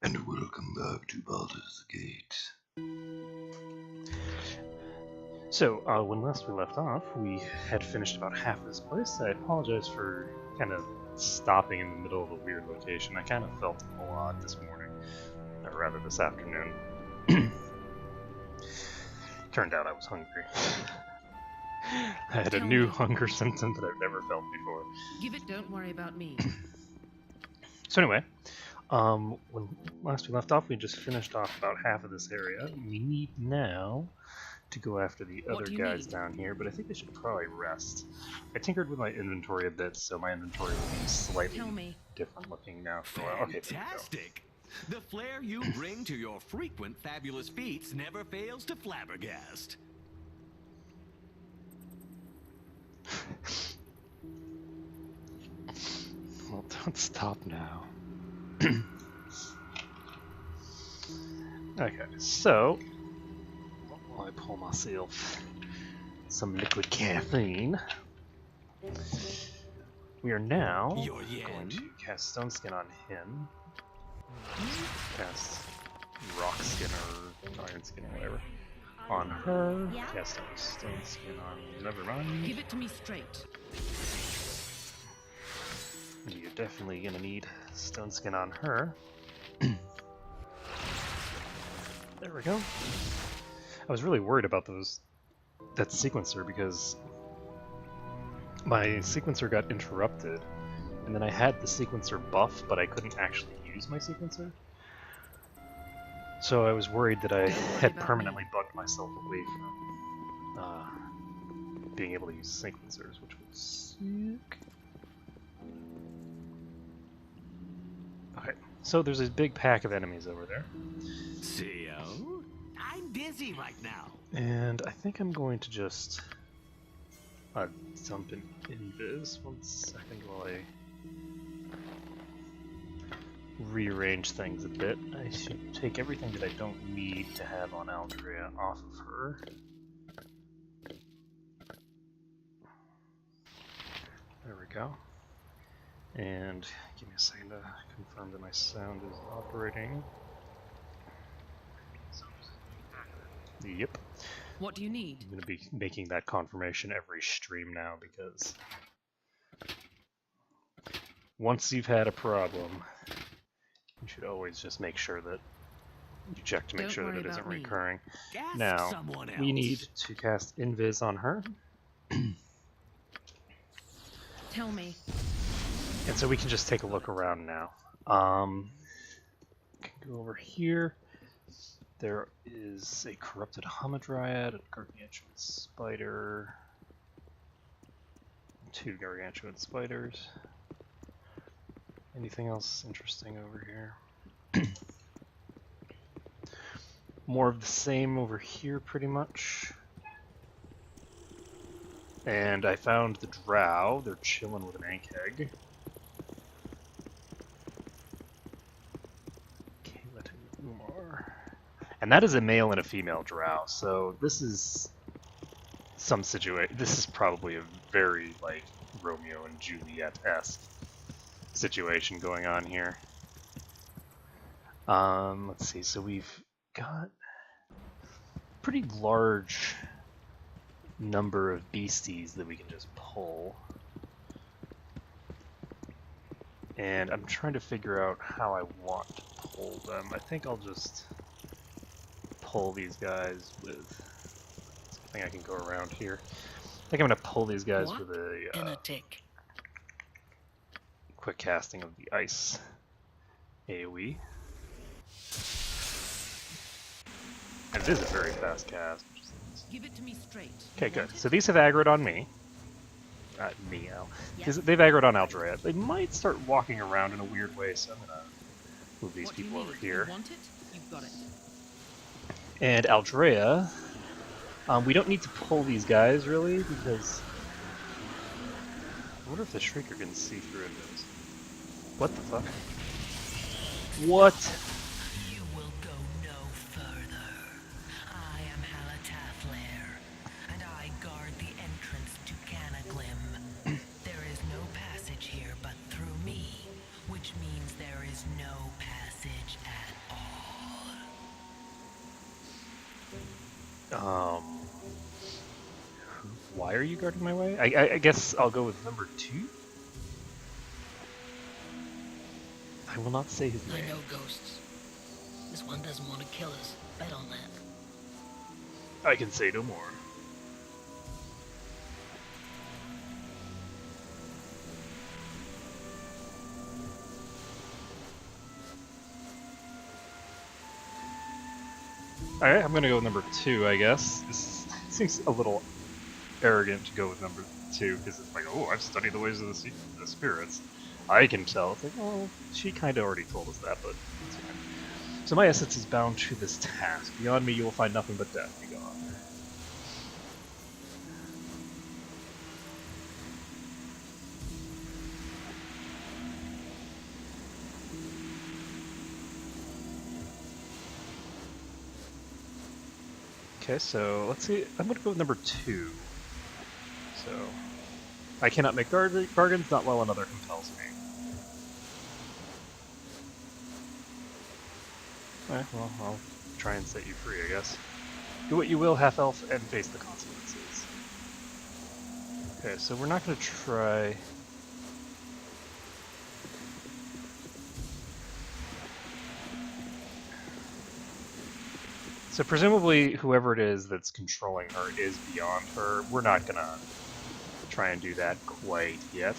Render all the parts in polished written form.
And welcome back to Baldur's Gate. So, when last we left off, we had finished about half of this place. I apologize for kind of stopping in the middle of a weird location. I kind of felt a lot this morning, or rather this afternoon. Turned out I was hungry. I had a new hunger symptom that I've never felt before. Give it, don't worry about me. So anyway, when last we left off, we just finished off about half of this area. We need now to go after the other guys down here, but I think I should probably rest. I tinkered with my inventory a bit, so my inventory will be slightly different looking now for a while. Okay, fantastic! The flair you bring to your frequent fabulous feats never fails to flabbergast. Well, don't stop now. Okay, so while I pull myself some liquid caffeine, we are now going to cast Stone Skin on him, cast Rock Skin or Iron Skin or whatever on her, cast Stone Skin on never mind. Give it to me straight. You're definitely gonna need Stone Skin on her. There we go. I was really worried about that sequencer because my sequencer got interrupted, and then I had the sequencer buff, but I couldn't actually use my sequencer. So I was worried that I had permanently bugged myself away from being able to use sequencers, which was sick. Okay, so there's a big pack of enemies over there. See-o? I'm busy right now. And I think I'm going to just dump an invis. 1 second while I rearrange things a bit. I should take everything that I don't need to have on Aldrea off of her. There we go. And give me a second to confirm that my sound is operating. Yep. What do you need? I'm going to be making that confirmation every stream now because once you've had a problem, you should always just make sure that you check to make sure that it isn't recurring. Now, we need to cast Invis on her. Tell me. And so we can just take a look around now. Can go over here. There is a corrupted Hamadryad, a gargantuan spider, 2 gargantuan spiders. Anything else interesting over here? More of the same over here, pretty much. And I found the drow. They're chilling with an ankheg. And that is a male and a female drow, so this is some situation. This is probably a very like Romeo and Juliet-esque situation going on here. Let's see. So we've got a pretty large number of beasties that we can just pull, and I'm trying to figure out how I want to pull them. I think I'll just pull these guys with something I can go around here. I think I'm going to pull these guys with a quick casting of the ice AoE. And it is a very fast cast. Give it to me straight. Okay, good. So these have aggroed on me. Me, Al. They've aggroed on Aldrea. They might start walking around in a weird way, so I'm going to move these people over here. You want it? You've got it. And Aldrea, we don't need to pull these guys, really, because I wonder if the Shrieker can see through those. What the fuck? What? You will go no further. I am Halatathler, and I guard the entrance to Canaglim. There is no passage here but through me, which means there is no passage at Why are you guarding my way? I guess I'll go with number 2. I will not say his I name. know ghosts. This one doesn't want to kill us. Bet on that. I can say no more. Alright, I'm gonna go with number 2, I guess. This seems a little arrogant to go with number 2, because it's like, oh, I've studied the ways of the spirits. I can tell. It's like, well, she kind of already told us that, but it's fine. So my essence is bound to this task. Beyond me you will find nothing but death. Be gone. Okay, so let's see. I'm going to go with number 2. So I cannot make bargains, not while another compels me. Alright, well, I'll try and set you free, I guess. Do what you will, half-elf, and face the consequences. Okay, so we're not going to try... So presumably, whoever it is that's controlling her is beyond her. We're not going to try and do that quite yet.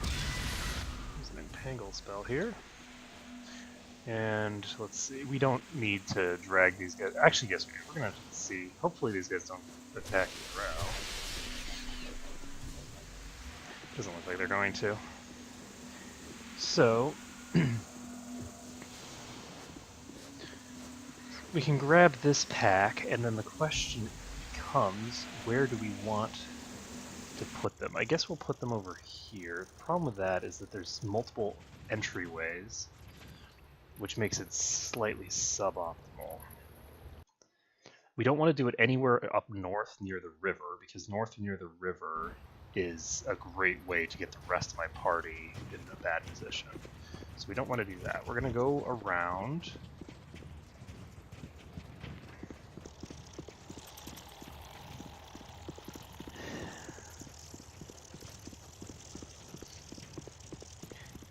There's an entangle spell here. And let's see, we don't need to drag these guys. Actually, yes, we do. We're going to see. Hopefully these guys don't attack the drow. Doesn't look like they're going to. So, we can grab this pack, and then the question becomes, where do we want to put them? I guess we'll put them over here. The problem with that is that there's multiple entryways, which makes it slightly suboptimal. We don't want to do it anywhere up north near the river, because north near the river is a great way to get the rest of my party in a bad position. So we don't want to do that. We're going to go around.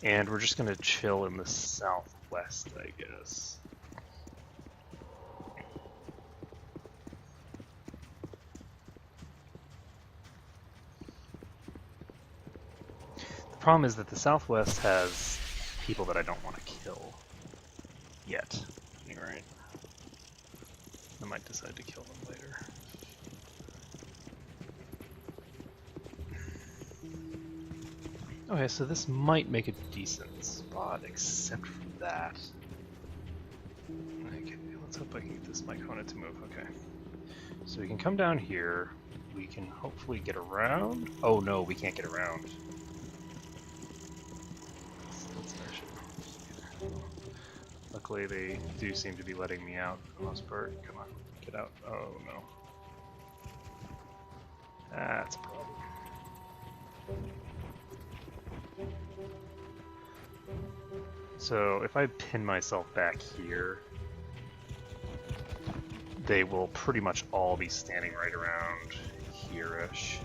And we're just going to chill in the southwest, I guess. The problem is that the southwest has people that I don't want to kill yet. You're right. I might decide to kill them later. Okay, so this might make a decent spot, except for that. Okay, let's hope I can get this Mycona to move. Okay. So we can come down here. We can hopefully get around. Oh no, we can't get around. That's an issue. Luckily, they do seem to be letting me out for the most part. Come on, get out. Oh no. That's a problem. So if I pin myself back here, they will pretty much all be standing right around here-ish.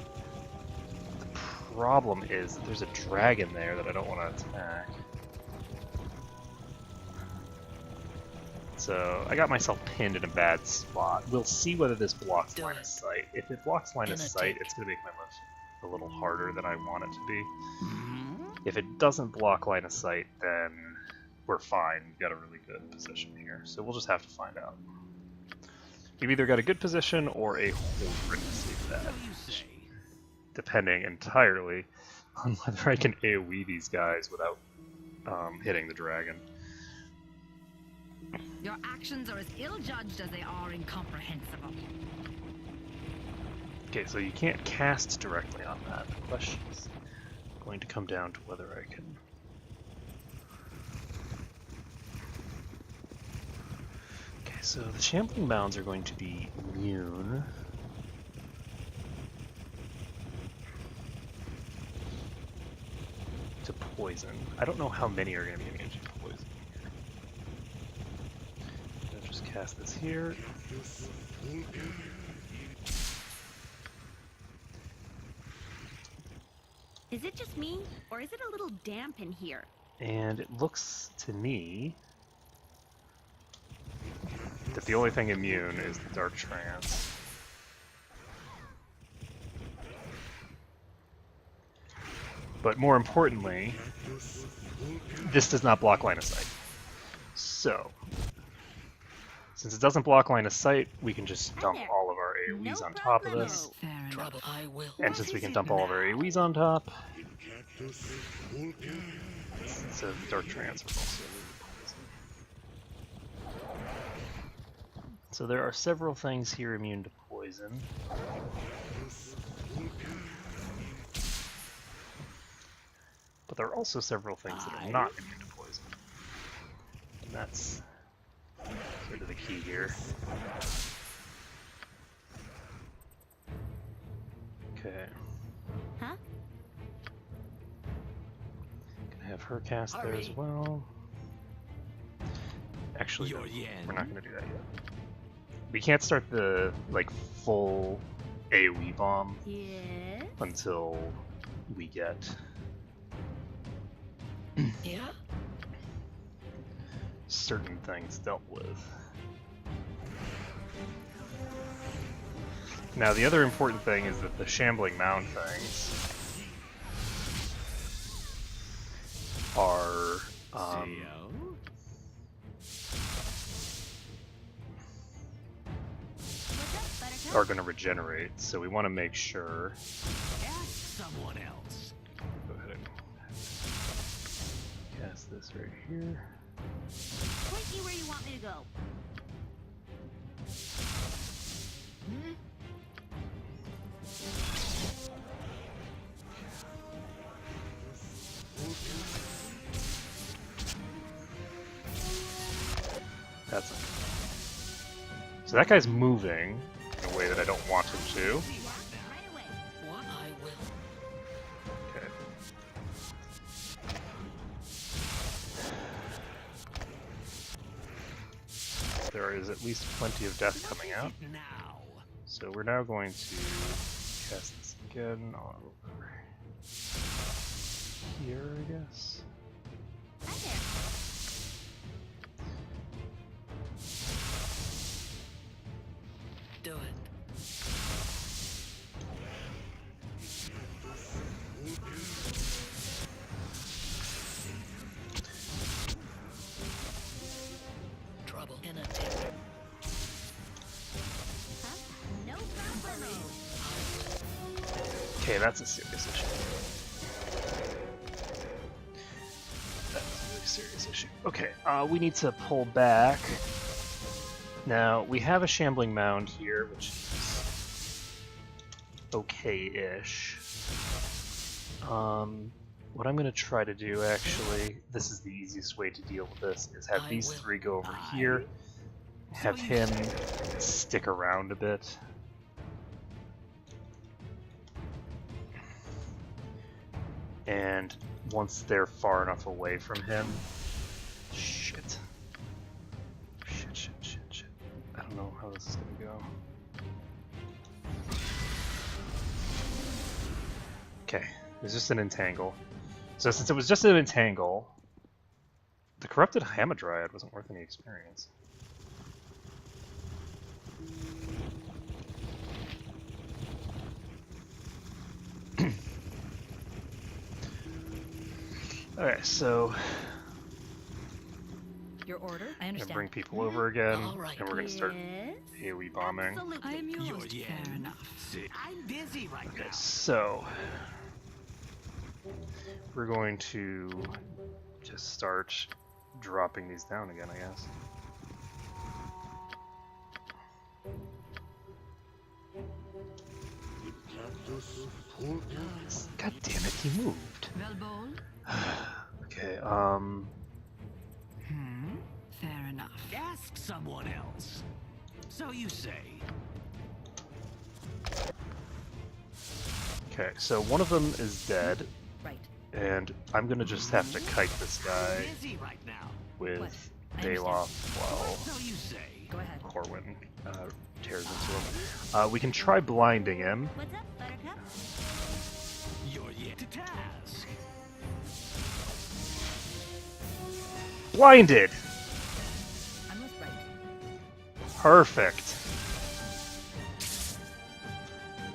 The problem is that there's a dragon there that I don't want to attack. So I got myself pinned in a bad spot. We'll see whether this blocks line of sight. If it blocks line of sight, it's going to make my life a little harder than I want it to be. If it doesn't block line of sight, then we're fine. We've got a really good position here. So we'll just have to find out. We've either got a good position or a horrendous bad, depending entirely on whether I can AoE these guys without hitting the dragon. Your actions are as ill-judged as they are incomprehensible. Okay, so you can't cast directly on that. The question is going to come down to whether I can... Okay, so the Shambling Mounds are going to be immune. To poison. I don't know how many are going to be immune to poison here. I'll just cast this here. Is it just me, or is it a little damp in here? And it looks to me that the only thing immune is the Dark Trance. But more importantly, this does not block line of sight. So, since it doesn't block line of sight, we can just dump all of our AoEs on top of this. Fair enough. Trouble, I will. And since we can dump all of our AoEs on top, so the Dark Trance will also poison. So there are several things here immune to poison. But there are also several things that are not immune to poison. And that's sort of the key here. Okay. Huh? Gonna have her cast there as well. Actually, no, Your yen. we're not gonna do that yet. We can't start the like full AoE bomb Yes. until we get Yeah? certain things dealt with. Now, the other important thing is that the Shambling Mound things are going to regenerate, so we want to make sure. Ask someone else. Go ahead and cast this right here. Point me where you want me to go. That's it. So that guy's moving in a way that I don't want him to. Right away. What? I will. Okay. There is at least plenty of death coming out. Now. So we're now going to cast this again on over here, I guess. Hi there. Do it. Trouble in a tick. Huh? No problem. Okay, that's a serious issue. That's a really serious issue. Okay, we need to pull back. Now, we have a Shambling Mound here, which is okay-ish. What I'm going to try to do, actually, this is the easiest way to deal with this, is have these three go over here, have him stick around a bit. And once they're far enough away from him... Shit. Shit. I don't know how this is going to go. Okay, it's just an entangle. So since it was just an entangle, the corrupted Hamadryad wasn't worth any experience. Okay, so Your order? I I'm gonna understand. bring people over again, All right. and we're gonna start Yes. AoE bombing. Absolutely. I am Your yours. yen. Fair enough. I'm busy right Okay, now. so we're going to just start dropping these down again, I guess. God damn it, he moved. Velbol? Okay, Fair enough. Ask someone else. So you say. okay, so one of them is dead, Right. and I'm gonna just have to kite this guy I'm busy right now. with What? Baloth while So you say. Go ahead. Corwin tears into him. We can try blinding him. What's up, Buttercup? You're yet to task. Blinded! Almost right. Perfect.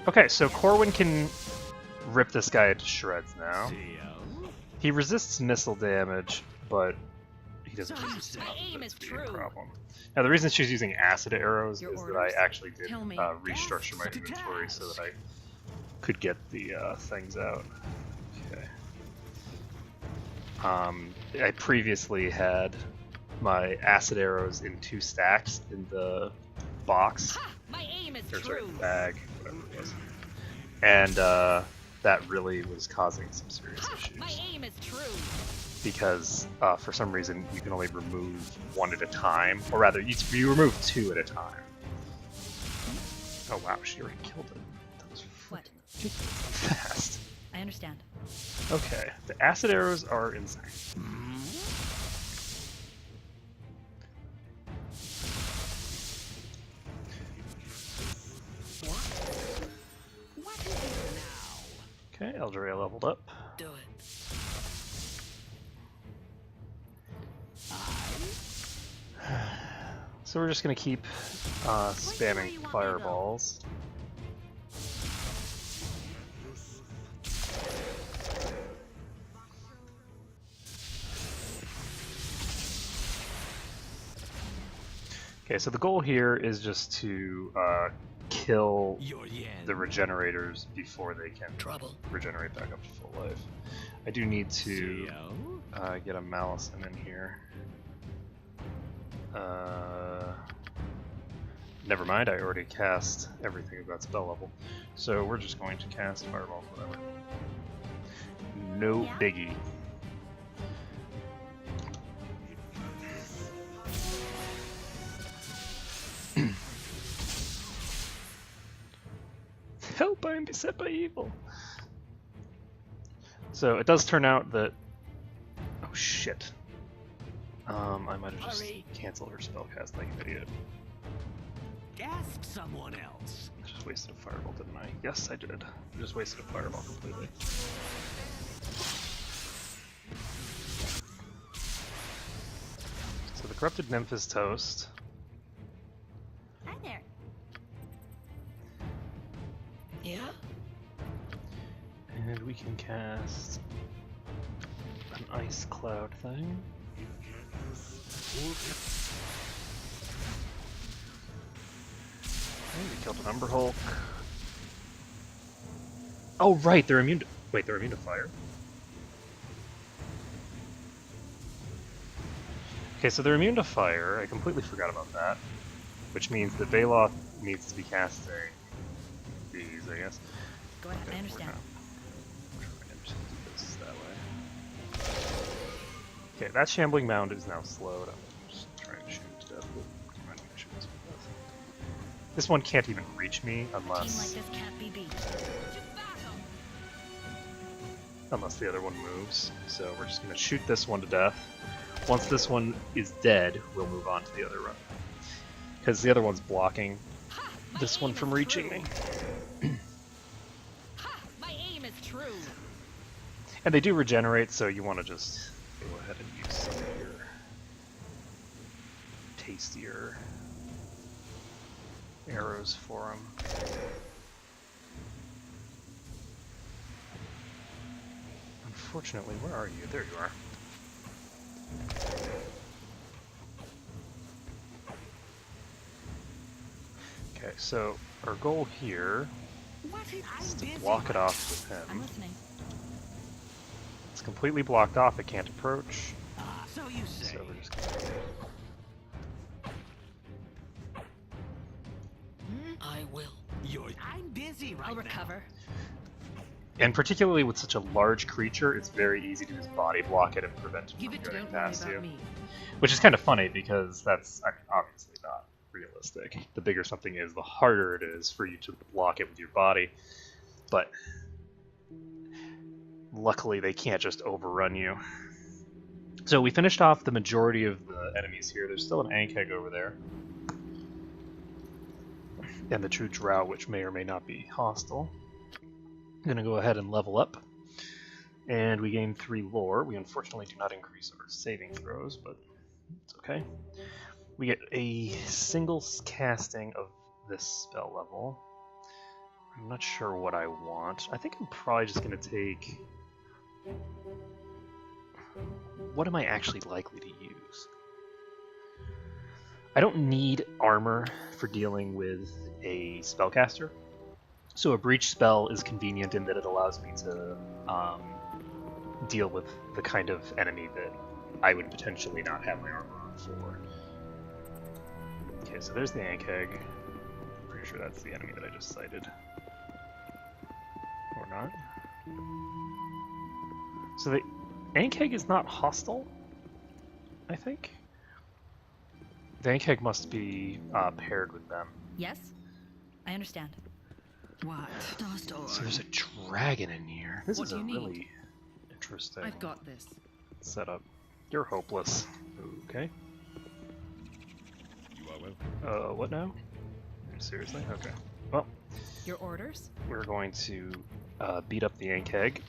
Okay, so Corwin can rip this guy into shreds now. See-o? He resists missile damage, but he doesn't So you resist say. enough My aim for it is to be a true. problem. Now, the reason she's using acid arrows Your is that orders? I actually did Tell me. restructure my Yes, to inventory so that task. I could get the things out. Okay. I previously had my acid arrows in 2 stacks in the box, Ha! My aim is or sorry, true. bag, whatever it was. And that really was causing some serious Ha! issues. My aim is true. Because for some reason you can only remove 1 at a time, or rather, you remove 2 at a time. Oh wow, she already killed it. That was What? fast. I understand. Okay, the acid arrows are insane. What is it now? Okay, Eldraya leveled up. Do it. So we're just gonna keep spamming fireballs. Okay, so the goal here is just to kill You're yen. the regenerators before they can Trouble. regenerate back up to full life. I do need to See-o? get a Malison in here. Never mind, I already cast everything at that spell level. So we're just going to cast Fireball, whatever. No Yeah? biggie. Help, I am beset by evil. So it does turn out that... Oh shit. I might have just Hurry. canceled her spellcast like an idiot. Ask someone else. I just wasted a fireball, didn't I? Yes, I did. I just wasted a fireball completely. So the corrupted nymph is toast. Hi there. Yeah? And we can cast an ice cloud thing. Okay, we killed an Umber Hulk. Oh right, they're immune to... Wait, they're immune to fire? Okay, so they're immune to fire. I completely forgot about that. Which means that Baloth needs to be casting these, I guess. Go ahead. Okay, I understand. we're trying to do this that way. Okay, that Shambling Mound is now slowed. I'm just trying to shoot it to death. I'm not gonna shoot this one to death. This one can't even reach me A team like unless this can't be beat. the other one moves. So we're just gonna shoot this one to death. Once this one is dead, we'll move on to the other run. Because the other one's blocking Ha! My this one aim from is reaching true. me. Ha! My aim is true. And they do regenerate, so you want to just go ahead and use some of your tastier arrows for them. Unfortunately, where are you? There you are. Okay, so our goal here What is is to busy. block it off with I'm him. listening. It's completely blocked off, it can't approach. Ah, so you say. So we're just gonna... I will. I'm busy right I'll now. recover. And particularly with such a large creature, it's very easy to just body block it and prevent it Give from it to going don't worry past about you. me. Which is kind of funny because that's obviously not realistic. The bigger something is, the harder it is for you to block it with your body. But luckily they can't just overrun you. So we finished off the majority of the enemies here. There's still an Ankeg over there. And the true Drow, which may or may not be hostile. I'm going to go ahead and level up. And we gain 3 lore. We unfortunately do not increase our saving throws, but it's okay. We get a single casting of this spell level. I'm not sure what I want. I think I'm probably just going to take... What am I actually likely to use? I don't need armor for dealing with a spellcaster. So a breach spell is convenient in that it allows me to deal with the kind of enemy that I would potentially not have my armor on for. Okay, so there's the Ankeg. Pretty sure that's the enemy that I just sighted. Or not. So the Ankeg is not hostile, I think. The Ankeg must be paired with them. Yes, I understand. What? Door. So there's a dragon in here. This What is do a you need? really interesting I've got this. setup. You're hopeless. Okay. You are welcome. What now? Seriously? Okay. Well, Your orders? we're going to beat up the Ankeg.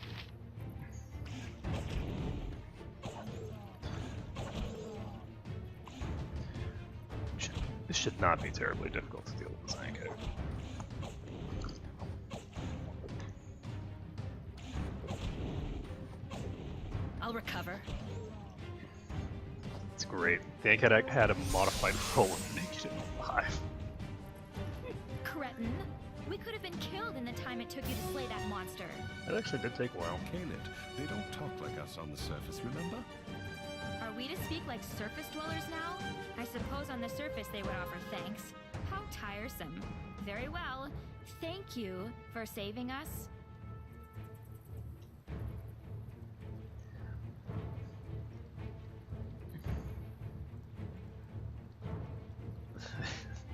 This should not be terribly difficult to deal with this Ankeg. I'll recover. It's great. The Ankeg had a modified roll of -5. Cretin. We could have been killed in the time it took you to slay that monster. It actually did take a while. Caled, they don't talk like us on the surface, remember? Are we to speak like surface dwellers now? I suppose on the surface they would offer thanks. How tiresome. Very well. Thank you for saving us.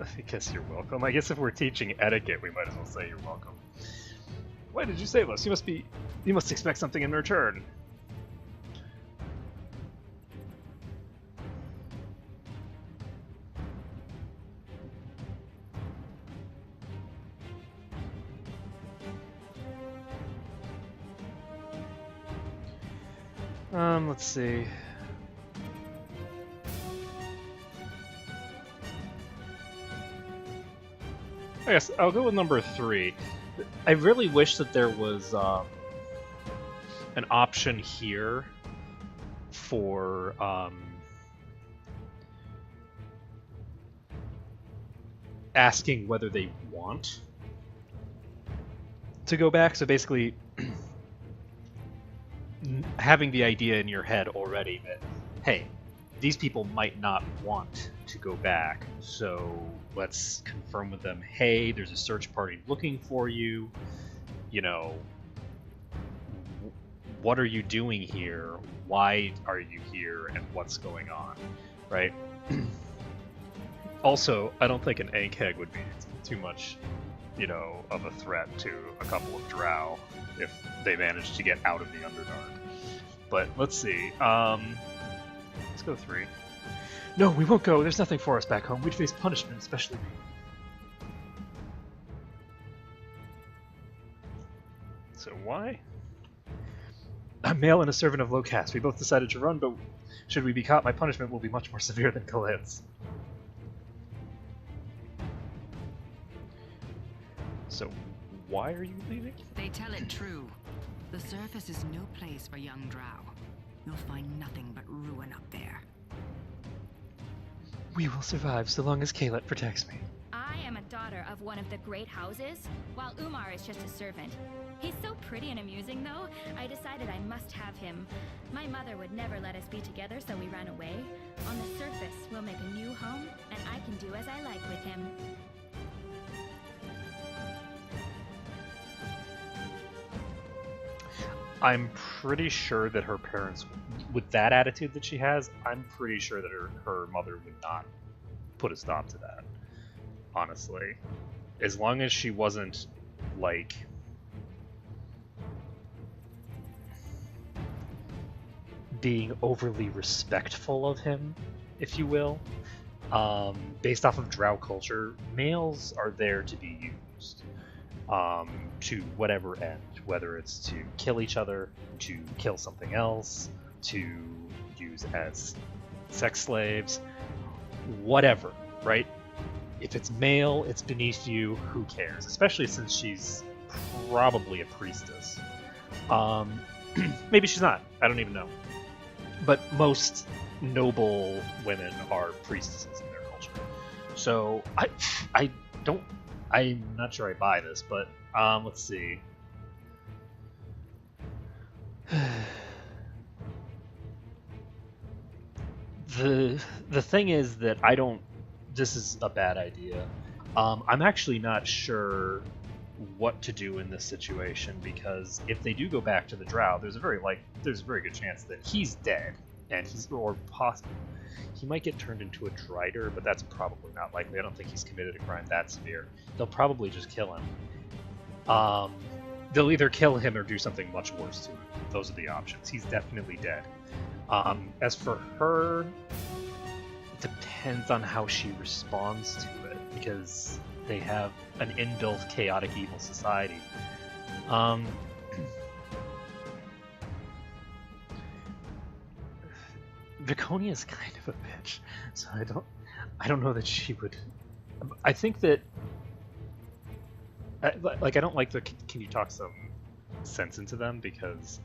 I guess you're welcome. I guess if we're teaching etiquette, we might as well say you're welcome. Why did you save us? You must expect something in return. Let's see. I guess I'll go with number 3. I really wish that there was an option here for asking whether they want to go back. So basically, having the idea in your head already that, hey, these people might not want to go back, so let's confirm with them, hey, there's a search party looking for you, you know, what are you doing here, why are you here, and what's going on, right? Also, I don't think an Ankeg would be too much, you know, of a threat to a couple of Drow if they managed to get out of the Underdark. But let's see. Let's go 3. No, we won't go. There's nothing for us back home. We'd face punishment, especially me. So why? A male and a servant of Locast. We both decided to run, but should we be caught, my punishment will be much more severe than Khaled's. So why are you leaving? They tell it true. The surface is no place for young Drow. You'll find nothing but ruin up there. We will survive so long as Caleb protects me. I am a daughter of one of the great houses, while Umar is just a servant. He's so pretty and amusing, though, I decided I must have him. My mother would never let us be together, so we ran away. On the surface, we'll make a new home, and I can do as I like with him. I'm pretty sure that her parents, with that attitude that she has, I'm pretty sure that her mother would not put a stop to that. Honestly. As long as she wasn't, like, being overly respectful of him, if you will. Based off of drow culture, males are there to be used to whatever end, whether it's to kill each other, to kill something else, to use as sex slaves, whatever, right? If it's male, it's beneath you, who cares? Especially since she's probably a priestess. Maybe she's not, I don't even know. But most noble women are priestesses in their culture. So, I'm not sure I buy this, but let's see. The thing is that this is a bad idea. I'm actually not sure what to do in this situation, because if they do go back to the drow, there's a very good chance that he's dead, and he might get turned into a drider, but that's probably not likely. I don't think he's committed a crime that severe. They'll probably just kill him. They'll either kill him or do something much worse to him. Those are the options. He's definitely dead. As for her, it depends on how she responds to it, because they have an inbuilt chaotic evil society. Draconia's kind of a bitch, so I don't know that she would. I think that, I don't like the can you talk some sense into them, because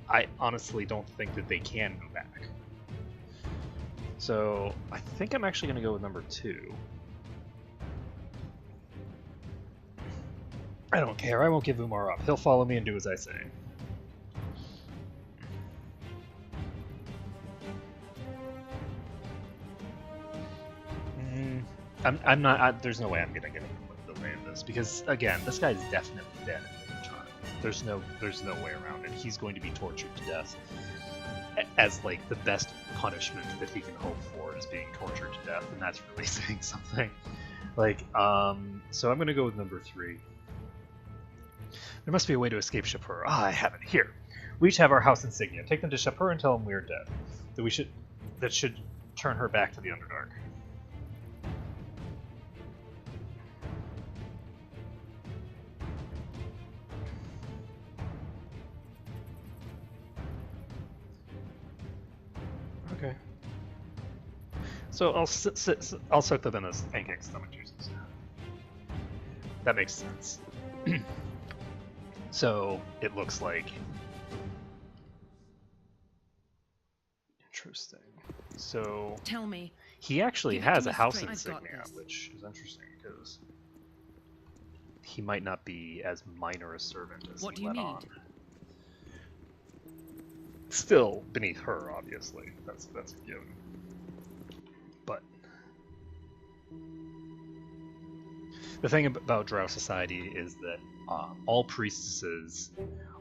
I honestly don't think that they can go back. So I think I'm actually going to go with number 2. I don't care. I won't give Umar up. He'll follow me and do as I say. I'm not. There's no way I'm gonna get him the way of this, because again, this guy's definitely dead in the return. There's no way around it. He's going to be tortured to death, as like the best punishment that he can hope for is being tortured to death, and that's really saying something. Like, so I'm gonna go with number 3. There must be a way to escape Shapur. I have it here. We each have our house insignia. Take them to Shapur and tell them we are dead. That should turn her back to the Underdark. Okay. So I'll soak them in those pancake stomach juices. That makes sense. So it looks like interesting. So Tell me. He actually Give it to has me a house straight. I've got insignia, this. which is interesting because he might not be as minor a servant as What do he you let need? on. Still beneath her, obviously. That's a given. But the thing about Drow society is that all priestesses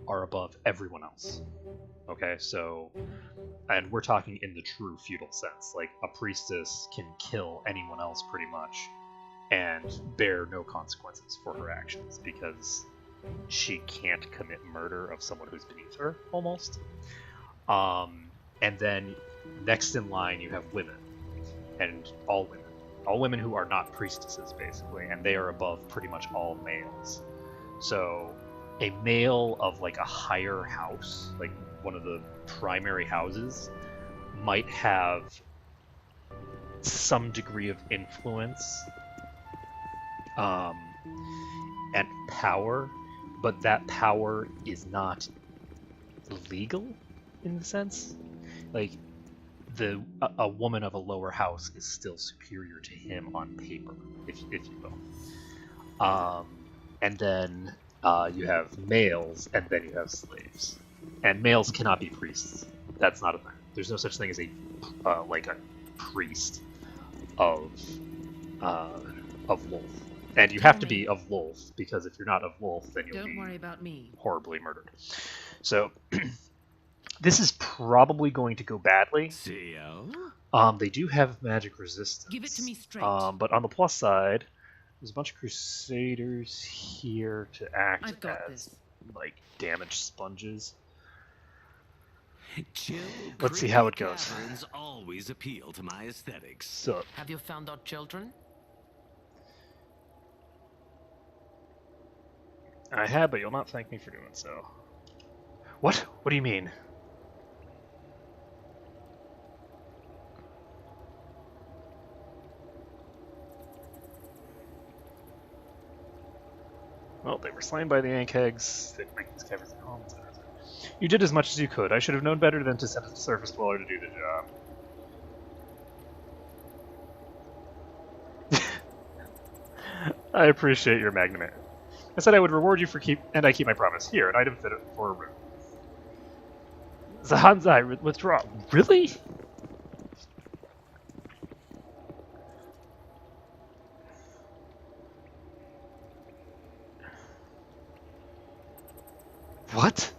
are above everyone else. Okay, so, and we're talking in the true feudal sense. Like, a priestess can kill anyone else pretty much and bear no consequences for her actions, because she can't commit murder of someone who's beneath her, almost. And then next in line you have women, and all women who are not priestesses, basically, and they are above pretty much all males. So a male of like a higher house, like one of the primary houses, might have some degree of influence and power, but that power is not legal in the sense. Like, a woman of a lower house is still superior to him on paper, if you will. And then you have males, and then you have slaves. And males cannot be priests. That's not a thing. There's no such thing as a priest of Lolth. And you have to be of Lolth, because if you're not of Lolth, then you'll Don't worry be about me. horribly murdered. So this is probably going to go badly. They do have magic resistance. Give it to me straight. But on the plus side, there's a bunch of Crusaders here to act I've got as this. like damage sponges. Chill, Let's see how it creepy goes. caverns always appeal to my aesthetics. So, Have you found our children? I have, but you'll not thank me for doing so. What? What do you mean? Well, they were slain by the Ankhegs. They make these caverns their homes. You did as much as you could. I should have known better than to send a surface dweller to do the job. I appreciate your magnanimity. I said I would reward you for and I keep my promise. Here, an item fit for a room. Zahanzai, withdraw. Really? What?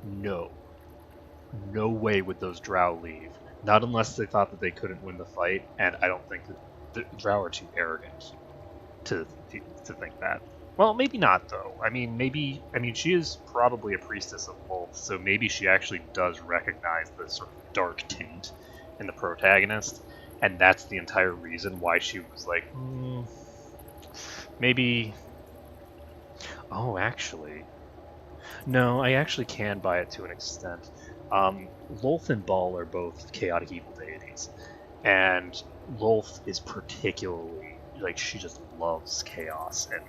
No. No way would those drow leave. Not unless they thought that they couldn't win the fight, and I don't think that the drow are too arrogant to think that. Well, maybe not, though. I mean, she is probably a priestess of both, so maybe she actually does recognize the sort of dark tint in the protagonist, and that's the entire reason why she was like, maybe... Oh, actually... No, I actually can buy it to an extent. Lolth and Baal are both chaotic evil deities, and Lolth is particularly, like, she just loves chaos, and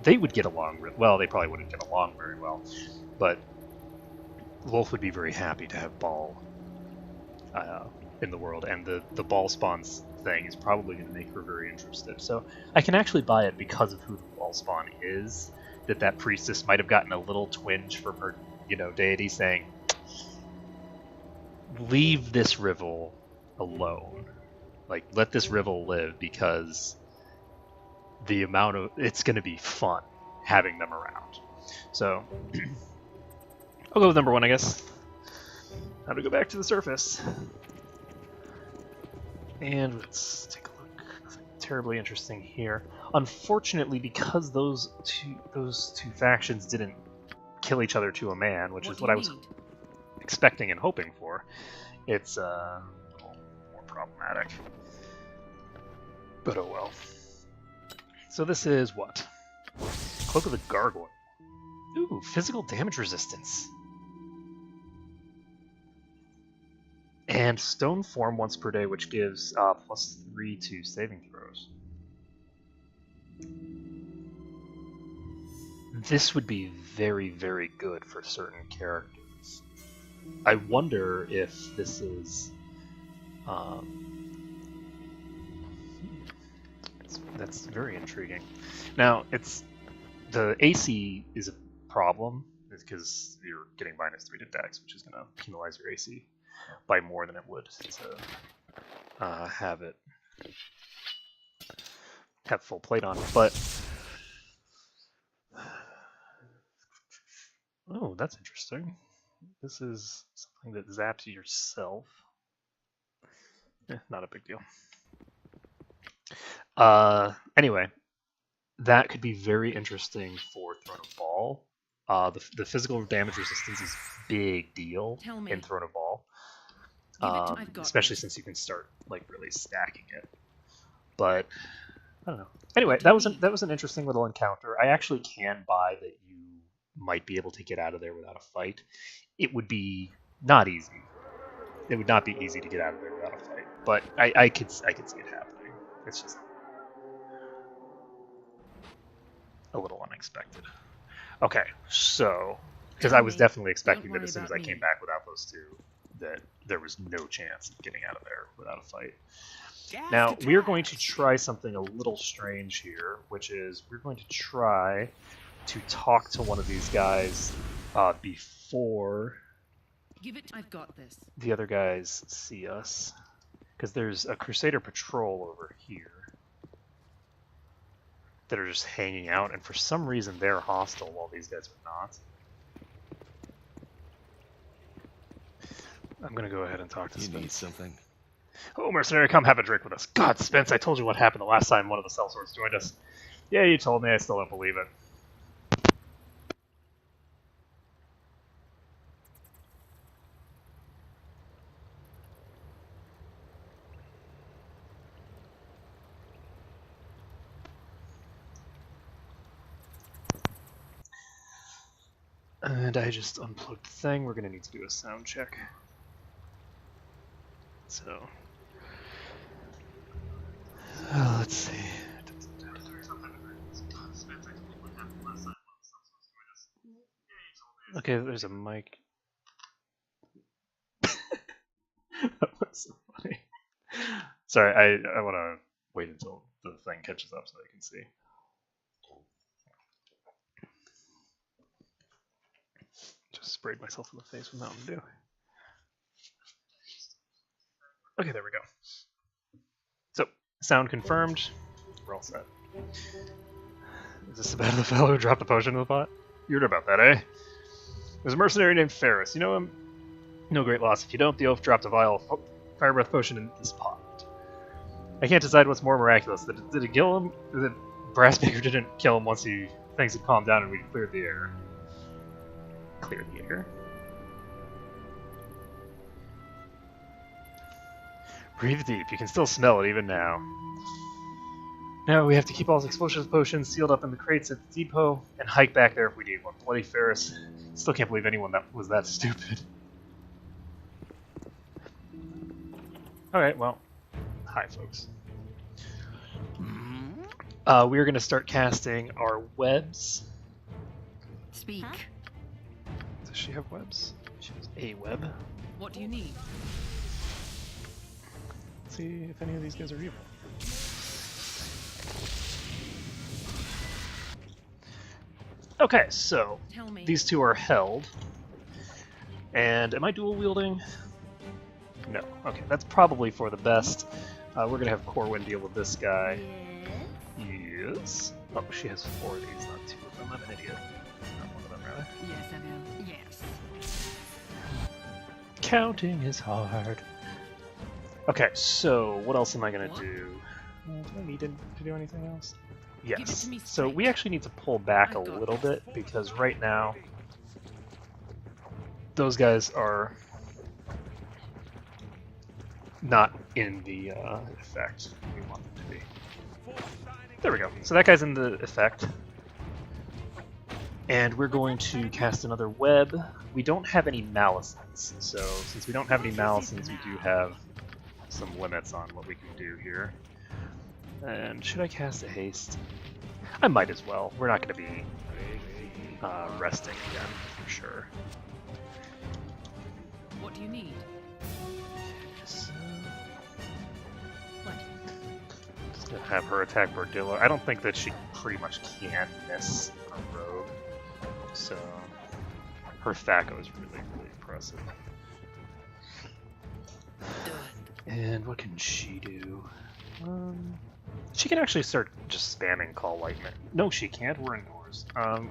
they would get along, well, they probably wouldn't get along very well, but Lolth would be very happy to have Baal in the world, and the Baal spawns thing is probably going to make her very interested. So I can actually buy it because of who the Baal spawn is, that priestess might have gotten a little twinge from her, deity saying, leave this rival alone. Like, let this rival live, because the amount of... it's going to be fun having them around. So, I'll go with number one, I guess. Now to go back to the surface. And let's take a look. Nothing terribly interesting here. Unfortunately, because those two factions didn't kill each other to a man, which is what I was expecting and hoping for, it's a little more problematic. But oh well. So this is what? Cloak of the Gargoyle. Ooh, physical damage resistance. And stone form once per day, which gives +3 to saving throws. This would be very, very good for certain characters. I wonder if this is... that's very intriguing. Now, the AC is a problem, because you're getting -3 to Dex, which is going to penalize your AC by more than it would to have full plate on. But oh, that's interesting. This is something that zaps yourself. Not a big deal. Anyway, that could be very interesting for Throne of Baal. The physical damage resistance is a big deal in Throne of Baal. Especially since you can start really stacking it. But I don't know. Anyway, that was an interesting little encounter. I actually can buy that you might be able to get out of there without a fight. It would be not easy. It would not be easy to get out of there without a fight. But I could see it happening. It's just a little unexpected. Okay, so because I was definitely expecting that as soon as I came back without those two, that there was no chance of getting out of there without a fight. Now, we are going to try something a little strange here, which is we're going to try to talk to one of these guys before I've got this. the other guys see us. Because there's a Crusader patrol over here that are just hanging out, and for some reason they're hostile while these guys are not. I'm gonna go ahead and talk to Spence. You need something? Oh, mercenary, come have a drink with us. God, Spence, I told you what happened the last time one of the sellswords joined us. Yeah, you told me. I still don't believe it. And I just unplugged the thing. We're going to need to do a sound check. So, let's see. Okay, there's a mic. That was so funny. Sorry, I want to wait until the thing catches up so I can see. Just sprayed myself in the face with Mountain Dew. Okay, there we go. So, sound confirmed. We're all set. Is this about the fellow who dropped the potion in the pot? You heard about that, eh? There's a mercenary named Ferris. You know him? No great loss. If you don't, the oaf dropped a vial of fire breath potion in this pot. I can't decide what's more miraculous. Did it kill him? Or that Brassmaker didn't kill him once things had calmed down and we cleared the air? Clear the air? Breathe deep. You can still smell it even now. Now we have to keep all explosive potions sealed up in the crates at the depot and hike back there if we need one. Bloody Ferris. Still can't believe anyone that was that stupid. Alright, well. Hi, folks. We're going to start casting our webs. Speak. Huh? Does she have webs? She has a web. What do you need? Let's see if any of these guys are evil. Okay, so Tell me. these two are held. And am I dual wielding? No. Okay, that's probably for the best. We're gonna have Corwin deal with this guy. Yes. Oh, she has 4 of these, not 2 of them. I'm an idiot. Not one of them, rather. Yes, I will. Yes. Counting is hard. Okay, so what else am I gonna do? Do I need to do anything else? Give it Yes. to me So straight. we actually need to pull back a I got little this. bit because right now those guys are not in the effect we want them to be. There we go. So that guy's in the effect. And we're going to cast another web. We don't have any Malisons, so since we don't have any Malisons, we do have some limits on what we can do here. And should I cast a haste? I might as well. We're not going to be resting again, for sure. What do you need? So, What? just going to have her attack Bordillo. I don't think that she pretty much can miss a rogue, so her Thaco is really, really impressive. And what can she do? She can actually start just spamming Call Lightning. No, she can't. We're indoors.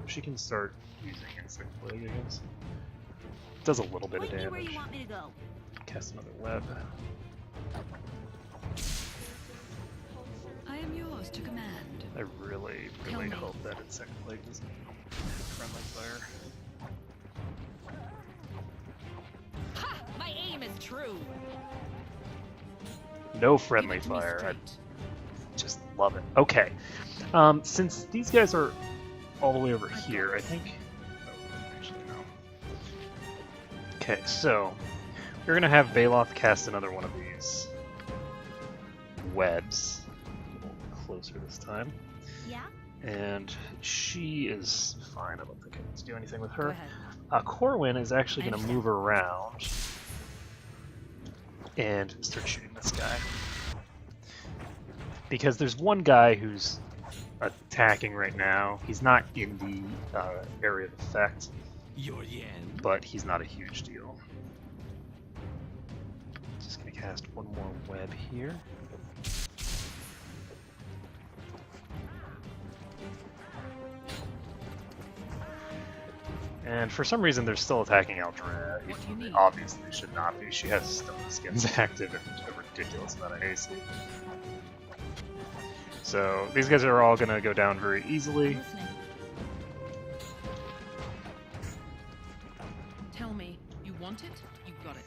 She can start using Insect Plague, I guess. Does a little bit of Point me where damage. you want me to go. Cast another web. I am yours to command. I really, Tell really me. hope that Insect Plague doesn't hit friendly fire. Ha! My aim is true. No friendly Give it to me fire. I straight. just love it. Okay. Since these guys are all the way over here, I think... Oh, actually, no. Okay, so we're going to have Baloth cast another one of these webs. A little closer this time. Yeah? And she is fine. I don't think I need to do anything with Go her. ahead. Corwin is actually going to And- move around and start shooting this guy. Because there's one guy who's attacking right now. He's not in the area of effect, Your yen. but he's not a huge deal. Just going to cast one more web here. And for some reason, they're still attacking Aldrea. What do you need? Obviously, should not be. She has Stone Skins active and a ridiculous amount of haste. So these guys are all gonna go down very easily. I'm listening. Tell me, you want it? You got it.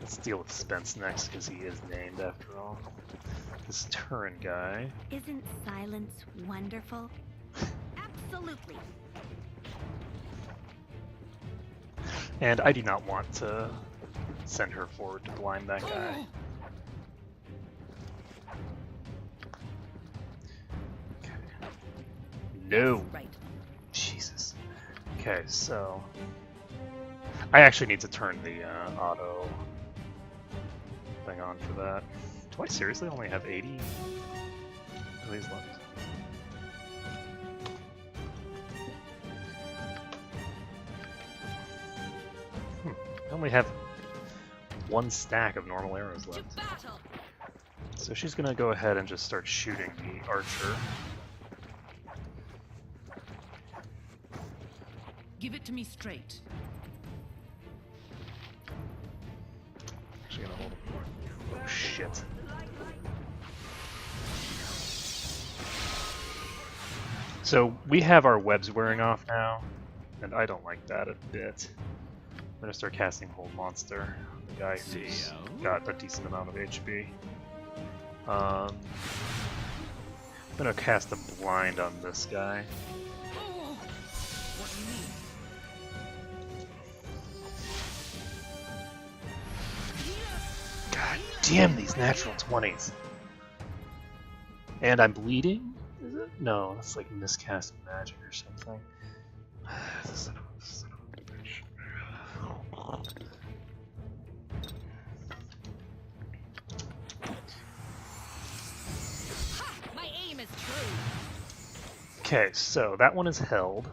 Let's deal with Spence next because he is named after all. This Turin guy. Isn't silence wonderful? Absolutely. And I do not want to send her forward to blind that guy. Okay. No! Right. Jesus. Okay, so... I actually need to turn the auto thing on for that. Do I seriously only have 80 of these left? I only have one stack of normal arrows left. So she's gonna go ahead and just start shooting the archer. Give it to me straight. Actually gonna hold him. Oh shit. So we have our webs wearing off now, and I don't like that a bit. I'm gonna start casting Hold Monster, the guy who's got a decent amount of HP. I'm gonna cast a blind on this guy. What do you need? God damn these natural 20s. And I'm bleeding? Is it? No, that's like miscast magic or something. Son of a bitch. My aim is true. Okay, so that one is held.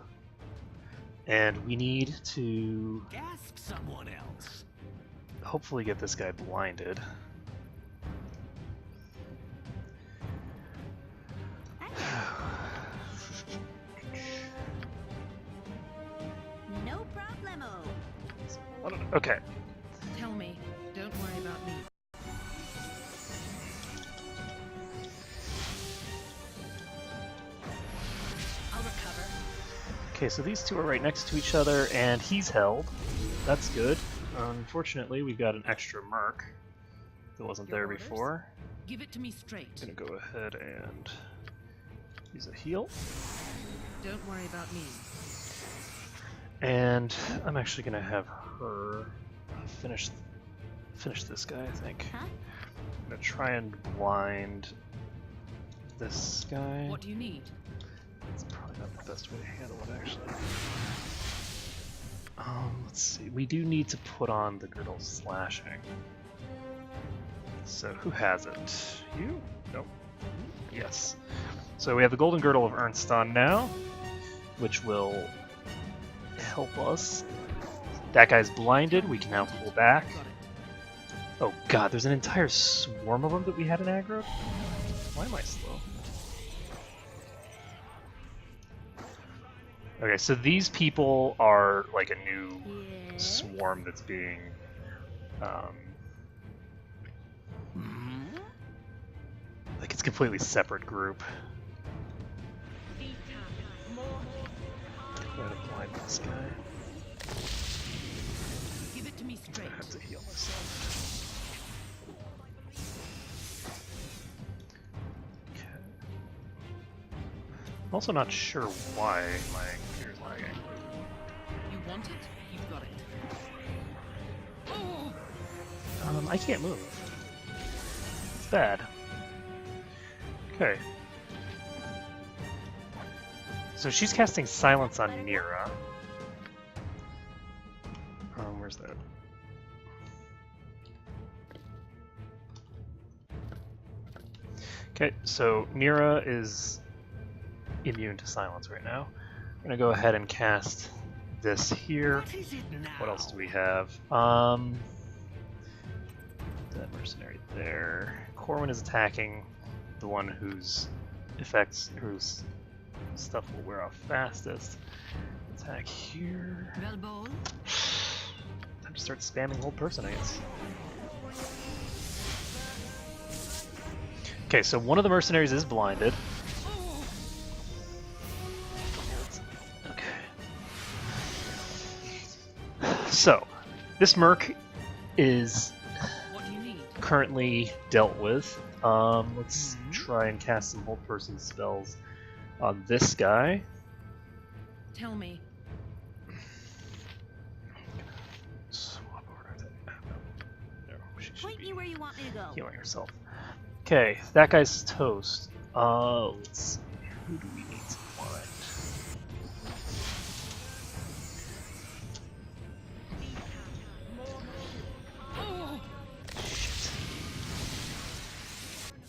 And we need to Ask someone else. hopefully get this guy blinded. No problemo. Okay, Tell me. Don't worry about me. I'll recover. okay, so these two are right next to each other, and he's held. That's good. Unfortunately, we've got an extra merc that wasn't Your there orders? before. Give it to me straight. I'm gonna go ahead and use a heal. Don't worry about me. And I'm actually gonna have her finish this guy, I think. Huh? I'm gonna try and blind this guy. What do you need? It's probably not the best way to handle it, actually. Let's see. We do need to put on the girdle slashing. So who has it? You? Nope. Yes. So we have the golden girdle of Ernstun now, which will help us. That guy's blinded. We can now pull back. Got it. Oh god, there's an entire swarm of them that we had in aggro? Why am I slow? Okay, so these people are like a new swarm that's being like it's a completely separate group. Try to blind this guy. Give it to me I straight. have to heal myself. Okay. I'm also not sure why my computer's lagging. You want it? You got it. I can't move. It's bad. Okay. So she's casting Silence on Nira. Where's that? Okay, so Nira is immune to Silence right now. I'm gonna go ahead and cast this here. What is it now? What else do we have? That mercenary there. Corwin is attacking the one whose stuff will wear off fastest. Attack here. Velbol? Time to start spamming Hold Person, I guess. Okay, so one of the mercenaries is blinded. Okay. So, this merc is What do you need? currently dealt with. Let's try and cast some hold person spells on this guy. Tell me. Swap over to no, she should Point be me where you want me to go. healing herself. Okay, that guy's toast. Let's see. Who do we need to find?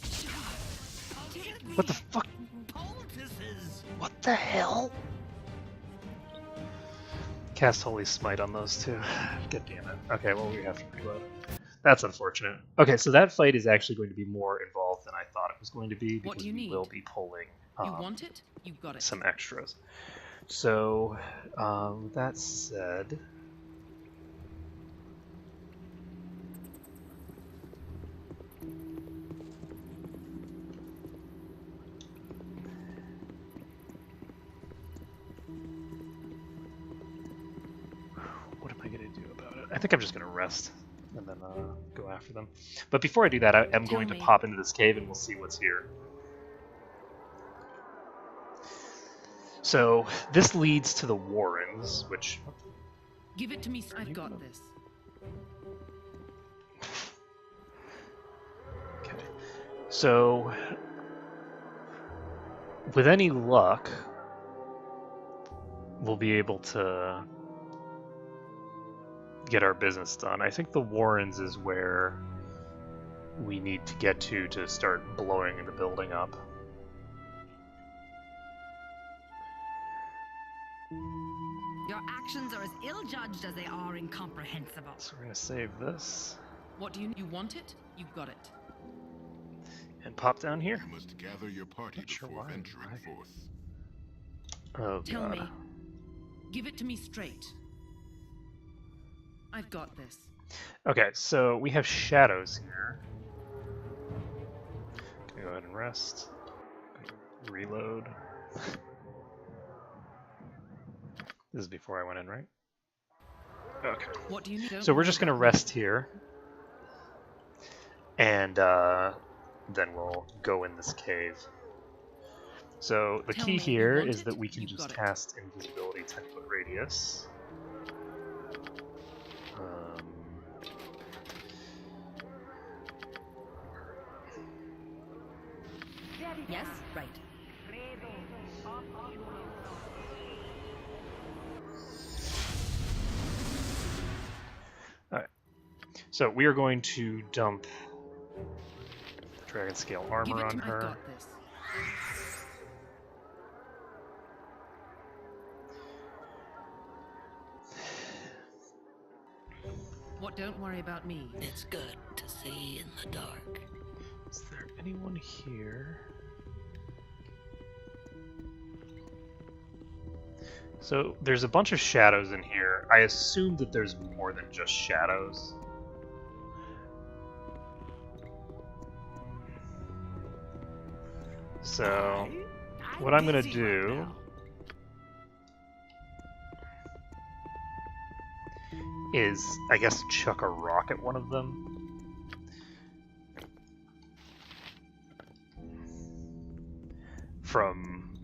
Shit. What the fuck? What the hell? Cast Holy Smite on those two. God damn it. Okay, well, we have to reload. That's unfortunate. Okay, so that fight is actually going to be more involved than I thought it was going to be, What because do you we need? will be pulling You want it? You've got it. some extras. So, that said... What am I going to do about it? I think I'm just going to rest and then go after them. But before I do that, I am going to me. pop into this cave and we'll see what's here. So, this leads to the Warrens, which... Give it to me. I've got this. Okay. So, with any luck, we'll be able to get our business done. I think the Warrens is where we need to get to start blowing the building up. Your actions are as ill-judged as they are incomprehensible. So we're going to save this What do you want it? You've got it. and pop down here. You must gather your party Not sure before why, venturing right? forth. Oh Tell god. me. Give it to me straight. I've got this. Okay, so we have shadows here. Gonna go ahead and rest. Reload. This is before I went in, right? Okay. What do you need? So we're just gonna rest here. And then we'll go in this cave. So the Tell key me, you here want is it? that we can You've just got it. cast invisibility 10-foot radius. Yes, right. Alright. So we are going to dump dragon scale Give armor it on to me. I've her. got this. What? Don't worry about me. It's good to see in the dark. Is there anyone here? So there's a bunch of shadows in here. I assume that there's more than just shadows. So what I'm gonna do is, I guess, chuck a rock at one of them. From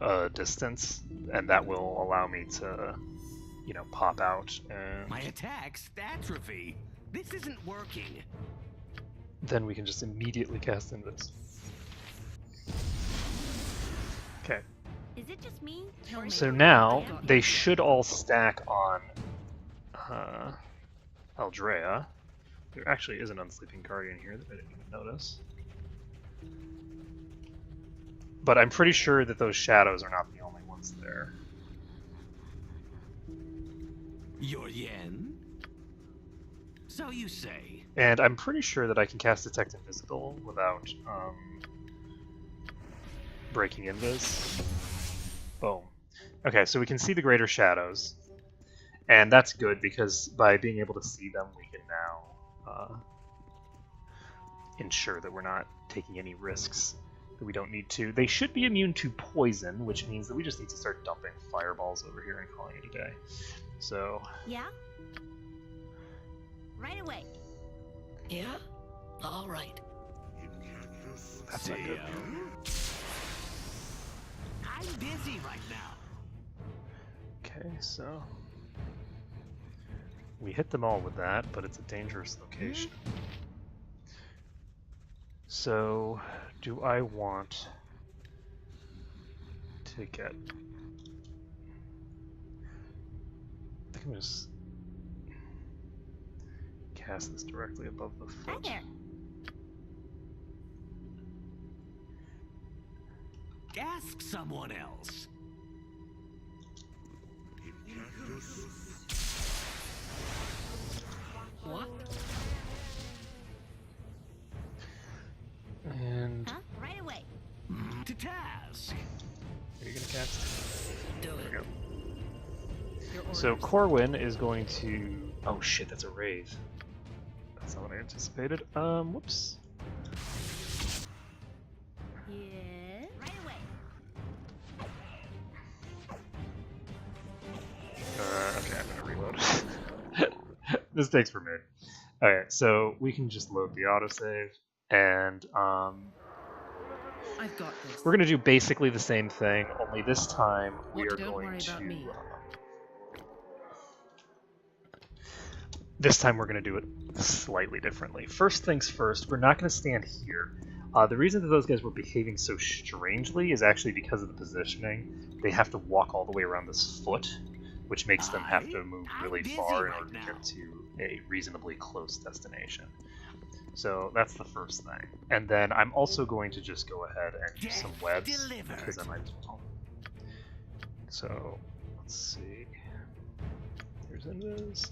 a distance, and that will allow me to, you know, pop out, and My attack's atrophy. This isn't working. then we can just immediately cast Invis. Okay, Is it just me? Tell me. so now I've got they this. should all stack on Aldrea. There actually is an Unsleeping Guardian here that I didn't even notice. But I'm pretty sure that those shadows are not the only ones there. Your yen? So you say. And I'm pretty sure that I can cast Detect Invisible without breaking Invis. Boom. Okay, so we can see the greater shadows. And that's good because by being able to see them, we can now ensure that we're not taking any risks that we don't need to. They should be immune to poison, which means that we just need to start dumping fireballs over here and calling it a day. So... Yeah? Right away. Yeah? All right. That's not good. I'm busy right now. Okay, so... we hit them all with that, but it's a dangerous location. So, do I want to get... I think I'm just cast this directly above the Hi foot. there. Ask someone else. What? And Huh? Right away. To task. are you gonna cast? Do There we it. go. Your orders. So Corwin is going to... oh shit, that's a wraith. That's not what I anticipated. Whoops. Yeah. Right away. Okay, I'm gonna reload. This takes for me. Alright, so we can just load the autosave, and I've got this. we're gonna do basically the same thing, only this time we What, are don't going worry about me. to... this time we're going to do it slightly differently. First things first, we're not going to stand here. The reason that those guys were behaving so strangely is actually because of the positioning. They have to walk all the way around this foot, which makes them have to move really far in order to get to a reasonably close destination. So that's the first thing. And then I'm also going to just go ahead and use some webs, because I might as well. So, let's see. There's Invis.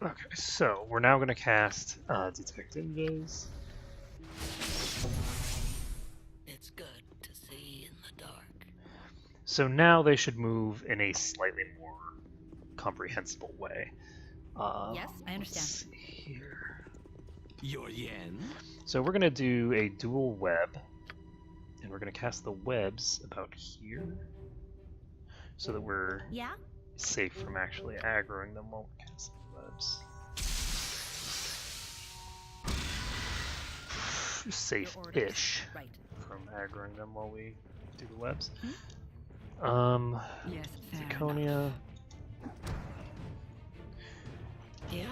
Okay, so we're now going to cast Detect Invis. It's good to see in the dark. So now they should move in a slightly more comprehensible way. Yes, I understand. Let's see here. Your yen? So we're going to do a dual web, and we're going to cast the webs about here, so that we're Yeah? safe from actually aggroing them while we're casting the webs. Safe-ish Right. from aggroing them while we do the webs. Yes, fair enough. Zirconia. Yeah?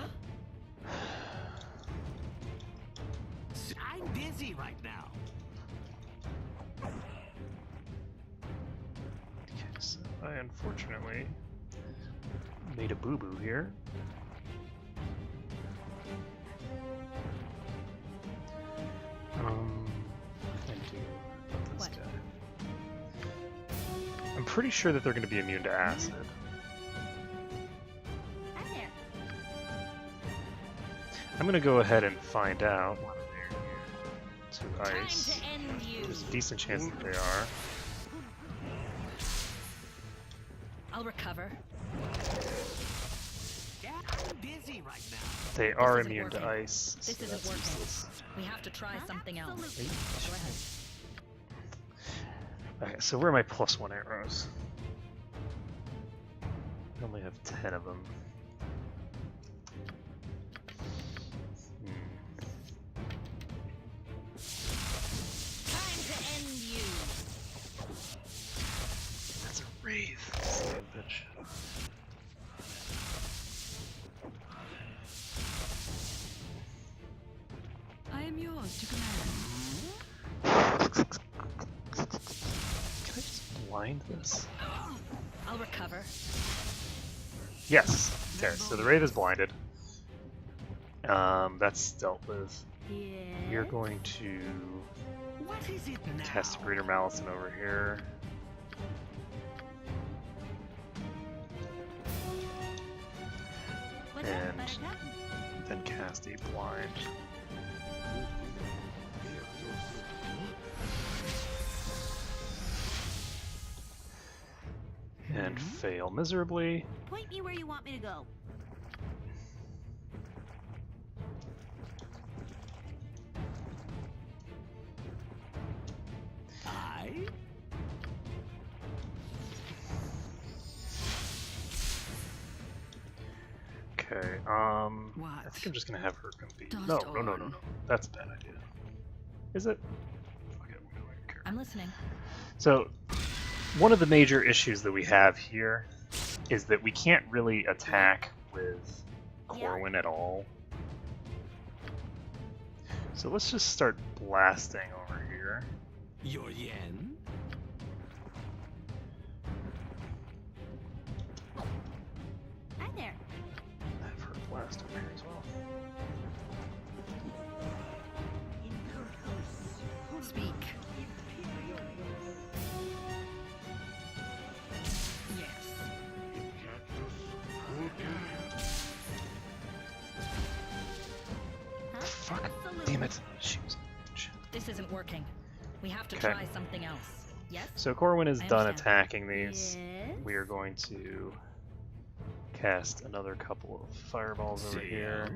I'm busy right now. Okay, so I unfortunately made a boo-boo here. What can I do about this guy? I'm pretty sure that they're going to be immune to acid. Hi there. I'm going to go ahead and find out whether they're immune to Time ice. to end you. There's a decent chance that they are. I'll recover. Yeah, I'm busy right now. They are isn't immune to working. ice, so This isn't that's working. useless. We have to try something else. Eight. Go ahead. Okay, so where are my +1 arrows? I only have 10 of them. Time to end you. That's a wraith. Son of a bitch. I am yours to command. Can I just blind this? I'll recover. Yes. Okay, so the wraith is blinded. That's dealt with. Yeah. You're going to What is it now? test Greater Malison over here. What's up, And Buttercup? then cast a blind. and fail miserably. Point me where you want me to go. Okay, What? I think I'm just gonna have her compete. Dust No. on. That's a bad idea. Is it? Fuck it, we don't care. I'm listening. So, one of the major issues that we have here is that we can't really attack with Corwin at all. So let's just start blasting over here. Your yen? Hi there. Have her blast over here as well. Speak. Yes. Huh? Fuck. Absolutely. Damn it. She was a bitch. This isn't working. We have to Okay. try something else. Yes? So Corwin is I done understand. attacking these. Yes. We are going to cast another couple of fireballs over here.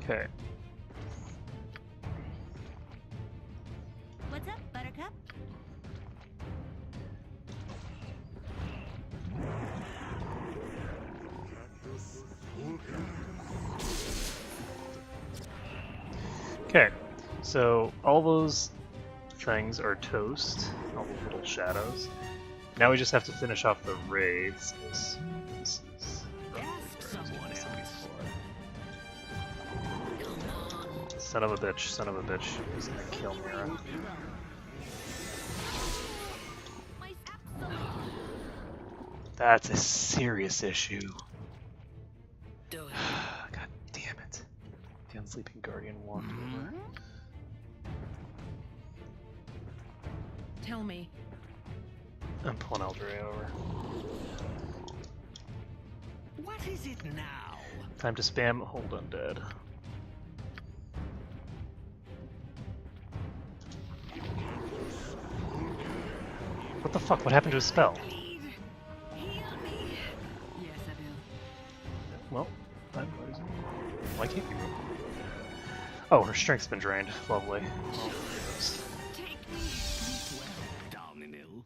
Okay. What's up, Buttercup? Okay. So all those things are toast. All the little shadows. Now we just have to finish off the raids. This is Ask someone else. Son of a bitch, son of a bitch. He's gonna kill Mira. My absolute. That's a serious issue. Do it. God damn it. The Unsleeping Guardian walked over. Tell me. I'm pulling Eldre over. What is it now? Time to spam Hold Undead. What the fuck? What happened to his spell? Yes, I will. Well, I'm losing. Why can't you move? Oh, her strength's been drained. Lovely. Take me. Dominil.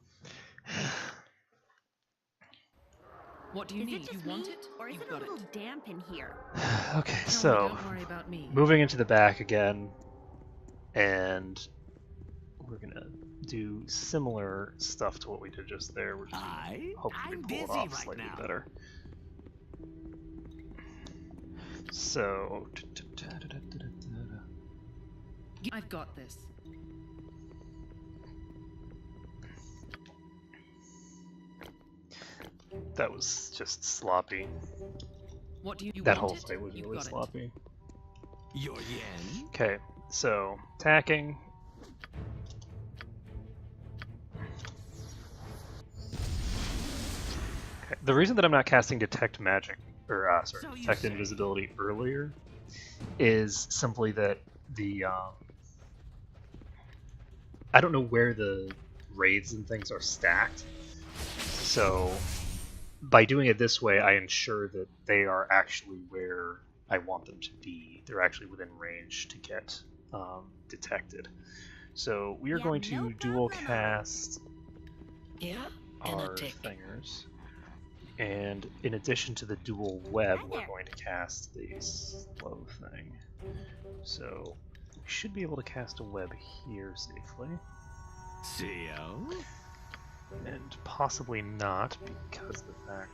What do you Is need? it just You want me, it? or is You've it a got little it. damp in here? Okay, Tell so me, don't worry about me. moving into the back again, and we're gonna do similar stuff to what we did just there. We're just hopefully I'm pull it busy off right slightly now. better. So, I've got this. that was just sloppy. What do you That want whole it? fight was You've really got it. sloppy. Your yen? Okay, so attacking. Okay, the reason that I'm not casting Detect Magic, or sorry, So you Detect say. Invisibility earlier, is simply that the I don't know where the raids and things are stacked, so by doing it this way, I ensure that they are actually where I want them to be. They're actually within range to get detected. So we are Yeah, going to no dual problemo. cast Yeah, and our a tick. thingers. And in addition to the dual web, Hi we're there. going to cast the slow thing. So we should be able to cast a web here safely. CO? And possibly not, because of the fact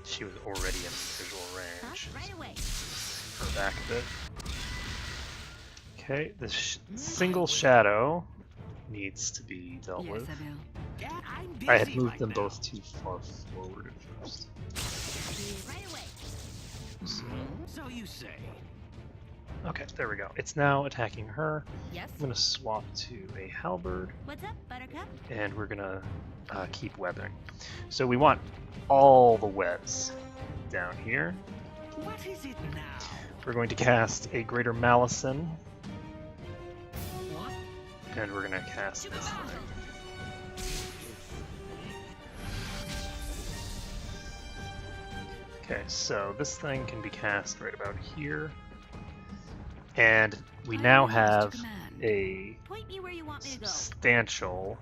she was already in visual Huh? range. Right away. Her back a bit. Okay, this single shadow needs to be dealt Yes, with. I will. Yeah, I'm busy I had moved right them now. both too far forward at first. Right away. So you say. Okay, there we go. It's now attacking her. Yes. I'm going to swap to a halberd, What's up, Buttercup? and we're going to keep webbing. So we want all the webs down here. What is it now? We're going to cast a Greater Malison And we're gonna cast this thing. Okay, so this thing can be cast right about here. And we now have a Point me where you want me to go. substantial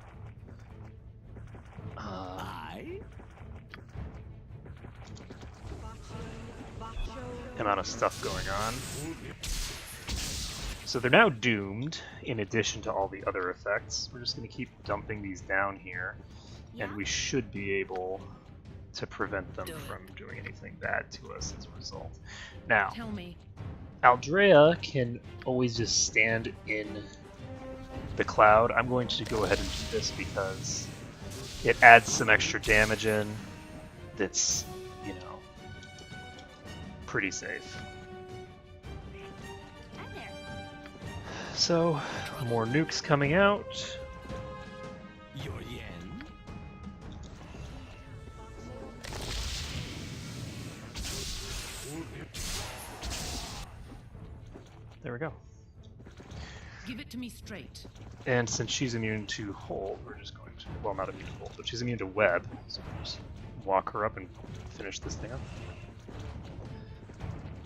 amount of stuff going on. So they're now doomed, in addition to all the other effects. We're just going to keep dumping these down here, and we should be able to prevent them from doing anything bad to us as a result. Now, Tell me. Aldrea can always just stand in the cloud. I'm going to go ahead and do this because it adds some extra damage in that's, you know, pretty safe. So, more nukes coming out. Your yen? There we go. Give it to me straight. And since she's immune to hold, we're just going to, well, not immune to hold, but she's immune to web, so we'll just walk her up and finish this thing up.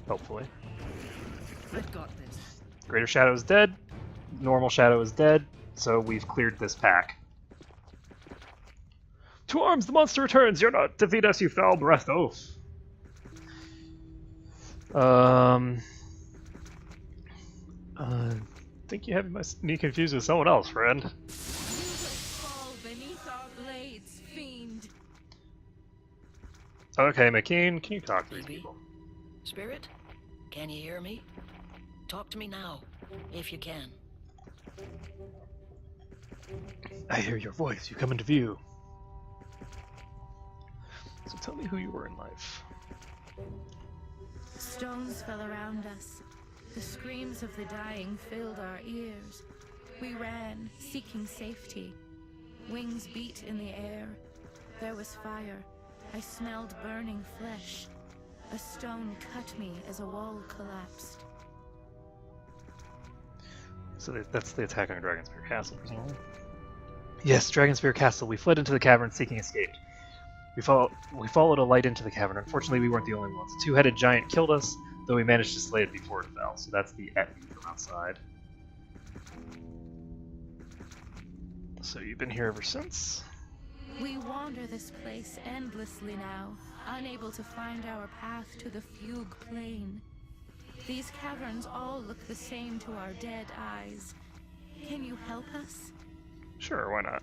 Hopefully. I've got this. Greater Shadow is dead, Normal Shadow is dead, so we've cleared this pack. To arms, the monster returns! You're not defeat us, you foul breath oaf! I think you have me confused with someone else, friend. You will fall beneath our blades, fiend. Okay, McKean, can you talk to these Maybe. people? Spirit, can you hear me? Talk to me now, if you can. I hear your voice. You come into view. So tell me who you were in life. Stones fell around us. The screams of the dying filled our ears. We ran, seeking safety. Wings beat in the air. There was fire. I smelled burning flesh. A stone cut me as a wall collapsed. So that's the attack on Dragonspear Castle, presumably? Yes, Dragonspear Castle. We fled into the cavern seeking escape. We followed a light into the cavern. Unfortunately, we weren't the only ones. A two-headed giant killed us, though we managed to slay it before it fell. So that's the at me from outside. So you've been here ever since? We wander this place endlessly now, unable to find our path to the Fugue Plain. These caverns all look the same to our dead eyes. Can you help us? Sure, why not?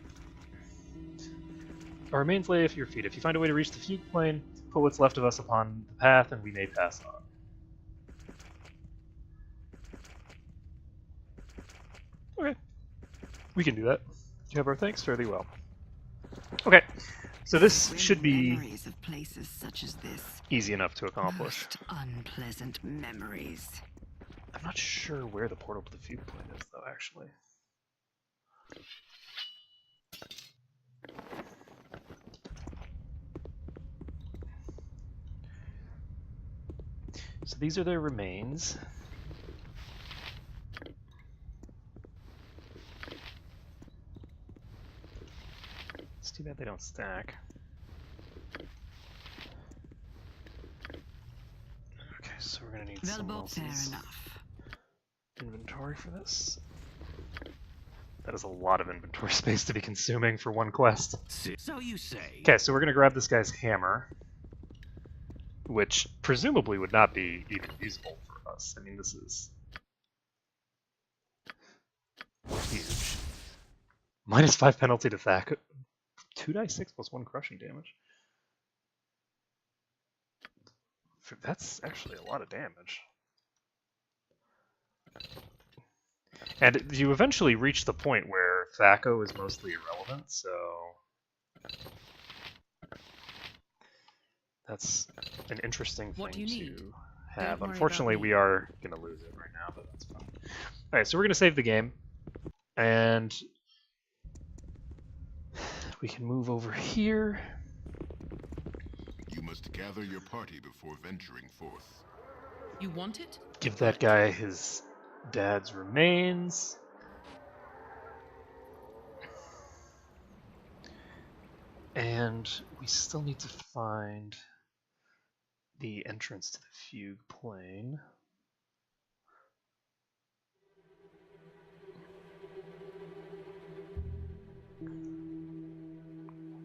Our remains lay at your feet. If you find a way to reach the Fugue Plane, put what's left of us upon the path, and we may pass on. Okay. We can do that. You have our thanks fairly well. Okay, so this should be Memories of places such as this. easy enough to accomplish. Most unpleasant memories. I'm not sure where the portal to the Fugue Plane is, though, actually. So these are their remains. It's too bad they don't stack. Okay, so we're gonna need someone else's inventory for this. That is a lot of inventory space to be consuming for one quest. So you say. Okay, so we're gonna grab this guy's hammer, which presumably would not be even usable for us. I mean, this is huge. -5 penalty to Thack. 2d6 plus 1 crushing damage. That's actually a lot of damage. And you eventually reach the point where Thaco is mostly irrelevant, so that's an interesting What do thing you need? to have. Don't worry Unfortunately, about me. we are going to lose it right now, but that's fine. Alright, so we're going to save the game, and we can move over here. You must gather your party before venturing forth. You want it? Give that guy his dad's remains. And we still need to find the entrance to the fugue plane.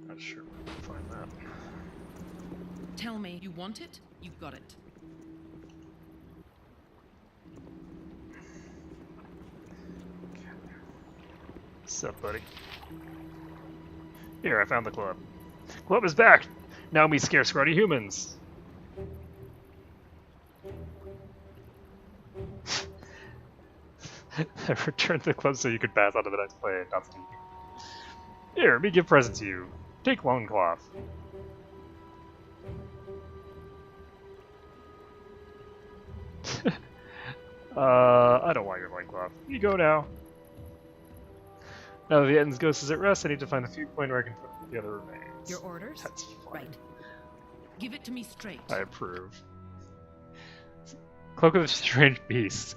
Not sure where we can find that. Tell me, you want it? You've got it. What's up, buddy? Here, I found the club. Club is back! Now we scare scrawny humans! I returned to the club so you could pass on to the next plane, not speaking. Here, let me give a present to you. Take loincloth. I don't want your loincloth. You go now. Now that the Eden's ghost is at rest, I need to find the fugue point where I can put the other remains. Your orders? That's fine. Right. Give it to me straight. I approve. Cloak of the Strange Beast.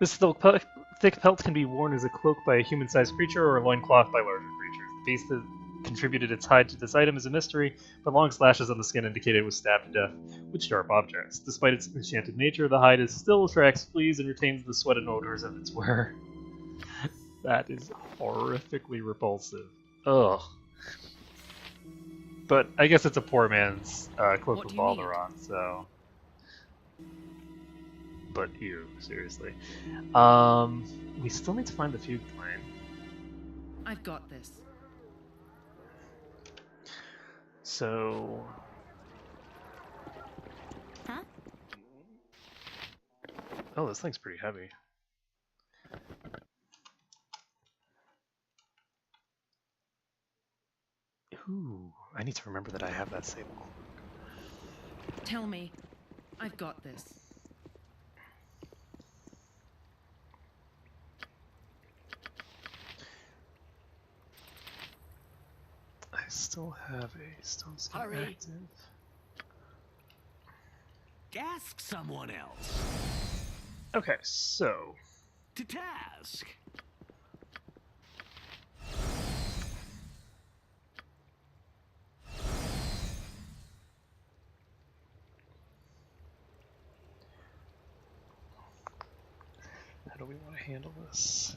This thick pelt can be worn as a cloak by a human-sized creature or a loincloth by larger creatures. The beast that contributed its hide to this item is a mystery, but long slashes on the skin indicate it was stabbed to death with sharp objects. Despite its enchanted nature, the hide still attracts fleas and retains the sweat and odors of its wearer. That is horrifically repulsive. Ugh. But I guess it's a poor man's Cloak of Balderon, so... But ew, seriously. We still need to find the fugue plane. I've got this. So... Huh? Oh, this thing's pretty heavy. Ooh, I need to remember that I have that sable cloak. Tell me, I've got this. I still have a stone skin Hurry. active. Ask someone else. Okay, so... To task. How do we want to handle this?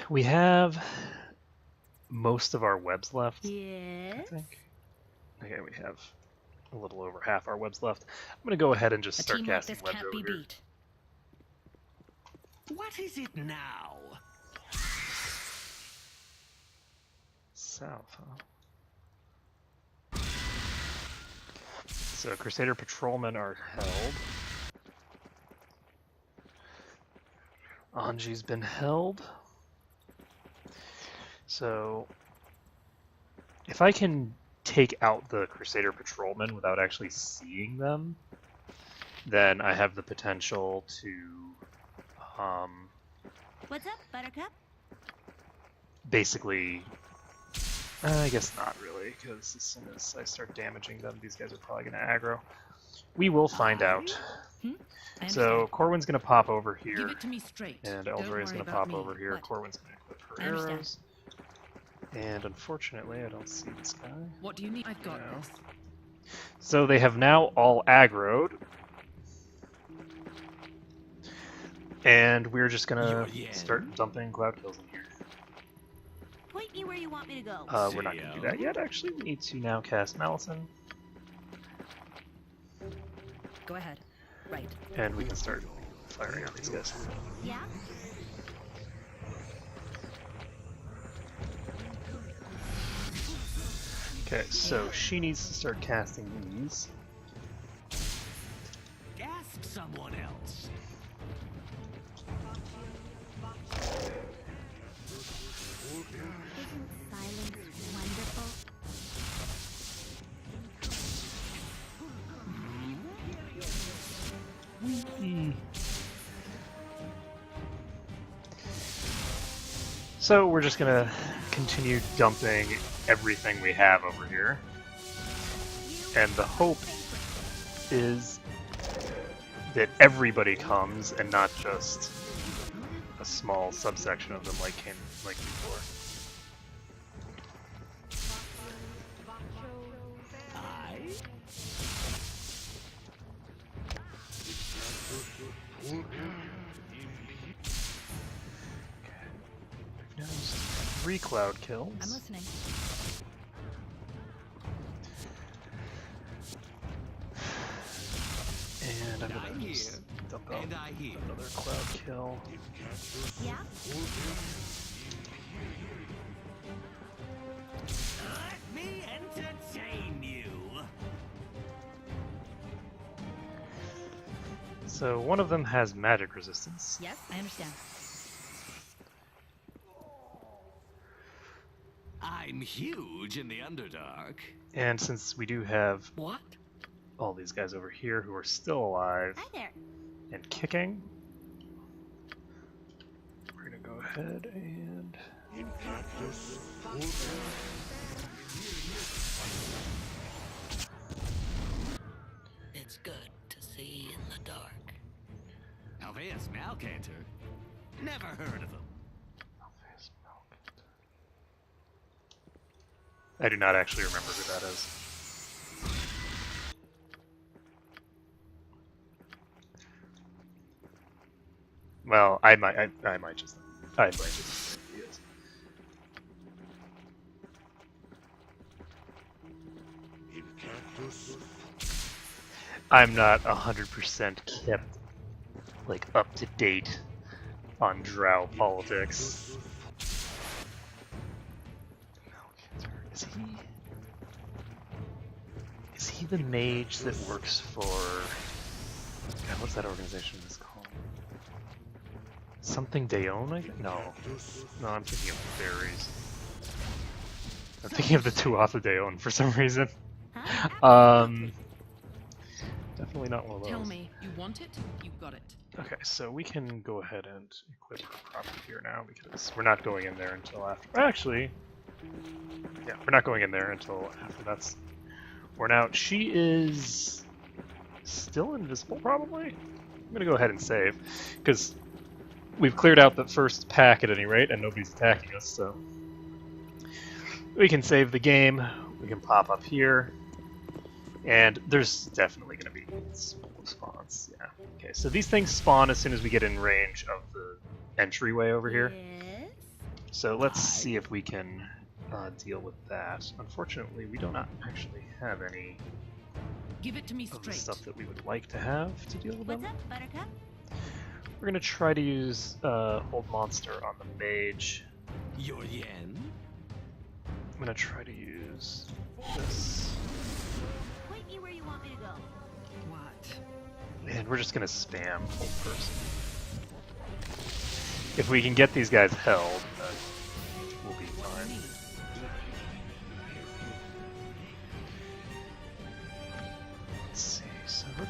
We have most of our webs left, I Yes. think. Okay, we have a little over half our webs left. I'm going to go ahead and just A start team like casting this webs can't over be here. beat. What is it now? South, huh? So Crusader Patrolmen are held. Anji's been held. So if I can take out the Crusader Patrolmen without actually seeing them, then I have the potential to What's up, Buttercup? basically, I guess not really, because as soon as I start damaging them, these guys are probably going to aggro. We will find out. I So Corwin's going to pop over Give here, it to me straight. and Don't Eldroy is worry going to about pop me. over here. What? Corwin's going to equip her I understand. arrows. And unfortunately, I don't see this guy. What do you need? I've got No. this. So they have now all aggroed. And we're just going You're to yen. start dumping cloud kills in here. Point me where you want me to go. We're not going to do See ya. that yet. Actually, we need to now cast Malison, Go ahead. Right. and we can start firing on these guys. Yeah? Okay, so she needs to start casting these. Ask someone else. Isn't silence wonderful? So we're just gonna continue dumping everything we have over here. And the hope is that everybody comes and not just a small subsection of them like before. Now 3 cloud kills. I'm listening. And I'm gonna just dump out another cloud kill. Yeah? Let me entertain you. So one of them has magic resistance. Yes, I understand. I'm huge in the Underdark. And since we do have What? all these guys over here who are still alive Hi there. and kicking, we're gonna go ahead and It's good to see in the dark. Alveus Malcantor? Never heard of him. I do not actually remember who that is. Well, I might just think he is. I'm not 100% kept like up to date on Drow politics. Is he the mage that works for... God, what's that organization is called? Something Dayon, I think? No. No, I'm thinking of the fairies. I'm thinking of the Tuatha Dayon for some reason. Definitely not one of those. Tell me, you want it? You got it. Okay, so we can go ahead and equip her properly here now because we're not going in there until after. Actually, yeah, we're not going in there until after that's worn out. She is still invisible, probably. I'm gonna go ahead and save because we've cleared out the first pack at any rate, and nobody's attacking us. So we can save the game. We can pop up here, and there's definitely gonna be spawns. Yeah. Okay, so these things spawn as soon as we get in range of the entryway over here. Yes. So let's see if we can deal with that. Unfortunately, we do not actually have any Give it to me of the straight. stuff that we would like to have to deal with What's them. up, Buttercup? We're gonna try to use Hold Monster on the mage. Your yen? I'm gonna try to use this. Point me where you want me to go. What? And we're just gonna spam Hold Person. If we can get these guys held, we'll be fine. Let's see. So we're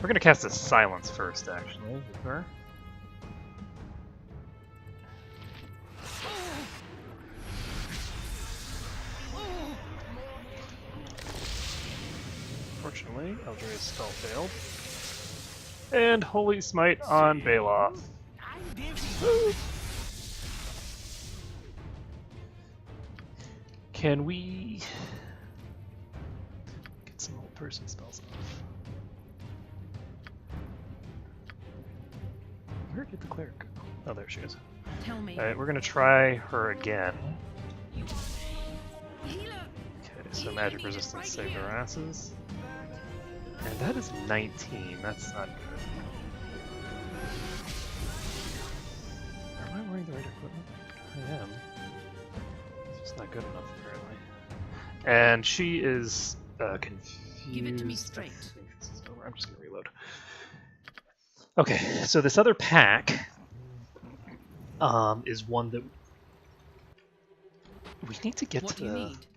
gonna cast a silence first, actually, with her. Unfortunately, Eldray's spell failed. And Holy Smite on Baloth. I'm dizzy. Can we get some old person spells off? Where did the cleric go? Oh, there she is. Tell me. Alright, we're gonna try her again. Healer. Okay, so magic resistance saved our asses. And that is 19, that's not good. Am I wearing the right equipment? I am. It's just not good enough, apparently. And she is confused. Give it to me straight. I think this is over. I'm just gonna reload. Okay, so this other pack is one that we need to get What to do you the need?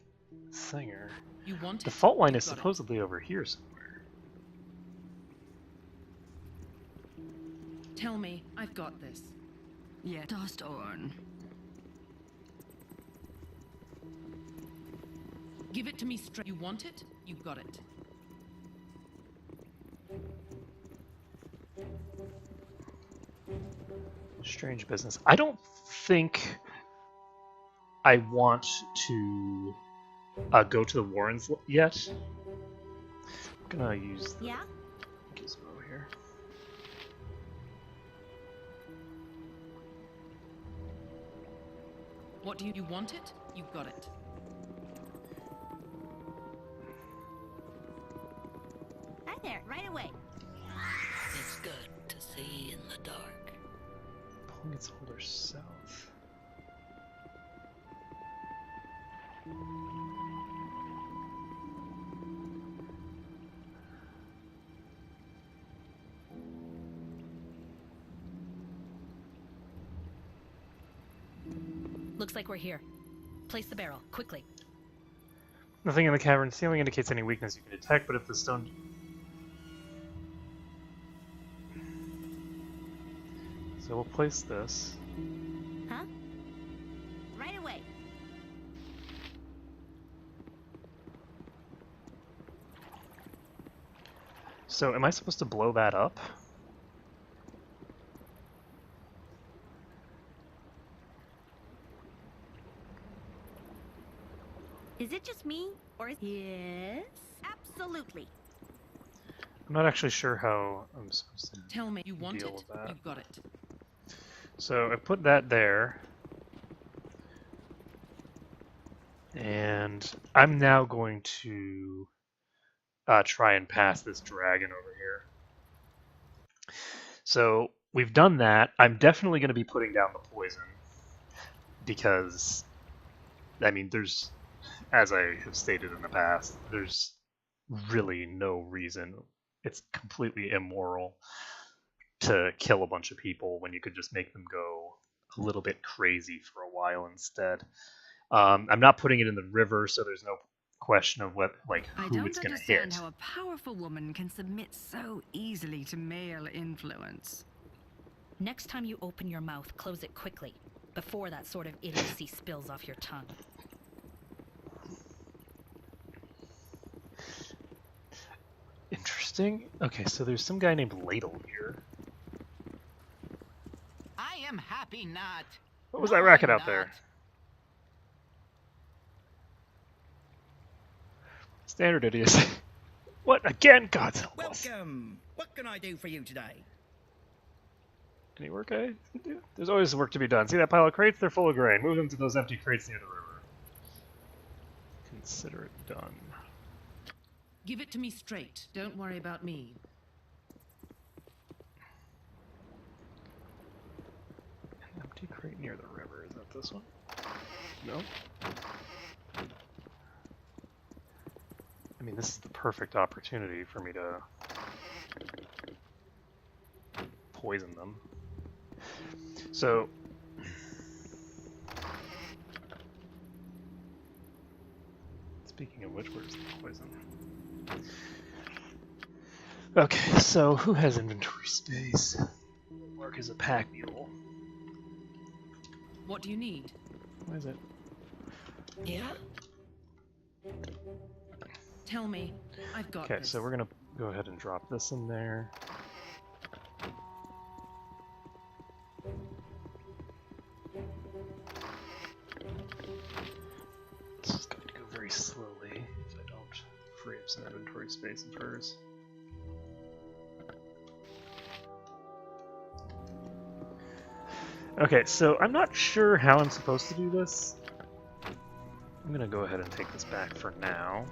singer. You want The it? fault line You is got it. supposedly over here somewhere. Tell me, I've got this. Yeah, tossed on. Give it to me straight. You want it? You got it. Strange business. I don't think I want to go to the Warrens yet. I'm gonna use the gizmo here. What do you want it? You've got it. Hi there, right away. It's good to see in the dark. Pulling its holder south. Looks like we're here. Place the barrel, quickly. Nothing in the cavern ceiling indicates any weakness you can detect, but if the stone... So we'll place this. Huh? Right away. So am I supposed to blow that up? Is it just me, or is... Yes? Absolutely. I'm not actually sure how I'm supposed to Tell me, you want deal it? with that. You've got it. So I put that there. And I'm now going to try and pass this dragon over here. So we've done that. I'm definitely going to be putting down the poison. Because, I mean, there's, as I have stated in the past, there's really no reason. It's completely immoral to kill a bunch of people when you could just make them go a little bit crazy for a while instead. I'm not putting it in the river, so there's no question of what, like, who it's going to hit. I don't understand how a powerful woman can submit so easily to male influence. Next time you open your mouth, close it quickly, before that sort of idiocy spills off your tongue. Interesting. Okay, so there's some guy named Ladle here. I am happy not. What was that racket out there? Standard idiocy. What again? God's help us. Welcome. What can I do for you today? Any work I can do? There's always work to be done. See that pile of crates? They're full of grain. Move them to those empty crates near the river. Consider it done. Give it to me straight. Don't worry about me. An empty crate near the river. Is that this one? No. I mean, this is the perfect opportunity for me to poison them. So, speaking of which, where's the poison? Okay, so who has inventory space? Mark is a pack mule. What do you need? What is it? Yeah? Tell me. I've got Okay, this. so we're gonna go ahead and drop this in there. This is going to go very slowly if I don't free up some inventory space of hers. Okay, so I'm not sure how I'm supposed to do this. I'm gonna go ahead and take this back for now.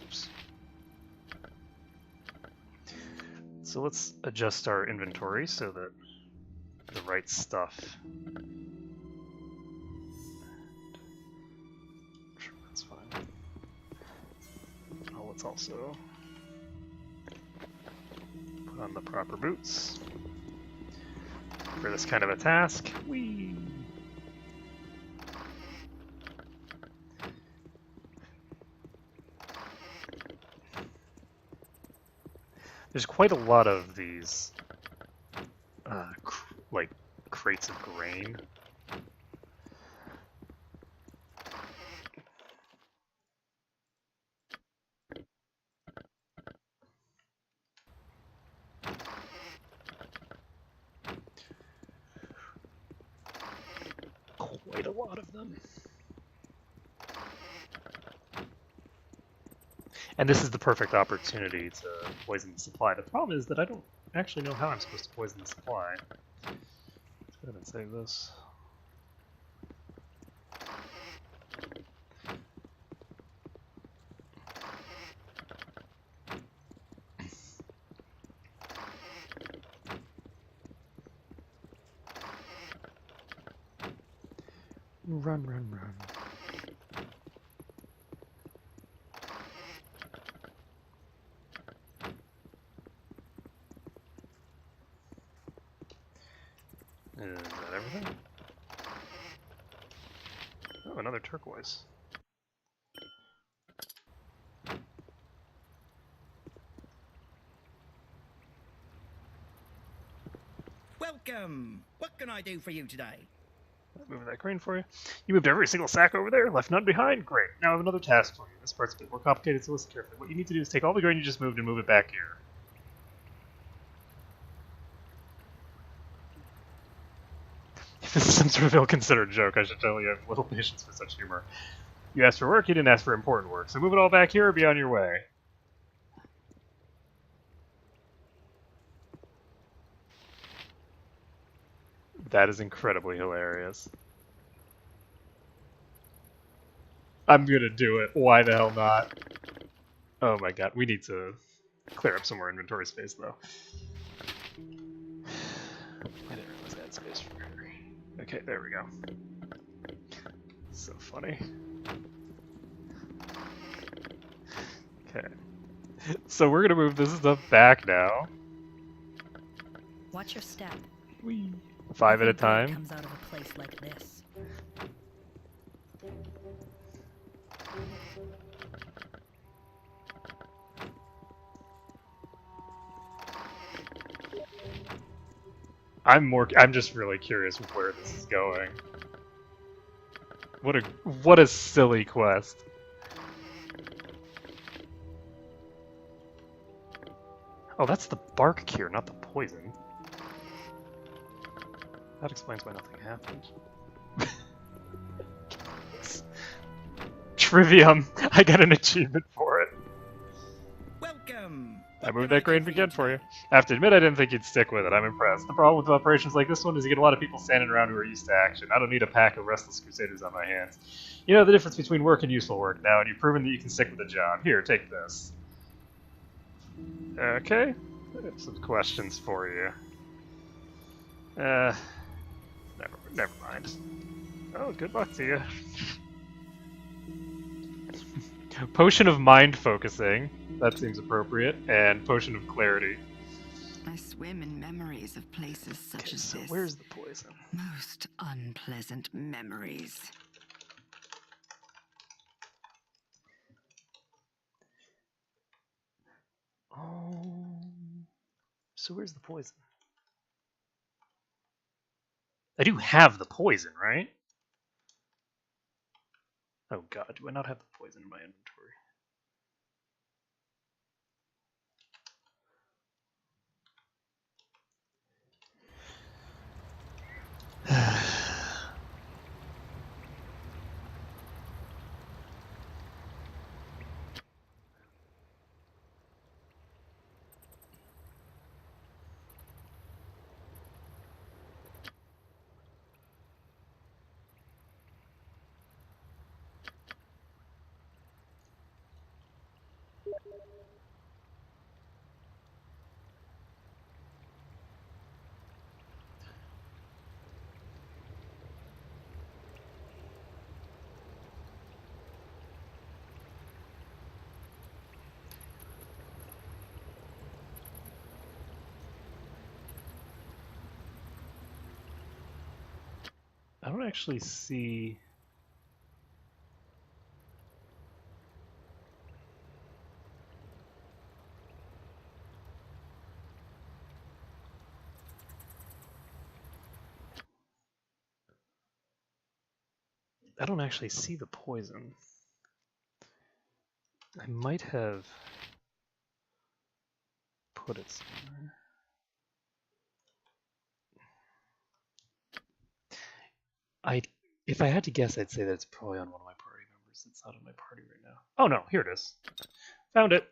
Oops. So let's adjust our inventory so that the right stuff. Sure, that's fine. Oh, let's also put on the proper boots for this kind of a task. Whee! There's quite a lot of these, like, crates of grain. then. And this is the perfect opportunity to poison the supply. The problem is that I don't actually know how I'm supposed to poison the supply. Let's go ahead and save this. Run, run, run. Is that everything? Oh, another turquoise. Welcome. What can I do for you today? Moving that crane for you. You moved every single sack over there, left none behind? Great. Now I have another task for you. This part's a bit more complicated, so listen carefully. What you need to do is take all the grain you just moved and move it back here. If this is some sort of ill-considered joke, I should tell you I have little patience for such humor. You asked for work, you didn't ask for important work, so move it all back here or be on your way. That is incredibly hilarious. I'm gonna do it. Why the hell not? Oh my god, we need to clear up some more inventory space, though. I didn't realize I had space for here. Okay, there we go. So funny. Okay. So we're gonna move this stuff back now. Watch your step. Whee. 5 at a time. Comes out of a place like this. I'm just really curious where this is going. What a silly quest. Oh, that's the bark cure, not the poison. That explains why nothing happened. Trivium! I got an achievement for it. Welcome. I moved that grain again for you. I have to admit I didn't think you'd stick with it. I'm impressed. The problem with operations like this one is you get a lot of people standing around who are used to action. I don't need a pack of restless crusaders on my hands. You know the difference between work and useful work now, and you've proven that you can stick with the job. Here, take this. Okay. I have some questions for you. Never mind. Oh, good luck to you. Potion of mind focusing. That seems appropriate. And potion of clarity. I swim in memories of places such as this. Where's the poison? Most unpleasant memories. Oh. So where's the poison? I do have the poison, right? Oh god, do I not have the poison in my inventory? I don't actually see... I don't actually see the poison. I might have put it somewhere. If I had to guess, I'd say that it's probably on one of my party members. It's not on my party right now. Oh no, here it is. Found it.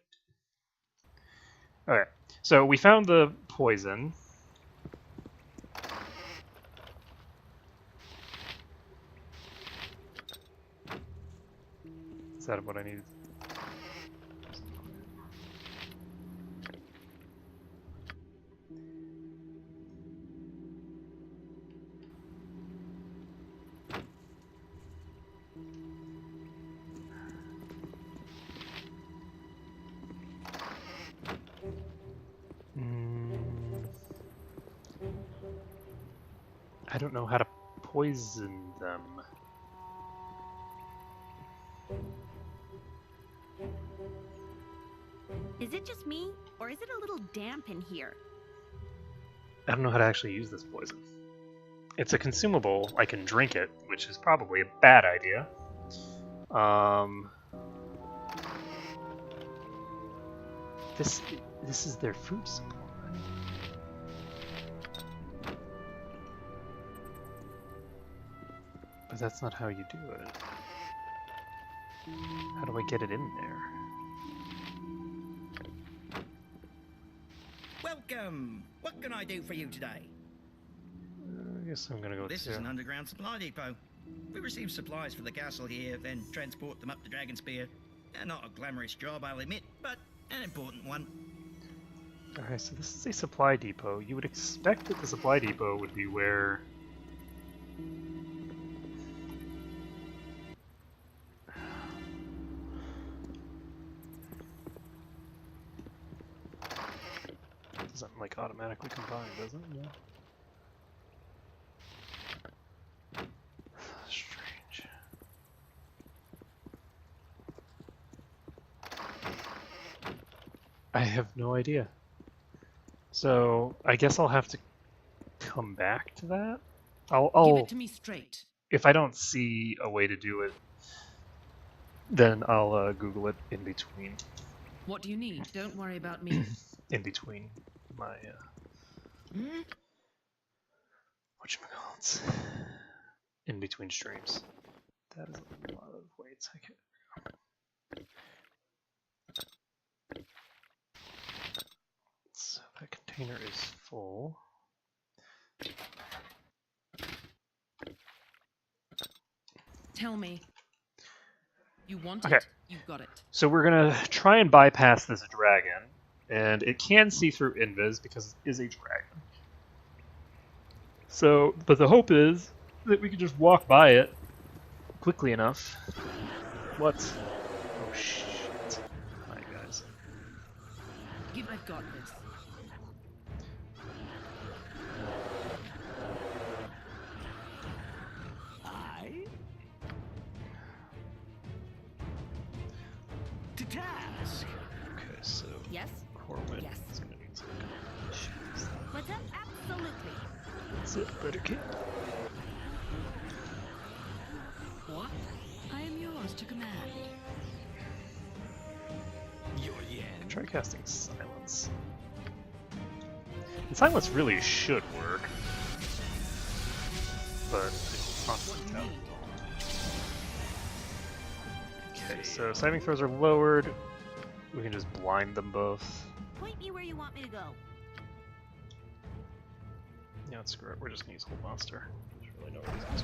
Alright, so we found the poison. Is that what I needed? I don't know how to poison them. Is it just me, or is it a little damp in here? I don't know how to actually use this poison. It's a consumable. I can drink it, which is probably a bad idea. This is their food supply. But that's not how you do it. How do I get it in there? Welcome! What can I do for you today? I guess I'm gonna go This is an underground supply depot. We receive supplies for the castle here, then transport them up to Dragonspear. Not a glamorous job, I'll admit, but an important one. Alright, so this is a supply depot. You would expect that the supply depot would be where... Doesn't like automatically combine, does it? No. Strange. I have no idea. So I guess I'll have to come back to that. I'll Give it to me straight. If I don't see a way to do it, then I'll Google it in between. What do you need? Don't worry about me. In between my whatchamacallits. In between streams. That is a lot of weights. I can't. So that container is full. Tell me. You want Okay. it? You got it. So we're gonna try and bypass this dragon, and it can see through invis because it is a dragon. So, but the hope is that we can just walk by it quickly enough. What? Oh shit! Hi guys. I've got this. To task. Okay, so Yes? Corwin Yes. is gonna need some kind of shoes. What's up? Absolutely. That's it, Buttercup. What? I am yours to command. Your yen. Try casting Silence. And Silence really should work, but it's not worked out. Okay, so saving throws are lowered. We can just blind them both. Point me where you want me to go. Yeah, screw it. We're just gonna use Hold Monster. There's really no reason to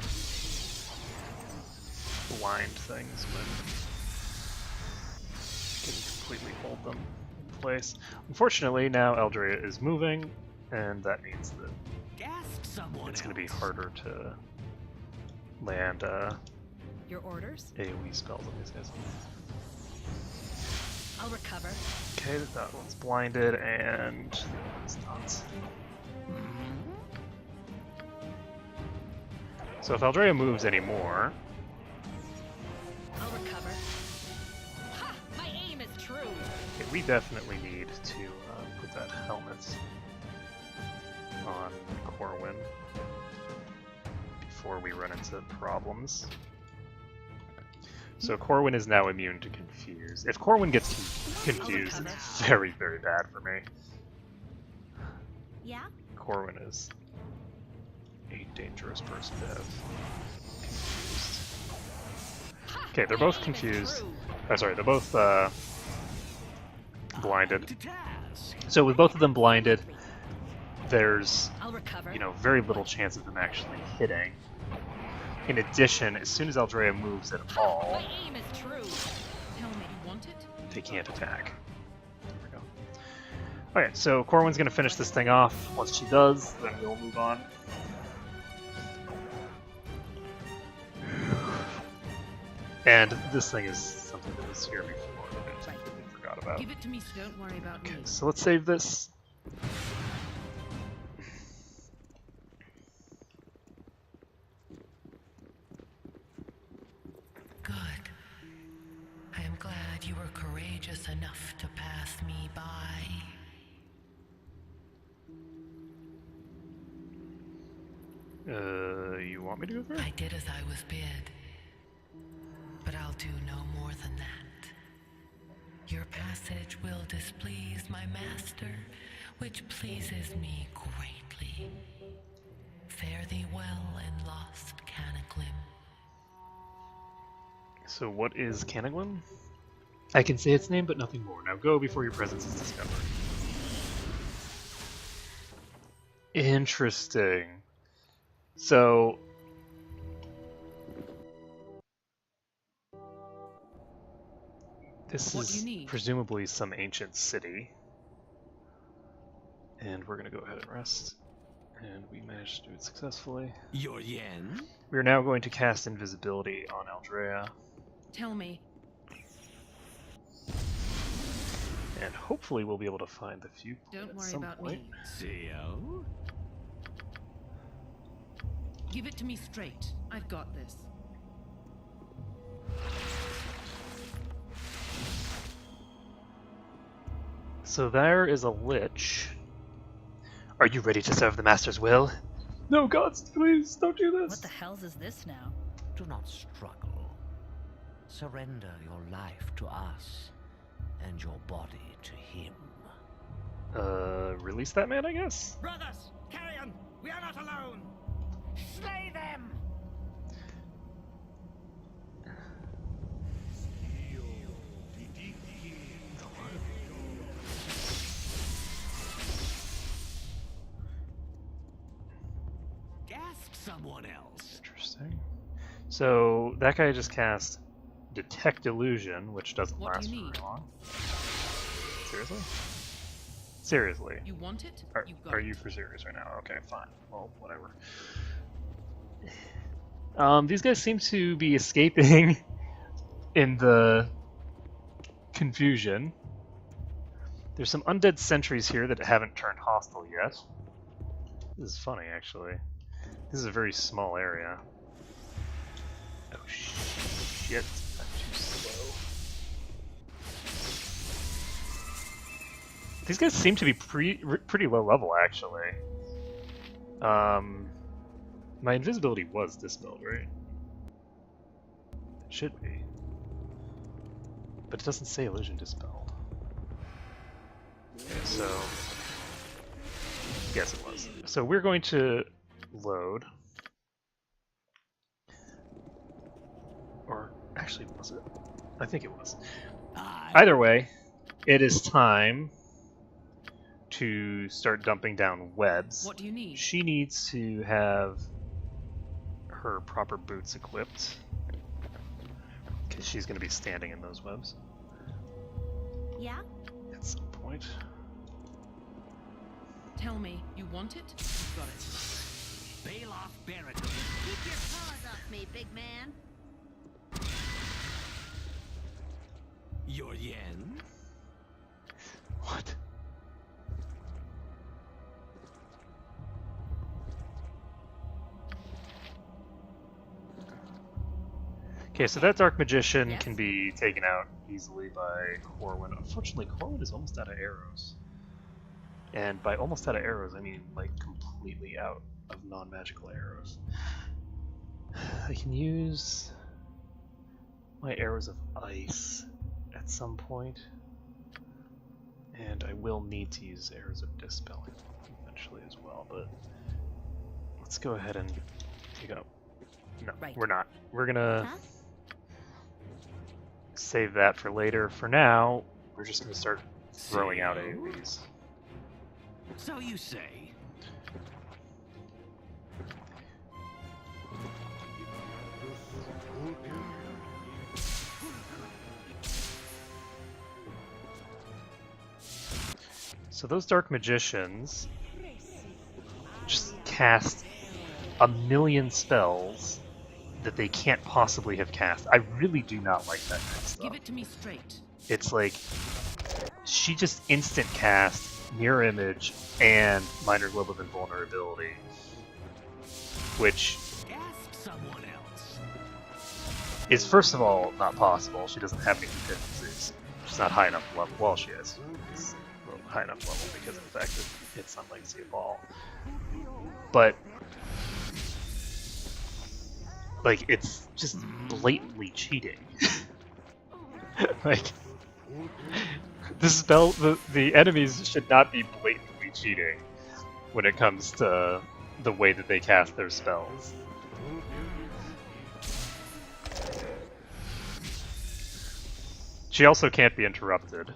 blind things when you can completely hold them in place. Unfortunately, now Eldrea is moving, and that means that Ask someone it's going to be else. harder to land Your orders? AoE spells on these guys. I'll recover. Okay, that one's blinded, and the other one's not. So if Eldrea moves anymore, I'll recover. Ha! My aim is true. okay, we definitely need to put that helmet on Corwin before we run into problems. So Corwin is now immune to Confuse. If Corwin gets confused, it's very, very bad for me. Yeah? Corwin is a dangerous person to have confused. Okay, they're both confused. Oh, sorry, they're both blinded. So with both of them blinded, there's, you know, very little chance of them actually hitting. In addition, as soon as Aldrea moves at all, My aim is true. Tell me, you want it? they can't attack. There we go. Okay, so Corwin's gonna finish this thing off. Once she does, then we'll move on. And this thing is something that was here before that I completely forgot about. Give it to me, so don't worry about me. So let's save this. Good. I am glad you were courageous enough to pass me by. You want me to go first? I did as I was bid. But I'll do no more than that. Your passage will displease my master, which pleases me greatly. Fare thee well in lost Canaclim. So what is Canaglim? I can say its name, but nothing more. Now go before your presence is discovered. Interesting. So... this is presumably some ancient city. And we're going to go ahead and rest. And we managed to do it successfully. Your yen? We are now going to cast invisibility on Aldrea. Tell me. And hopefully we'll be able to find the few Don't at worry some about point. me. CO? Give it to me straight. I've got this. So there is a lich. Are you ready to serve the Master's will? No, gods, please, don't do this! What the hells is this now? Do not struggle. Surrender your life to us, and your body to him. Release that man, I guess? Brothers, carry on! We are not alone! Slay them! Ask someone else. Interesting. So, that guy just cast Detect Illusion, which doesn't What do last you for need? very long. Seriously? Seriously? You want it? You've got Are it. you for serious right now? Okay, fine. Well, whatever. These guys seem to be escaping in the confusion. There's some undead sentries here that haven't turned hostile yet. This is funny, actually. This is a very small area. Oh shit, I'm too slow. These guys seem to be pretty low level, actually. My invisibility was dispelled, right? It should be. But it doesn't say illusion dispelled. Okay, so... yes, it was. So we're going to load. Or, actually, was it? I think it was. Either way, it is time to start dumping down webs. What do you need? She needs to have her proper boots equipped, because she's going to be standing in those webs. Yeah? At some point. Tell me, you want it? You've got it. Bailoff Barrett. Keep your paws off me, big man. Your yen? What? Okay, so that Dark Magician can be taken out easily by Corwin. Unfortunately, Corwin is almost out of arrows. And by almost out of arrows, I mean, like, completely out of non-magical arrows. I can use my arrows of ice at some point. And I will need to use arrows of dispelling eventually as well, but let's go ahead and take out. No, we're not. We're gonna... save that for later. For now, we're just going to start throwing out AoEs. So you say. So those Dark Magicians just cast a million spells that they can't possibly have cast. I really do not like that kind of stuff. Give it to me straight. It's like she just instant cast Mirror Image and Minor Globe of Invulnerability, which Ask someone else. is first of all not possible. She doesn't have any contingencies. She's not high enough level. Well, she is. She's a high enough level because of the fact that it's on Legacy of Ball. But like, it's just blatantly cheating. Like, the spell, the enemies should not be blatantly cheating when it comes to the way that they cast their spells. She also can't be interrupted.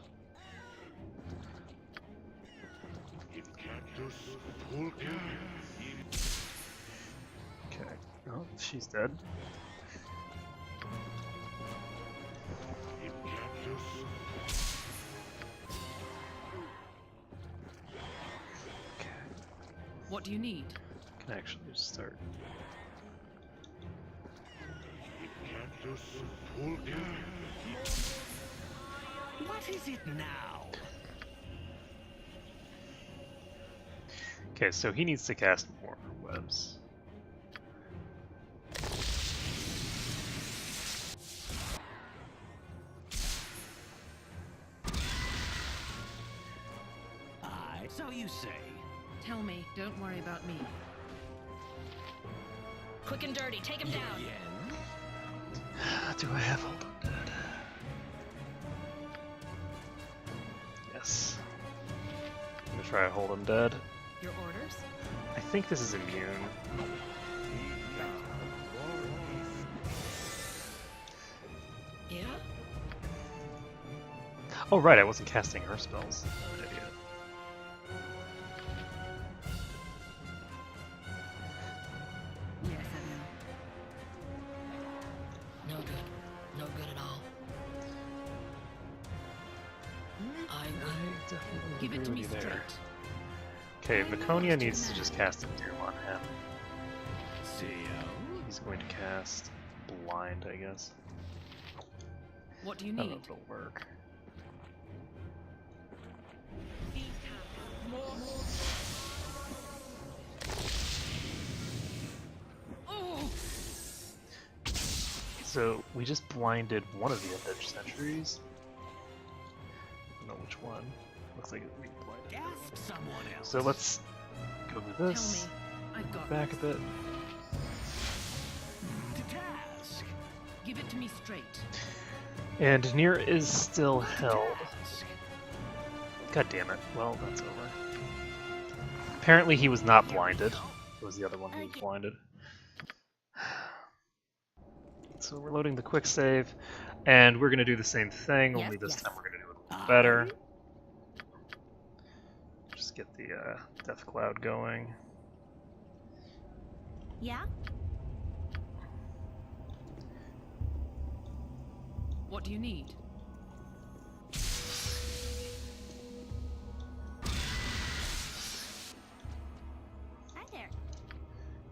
Okay. Oh, she's dead. What do you need? Can actually just start. What is it now? Okay, so he needs to cast more webs. So you say. Tell me, don't worry about me. Quick and dirty, take him down. Do I have Hold 'em Dead? Yes. I'm gonna try Hold 'em Dead. Your orders? I think this is immune. Yeah? Oh right, I wasn't casting her spells. I'm an idiot. Yes, I No good. No good at all. I will. Definitely Give it to me agree with you straight. there. Okay, Maconia needs to just cast a Doom on him. See He's going to cast Blind, I guess. What do you I don't know need? if it'll work. So we just blinded one of the Undead Sentries. I don't know which one. Looks like we blinded. Ask someone else. So let's go with this. Tell me. I've got Back a bit. To task. Give it to me straight. And Nier is still held. God damn it. Well, that's over. Apparently he was not blinded. It was the other one who was blinded. So we're loading the quick save, and we're going to do the same thing, only this time we're going to do it a little better. Just get the Death Cloud going. Yeah? What do you need? Hi there.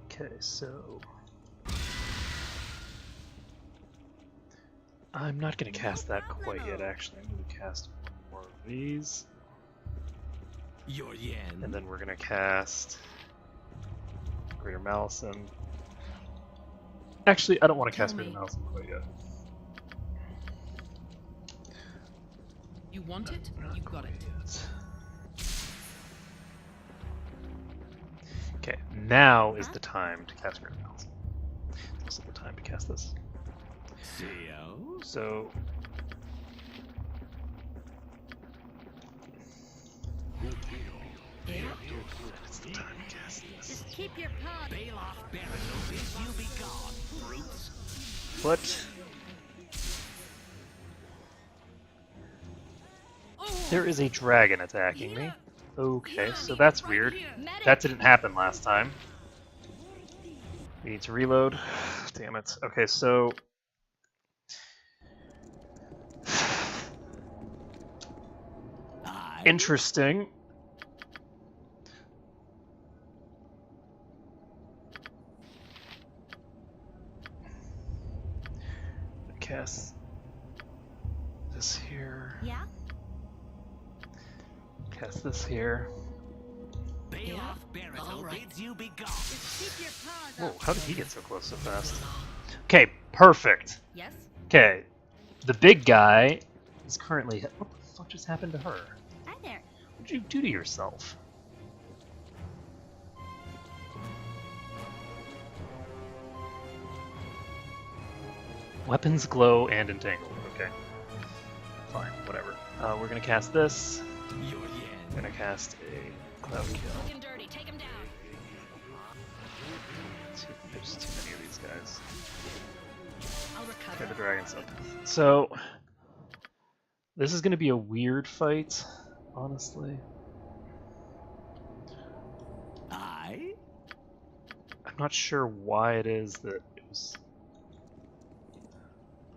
Okay, so I'm not going to cast that quite yet, actually. I'm going to cast one more of these. Your yen. And then we're going to cast Greater Malison. Actually, I don't want to cast Greater Malison quite yet. You want it? You got it. Okay, now is the time to cast Greater Malison. It's also the time to cast this. So it's the time to cast this. Just keep your paw. Bailoff Barrett bids you be gone, brutes. What? There is a dragon attacking me. Okay, so that's weird. That didn't happen last time. We need to reload. Damn it. Okay, so... Interesting. Cast this here. Yeah? Cast this here. Whoa, how did he get so close so fast? Okay, perfect. Yes? Okay, the big guy is currently... What the fuck just happened to her? Hi there. What did you do to yourself? Weapons glow and entangled. Okay. Fine, whatever. We're gonna cast this. We're gonna cast a cloud kill. Take him dirty, take him down. There's too many of these guys. I'll recover. Okay, the dragon's up. So, this is gonna be a weird fight, honestly. I'm not sure why it is that it was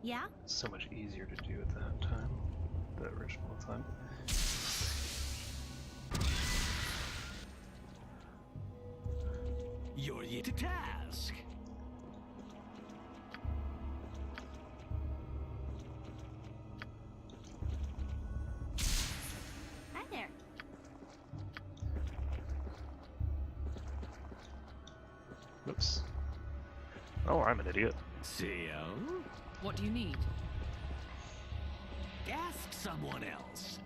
Yeah? so much easier to do at that time, the original time. You're yet to task. Hi there. Oops. Oh, I'm an idiot. What do you need? Ask someone else.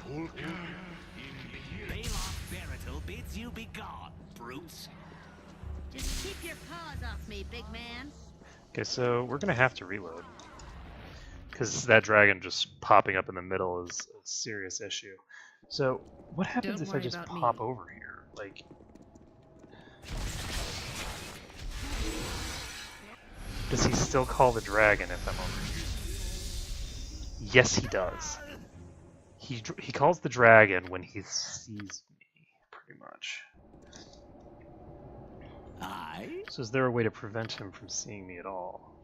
Balok Baratil bids you be gone, brutes. Just keep your paws off me, big man. Okay, so we're gonna have to reload. Because that dragon just popping up in the middle is a serious issue. So, what happens Don't if I worry just about pop me. over here? Like... Does he still call the dragon if I'm over here? Yes, he does. He calls the dragon when he sees me, pretty much. So is there a way to prevent him from seeing me at all?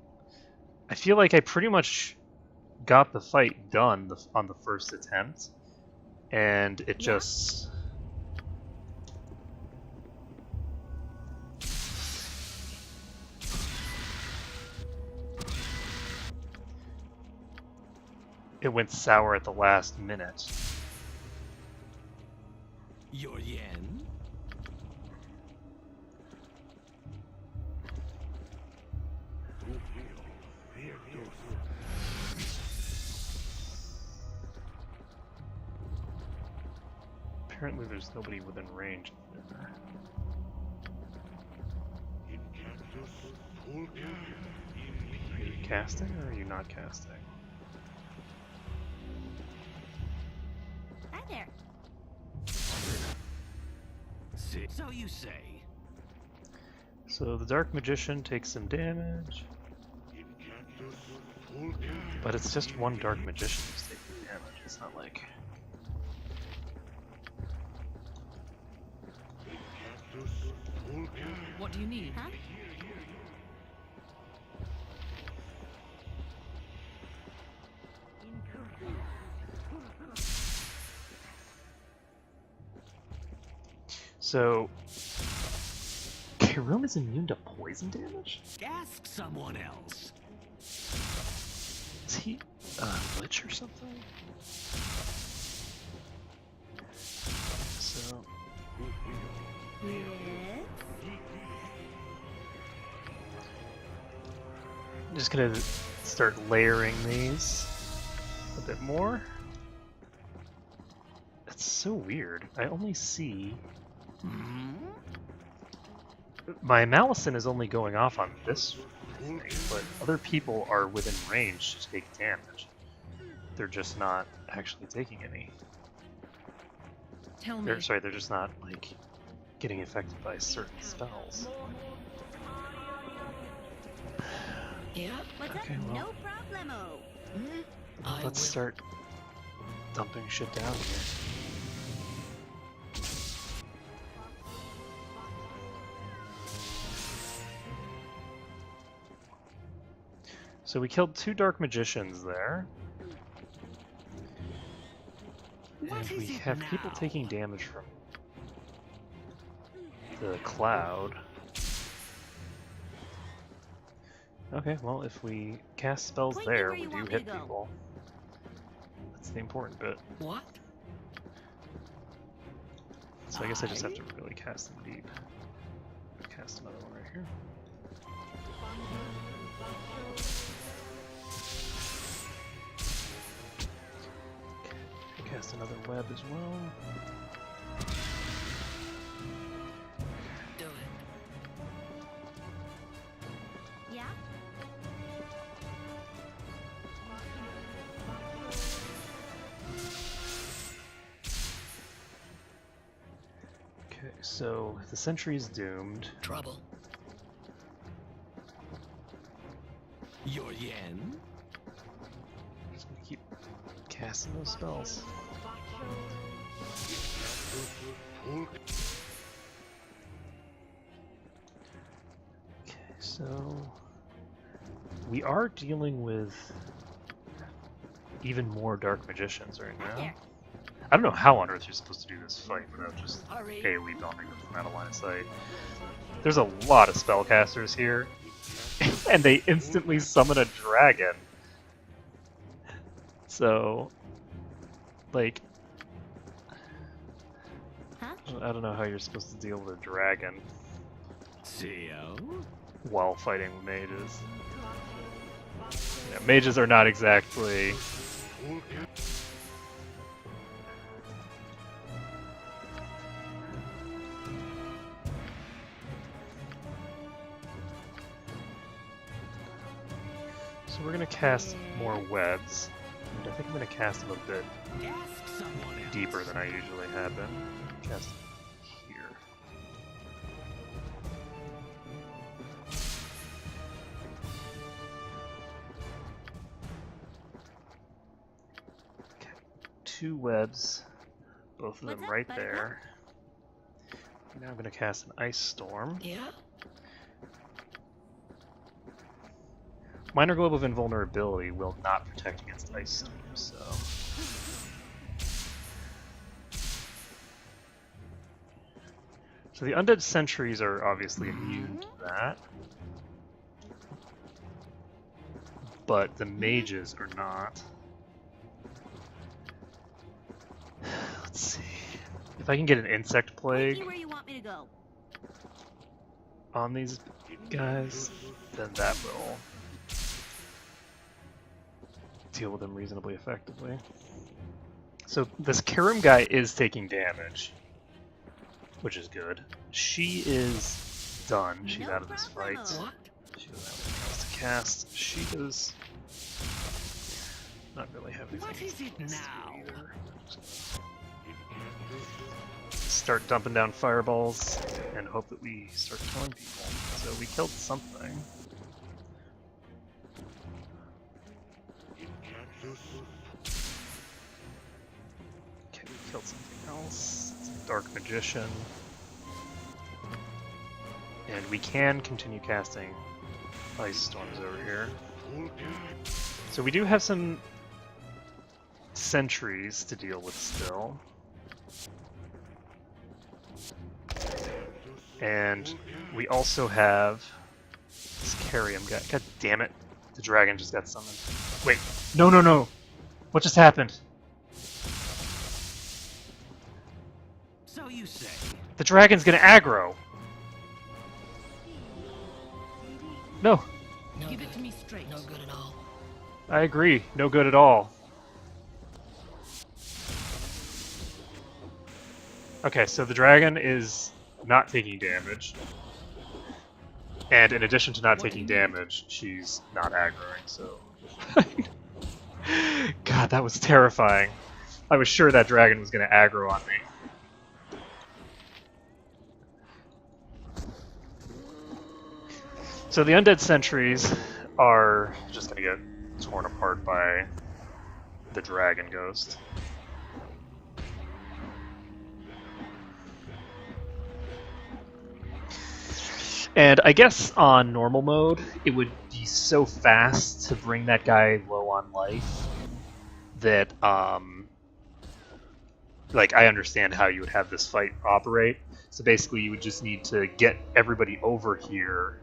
I feel like I pretty much got the fight done on the first attempt, and it just... It went sour at the last minute. Your yen? Apparently there's nobody within range there. Are you casting or are you not casting? Hi there. So you say. So the Dark Magician takes some damage. But it's just one Dark Magician who's taking damage. It's not like... What do you need? Huh? So... Kirim is immune to poison damage? Ask someone else. Is he a lich or something? So... Yes? I'm just gonna start layering these a bit more. That's so weird. I only see... My Malison is only going off on this thing, but other people are within range to take damage. They're just not actually taking any. Tell me. Sorry, they're just not, like, getting affected by certain spells. Yeah. What's Okay, up? well. No problemo. Let's start dumping shit down here. So we killed 2 dark magicians there. And we have people taking damage from the cloud. Okay, well, if we cast spells there, we do hit people. That's the important bit. What? So I guess I just have to really cast them deep. Cast another one right here. Cast another web as well. Do it. Yeah? Okay, so the sentry's doomed. Trouble. Your yen? Just gonna keep casting those spells. Okay, so we are dealing with even more dark magicians right now. I don't know how on earth you're supposed to do this fight without just AoE bombing them from out of line of sight. There's a lot of spellcasters here, and they instantly summon a dragon. So, like, I don't know how you're supposed to deal with a dragon while fighting mages. Yeah, mages are not exactly... So we're gonna cast more webs, and I think I'm gonna cast them a bit deeper than I usually have been. Cast here. Okay. 2 webs, both of them right there. Now I'm gonna cast an ice storm. Yeah. Minor Globe of Invulnerability will not protect against ice storms, so... So the undead sentries are obviously immune to that. But the mages are not. Let's see. If I can get an insect plague Where you want me to go? on these guys, then that will deal with them reasonably effectively. So this Karim guy is taking damage, which is good. She is done. She's out of this fight. She doesn't have anything else to cast. She does not really have anything. What is it now? Start dumping down fireballs and hope that we start killing people. So we killed something. Okay, we killed something else. It's a dark magician. And we can continue casting ice storms over here. So we do have some sentries to deal with still. And we also have this Carium guy. God damn it. The dragon just got summoned. Wait. No, no, no. What just happened? So you say. The dragon's gonna aggro. No. Give it to me straight. No good at all. I agree. No good at all. Okay, so the dragon is not taking damage. And in addition to not taking damage, she's not aggroing, so... God, that was terrifying. I was sure that dragon was going to aggro on me. So the undead sentries are just going to get torn apart by the dragon ghost. And I guess on normal mode, it would be so fast to bring that guy low on life that, like, I understand how you would have this fight operate. So basically, you would just need to get everybody over here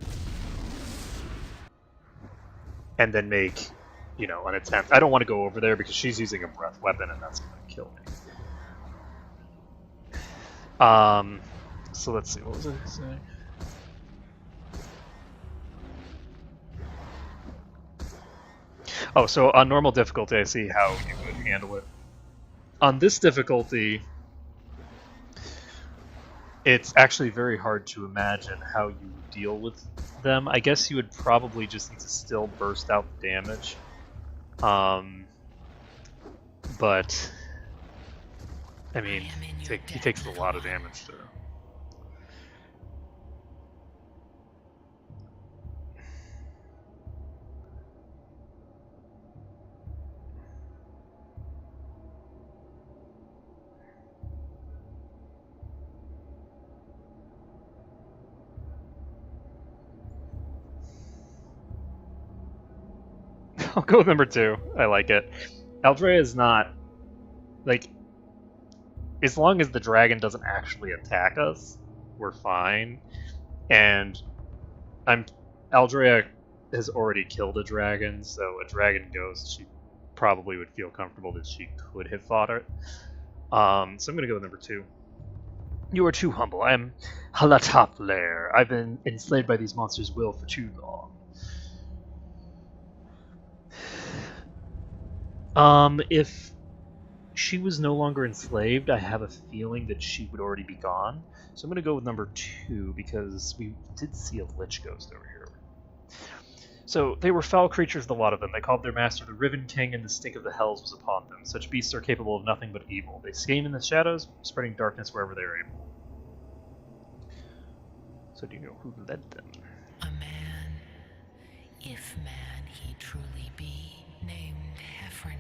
and then make, you know, an attempt. I don't want to go over there because she's using a breath weapon and that's going to kill me. So let's see, what was I saying? Oh, so on normal difficulty, I see how you would handle it. On this difficulty, it's actually very hard to imagine how you would deal with them. I guess you would probably just need to still burst out the damage. But, I mean, he takes a lot of damage through. I'll go with number 2. I like it. Aldrea is not, like, as long as the dragon doesn't actually attack us, we're fine. And Aldrea has already killed a dragon, so a dragon ghost, she probably would feel comfortable that she could have fought it. So I'm gonna go with number 2. You are too humble. I am Halatop Lair. I've been enslaved by these monsters' will for too long. If she was no longer enslaved, I have a feeling that she would already be gone. So I'm going to go with number 2, because we did see a Lich Ghost over here. So, they were foul creatures, the lot of them. They called their master the Riven King, and the stink of the hells was upon them. Such beasts are capable of nothing but evil. They scheme in the shadows, spreading darkness wherever they are able. So do you know who led them? A man, if man he truly be, named Heffernan.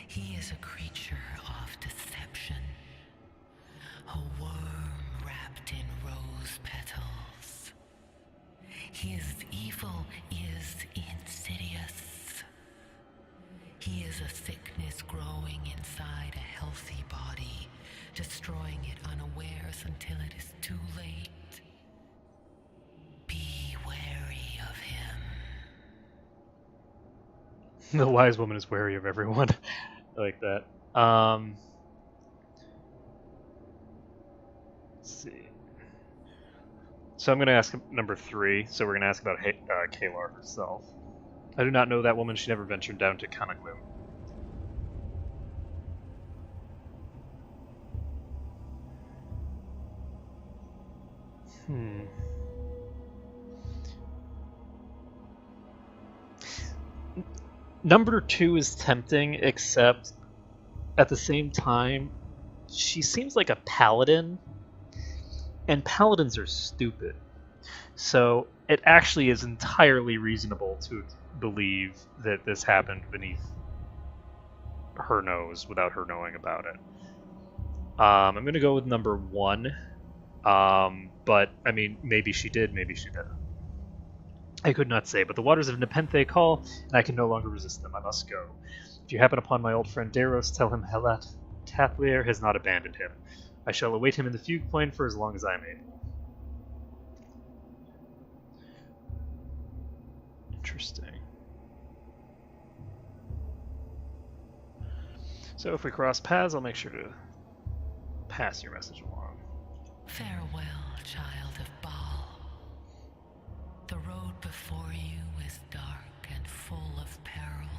He is a creature of deception, a worm wrapped in rose petals. His evil is insidious. He is a sickness growing inside a healthy body, destroying it unawares until it is too late. Be wary of him. The wise woman is wary of everyone. I like that. Let's see. So I'm going to ask number 3. So we're going to ask about Kalar herself. I do not know that woman. She never ventured down to Kanaglim. Number 2 is tempting, except at the same time, she seems like a paladin, and paladins are stupid. So it actually is entirely reasonable to believe that this happened beneath her nose without her knowing about it. I'm going to go with number 1, but I mean, maybe she did, maybe she didn't. I could not say, but the waters of Nepenthe call, and I can no longer resist them. I must go. If you happen upon my old friend Daros, tell him Helat Tathlir has not abandoned him. I shall await him in the fugue plain for as long as I am able. Interesting. So if we cross paths, I'll make sure to pass your message along. Farewell, child of Baal. The road before you is dark and full of peril.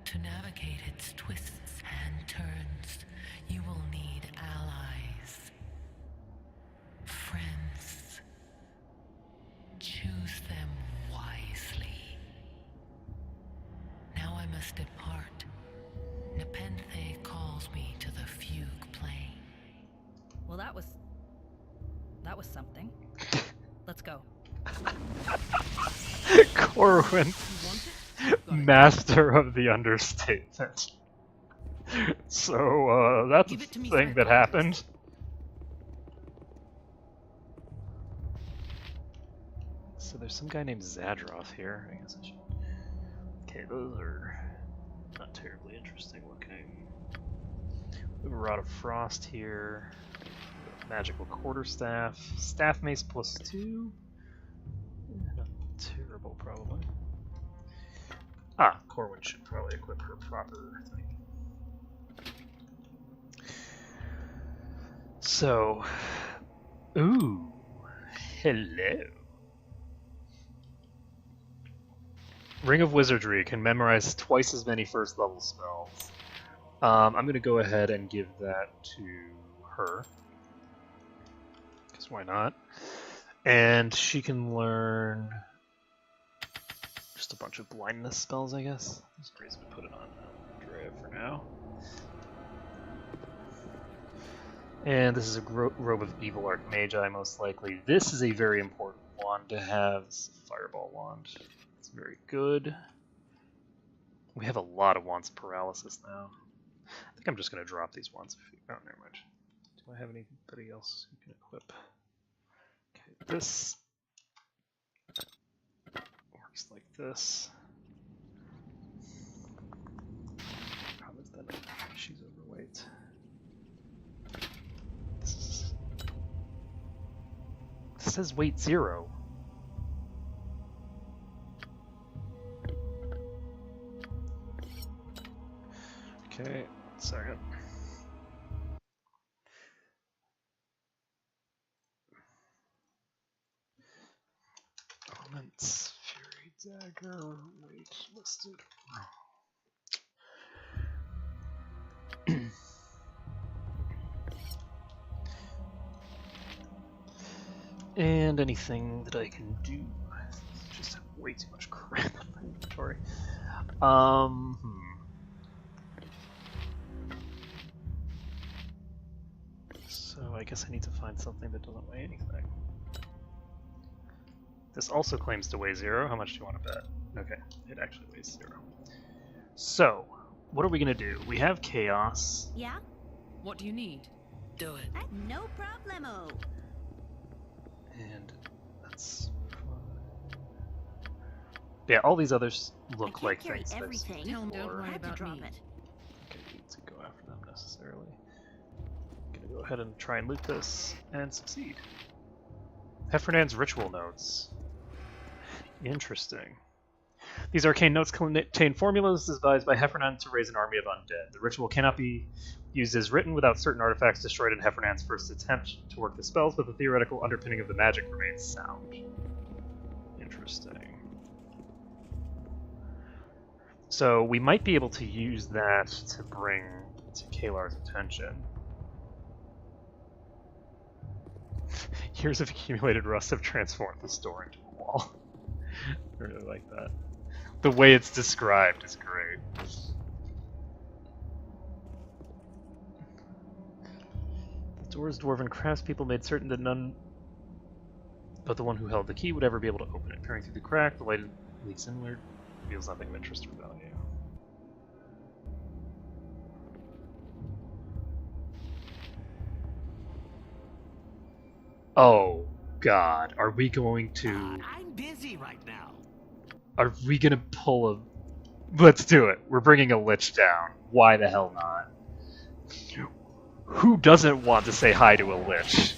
To navigate its twists and turns, you will need allies, friends. Choose them wisely. Now I must depart. Nepenthe calls me to the fugue plain. Well, that was something. Let's go. Corwin Master of the understatement. So, that's a thing that happened. So there's some guy named Zadroth here. I guess I should... Okay, those are not terribly interesting looking. We have a Rod of Frost here. Magical Quarterstaff. Staff Mace +2. Not terrible, probably. Ah, Corwin should probably equip her proper thing. So, ooh, hello. Ring of Wizardry can memorize twice as many first level spells. I'm going to go ahead and give that to her. Because why not? And she can learn just a bunch of blindness spells, I guess. There's a reason to put it on Drea for now. And this is a Robe of Evil Arkmage, most likely. This is a very important wand to have. This is a Fireball wand. It's very good. We have a lot of wands of paralysis now. I think I'm just going to drop these wands. Oh, never mind. Do I have anybody else who can equip? Okay, this works like this. How is that? She's overweight. This says weight 0. Okay, 1 second. Elements, Fury Dagger, weight listed. And anything that I can do. Just have way too much crap in my inventory. So I guess I need to find something that doesn't weigh anything. This also claims to weigh 0. How much do you want to bet? Okay, it actually weighs 0. So, what are we gonna do? We have Chaos. Yeah? What do you need? Do it. No problemo. And that's fine. Yeah, all these others look like things that I've seen Tell them don't before. worry about me. Okay, need to go after them necessarily. Gonna go ahead and try and loot this and succeed. Heffernan's ritual notes. Interesting. These arcane notes contain formulas devised by Heffernan to raise an army of undead. The ritual cannot be used as written without certain artifacts destroyed in Heffernan's first attempt to work the spells, but the theoretical underpinning of the magic remains sound. Interesting. So we might be able to use that to bring to Kalar's attention. Years of accumulated rust have transformed the store into a wall. I really like that. The way it's described is great. The door's dwarven craftspeople made certain that none but the one who held the key would ever be able to open it. Peering through the crack, the light leaks inward, reveals nothing of interest or value. Oh, God. Are we going to... I'm busy right now. Are we going to pull a... Let's do it. We're bringing a lich down. Why the hell not? Who doesn't want to say hi to a lich?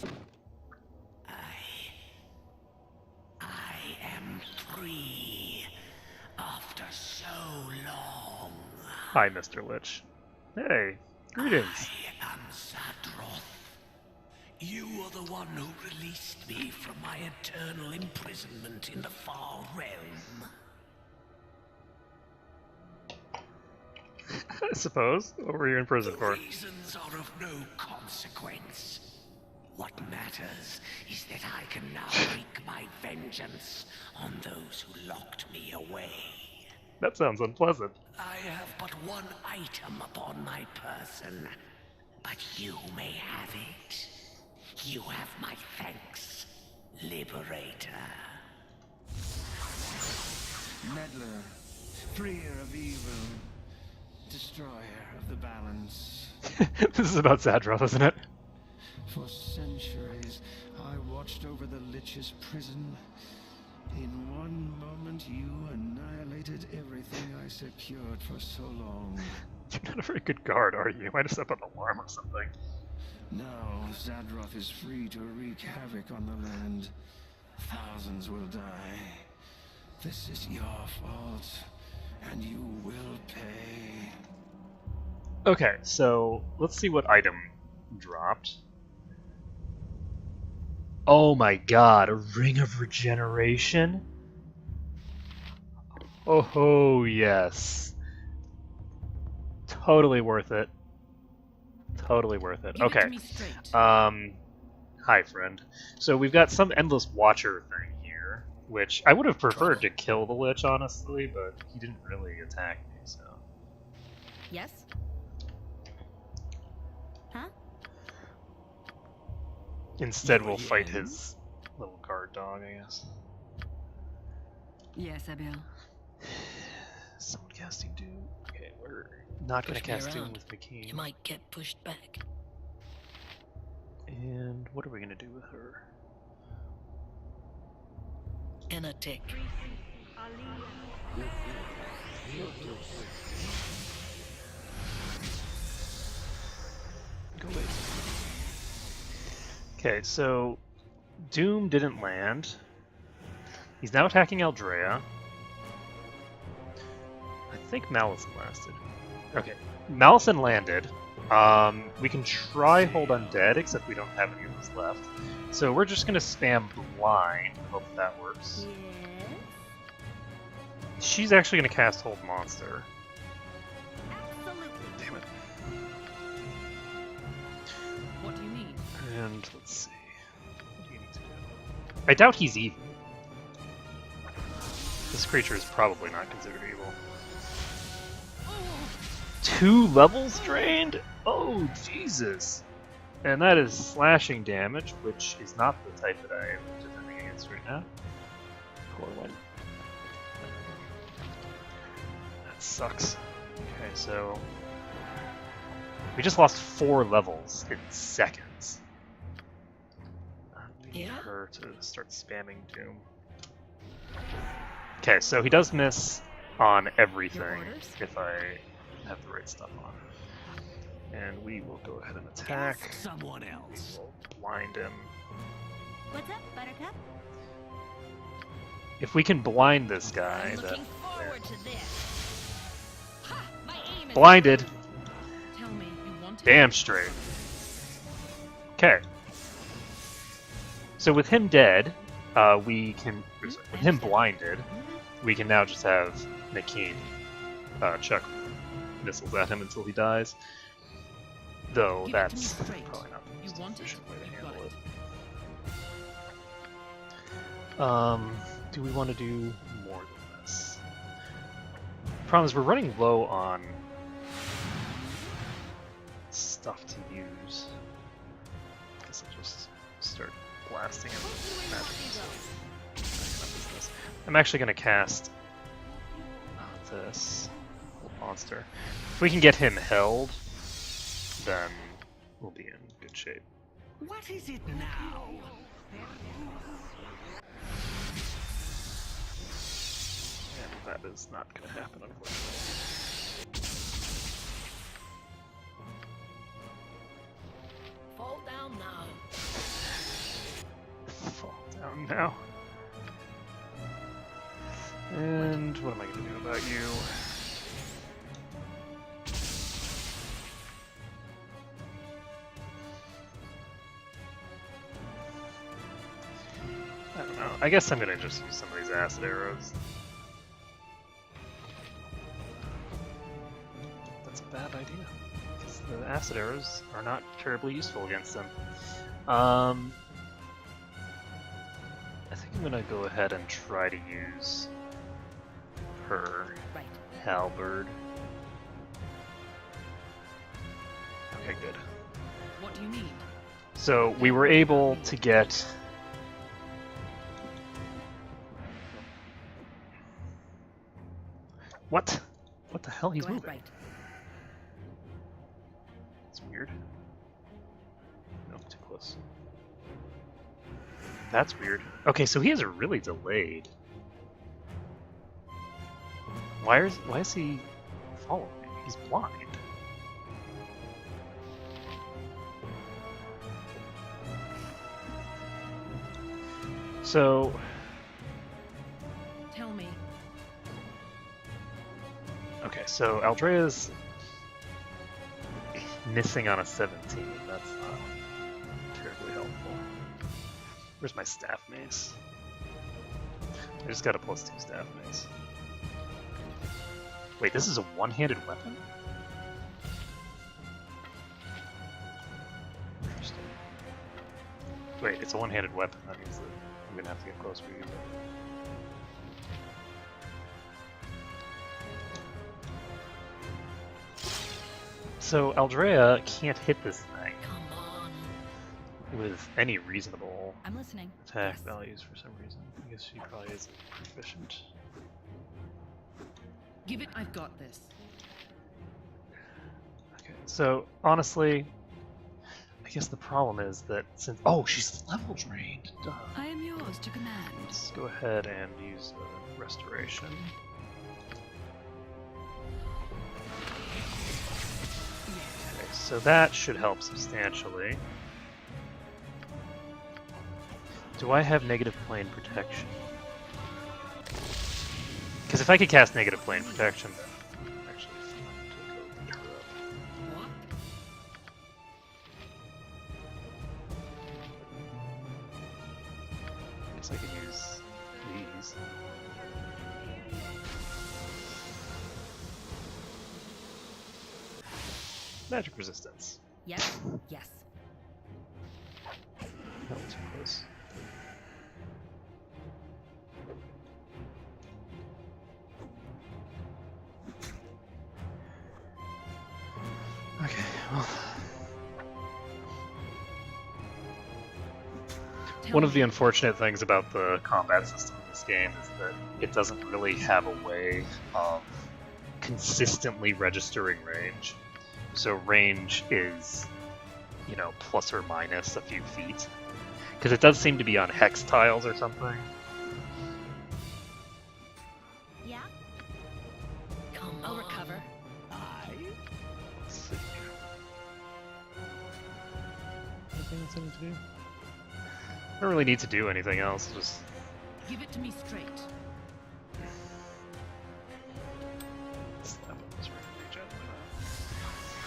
I am free after so long. Hi, Mr. Lich. Hey, greetings. I am Zadroth. You are the one who released me from my eternal imprisonment in the far realm. I suppose. What were you in prison for? Reasons are of no consequence. What matters is that I can now wreak my vengeance on those who locked me away. That sounds unpleasant. I have but one item upon my person, but you may have it. You have my thanks, Liberator. Meddler, freer of evil, destroyer of the balance. This is about Zadroth, isn't it? For centuries, I watched over the Lich's prison. In one moment, you annihilated everything I secured for so long. You're not a very good guard, are you? You might have set up an alarm or something. Now, Zadroth is free to wreak havoc on the land. Thousands will die. This is your fault, and you will pay. Okay, so let's see what item dropped. Oh my god, a Ring of Regeneration? Oh, yes. Totally worth it. Totally worth it. Okay. Hi, friend. So we've got some Endless Watcher thing here, which I would have preferred to kill the Lich, honestly, but he didn't really attack me, so... Yes? Huh? Instead, we'll fight his little guard dog, I guess. Yes, Abil. Someone casting Doom. Okay, we're not going to cast Doom with McKean. You might get pushed back. And what are we going to do with her? And a tick. Go away. Okay, so Doom didn't land. He's now attacking Aldrea. I think Malison lasted. Okay, Malison landed. We can try Hold Undead, except we don't have any of those left. So we're just gonna spam Blind. Hope that works. Yes. She's actually gonna cast Hold Monster. Absolutely. Damn it. What do you need? And let's see. What do you need to do? I doubt he's evil. This creature is probably not considered evil. 2 levels drained? Oh, Jesus! And that is slashing damage, which is not the type that I am defending against right now. That sucks. Okay, so... we just lost 4 levels in seconds. I need her to start spamming Doom. Okay, so he does miss on everything if I have the right stuff on. And we will go ahead and attack. Ask someone else. We will blind him. What's up, Buttercup? If we can blind this guy, then... Looking forward to this. Ha! My aim is blinded! Tell me, you want it? Damn straight. Okay. So with him dead, we can... with him blinded, we can now just have McKean chuck missiles at him until he dies. Though that's probably not the most efficient way to handle it. Do we want to do more than this? Problem is we're running low on stuff to use. I guess I'll just start blasting him with magic. I'm actually going to cast this monster. If we can get him held, then we'll be in good shape. What is it now? And that is not going to happen, unfortunately. Fall down now. Fall down now. And what am I going to do about you? I don't know. I guess I'm going to just use some of these acid arrows. That's a bad idea, because the acid arrows are not terribly useful against them. I think I'm going to go ahead and try to use her halberd. Okay, good. What do you need? So we were able to get What? What the hell? He's Go ahead, moving. right. That's weird. No, too close. That's weird. Okay, so he has a really delayed. Why is he following me? He's blind. So Tell me. okay, so Aldrea's missing on a 17. That's not terribly helpful. Where's my staff mace? I just got a +2 staff mace. Wait, this is a one-handed weapon? Interesting. Wait, it's a one-handed weapon. That means that I'm gonna have to get closer to you. So Aldrea can't hit this thing with any reasonable I'm listening. attack values for some reason. I guess she probably isn't proficient. Give it. I've got this. Okay, so honestly, I guess the problem is that since she's level drained. Duh. I am yours to command. Let's go ahead and use restoration. Okay, so that should help substantially. Do I have negative plane protection? Because if I could cast negative plane protection, then actually take her up. What? I guess I can use these. Magic resistance. Yes, yes. Not too close. Okay, well. One of the unfortunate things about the combat system in this game is that it doesn't really have a way of consistently registering range. So range is, you know, plus or minus a few feet. Because it does seem to be on hex tiles or something. Yeah? Come I'll on. recover. Let's see. Anything else I need to do? I don't really need to do anything else, just... Give it to me straight.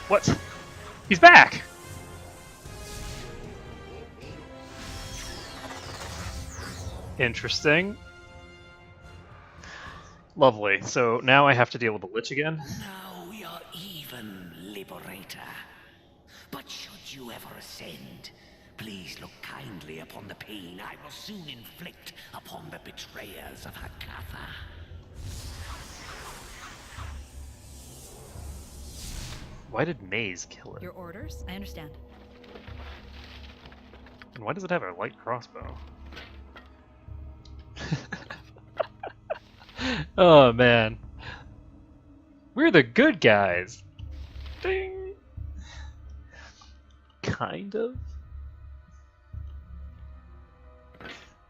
What? He's back! Interesting. Lovely. So now I have to deal with the Lich again. Now we are even, Liberator. But should you ever ascend, please look kindly upon the pain I will soon inflict upon the betrayers of Hakatha. Why did Maze kill it? Your orders? I understand. And why does it have a light crossbow? Oh man. We're the good guys. Ding. Kind of.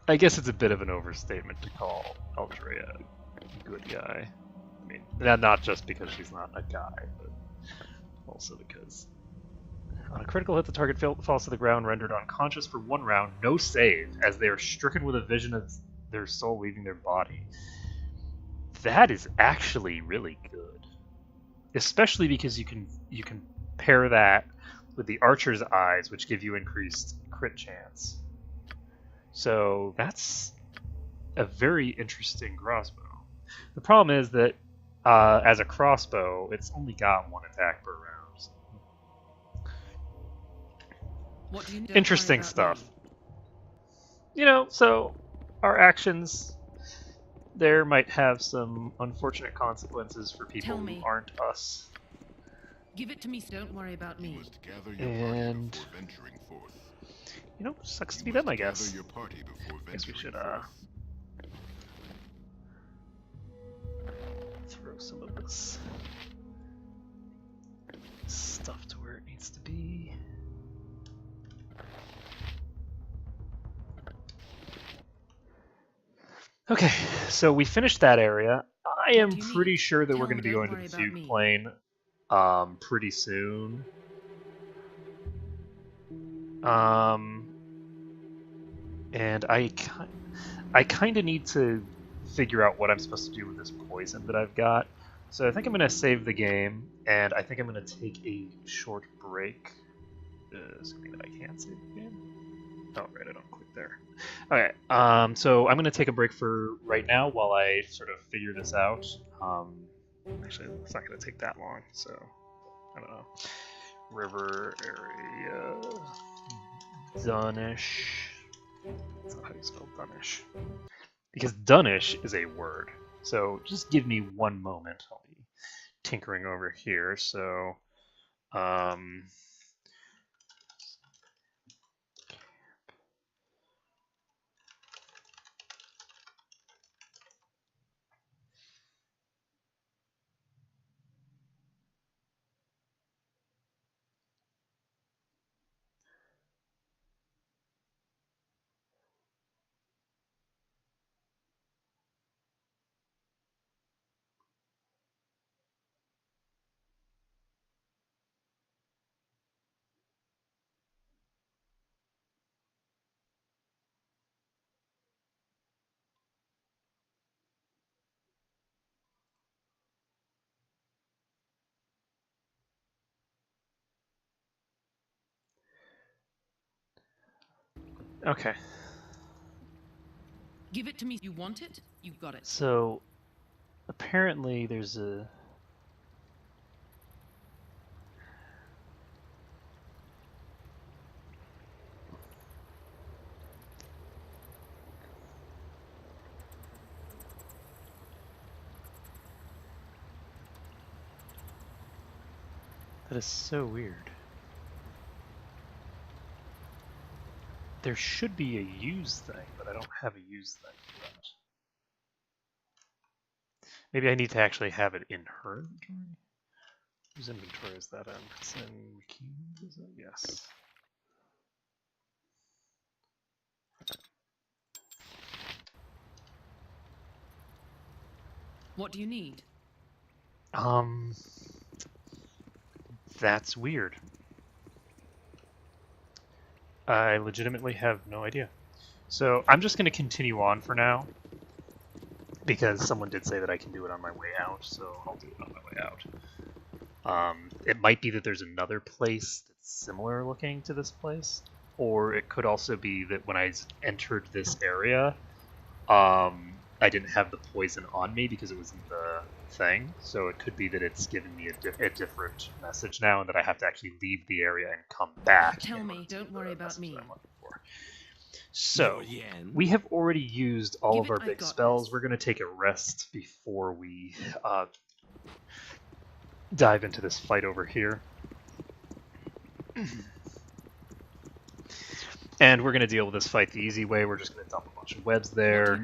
I guess it's a bit of an overstatement to call Aldrea a good guy. I mean, not just because she's not a guy, but also because on a critical hit, the target falls to the ground, rendered unconscious for 1 round, no save, as they are stricken with a vision of their soul leaving their body. That is actually really good, especially because you can pair that with the Archer's Eyes, which give you increased crit chance. So that's a very interesting crossbow. The problem is that as a crossbow, it's only got 1 attack per round. What do you Interesting stuff. You know, so our actions there might have some unfortunate consequences for people who aren't us. Give it to me. Don't worry about me. And you know, sucks to be them, I guess. I guess we should throw some of this stuff to where it needs to be. Okay, so we finished that area. I am pretty sure that we're going to be going to the Fugue Plane pretty soon. And I kind of need to figure out what I'm supposed to do with this poison that I've got. So I think I'm going to save the game, and I think I'm going to take a short break. Assuming that I can save the game. Oh, right, I don't click there. Okay, so I'm going to take a break for right now while I sort of figure this out. Actually, it's not going to take that long, so I don't know. River area. Dunish. That's not how you spell Dunish. Because Dunish is a word. So just give me one moment. I'll be tinkering over here. So, okay. Give it to me. You want it? You got it. So apparently there's a... That is so weird. There should be a use thing, but I don't have a use thing for that. Maybe I need to actually have it in her inventory? Whose inventory is that in? It's in Keen's, is it? Yes. What do you need? That's weird. I legitimately have no idea. So I'm just going to continue on for now, because someone did say that I can do it on my way out, so I'll do it on my way out. It might be that there's another place that's similar looking to this place, or it could also be that when I entered this area, I didn't have the poison on me because it was in the thing, so it could be that it's giving me a different message now, and that I have to actually leave the area and come back. Tell me, don't worry about me. So, we have already used all of our big spells. We're going to take a rest before we dive into this fight over here. And we're going to deal with this fight the easy way. We're just going to dump a bunch of webs there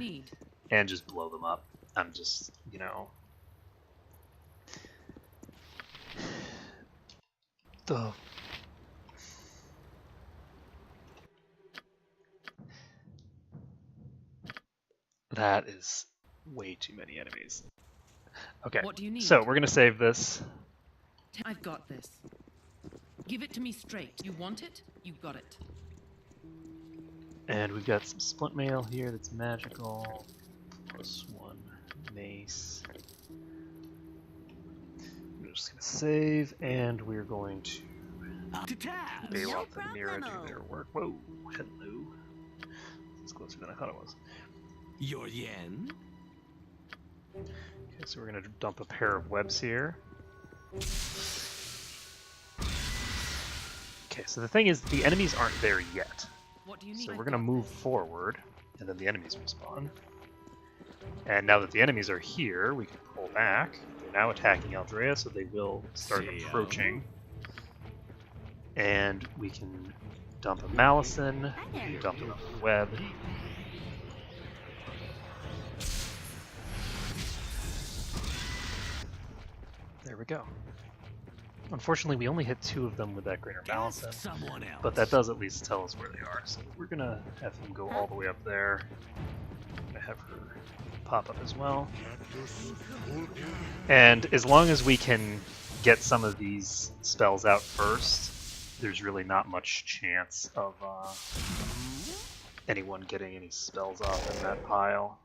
and just blow them up. I'm just, you know... That is way too many enemies. Okay, what do you need? So we're going to save this. I've got this. Give it to me straight. You want it? You got it. And we've got some splint mail here that's magical. +1 mace. I'm just going to save, and we're going to bail out the mirror and do their work. Whoa, hello. It's closer than I thought it was. Your yen? Okay, so we're going to dump a pair of webs here. Okay, so the thing is, the enemies aren't there yet. What do you need? So we're going to move forward, and then the enemies respawn. And now that the enemies are here, we can pull back. They're now attacking Aldrea, so they will start approaching. And we can dump a Malison, dump a web. we go. Unfortunately, we only hit 2 of them with that Greater Malice, Someone else. but that does at least tell us where they are. So we're gonna have him go all the way up there. I'm gonna have her pop up as well. And as long as we can get some of these spells out first, there's really not much chance of anyone getting any spells off in that pile.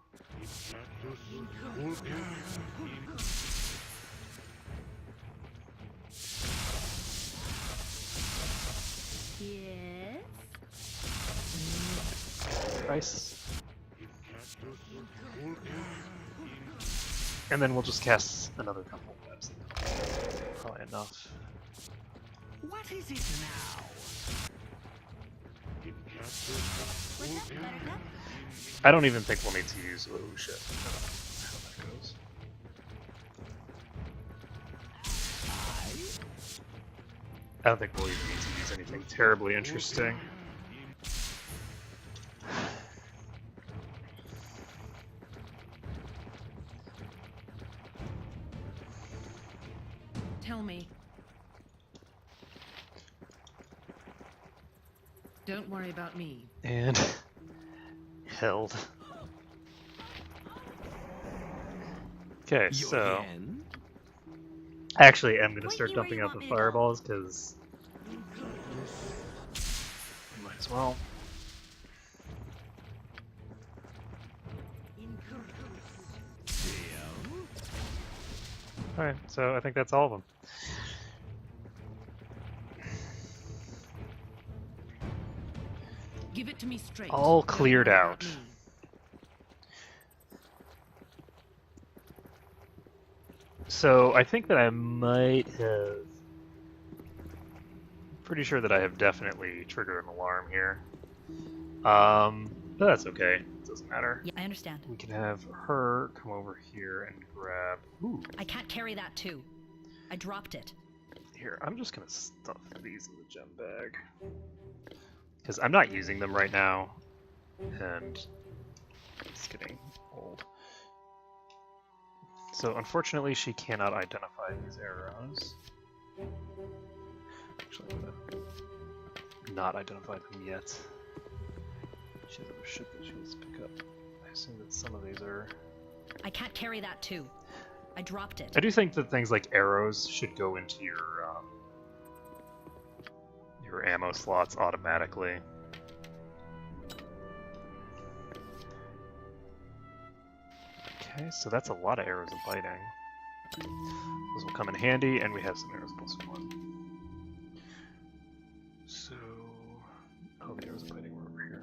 Yes. Nice. And then we'll just cast another couple of webs. Probably enough. What is it now? I don't even think we'll need to use. Oh shit. I don't know how that goes. I don't think we'll even need to use anything terribly interesting. Tell me. Don't worry about me. And held. Okay, so actually, I'm gonna start dumping out the fireballs because might as well. All right, so I think that's all of them. Give it to me straight. All cleared out. So I think that I might have... Pretty sure that I have definitely triggered an alarm here. But that's okay. It doesn't matter. Yeah, I understand. We can have her come over here and grab... Ooh. I can't carry that too. I dropped it. Here, I'm just gonna stuff these in the gem bag. Because I'm not using them right now. And it's getting old. So unfortunately she cannot identify these arrows. Actually, I'm gonna not identify them yet. She has other shit that she needs to pick up. I assume that some of these are... I can't carry that too. I dropped it. I do think that things like arrows should go into your ammo slots automatically. Okay, so that's a lot of arrows of biting. Those will come in handy, and we have some arrows +1. So, oh, the arrows of biting were over here.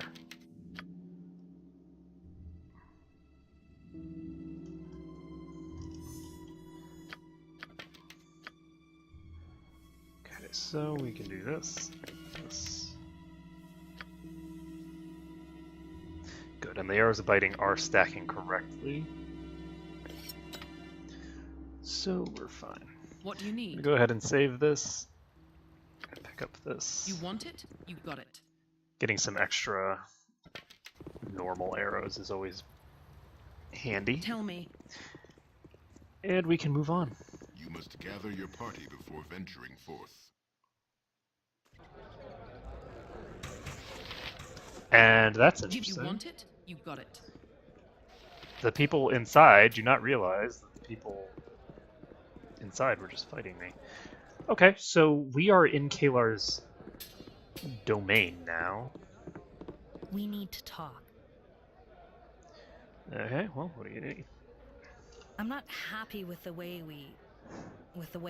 Okay, so we can do this. Good, and the arrows of biting are stacking correctly. So we're fine. What do you need? Go ahead and save this. And pick up this. You want it? You got it. Getting some extra normal arrows is always handy. Tell me. And we can move on. You must gather your party before venturing forth. And that's If interesting. you want it, you got it. The people inside do not realize that the people inside were just fighting me. Okay, so we are in Kalar's domain now. We need to talk. Okay, well, what do you need? I'm not happy with the way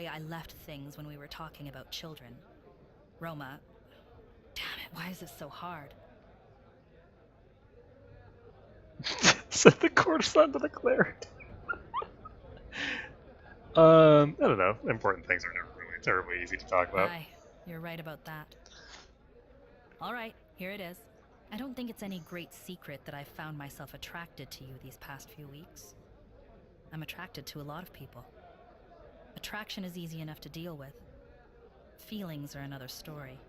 I left things when we were talking about children. Roma, damn it, why is this so hard? Set the courtesan to the cleric. I don't know. Important things are never really terribly easy to talk about. Aye, you're right about that. Alright, here it is. I don't think it's any great secret that I've found myself attracted to you these past few weeks. I'm attracted to a lot of people. Attraction is easy enough to deal with. Feelings are another story.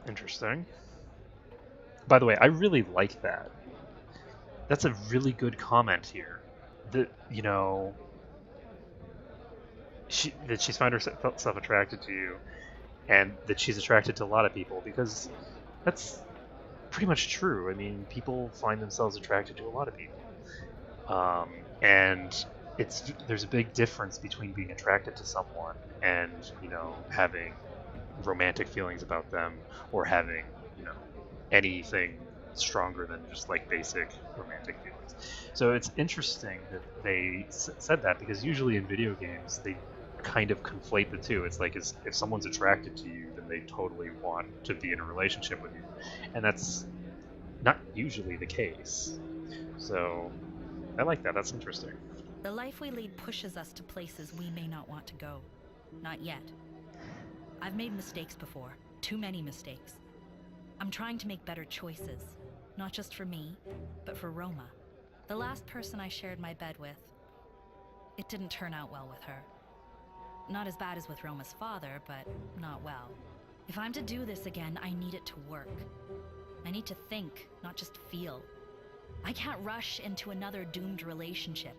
Interesting. By the way, I really like that. that's a really good comment here. That, you know, that she's found herself attracted to you, and that she's attracted to a lot of people, because that's pretty much true. I mean, people find themselves attracted to a lot of people, and there's a big difference between being attracted to someone and, you know, having romantic feelings about them, or having, you know, anything stronger than just like basic romantic feelings. So it's interesting that they said that, because usually in video games they kind of conflate the two. It's like, if someone's attracted to you, then they totally want to be in a relationship with you, and that's not usually the case. So I like that. That's interesting. The life we lead pushes us to places we may not want to go. Not yet. I've made mistakes before. Too many mistakes. I'm trying to make better choices. Not just for me, but for Roma. The last person I shared my bed with, it didn't turn out well with her. Not as bad as with Roma's father, but not well. If I'm to do this again, I need it to work. I need to think, not just feel. I can't rush into another doomed relationship.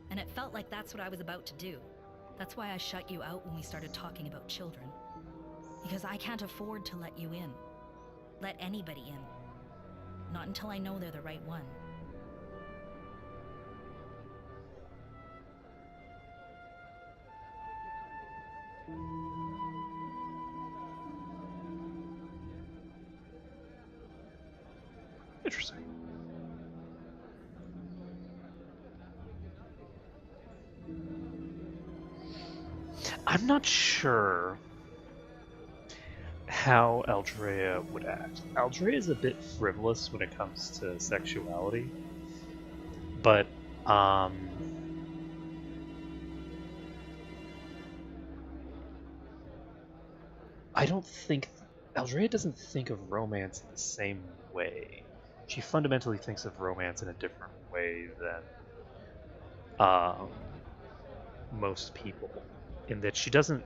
And it felt like that's what I was about to do. That's why I shut you out when we started talking about children. Because I can't afford to let you in. Let anybody in. Not until I know they're the right one. Interesting. I'm not sure how Aldrea would act. Aldrea is a bit frivolous when it comes to sexuality, but I don't think Aldrea doesn't think of romance in the same way. She fundamentally thinks of romance in a different way than most people, in that she doesn't.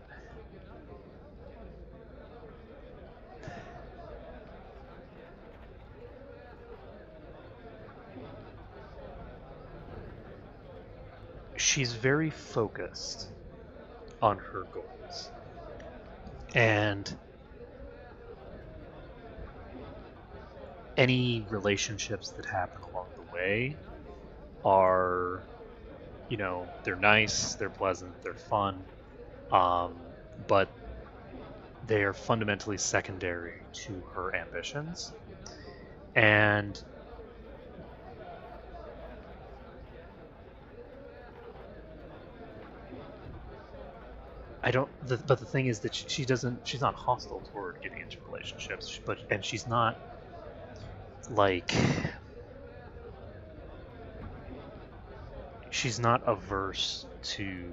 She's very focused on her goals. And any relationships that happen along the way are, you know, they're nice, they're pleasant, they're fun, but they are fundamentally secondary to her ambitions. And but the thing is that she's not hostile toward getting into relationships, and she's not like, she's not averse to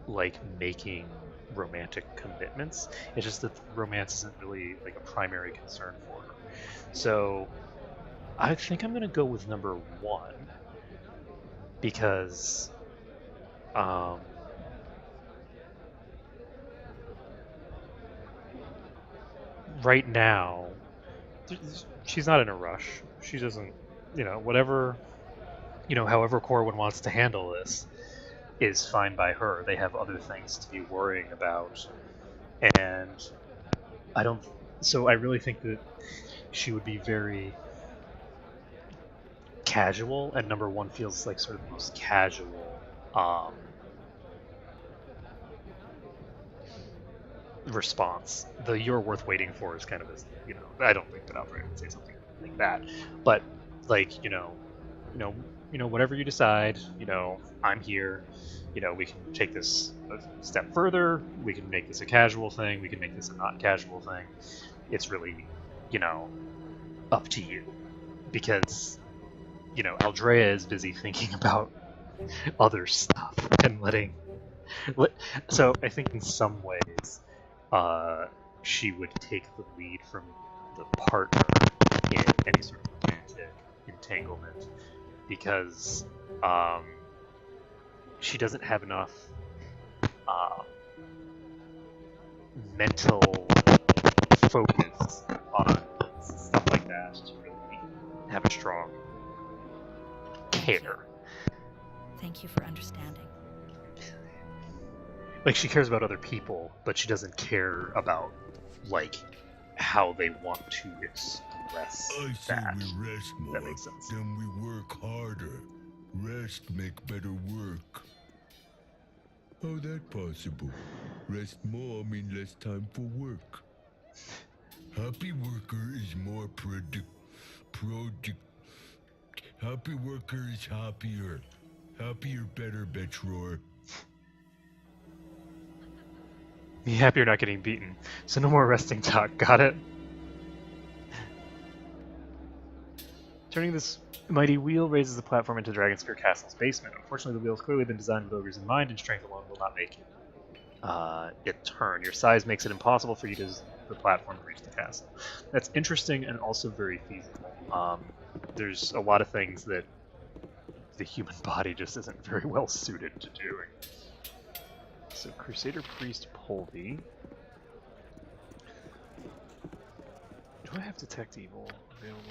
like making romantic commitments. It's just that romance isn't really like a primary concern for her. So I think I'm gonna go with number 1, because right now she's not in a rush. She doesn't, you know, whatever, you know, however Corwin wants to handle this is fine by her. They have other things to be worrying about, and so I really think that she would be very casual, and number 1 feels like sort of the most casual response. The "you're worth waiting for" is kind of this, you know, I don't think that Aldrea would say something like that, but like, you know, whatever you decide, you know, I'm here. You know, we can take this a step further. We can make this a casual thing. We can make this a not casual thing. It's really, you know, up to you, because, you know, Aldrea is busy thinking about other stuff and so I think in some ways she would take the lead from the partner in any sort of romantic entanglement, because she doesn't have enough mental focus on stuff like that to really have a strong care. Thank you for understanding. Like, she cares about other people, but she doesn't care about, like, how they want to express that. We rest more, that makes sense. then we work harder. Rest make better work. How that possible? Rest more mean less time for work. Happy worker is more happy worker is happier. Happier better, Betror. Be happy you're not getting beaten. So no more resting talk, got it? Turning this mighty wheel raises the platform into Dragonspear Castle's basement. Unfortunately, the wheel has clearly been designed with ogres in mind, and strength alone will not make it turn. Your size makes it impossible for you to use the platform to reach the castle. That's interesting and also very feasible. There's a lot of things that the human body just isn't very well suited to doing. So Crusader Priest Polvi. Do I have Detect Evil available?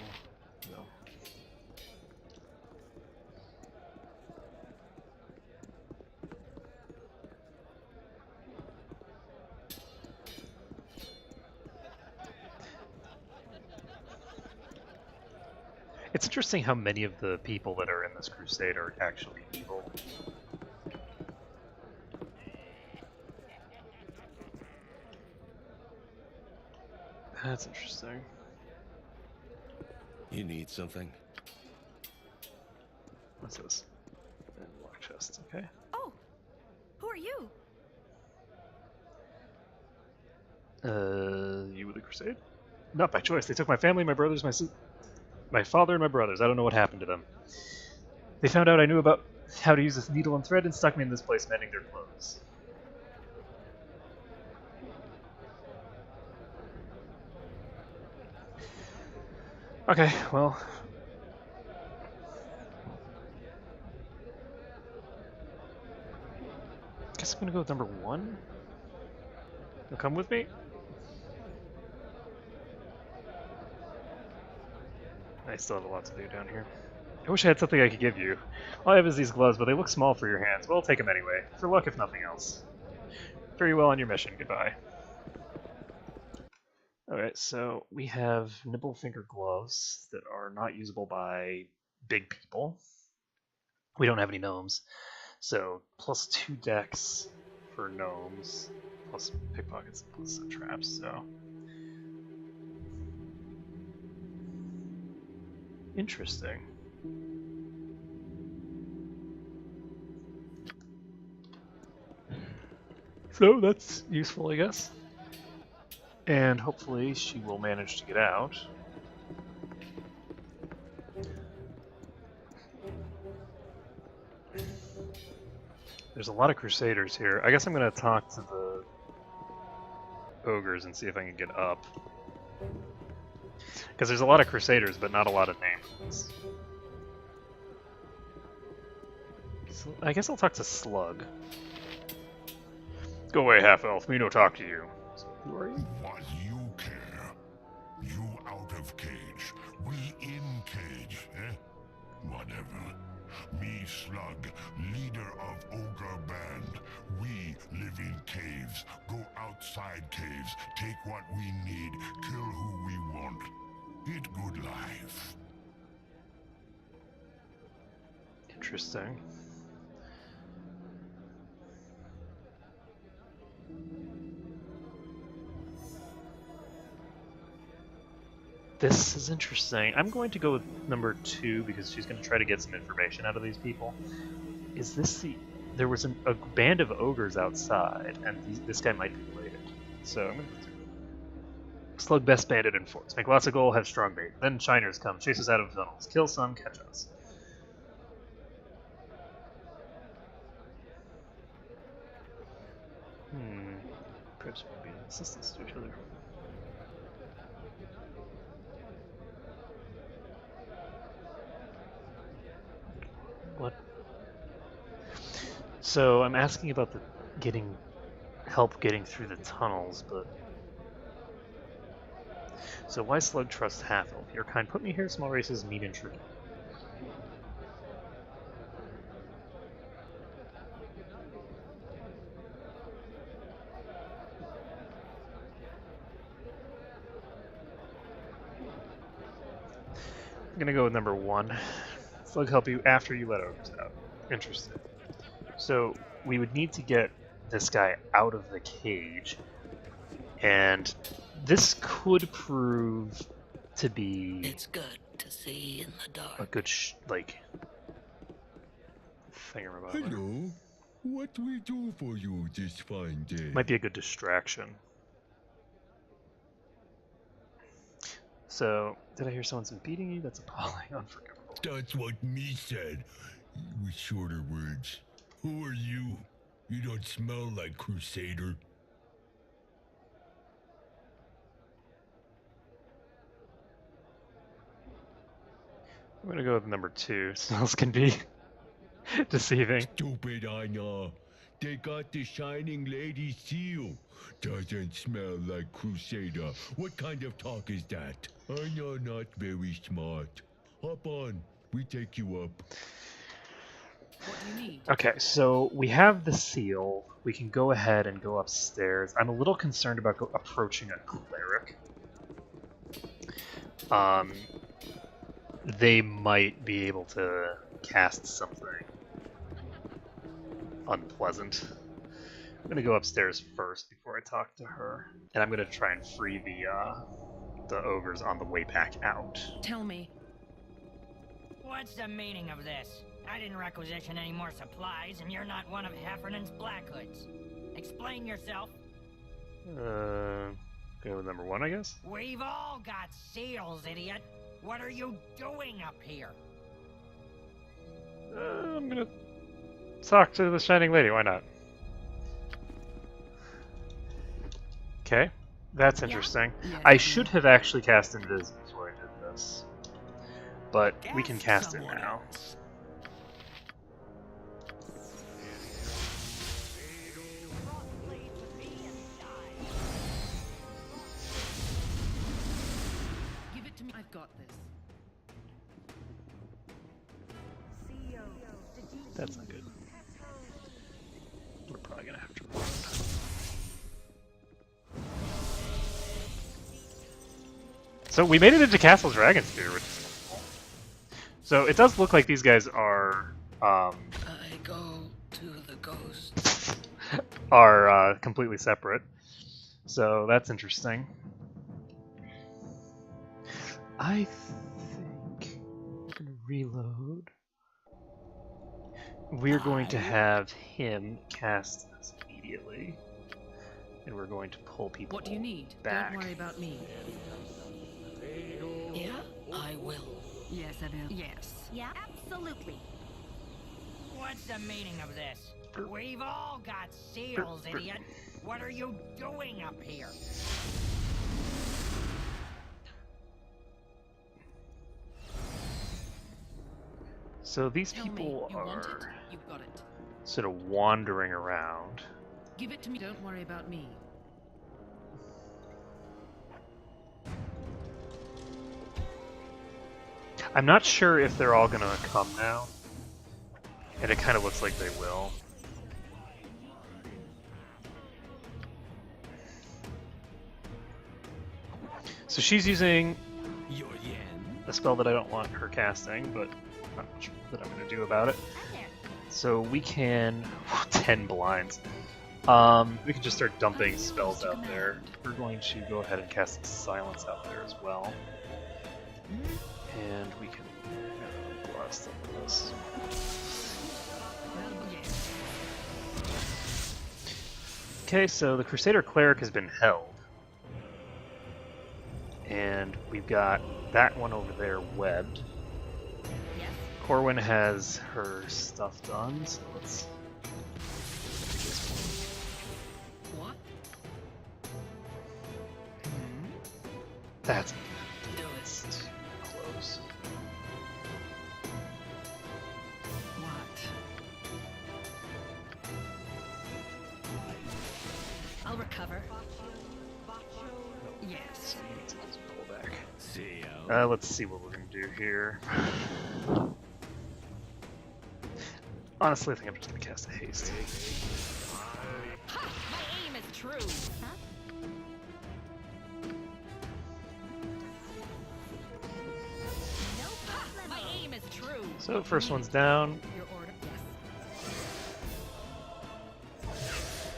No. It's interesting how many of the people that are in this crusade are actually evil. That's interesting. You need something? What's this? Lock chest, okay. Oh! Who are you? You with the crusade? Not by choice. They took my family, my brothers, my father, and my brothers. I don't know what happened to them. They found out I knew about how to use this needle and thread and stuck me in this place mending their clothes. Okay, well. Guess I'm gonna go with number 1. You'll come with me? I still have a lot to do down here. I wish I had something I could give you. All I have is these gloves, but they look small for your hands. Well, I'll take them anyway. For luck, if nothing else. Very well on your mission. Goodbye. Alright, so we have nibble finger gloves that are not usable by big people. We don't have any gnomes. So, plus 2 dex for gnomes, plus pickpockets, plus some traps, so. Interesting. So that's useful, I guess. And hopefully she will manage to get out. There's a lot of crusaders here. I guess I'm going to talk to the ogres and see if I can get up. Because there's a lot of crusaders, but not a lot of names. So I guess I'll talk to Slug. Go away, half-elf. Me no talk to you. Who are you? What you care? You out of cage. We in cage, eh? Whatever. Me Slug, leader of Ogre Band. We live in caves, go outside caves, take what we need, kill who we want. It good life. Interesting. This is interesting. I'm going to go with number 2 because she's going to try to get some information out of these people. Is this the... There was a band of ogres outside, and this guy might be related. So I'm going to go through. Slug best banded in forts. Make lots of gold, have strong bait. Then shiners come, chase us out of tunnels. Kill some, catch us. Perhaps we'll be an assistance to each other. What? So I'm asking about the help getting through the tunnels, but so why Slug trust half elf? Your kind put me here. Small races, mean and tricky. I'm gonna go with number 1. Slug help you after you let ogres out. Interesting. So we would need to get this guy out of the cage, and this could prove to be. It's good to see in the dark. A good like thingamabob. Hello. What we do for you this fine day? Might be a good distraction. So, did I hear someone's been beating you? That's appalling, unforgivable. That's what me said, with shorter words. Who are you? You don't smell like Crusader. I'm gonna go with number 2. Smells can be deceiving. Stupid, I know. They got the Shining Lady seal. Doesn't smell like Crusader. What kind of talk is that? I know, not very smart. Hop on. We take you up. What do you need? Okay, so we have the seal. We can go ahead and go upstairs. I'm a little concerned about approaching a cleric. They might be able to cast something unpleasant. I'm gonna go upstairs first before I talk to her, and I'm gonna try and free the ogres on the way back out. Tell me. What's the meaning of this? I didn't requisition any more supplies, and you're not one of Heffernan's Black Hoods. Explain yourself. Go with number 1, I guess? We've all got seals, idiot. What are you doing up here? I'm gonna talk to the Shining Lady, why not? Okay, that's interesting. Yeah. I should have actually cast Invis before I did this. But we can cast it now. Give it to me. I've got this. That's not good. We're probably gonna have to run. So we made it into Castle Dragonspear, which is cool. So it does look like these guys are I go to the ghost. are completely separate. So that's interesting. I think I'm gonna reload. We're going to have him cast this immediately, and we're going to pull people. What do you need? Back. Don't worry about me. Yeah, I will. Yes, I will. Yes. Yeah, absolutely. What's the meaning of this? We've all got seals, idiot. What are you doing up here? So these Tell people me, you want it? are You've got it. sort of wandering around. Give it to me. Don't worry about me. I'm not sure if they're all gonna come now, and it kind of looks like they will. So she's using a spell that I don't want her casting, but not much that I'm going to do about it. So we can 10 blinds. We can just start dumping spells out there. We're going to go ahead and cast Silence out there as well, and we can blast some of this. Okay, so the Crusader Cleric has been held. And we've got that one over there webbed. Yes. Corwin has her stuff done, so let's do this one. What? That's Do it. close. What? I'll recover. Yes. Pull back. See ya. Let's see what we're gonna do here. Honestly, I think I'm just gonna cast a haste. Ha! My aim is true. Huh? No So first one's down. Your order, yes.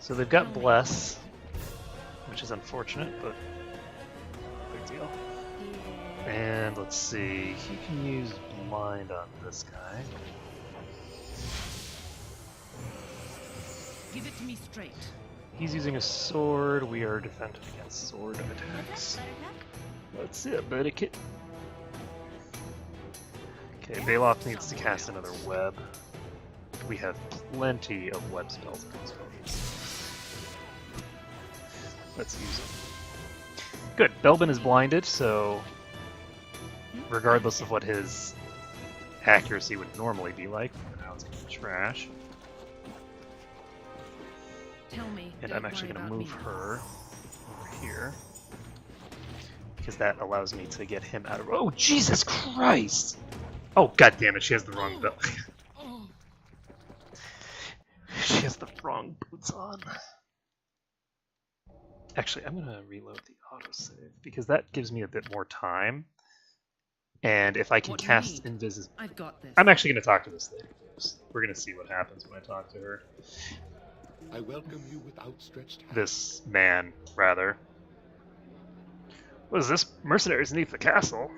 So they've got Bless, which is unfortunate, but big deal. And let's see, he can use Blind on this guy. Give it to me straight. He's using a sword. We are defended against sword attacks. Let's see it, Butterkit. Okay, Bailoff needs to cast another web. We have plenty of web spells in this focus. Let's use them. Good. Belbin is blinded, so regardless of what his accuracy would normally be like, now it's going to be trash. Tell me. And I'm actually going to move her over here, because that allows me to get him out of... Oh, Jesus Christ! Oh, god damn it, she has the wrong belt. She has the wrong boots on. Actually, I'm going to reload the autosave, because that gives me a bit more time. And if I can cast invisibility... I've got this. I'm actually going to talk to this lady first. We're going to see what happens when I talk to her. I welcome you with outstretched hands. This man, rather. What is this? Mercenaries beneath the castle?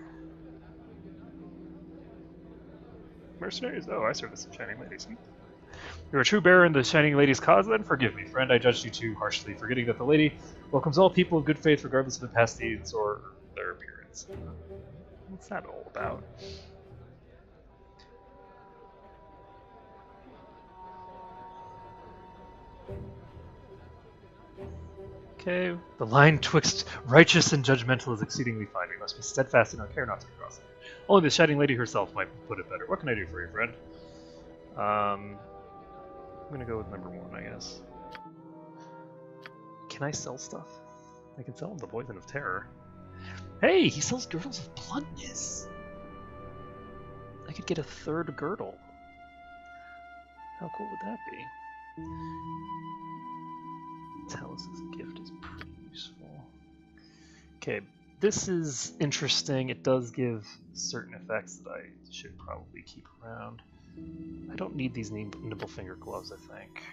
Mercenaries? Oh, I serve as some Shining Ladies. You're a true bearer in the Shining Lady's cause, then? Forgive me, friend, I judged you too harshly, forgetting that the lady welcomes all people of good faith regardless of their past deeds or their appearance. What's that all about? Okay, the line twixt righteous and judgmental is exceedingly fine. We must be steadfast in our care not to cross it. Only the Shining Lady herself might put it better. What can I do for you, friend? I'm gonna go with number 1, I guess. Can I sell stuff? I can sell him the Poison of Terror. Hey, he sells girdles of bluntness! I could get a 3rd girdle. How cool would that be? Talus's gift is pretty useful. Okay, this is interesting. It does give certain effects that I should probably keep around. I don't need these nibble finger gloves, I think.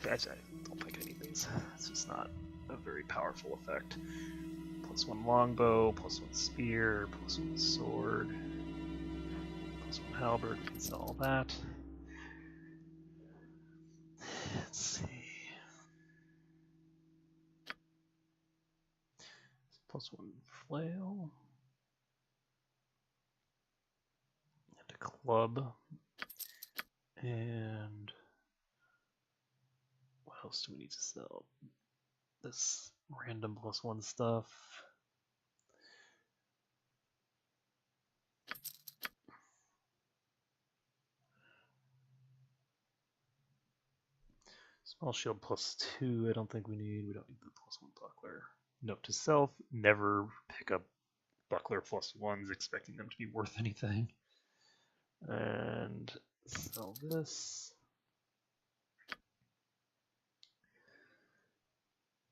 I don't think I need these. It's just not a very powerful effect. +1 longbow, +1 spear, +1 sword, +1 halberd. We can sell all that. Let's see. +1 flail. And a club. And what else do we need to sell? This random +1 stuff. Small shield +2, I don't think we need. We don't need the +1 buckler. Note to self, never pick up buckler +1s expecting them to be worth anything. And sell this.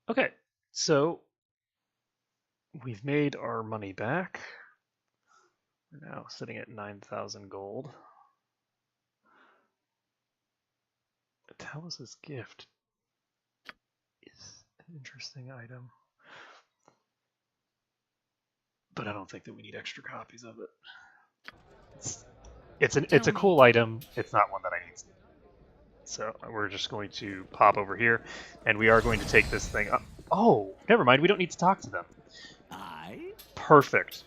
Okay, so we've made our money back. We're now sitting at 9,000 gold. Talus's gift is an interesting item, but I don't think that we need extra copies of it. It's a cool item. It's not one that I need. So we're just going to pop over here, and we are going to take this thing up. Oh, never mind. We don't need to talk to them. Perfect.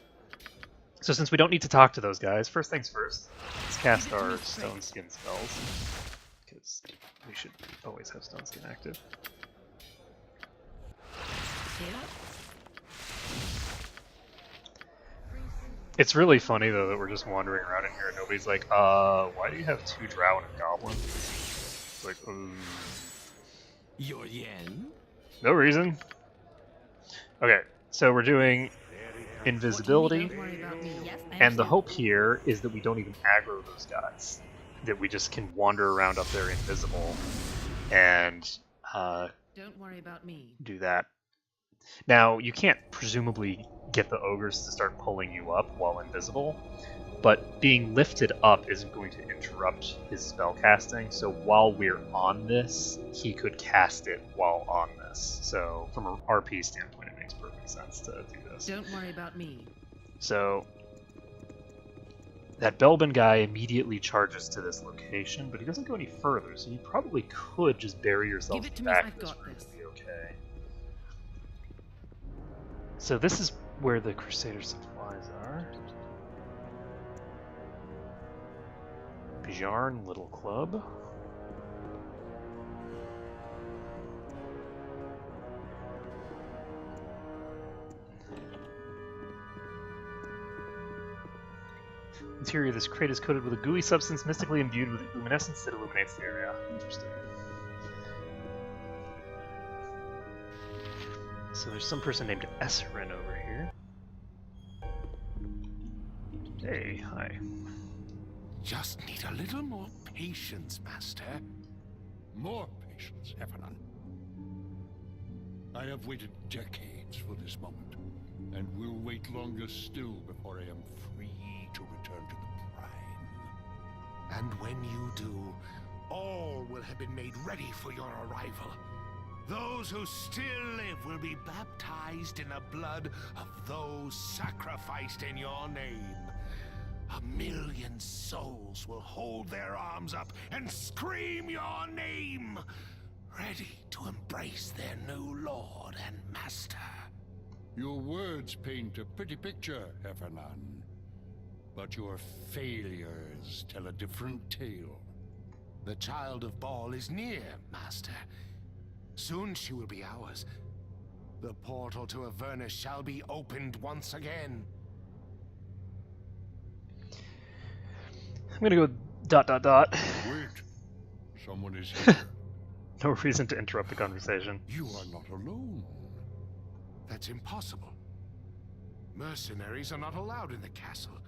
So since we don't need to talk to those guys, first things first, let's cast our Stone Skin spells, because we should always have Stone Skin active. It's really funny though that we're just wandering around in here and nobody's like, why do you have 2 drow and a goblin? It's like, Your yen? No reason. Okay, so we're doing invisibility, and the hope here is that we don't even aggro those guys. That we just can wander around up there invisible and don't worry about me. Do that Now, you can't presumably get the ogres to start pulling you up while invisible, but being lifted up isn't going to interrupt his spell casting, so while we're on this, he could cast it while on this. So from an RP standpoint, it makes perfect sense to do this. Don't worry about me. So that Belbin guy immediately charges to this location, but he doesn't go any further, so you probably could just bury yourself Give it to back me, in I've this got room this. and be okay. So this is where the Crusader supplies are. Bjarn Little Club. Interior of this crate is coated with a gooey substance mystically imbued with luminescence that illuminates the area. Interesting. So there's some person named Esrin over here. Hey, hi. Just need a little more patience, Master. More patience, Heffernan. I have waited decades for this moment, and will wait longer still before I am free to return to the Prime. And when you do, all will have been made ready for your arrival. Those who still live will be baptized in the blood of those sacrificed in your name. 1,000,000 souls will hold their arms up and scream your name, ready to embrace their new lord and master. Your words paint a pretty picture, Heffernan. But your failures tell a different tale. The Child of Baal is near, Master. Soon she will be ours. The portal to Avernus shall be opened once again. I'm gonna go ... Wait. Someone is here. No reason to interrupt the conversation. You are not alone. That's impossible. Mercenaries are not allowed in the castle.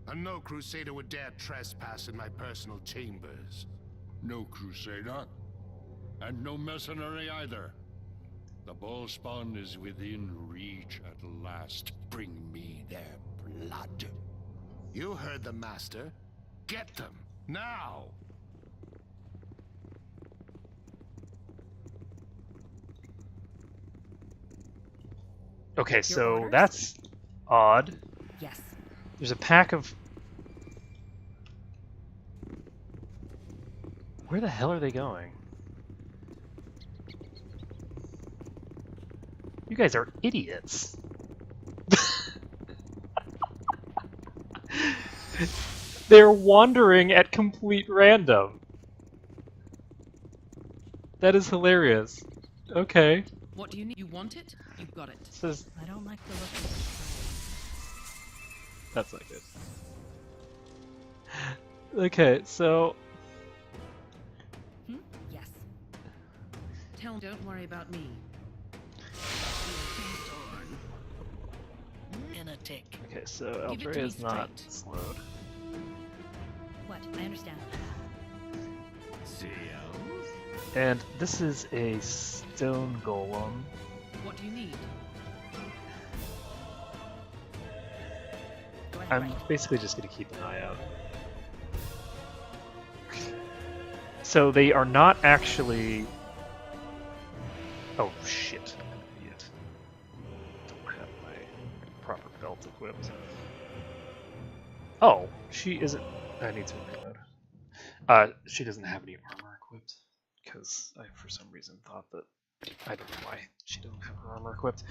And no Crusader would dare trespass in my personal chambers. No Crusader. And no mercenary either. The ball spawn is within reach at last. Bring me their blood. You heard the Master. Get them, now! Okay, so that's odd. Yes. There's a pack of... Where the hell are they going? You guys are idiots. They're wandering at complete random. That is hilarious. Okay. What do you need? You want it? You've got it. Says I don't like the look of this. that's not good. Okay, so Yes. Don't worry about me. In a tick. okay, so Give it to Eldrea me is not straight. slowed. What? I understand. And this is a stone golem. What do you need? Go ahead, I'm right. basically just going to keep an eye out. So they are not actually... Oh shit, I'm an idiot. Don't have my proper belt equipped. Oh, she isn't... I need to reload. She doesn't have any armor equipped, because I for some reason thought that... I don't know why she doesn't have her armor equipped.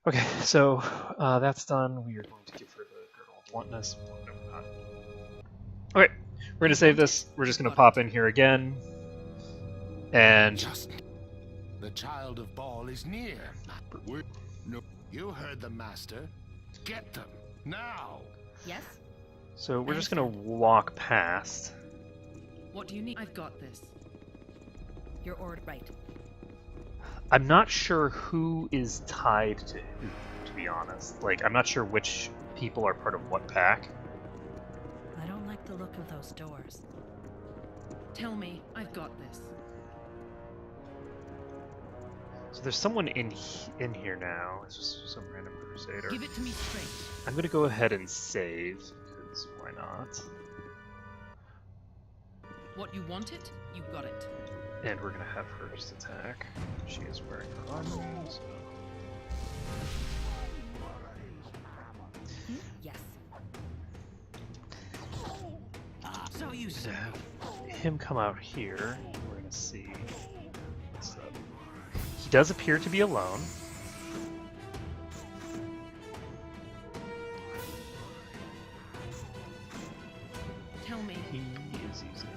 Okay, so that's done. We are going to give her the Girdle of Bluntness. No, we're not. Okay, we're going to save this. We're just going to pop in here again. And... The Child of Baal is near. Wait, no. You heard the Master. Get them, now! Yes? So we're just going to walk past. What do you need? I've got this. You're ordered right. I'm not sure who is tied to who, to be honest. Like, I'm not sure which people are part of what pack. I don't like the look of those doors. Tell me, I've got this. So there's someone in here now. It's just some random crusader. Give it to me straight. I'm gonna go ahead and save, because why not? What you wanted, you got it. And we're gonna have her just attack. She is wearing her armor, so... Yes. So you said. Him come out here. We're gonna see what's up. He does appear to be alone. Tell me. He is using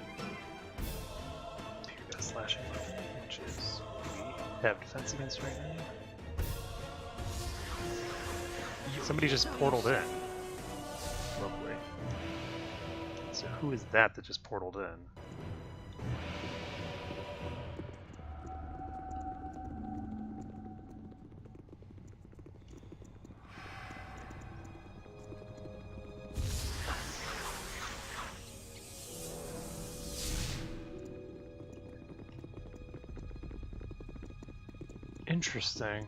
Pierce slashing weapon, which is what we have defense against right now. Somebody just portaled in. Lovely. So who is that just portaled in? Interesting.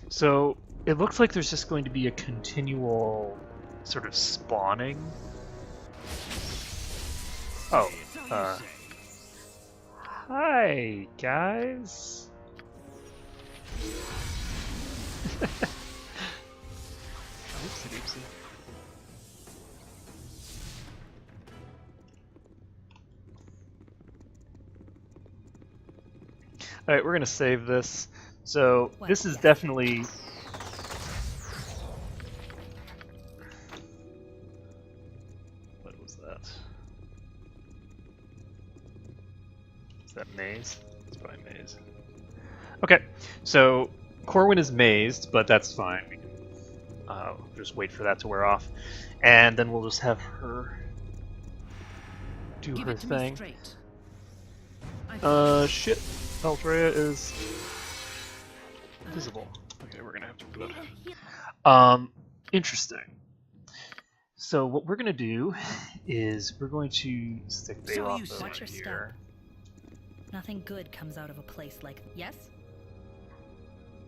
So it looks like there's just going to be a continual sort of spawning. Oh, hi guys. Oopsie doopsie. All right, we're gonna save this. So this is definitely what was that? Is that maze? It's probably maze. Okay, so Corwin is mazed, but that's fine. We can just wait for that to wear off, and then we'll just have her do her thing. Shit. Eldrea is visible. Okay, we're gonna have to do it. Interesting. So what we're gonna do is we're going to stick Bailoff over Watch your here. step. Nothing good comes out of a place like yes.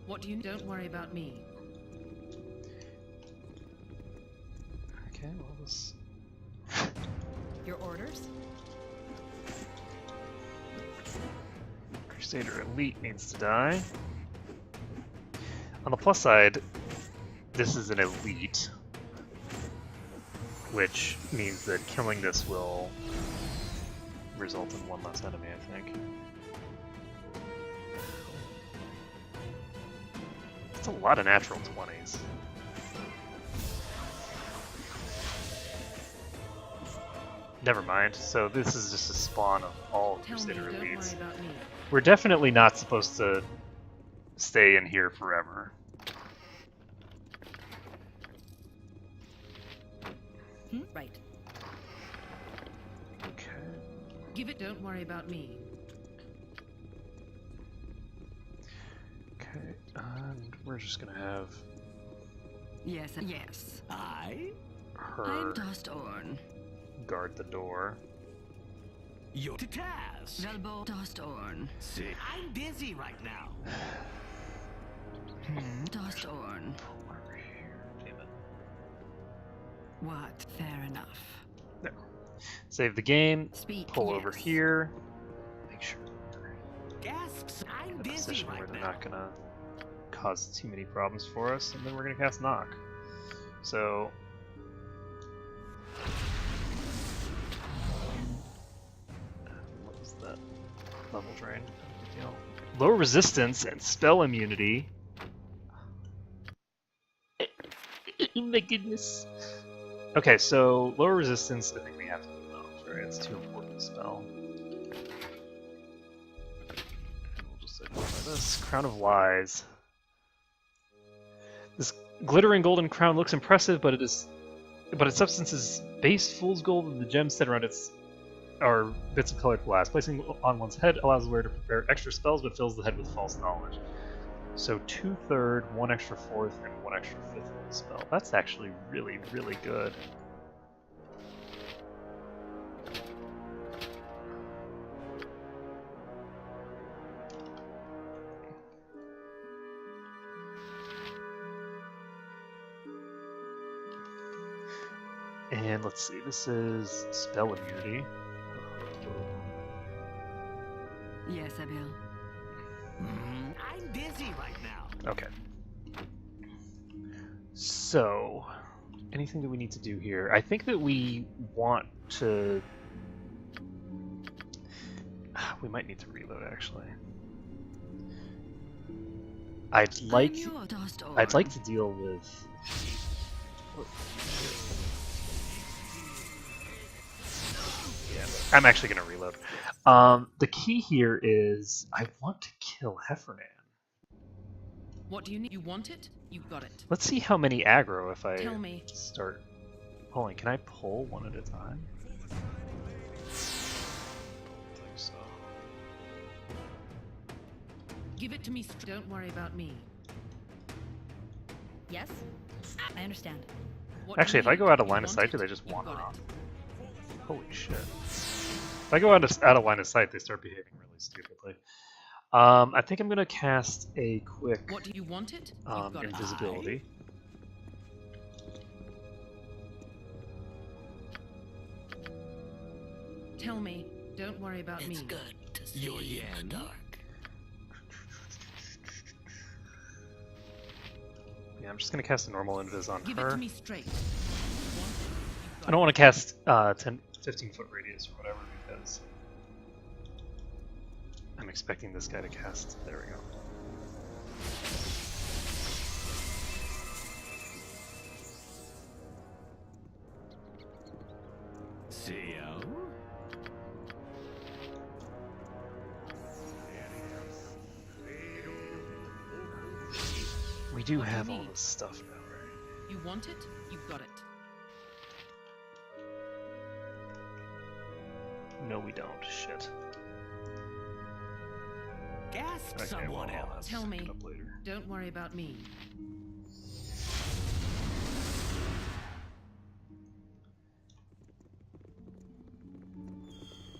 What do you? Don't worry about me. Okay, well this. Your orders? Crusader Elite needs to die. On the plus side, this is an elite, which means that killing this will result in one less enemy, I think. That's a lot of natural 20s. Never mind, so this is just a spawn of all Crusader Elites. We're definitely not supposed to stay in here forever. Right. Okay. Give it. Don't worry about me. Okay, and we're just gonna have Yes, yes. her I'm Dust Orn. guard the door. You're to task. Velbo Dust Orn. See, I'm busy right now. Dust Orn. Damn it. What? Fair enough. There. Save the game. Speak, Pull over yes. here. Make sure Gasps, I'm we're in a busy position where right they're now. not gonna cause too many problems for us, and then we're gonna cast knock. So what was that? Level drain. Deal. Low resistance and spell immunity. Oh my goodness. Okay, so lower resistance, I think we have to move off, right? It's too important to spell. We'll just ignore this. Crown of Lies. This glittering golden crown looks impressive, but its substance is base fool's gold, and the gems set around its are bits of colored glass. Placing on one's head allows the wearer to prepare extra spells, but fills the head with false knowledge. So 2/3, 1 extra 4th, and 1 extra 5th of the spell. That's actually really, really good. And let's see, this is spell immunity. Yes, Abil. I'm busy right now. Okay. So, anything that we need to do here? I think that we want to... We might need to reload, actually. I'd like to deal with... Yeah, I'm actually going to reload. The key here is I want to kill Heffernan. What do you need? You want it? You got it. Let's see how many aggro if I Tell me. start pulling. Can I pull one at a time? I think so. Give it to me. Don't worry about me. Yes? I understand. Actually, if I go out of line of sight, do they just wander off? Holy shit. If I go out of line of sight, they start behaving really stupidly. I think I'm going to cast a quick what do you want it? invisibility. Tell me. Don't worry about me. It's good to see in the dark. Yeah, I'm just going to cast a normal invis on Give her. it to me straight. I don't want to cast 15-foot radius or whatever because I'm expecting this guy to cast. There we go. See ya. We do have all this stuff now, right? You want it? You got it. No, we don't. Shit. Ask Okay, someone well, else. Tell me. Up later. Don't worry about me.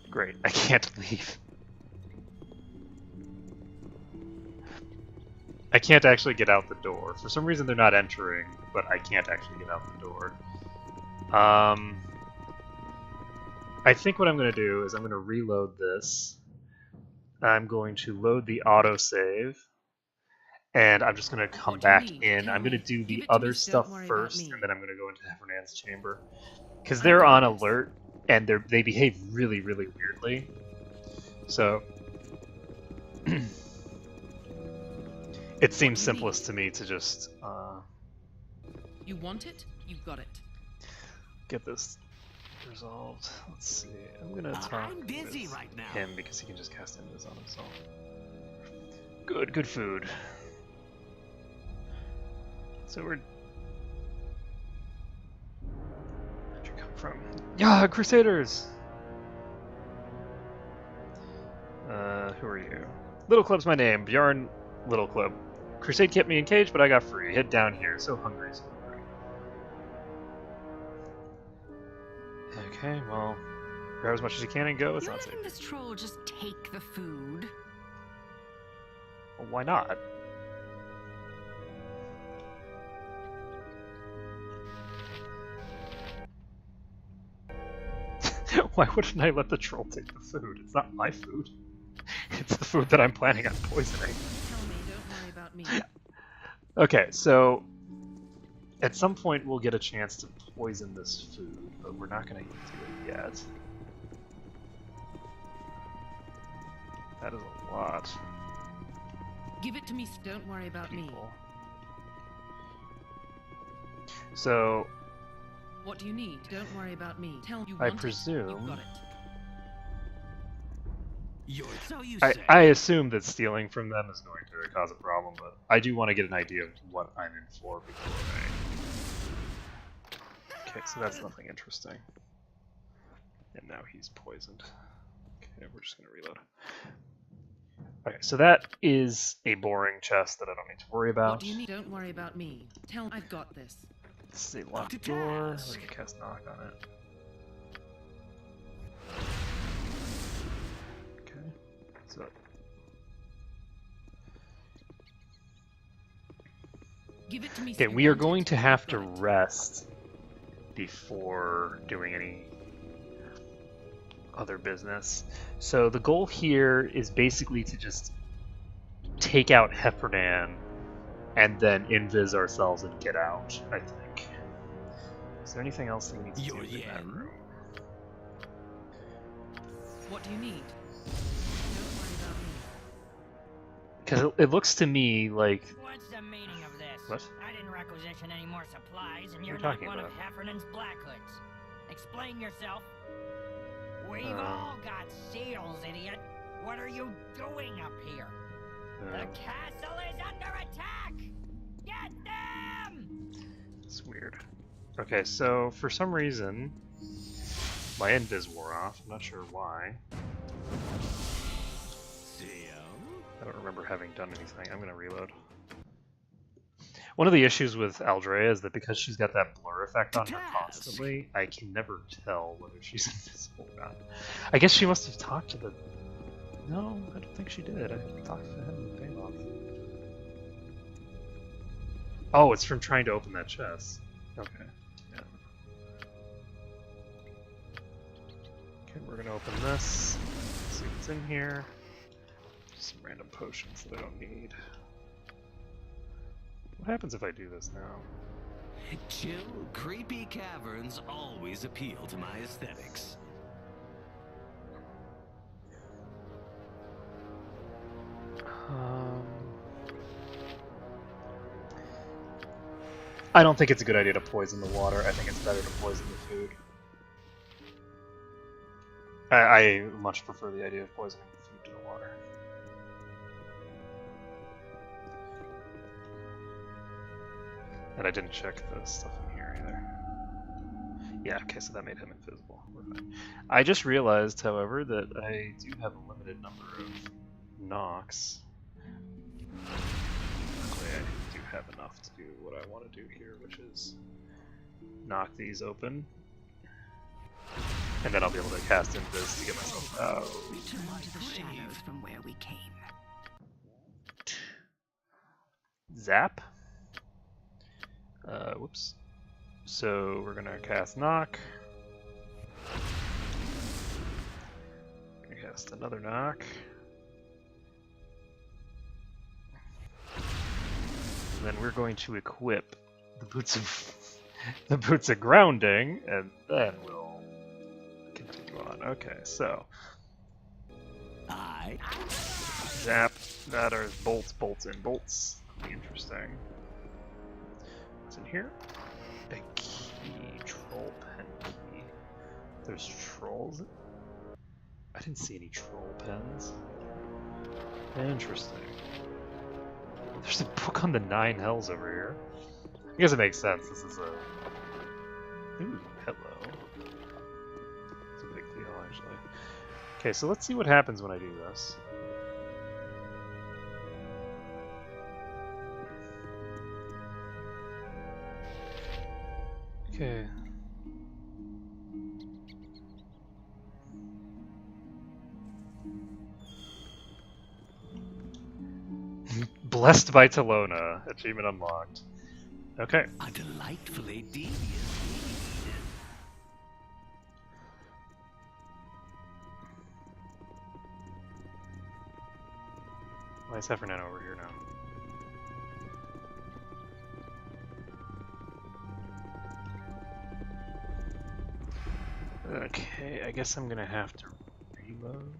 Great, I can't leave. I can't actually get out the door. For some reason they're not entering, but I can't actually get out the door. I think what I'm going to do is I'm going to reload this. I'm going to load the autosave. And I'm just going to come back in. I'm going to do the other stuff first, and then I'm going to go into Heffernan's chamber. Because they're on alert, and they behave really, really weirdly. So... it seems simplest to me to just... You want it? You got it. Get this resolved. Let's see. I'm going to talk I'm busy with right now. him because he can just cast invis on himself. Good food. So where'd you come from? Yeah, Crusaders! Who are you? Little Club's my name. Bjorn Little Club. Crusade kept me in cage, but I got free. Head down here. So hungry. Okay, well, grab as much as you can and go. It's You're not safe. letting this troll just take the food? Well, why not? Why wouldn't I let the troll take the food? It's not my food. It's the food that I'm planning on poisoning. Tell me, don't worry about me. Okay, so at some point we'll get a chance to poison this food, but we're not going to do it yet. That is a lot. Give it to me. Don't worry about me. So What do you need? Don't worry about me. Tell you I want presume. it. You got it. So you I, say. I assume that stealing from them is going to cause a problem, but I do want to get an idea of what I'm in for before I... Okay, so that's nothing interesting. And now he's poisoned. Okay, we're just going to reload. Okay, so that is a boring chest that I don't need to worry about. What do you need? Don't worry about me. Tell I've got this. This is a locked door. We can cast knock on it. Okay, so Give it to me. okay, we are going to have to rest before doing any other business. So the goal here is basically to just take out Heffernan and then invis ourselves and get out, I think. Is there anything else we need to do in that room? What do you need? Don't worry about me. Because it looks to me like... What's the meaning of this? What? I didn't requisition any more supplies, and you're What are you not talking one about? of Heffernan's Black Hoods. Explain yourself. We've all got seals, idiot. What are you doing up here? The castle is under attack! Get them! It's weird. Okay, so for some reason, my invis wore off. I'm not sure why. I don't remember having done anything. I'm gonna reload. One of the issues with Aldrea is that because she's got that blur effect on her constantly, I can never tell whether she's invisible or not. I guess she must have talked to the... No, I don't think she did. I talked to him in Payoff. Oh, it's from trying to open that chest. Okay. Yeah. Okay, we're gonna open this. See what's in here. Some random potions that I don't need. What happens if I do this now? Chill, creepy caverns always appeal to my aesthetics. I don't think it's a good idea to poison the water. I think it's better to poison the food. I much prefer the idea of poisoning the food to the water. And I didn't check the stuff in here either. Yeah, okay, so that made him invisible. We're fine. I just realized, however, that I do have a limited number of knocks. Luckily, I do have enough to do what I want to do here, which is knock these open. And then I'll be able to cast invis to get myself out. Return to the shadows from where we came. Zap. Whoops. So we're gonna cast knock. Gonna cast another knock. And then we're going to equip the boots of grounding, and then we'll continue on. Okay, so zap. That are bolts, and bolts. That'll be interesting. What's in here? A key, troll pen key. There's trolls. I didn't see any troll pens. Interesting. There's a book on the 9 hells over here. I guess it makes sense. This is a... Ooh, hello. It's a big deal, actually. Okay, so let's see what happens when I do this. Okay. Blessed by Talona. Achievement unlocked. Okay. A delightfully devious deed. Why is Heffernan over here now? Okay, I guess I'm gonna have to reload.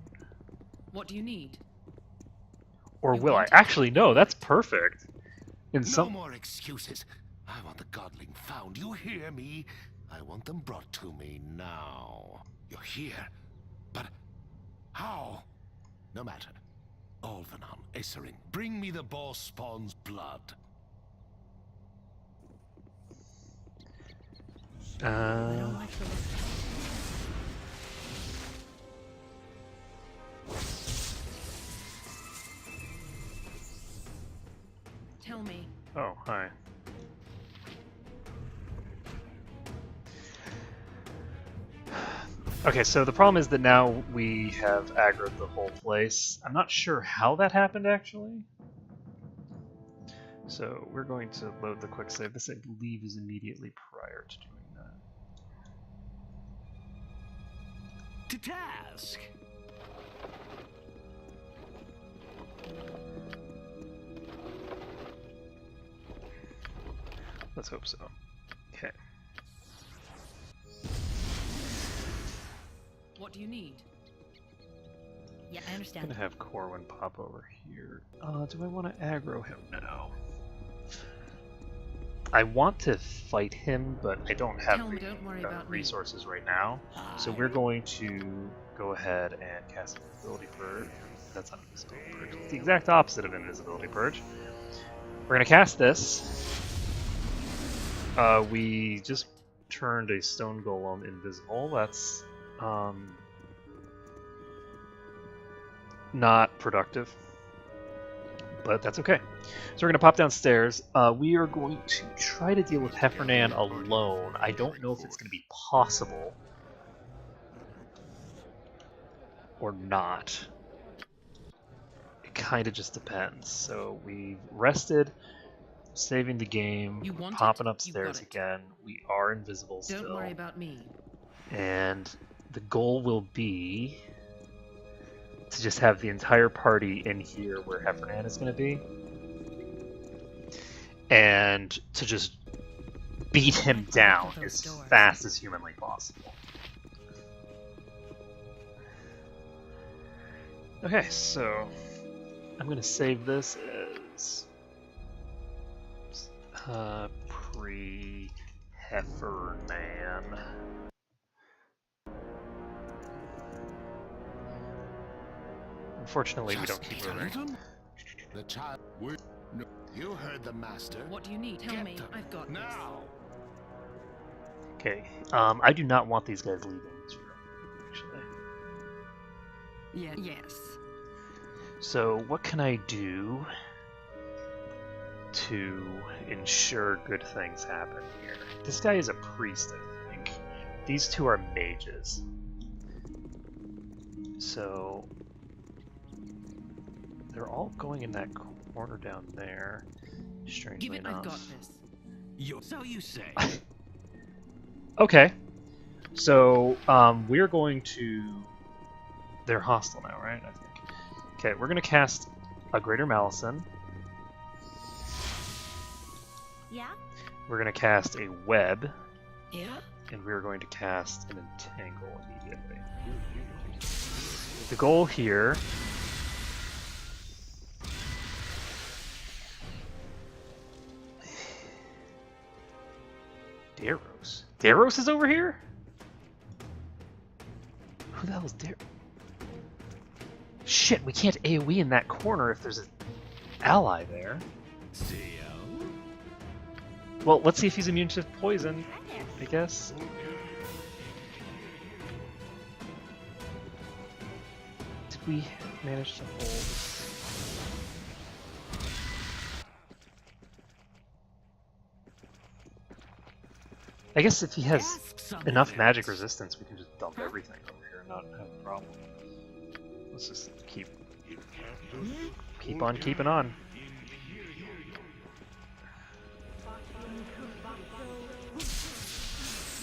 What do you need? Or will I? Actually, no, that's perfect. No more excuses. I want the godling found. You hear me? I want them brought to me now. You're here. But how? No matter. Olvenon, Aetherin, bring me the boar spawn's blood. I don't like the look. Okay, so the problem is that now we have aggroed the whole place. I'm not sure how that happened, actually. So we're going to load the quick save. This, I believe, is immediately prior to doing that. To task. Let's hope so. Okay. What do you need? Yeah, I I'm understand. gonna have Corwin pop over here. Do I want to aggro him now? I want to fight him, but I don't have Tell me, the don't worry about me. resources right now. So we're going to go ahead and cast Invisibility Purge. That's not Invisibility Purge. It's the exact opposite of Invisibility Purge. We're going to cast this. We just turned a Stone Golem invisible. That's not productive, but that's okay. So we're going to pop downstairs. We are going to try to deal with Heffernan alone. I don't know if it's going to be possible or not. It kind of just depends. So we've rested, saving the game, popping upstairs again. We are invisible still. Don't worry about me. And the goal will be to just have the entire party in here where Heffernan is going to be. And to just beat him down as fast as humanly possible. Okay, so I'm going to save this as pre-Heffernan. Unfortunately, we don't keep moving. The child. No, you heard the master. What do you need? Tell me. I've got now. Okay. I do not want these guys leaving this room. Actually. Yeah. Yes. So what can I do to ensure good things happen here? This guy is a priest, I think. These two are mages. So they're all going in that corner down there. Strangely Give it, enough. I've got this. So you say. Okay. So we're going to. They're hostile now, right? I think. Okay, we're gonna cast a Greater Malison. Yeah? We're gonna cast a Web. Yeah? And we're going to cast an Entangle immediately. The goal here. Daros. Daros is over here? Who the hell is Daros? Shit, we can't AoE in that corner if there's an ally there. Well, let's see if he's immune to poison, I guess. Did we manage to hold? I guess if he has enough magic resistance, we can just dump everything over here and not have a problem. Let's just keep on keeping on.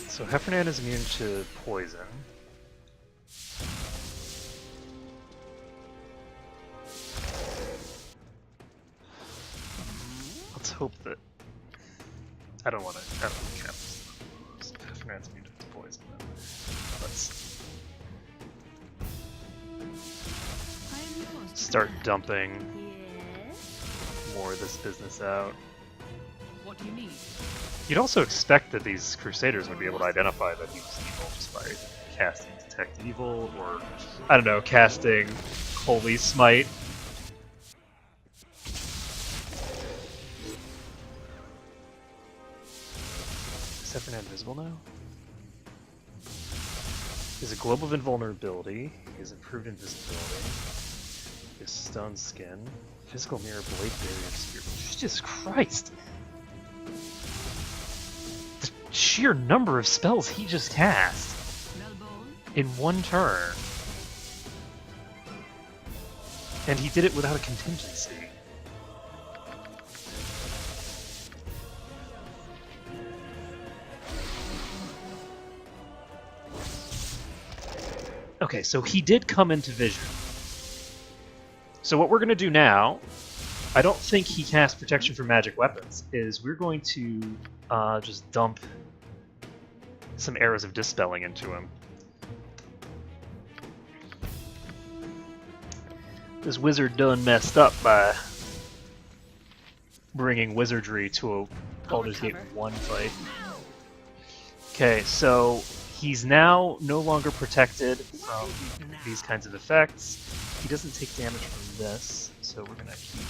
So Heffernan is immune to poison. Let's hope that I don't want to count this. Heffernan's immune to poison. Let's start dumping more of this business out. What do you need? You'd also expect that these Crusaders would be able to identify that he was evil just by casting Detect Evil, or, I don't know, casting Holy Smite. Is Heffernan invisible now? He has a Globe of Invulnerability, he has improved invisibility, he has Stone Skin, Physical Mirror, Blade Barrier, Spear. Jesus Christ! The sheer number of spells he just cast! in one turn. And he did it without a contingency. Okay, so he did come into vision. So what we're going to do now, I don't think he cast protection from magic weapons, is we're going to just dump some arrows of dispelling into him. This wizard done messed up by bringing wizardry to a Baldur's Gate 1 fight. Okay, so he's now no longer protected from these kinds of effects. He doesn't take damage from this, so we're gonna keep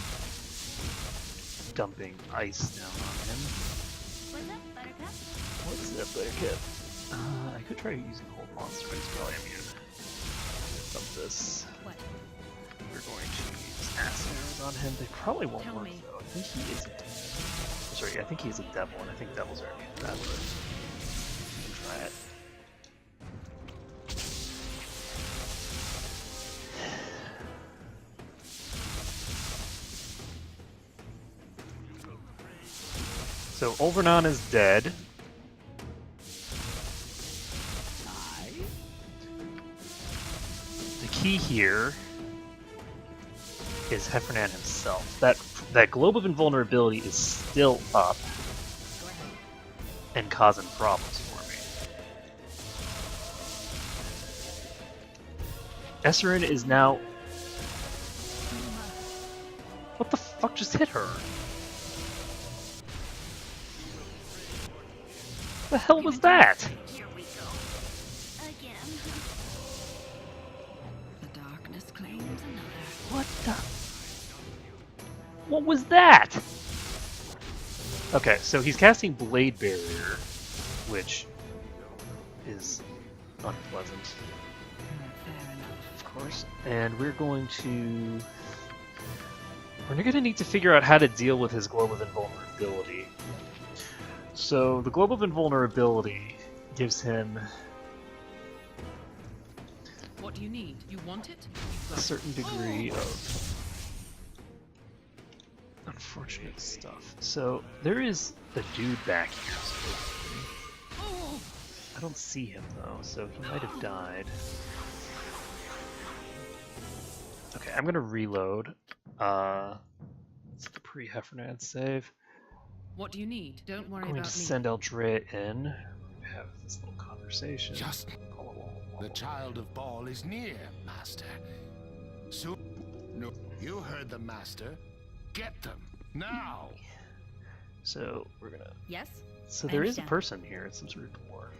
dumping ice down on him. What's that, Buttercup? I could try using Hold Monster, but it's probably immune. Dump this. What? We're going to use acid arrows on him. They probably won't work though. I think he is a demon. Sorry, I think he's a devil, and I think devils are immune to that, but we can try it. So Overnon is dead. The key here is Heffernan himself. That globe of invulnerability is still up and causing problems for me. Esserin is now... What the fuck just hit her? What the hell was that? Here we go. Again. The darkness claims another. What the? What was that? Okay, so he's casting Blade Barrier, which is unpleasant. Of course. And we're going to need to figure out how to deal with his Globe of Invulnerability. So the Globe of Invulnerability gives him What do you need? You want it? a certain degree of unfortunate stuff. So there is a dude back here. I don't see him though, so he might have died. Okay, I'm gonna reload. It's the pre-Heffernan save. What do you need? Don't worry I'm going about to me. send Eldrea in. Have this little conversation. Just the child of Baal is near, Master. So, no, you heard the Master. Get them now. So we're gonna. Yes. So I there is a understand. person here. It's some sort of dwarf.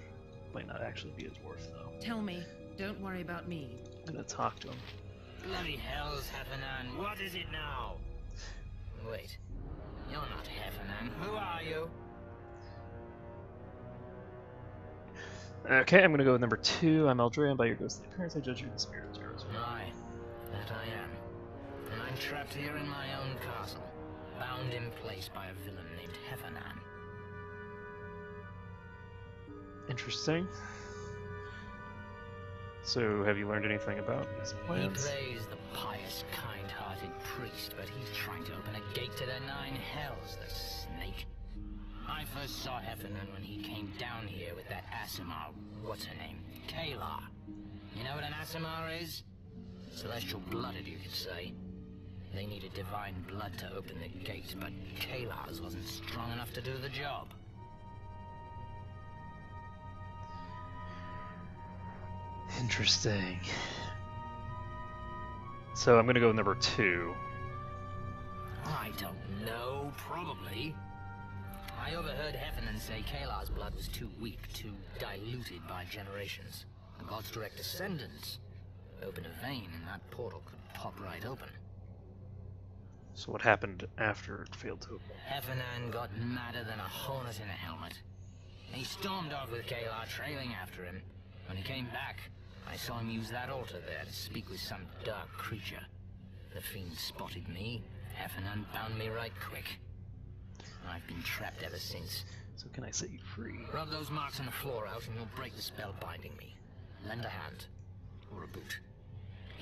Might not actually be a dwarf though. Tell me. Don't worry about me. I'm gonna talk to him. Bloody hells, Heffernan. What is it now? Wait. You're not Heffernan. Who are you? Okay, I'm gonna go with number 2. I'm Eldrea, and by your ghostly appearance, I judge you in the spirit of Zeros. Aye, that I am. And I'm trapped here in my own castle, bound in place by a villain named Heffernan. Interesting. So, have you learned anything about his He plans? plays the pious, kind-hearted priest, but he's trying to open a gate to the 9 hells, the snake. I first saw Heffernan when he came down here with that Aasimar, what's her name? Kayla. You know what an Aasimar is? Celestial blooded, you could say. They needed divine blood to open the gate, but Kayla's wasn't strong enough to do the job. Interesting. So I'm gonna go with number 2. I don't know, probably. I overheard Heffernan say Kayla's blood was too weak, too diluted by generations. The god's direct descendants open a vein and that portal could pop right open. So what happened after it failed to open? Heffernan got madder than a hornet in a helmet. He stormed off with Kayla trailing after him. When he came back, I saw him use that altar there to speak with some dark creature. The fiend spotted me. Heffernan bound me right quick. I've been trapped ever since. So can I set you free? Rub those marks on the floor out and you'll break the spell binding me. Lend a hand. Or a boot.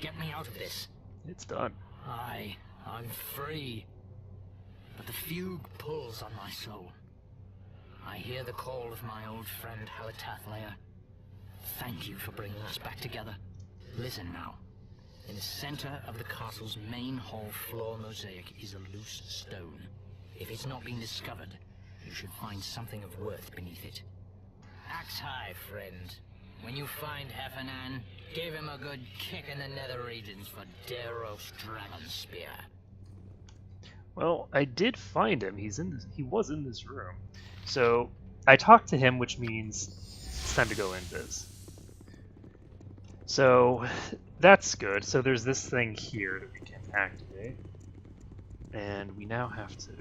Get me out of this. It's done. I'm free. But the fugue pulls on my soul. I hear the call of my old friend Halitathlayer. Thank you for bringing us back together. Listen now. In the center of the castle's main hall floor mosaic is a loose stone. If it's not been discovered, you should find something of worth beneath it. Axe high, friend. When you find Heffernan, give him a good kick in the nether regions for Deros Dragonspear. Well, I did find him. He was in this room. So I talked to him, which means it's time to go in biz. So that's good. So there's this thing here that we can activate. And we now have to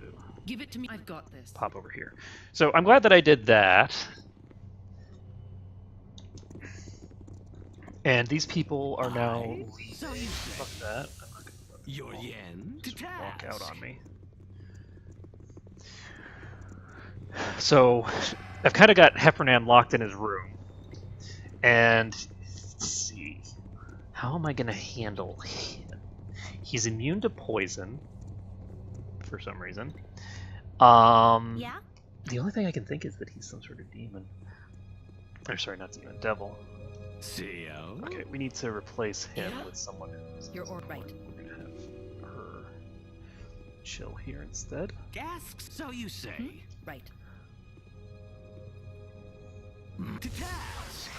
Give it to me. I've got this. pop over here. So I'm glad that I did that. And these people are now leaving. Fuck that. I'm not gonna let Your yen to walk out task. on me. So I've kind of got Heffernan locked in his room. And let's see. How am I going to handle him? He's immune to poison for some reason. Yeah? The only thing I can think is that he's some sort of demon. Or sorry, not demon, devil. CEO? Okay, we need to replace him with someone who's... You're all right. We're going to have her chill here instead. Gasks, so you say. Right. To task.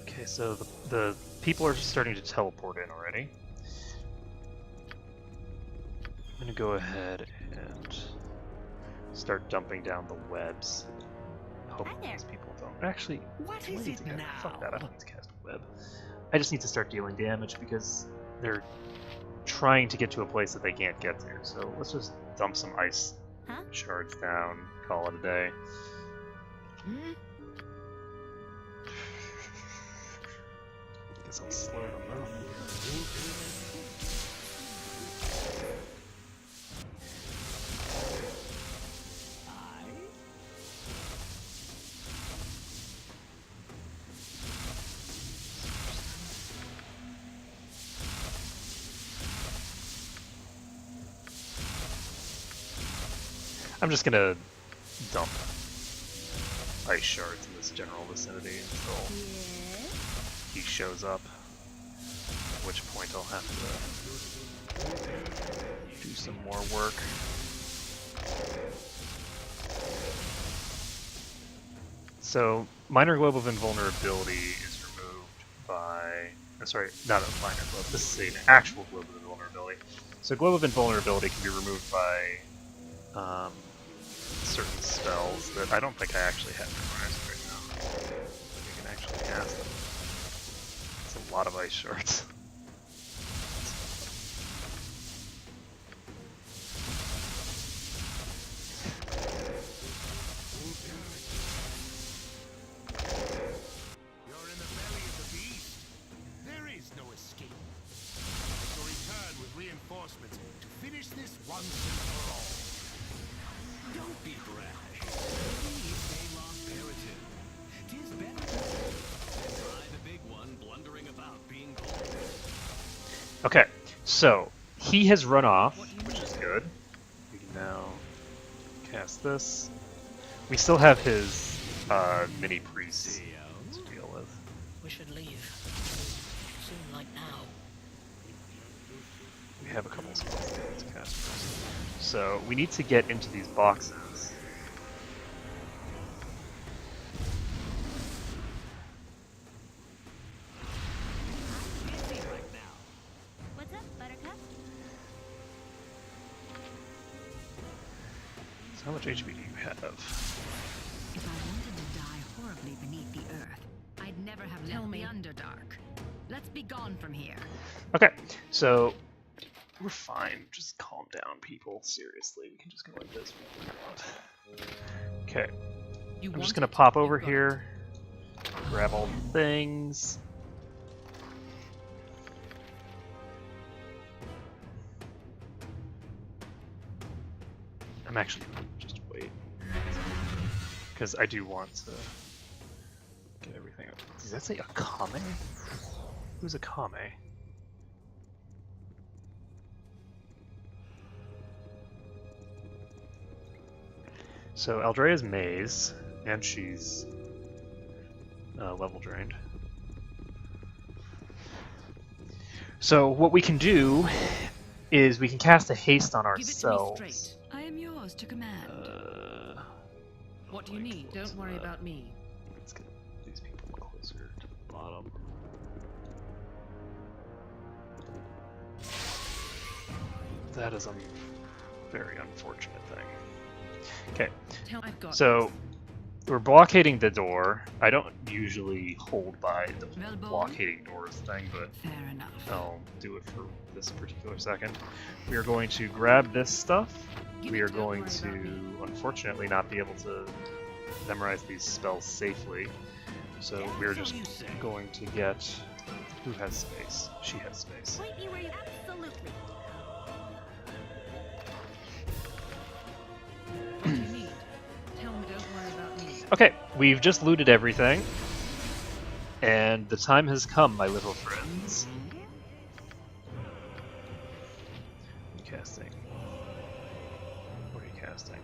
Okay, so the people are starting to teleport in already. I'm going to go ahead and start dumping down the webs. Hopefully these people don't. Actually, What do I is need it to cast- now? Fuck that, I don't need to cast a web. I just need to start dealing damage because they're trying to get to a place that they can't get to. So let's just dump some ice shards down, call it a day. Guess I'll slow them up. I'm just gonna dump ice shards in this general vicinity until he shows up. At which point I'll have to do some more work. So, minor globe of invulnerability is removed by... sorry, not a minor globe, this is an actual globe of invulnerability. So globe of invulnerability can be removed by certain spells that I don't think I actually have memorized right now. I can actually cast them. It's a lot of ice shards. You're in the belly of the beast. There is no escape. I shall return with reinforcements to finish this once and for all. Don't be brash. Please stay long periton. 'Tis better than try the big one blundering about being cold. Okay, so he has run off, which is good. We can now cast this. We still have his mini priest to deal with. We should leave. Soon, like now. We have a couple spells that we need to cast first. So we need to get into these boxes. What's up, Buttercup? So how much HP do you have? If I wanted to die horribly beneath the earth, I'd never have left the Underdark. Let's be gone from here. Okay, so we're fine. Just calm down, people. Seriously, we can just go like this. Okay, I'm just gonna pop over here, grab all the things. I'm actually gonna just wait because I do want to get everything Does that say Akame? Who's Akame? So Aldrea's maze, and she's level drained. So what we can do is we can cast a haste on ourselves. Give it to me straight. I am yours to command. What do you need? Don't worry about me. Let's get these people closer to the bottom. That is a very unfortunate thing. Okay, so we're blockading the door. I don't usually hold by the blockading doors thing, but I'll do it for this particular second. We are going to grab this stuff. We are going to, unfortunately, not be able to memorize these spells safely. So we're just going to get... Who has space? She has space. Point me where you absolutely. What do you need? Tell me, don't worry about me. Okay, we've just looted everything. And the time has come, my little friends. Casting. What are you casting?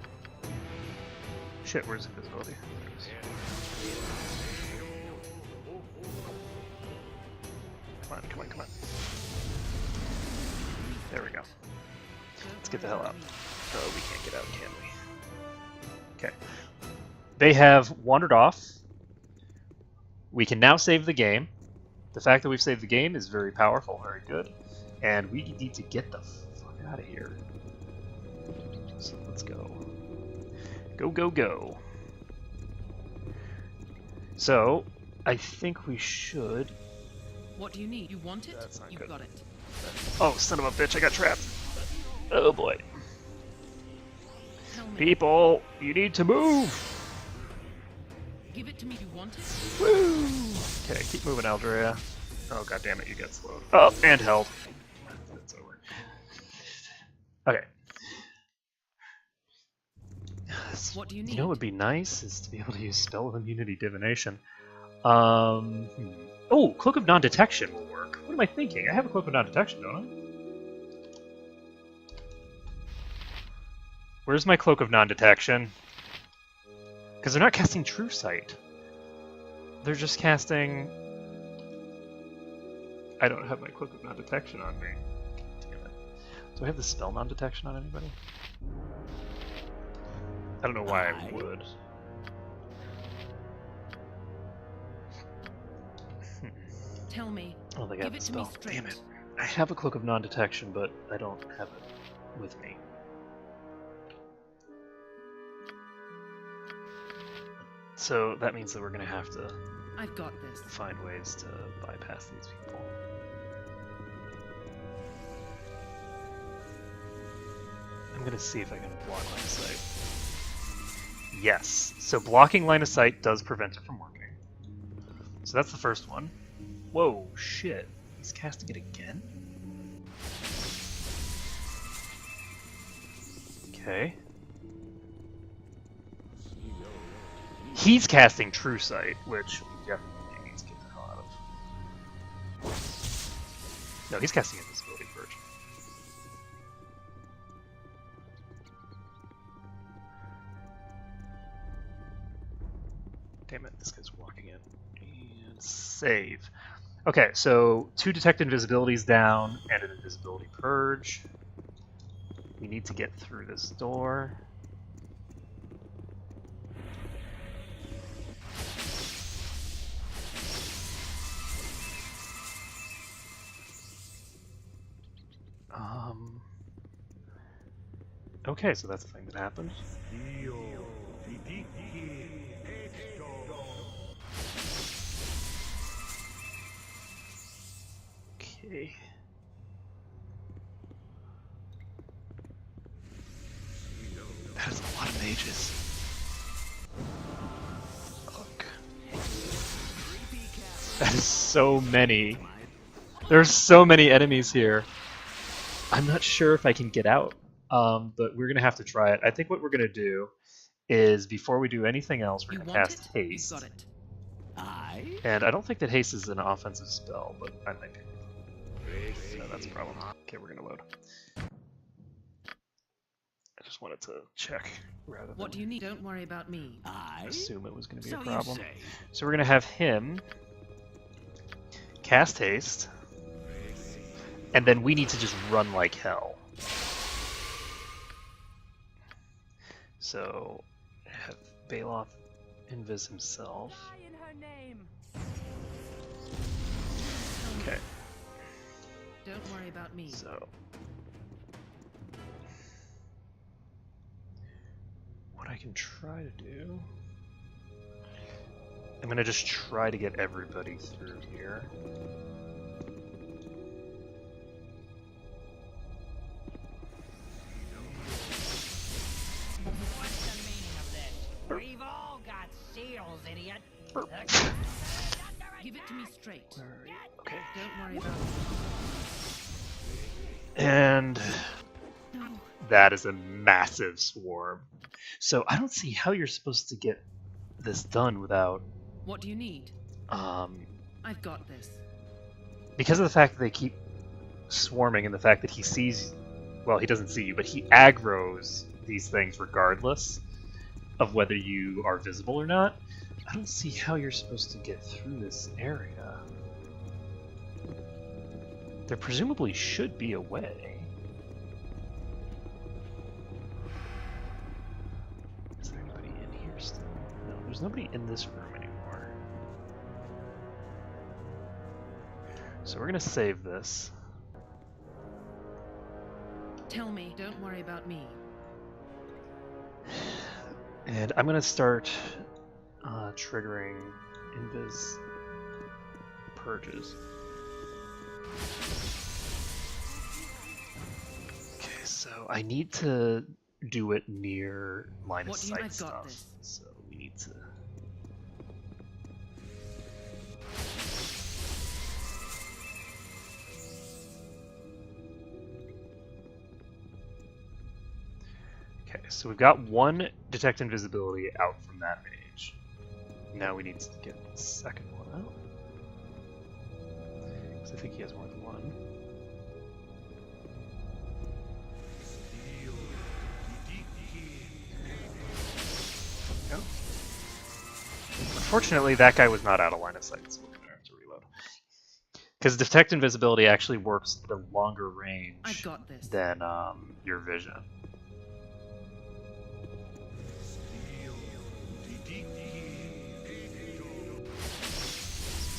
Shit, where's invisibility? Come on, come on, come on. There we go. Let's get the hell out. Oh, we can't get out, can we? Okay. They have wandered off. We can now save the game. The fact that we've saved the game is very powerful, very good. And we need to get the fuck out of here. So let's go. Go, go, go. So, I think we should... What do you need? You want it? That's not You've good. got it. Oh, son of a bitch, I got trapped. Oh boy. Tell me. People, you need to move! Give it to me. You want it? Woo! Okay, keep moving, Aldrea. Oh, god damn it, you get slowed. Oh, and held. It's over. Okay. What do you need? You know what would be nice is to be able to use Spell of Immunity Divination. Oh, Cloak of Non-Detection will work. What am I thinking? I have a Cloak of Non-Detection, don't I? Where's my Cloak of Non-Detection? Because they're not casting True Sight. They're just casting... I don't have my Cloak of Non-Detection on me. Damn it. Do I have the Spell Non-Detection on anybody? I don't know why I would. Tell me. I don't think I have the Give it to me spell. straight. Damn it. I have a Cloak of Non-Detection, but I don't have it with me. So that means that we're going to have to I've got this. find ways to bypass these people. I'm going to see if I can block line of sight. Yes. So blocking line of sight does prevent it from working. So that's the first one. Whoa, shit. He's casting it again? Okay. He's casting True Sight, which we definitely need to get the hell out of. No, he's casting Invisibility Purge. Damn it, this guy's walking in. And save. Okay, so 2 Detect Invisibilities down and an Invisibility Purge. We need to get through this door. Okay, so that's the thing that happened. Okay. That is a lot of mages. Look. That is so many. There's so many enemies here. I'm not sure if I can get out, but we're gonna have to try it. I think what we're gonna do is, before we do anything else, we're gonna cast haste. And I don't think that haste is an offensive spell, but I might be. So that's a problem. Okay, we're gonna load. I just wanted to check rather than What do you need? Don't worry about me. assume it was going to be So a you problem. say. So we're going to have him cast haste, and then we need to just run like hell. So have Baloth invis himself. Okay. Don't worry about me. So what I can try to do, I'm gonna just try to get everybody through here. What's the meaning of this? We've all got seals, idiot. Give it to me straight. Okay. Don't worry about And that is a massive swarm. So I don't see how you're supposed to get this done without What do you need? I've got this. because of the fact that they keep swarming and the fact that he sees, well, he doesn't see you, but he aggroes these things regardless of whether you are visible or not. I don't see how you're supposed to get through this area. There presumably should be a way. Is there anybody in here still? No, there's nobody in this room anymore. So we're gonna save this. Tell me, don't worry about me. And I'm gonna start triggering invis purges. Okay, so I need to do it near line of What do you- sight I've got stuff. this. So we need to. Okay, so we've got one detect invisibility out from that mage. Now we need to get the second one out. Because I think he has more than one. Nope. Unfortunately, that guy was not out of line of sight, so we're going to have to reload. Because detect invisibility actually works at a longer range I've got this. than your vision.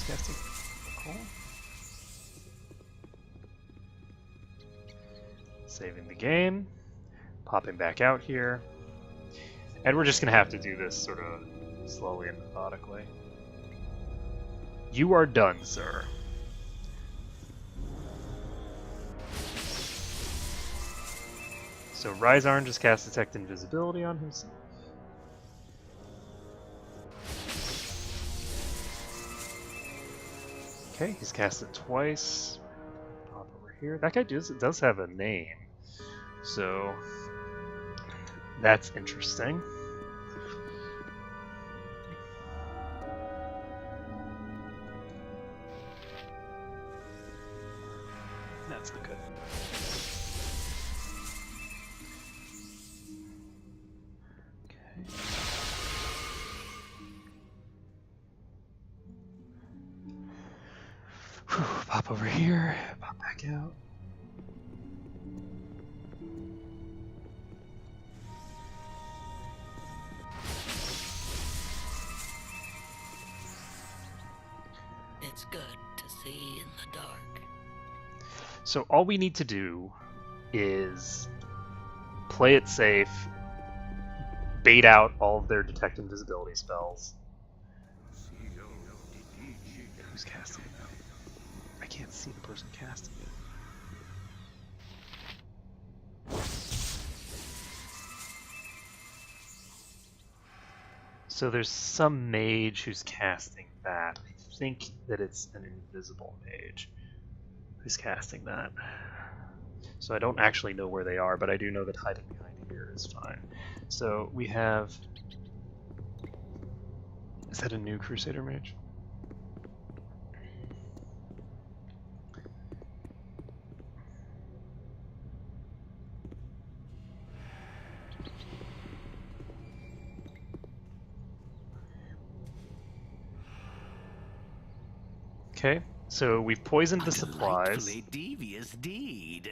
Casting. Cool. Saving the game. Popping back out here. And we're just going to have to do this sort of slowly and methodically. You are done, sir. So Rhizarn just cast Detect Invisibility on himself. Okay, he's cast it twice. Pop over here. That guy does have a name, so that's interesting. That's not good. Okay. Whew, pop over here, pop back out. It's good to see in the dark. So all we need to do is play it safe, bait out all of their detect invisibility spells. Who's casting it now? I can't see the person casting it. So there's some mage who's casting that. I think that it's an invisible mage who's casting that. So I don't actually know where they are, but I do know that hiding behind here is fine. So we have... Is that a new Crusader mage? Okay, so we've poisoned the supplies. Delightfully devious deed.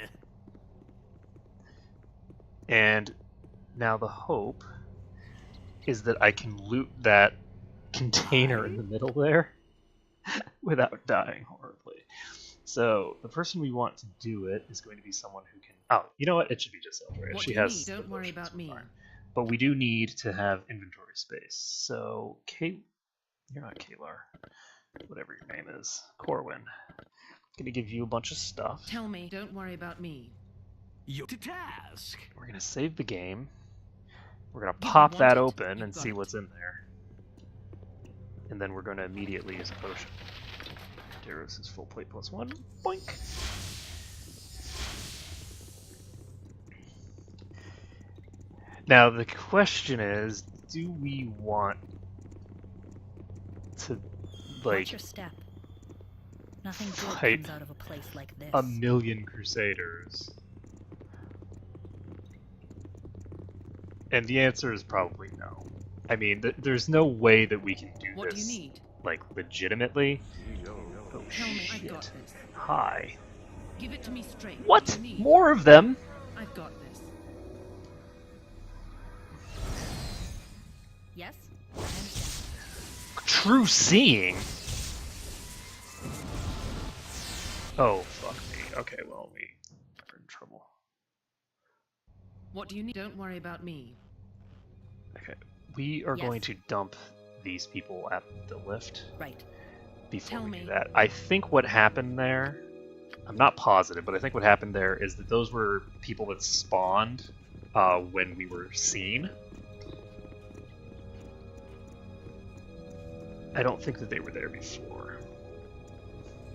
And now the hope is that I can loot that container in the middle there without dying horribly. So the person we want to do it is going to be someone who can... Oh, you know what? It should be just Eldred. What She do you has... need? Don't worry about me. Fine. But we do need to have inventory space. So, Kate... You're not Kalar. Whatever your name is. Corwin. Gonna give you a bunch of stuff. Tell me, don't worry about me. You're to task. We're gonna save the game. We're gonna You pop want that it? open You've and got see it. what's in there. And then we're gonna immediately use a potion. Daros is full plate +1. Boink! Now the question is, do we want to, like, Watch your step. Nothing good fight comes out of a place like this. 1,000,000 crusaders? And the answer is probably no. I mean, there's no way that we can do What do this, you need? like, legitimately. Oh, Tell me, I've shit. got this. Hi. Give it to me straight. What? do you need? More of them? I've got this. Yes? I understand. True seeing? Oh, fuck me. Okay, well, we're in trouble. What do you need? Don't worry about me. Okay, we are Yes. going to dump these people at the lift. Right. Before Tell we me. do that, I think what happened there, I'm not positive, but I think what happened there is that those were people that spawned when we were seen. I don't think that they were there before.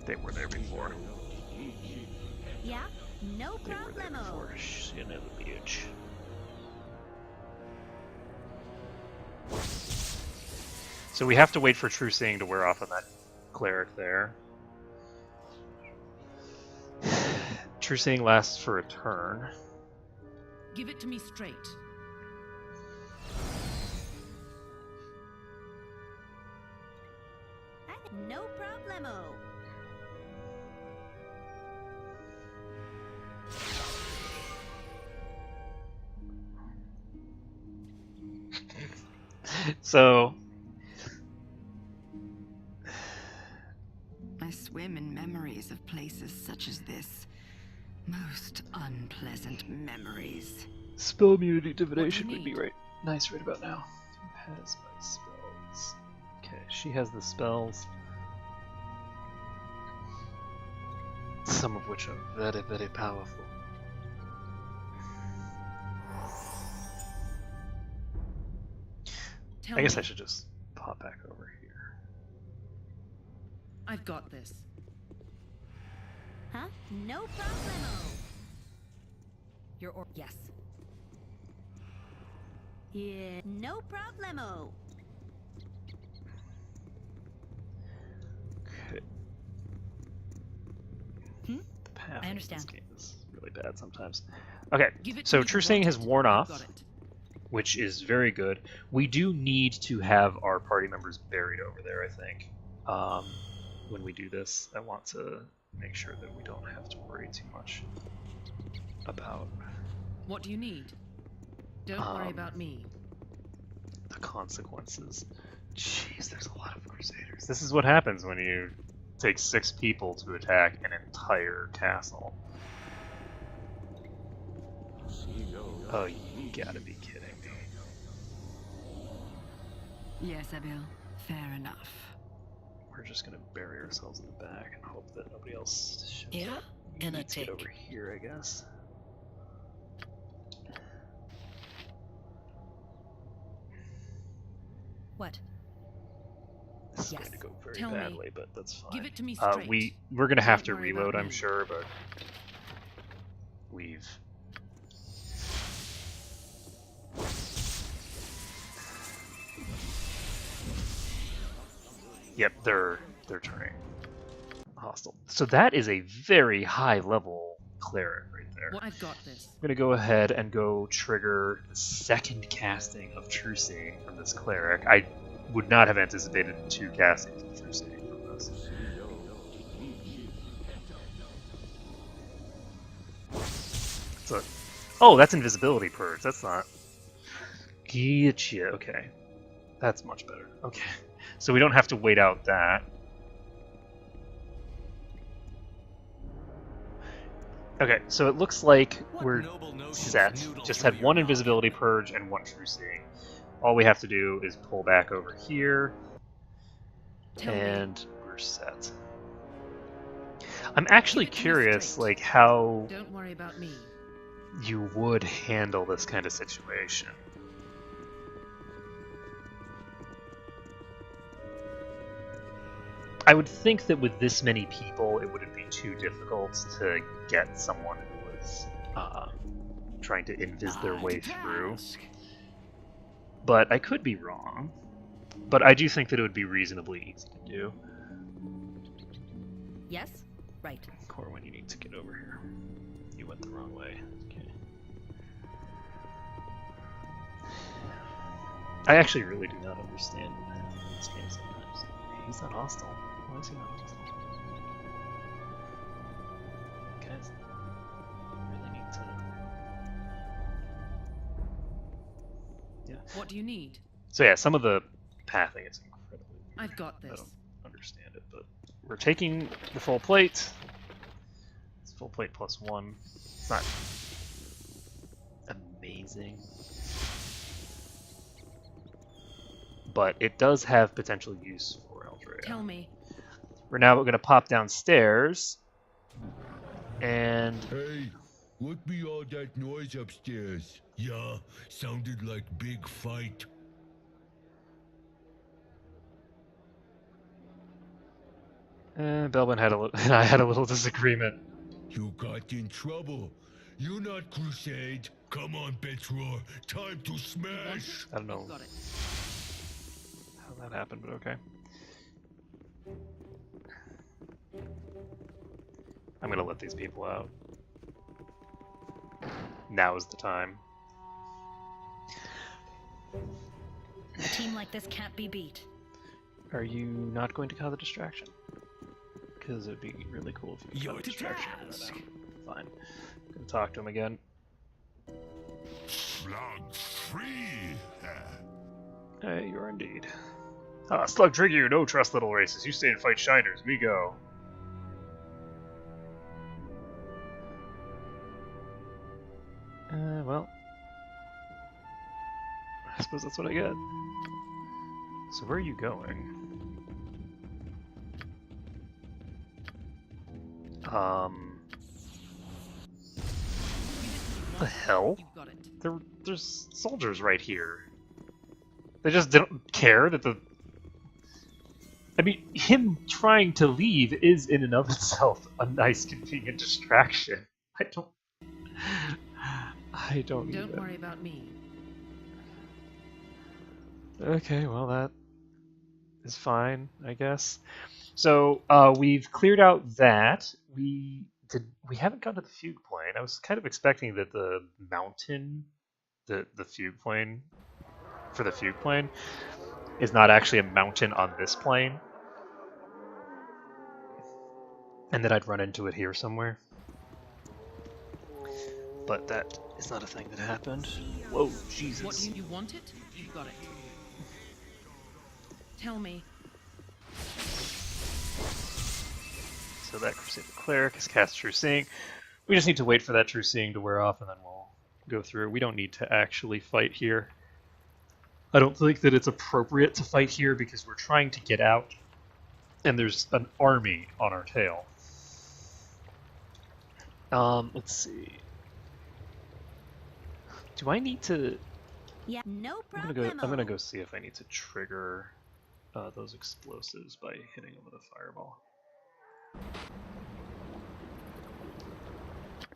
They were there before. Yeah, no They were there problemo. before. Son of a bitch. So we have to wait for True Seeing to wear off on that cleric there. True Seeing lasts for a turn. Give it to me straight. No problemo. So I swim in memories of places such as this. Most unpleasant memories. spell immunity divination would be right nice right about now. Who has my spells? Okay, she has the spells. Some of which are very, very powerful. Tell I guess me. I should just pop back over here. I've got this. Huh? No problemo. Yes. Yeah, no problemo. Okay. Hmm? The path I in understand. this game is really bad sometimes. Okay, Give it to so me, True you Seeing want has it. worn I've off, got it. which is very good. We do need to have our party members buried over there, I think. When we do this, I want to make sure that we don't have to worry too much about What do you need? Don't worry about me. the consequences. Jeez, there's a lot of Crusaders. This is what happens when you take 6 people to attack an entire castle. Oh, you gotta be kidding me. Yes, Abil. Fair enough. We're just gonna bury ourselves in the back and hope that nobody else shows Yeah, up. and a Let's get tick. over here, I guess. What? This is Yes. going to go very Tell me. badly, but that's fine. Give it to me straight. We're gonna have to Don't worry about reload, I'm me. sure, but we've. Yep, they're turning hostile. So that is a very high level cleric right there. Well, I've got this. I'm gonna go ahead and go trigger the second casting of True Seeing from this cleric. I would not have anticipated 2 castings of True Seeing from this. So, oh, that's invisibility purge. That's not. Getcha. Okay, that's much better. Okay, so we don't have to wait out that. Okay, so it looks like we're set. Just had one invisibility purge and one true seeing. All we have to do is pull back over here, and we're set. I'm actually curious, like, how Don't worry about me. you would handle this kind of situation. I would think that with this many people, it wouldn't be too difficult to get someone who was trying to invis their way through. But I could be wrong. But I do think that it would be reasonably easy to do. Yes? Right. Corwin, you need to get over here. You went the wrong way. Okay. I actually really do not understand what happens in this game sometimes. He's not hostile. Why is he not hostile? Guys, I really need to... Yeah. What do you need? So yeah, some of the pathing is incredibly weird. I've got this. I don't understand it, but we're taking the full plate. It's full plate plus 1. It's not amazing, but it does have potential use for Eldrea. Tell me. We're now going to pop downstairs, and... Hey, what be all that noise upstairs? Yeah, sounded like big fight. Belvin and I had a little disagreement. You got in trouble. You not crusade. Come on, Betror. Time to smash. I don't know how that happened, but okay. I'm gonna let these people out. Now is the time. A team like this can't be beat. Are you not going to cause a distraction? Because it'd be really cool if you could cause a distraction. Fine. I'm gonna talk to him again. Slug free. Hey, you are indeed. Ah, Slug Trigger, you no trust little races. You stay and fight shiners. We go. Well, I suppose that's what I get. So where are you going? The hell? There's soldiers right here. They just didn't care that the... I mean, him trying to leave is in and of itself a nice, convenient distraction. I don't need Don't it. worry about me. Okay, well that is fine, I guess. So we've cleared out that. We haven't gone to the fugue plane. I was kind of expecting that the mountain, the fugue plane, for the fugue plane, is not actually a mountain on this plane, and that I'd run into it here somewhere. But that is not a thing that happened. Whoa, Jesus. What do you want it? You got it. Tell me. So that Crusader Cleric has cast True Seeing. We just need to wait for that True Seeing to wear off, and then we'll go through. We don't need to actually fight here. I don't think that it's appropriate to fight here because we're trying to get out, and there's an army on our tail. Let's see. Do I need to... Yeah, no problem. I'm gonna go see if I need to trigger those explosives by hitting them with a fireball.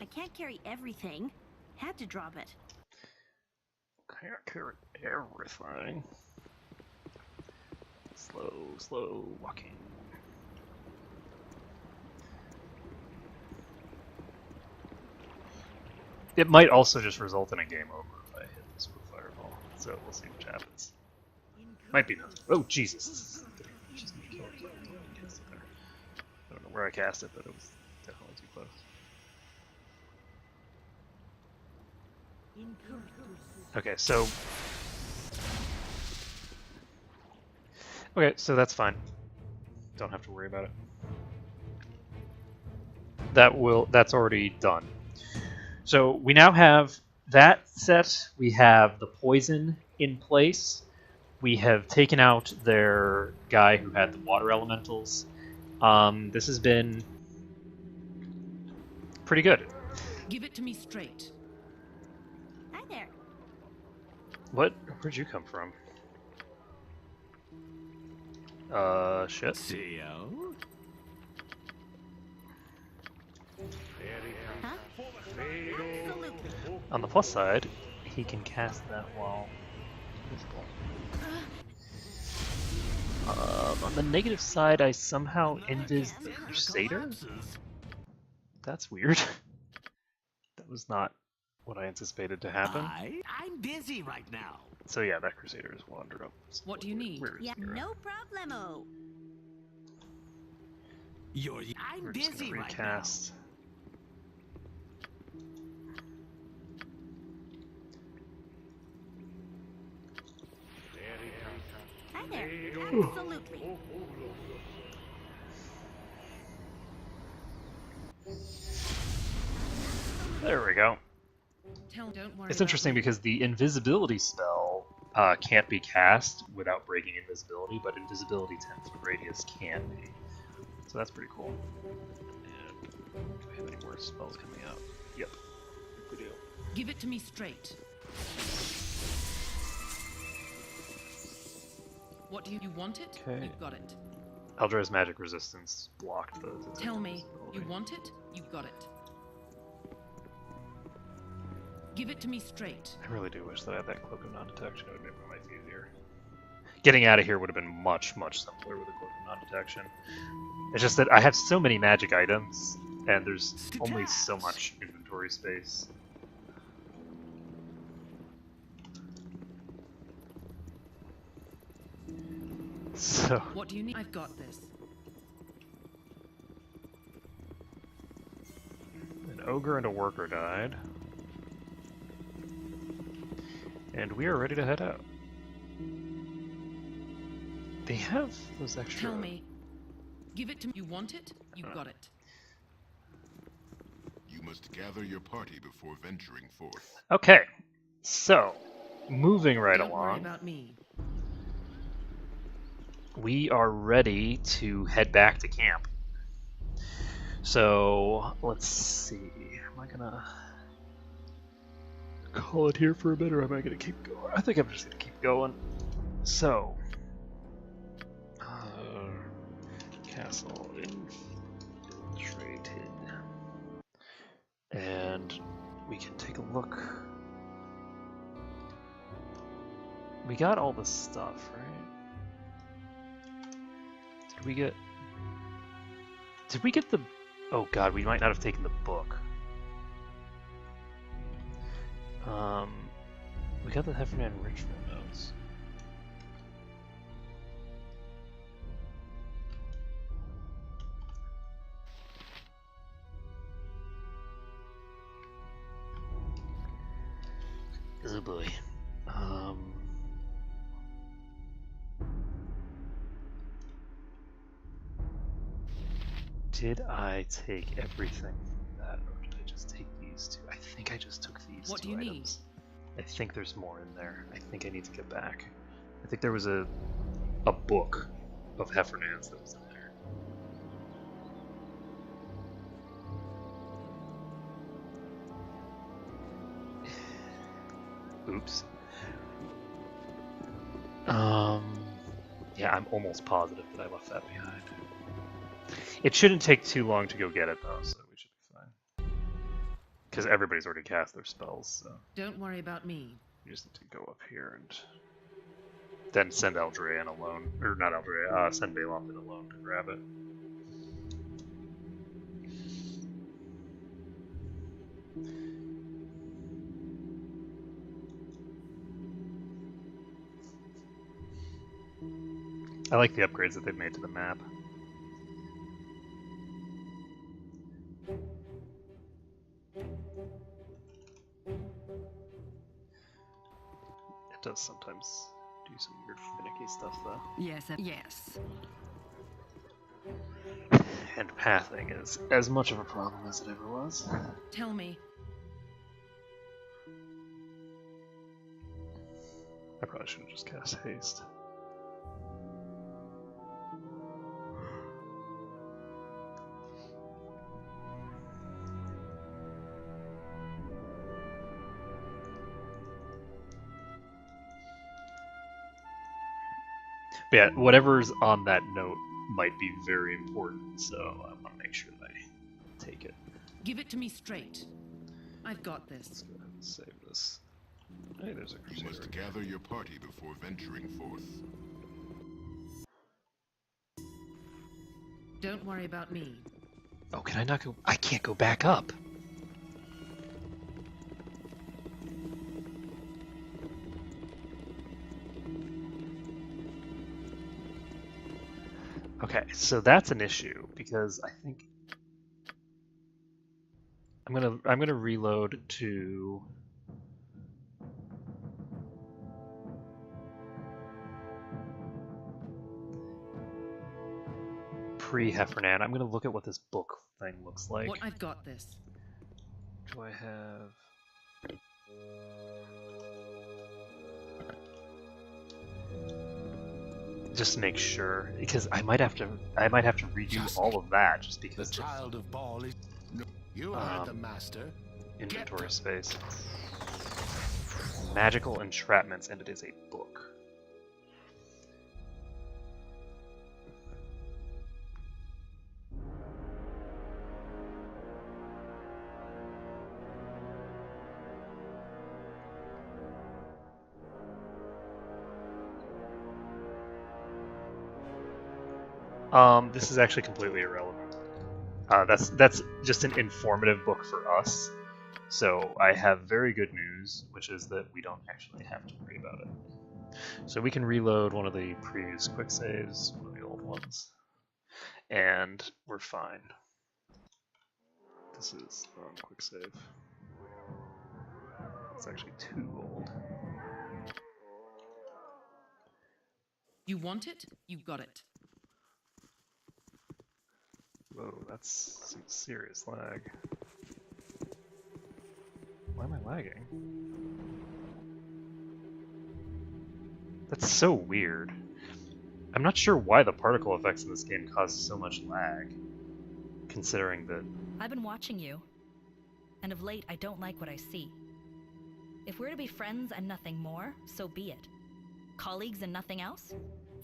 I can't carry everything. Had to drop it. Can't carry everything. Slow walking. It might also just result in a game over if I hit this with a fireball. So we'll see what happens. Might be nothing. Oh Jesus! Just gonna kill it. I don't know where I cast it, but it was definitely too close. Okay, so... Okay, so that's fine. Don't have to worry about it. That's already done. So we now have that set. We have the poison in place. We have taken out their guy who had the water elementals. This has been pretty good. Give it to me straight. Hi there. What? Where'd you come from? Shit. CEO? Huh? Absolutely. On the plus side, he can cast that while visible. On the negative side, I somehow ended the Crusader? That's weird. That was not what I anticipated to happen. I'm busy right now. So yeah, that Crusader is wandered up. What do you need? Yeah, no problemo. I'm We're just busy gonna right now. recast. Hi there. Absolutely. There we go. Don't worry. It's interesting because the invisibility spell can't be cast without breaking invisibility, but invisibility 10-foot radius can be. So that's pretty cool. And do we have any more spells coming out? Yep, we do. Give it to me straight. What do you want it? Okay. You've got it. Eldra's magic resistance blocked the... Tell me, you want it? You've got it. Give it to me straight. I really do wish that I had that Cloak of Non-Detection. It would make my life easier. Getting out of here would have been much, much simpler with a Cloak of Non-Detection. It's just that I have so many magic items, and there's only so much inventory space. So... What do you need? I've got this. An ogre and a worker died. And we are ready to head out. They have those extra... Tell me. Give it to me. You want it? You've got it. You must gather your party before venturing forth. Okay, so, moving right Don't worry along. about me. We are ready to head back to camp. So, let's see. Am I gonna call it here for a bit, or am I gonna keep going? I think I'm just gonna keep going. So, castle infiltrated, and we can take a look. We got all this stuff, right? Did we get the... Oh god, we might not have taken the book. We got the Heffernan ritual notes. Oh boy. Did I take everything from that, or did I just take these two? I think I just took these What two do you items. I think there's more in there. I think I need to get back. I think there was a book of Heffernan's that was in there. Oops. Yeah, I'm almost positive that I left that behind. It shouldn't take too long to go get it, though, so we should be fine. Because everybody's already cast their spells, so... Don't worry about me. You just need to go up here and... then send Eldrayan alone. Or not Eldrayan, send Baloth in alone to grab it. I like the upgrades that they've made to the map. does sometimes do some weird finicky stuff, though. Yes, yes. And pathing is as much of a problem as it ever was. Tell me. I probably should have just cast haste. But yeah, whatever's on that note might be very important, so I want to make sure that I take it. Give it to me straight. I've got this. Let's go ahead and save this. Hey, there's a You crusader. must gather your party before venturing forth. Don't worry about me. Oh, can I not go? I can't go back up. Okay, so that's an issue because I think I'm gonna reload to pre-Heffernan. I'm gonna look at what this book thing looks like. What I've got this. Do I have? Just to make sure, because I might have to redo all of that just because the child of Baal is. No, you are the master. Inventory space. Magical entrapments, and it is a book. This is actually completely irrelevant. That's just an informative book for us. So I have very good news, which is that we don't actually have to worry about it. So we can reload one of the previous quick saves, one of the old ones, and we're fine. This is the wrong quick save. It's actually too old. You want it? You got it. Whoa, that's some serious lag. Why am I lagging? That's so weird. I'm not sure why the particle effects in this game cause so much lag, considering that... I've been watching you, and of late I don't like what I see. If we're to be friends and nothing more, so be it. Colleagues and nothing else?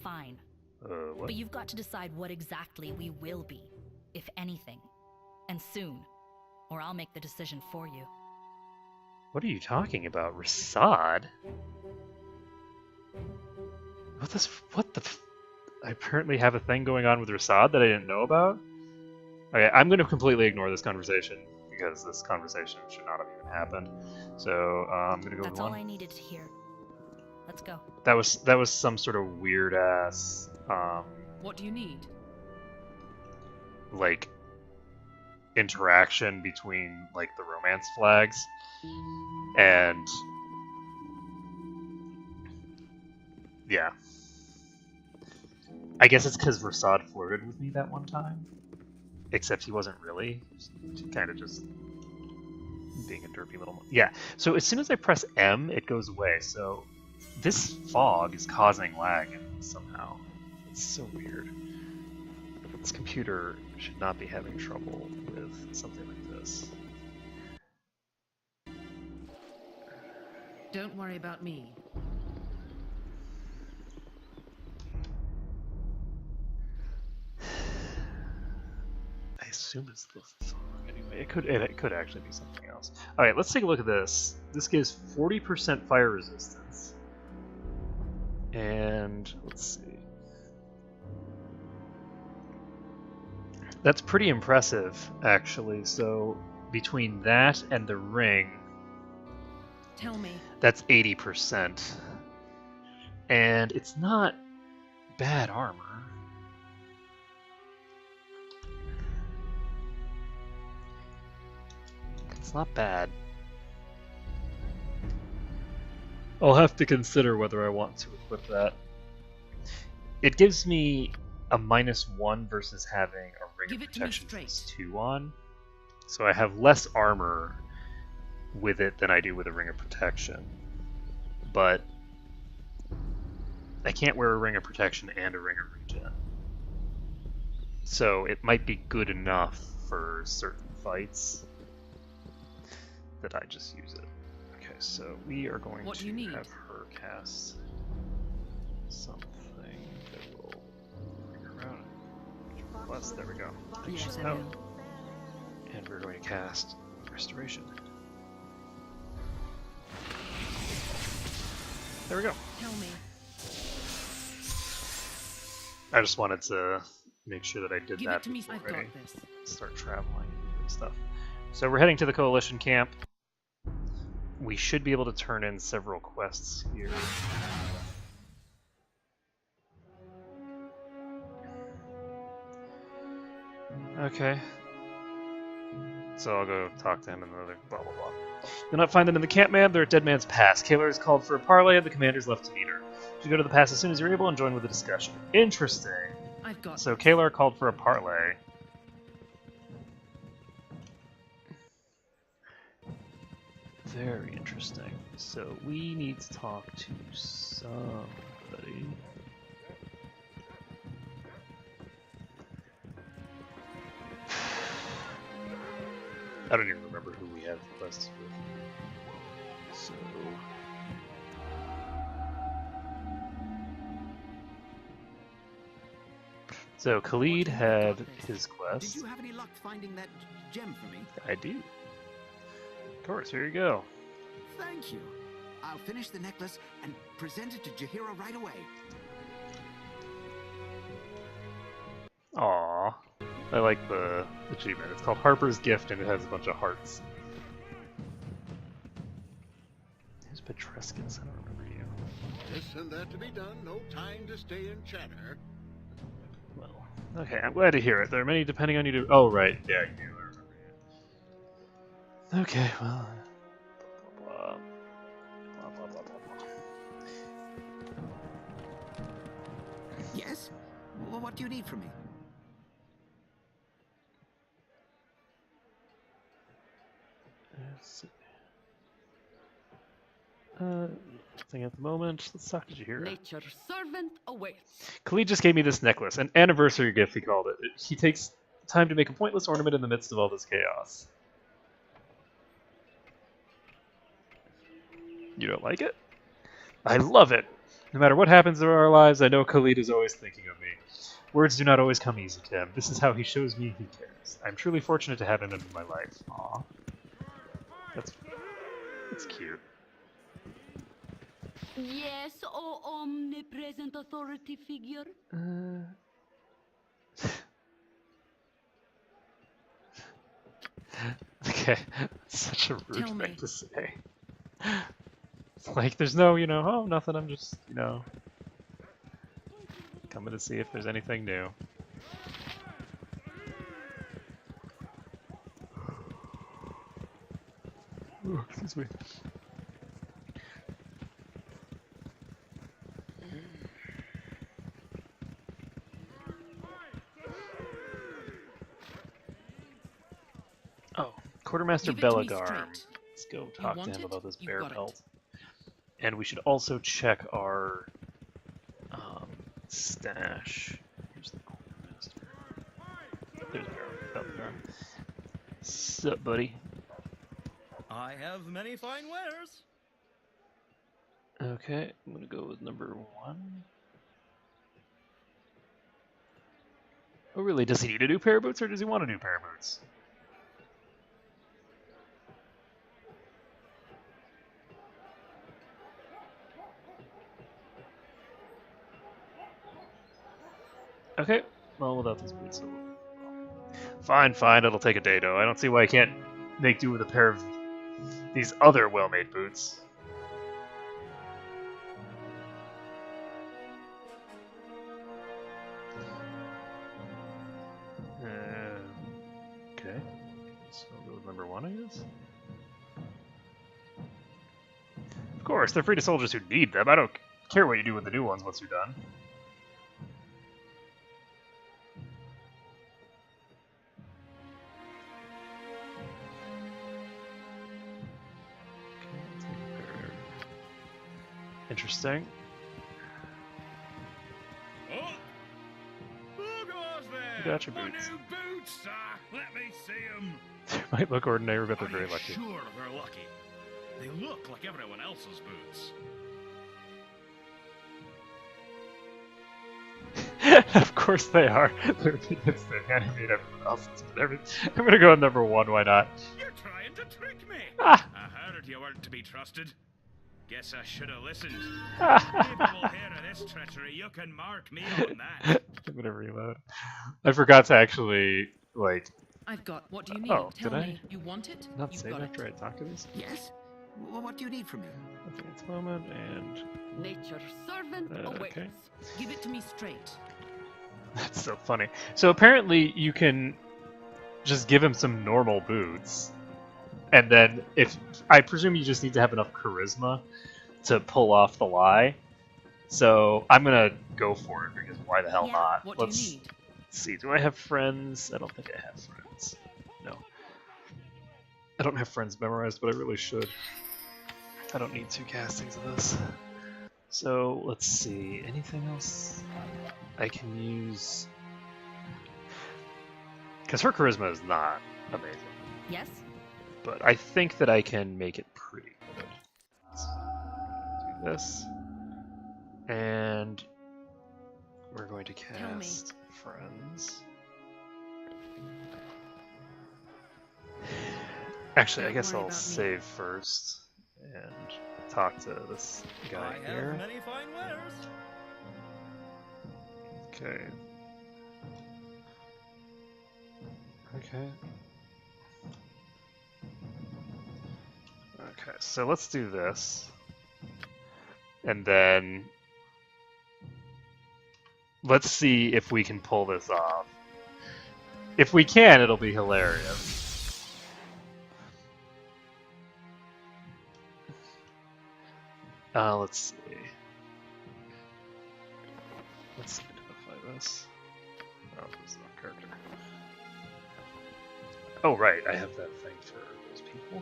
Fine. What? But you've got to decide what exactly we will be, if anything. And soon, or I'll make the decision for you. What are you talking about? Rasad? I apparently have a thing going on with Rasad that I didn't know about? Okay, I'm going to completely ignore this conversation, because this conversation should not have even happened. So, I'm going to go That's with one. all I needed to hear. Let's go. That was some sort of weird-ass, What do you need? like, interaction between, like, the romance flags, and yeah. I guess it's because Rasad flirted with me that one time, except he wasn't really, kind of just being a derpy little... Yeah, so as soon as I press M, it goes away, so this fog is causing lag somehow. It's so weird. This computer should not be having trouble with something like this. Don't worry about me. I assume it's the fog. Anyway, it could actually be something else. All right, let's take a look at this. This gives 40% fire resistance, and let's see. That's pretty impressive, actually. So between that and the ring, Tell me. that's 80%, and it's not bad armor. It's not bad. I'll have to consider whether I want to equip that. It gives me a -1 versus having a ring of protection +2 on. So I have less armor with it than I do with a ring of protection. But I can't wear a ring of protection and a ring of regen. So it might be good enough for certain fights that I just use it. Okay, so we are going to have her cast something that will bring her around. Plus, there we go. Yes, out. And we're going to cast Restoration. There we go. Tell me. I just wanted to make sure that I did Give that it to me. before I've I got this. start traveling and doing stuff. So we're heading to the Coalition camp. We should be able to turn in several quests here. Okay. So I'll go talk to him and another blah blah blah. You'll not find them in the camp, man. They're at Dead Man's Pass. Kalar has called for a parley, and the commander's left to meet her. You should go to the pass as soon as you're able and join with the discussion. Interesting. I've got So Kalar called for a parley. Very interesting. So we need to talk to somebody. I don't even remember who we have quests with. So Khalid had his quest. Did you have any luck finding that gem for me? I do. Of course, here you go. Thank you. I'll finish the necklace and present it to Jaheira right away. Aww. I like the achievement. It's called Harper's Gift and it has a bunch of hearts. Who's Petreskins? I don't remember you. This and that to be done, no time to stay and chatter. Well, okay, I'm glad to hear it. There are many depending on you to... Oh, right. Yeah, you do. I remember you. Okay, well... Blah, blah, blah, blah, blah. Yes? Well, what do you need from me? Nothing at the moment. Let's talk to Jaheira. Nature's servant awaits. Khalid just gave me this necklace, an anniversary gift, he called it. He takes time to make a pointless ornament in the midst of all this chaos. You don't like it? I love it! No matter what happens in our lives, I know Khalid is always thinking of me. Words do not always come easy to him. This is how he shows me he cares. I'm truly fortunate to have him in my life. Aww. That's cute. Yes, oh omnipresent authority figure. Okay, that's such a rude thing to say. It's like, there's no, oh, nothing, I'm just, coming to see if there's anything new. Ooh, excuse me. Oh, Quartermaster Belagarm. Let's go talk to him about this bear pelt. And we should also check our stash. Here's the Quartermaster. There's Belagarm. Sup, buddy? I have many fine wares. Okay, I'm gonna go with number 1. Oh, really? Does he need a new pair of boots, or does he want a new pair of boots? Okay, well, without these boots, so... Fine, it'll take a day, though. I don't see why I can't make do with a pair of these other well-made boots. Okay, so I'll go with number 1, I guess. course, they're free to soldiers who need them. I don't care what you do with the new ones once you're done. Interesting. Oh! Who goes there? You got your My boots. new boots, sir. Let me see them. They might look ordinary, but they're very lucky. Sure, they're lucky. They look like everyone else's boots. Of course they are. They're the animate everyone else's. I'm gonna go on number 1. Why not? You're trying to trick me. Ah. I heard you weren't to be trusted. Guess I should have listened. People will hear of this treachery. You can mark me on that. I'm gonna reload. I forgot to actually like. I've got. What do you need? Oh, Tell did me. I? You want it? Not You've save got after it. I talk to these. Yes? Well, what do you need from me? Advance moment and. Nature's servant awaits. Okay. Give it to me straight. That's so funny. So apparently you can just give him some normal boots, and then if I presume you just need to have enough charisma to pull off the lie. So I'm gonna go for it because why the hell not? What Let's do you need? see. Do I have friends? I don't think I have friends. No. I don't have friends memorized, but I really should. I don't need 2 castings of this. So let's see. Anything else I can use? Because her charisma is not amazing. Yes? But I think that I can make it pretty good. Let's do this. And we're going to cast friends. Actually, I guess I'll save first and talk to this guy here. have many fine wares. Okay. Okay. Okay, so let's do this. And then let's see if we can pull this off. If we can, it'll be hilarious. Let's see. Let's identify this. Oh, this is not character. Oh, right, I have that thing for those people.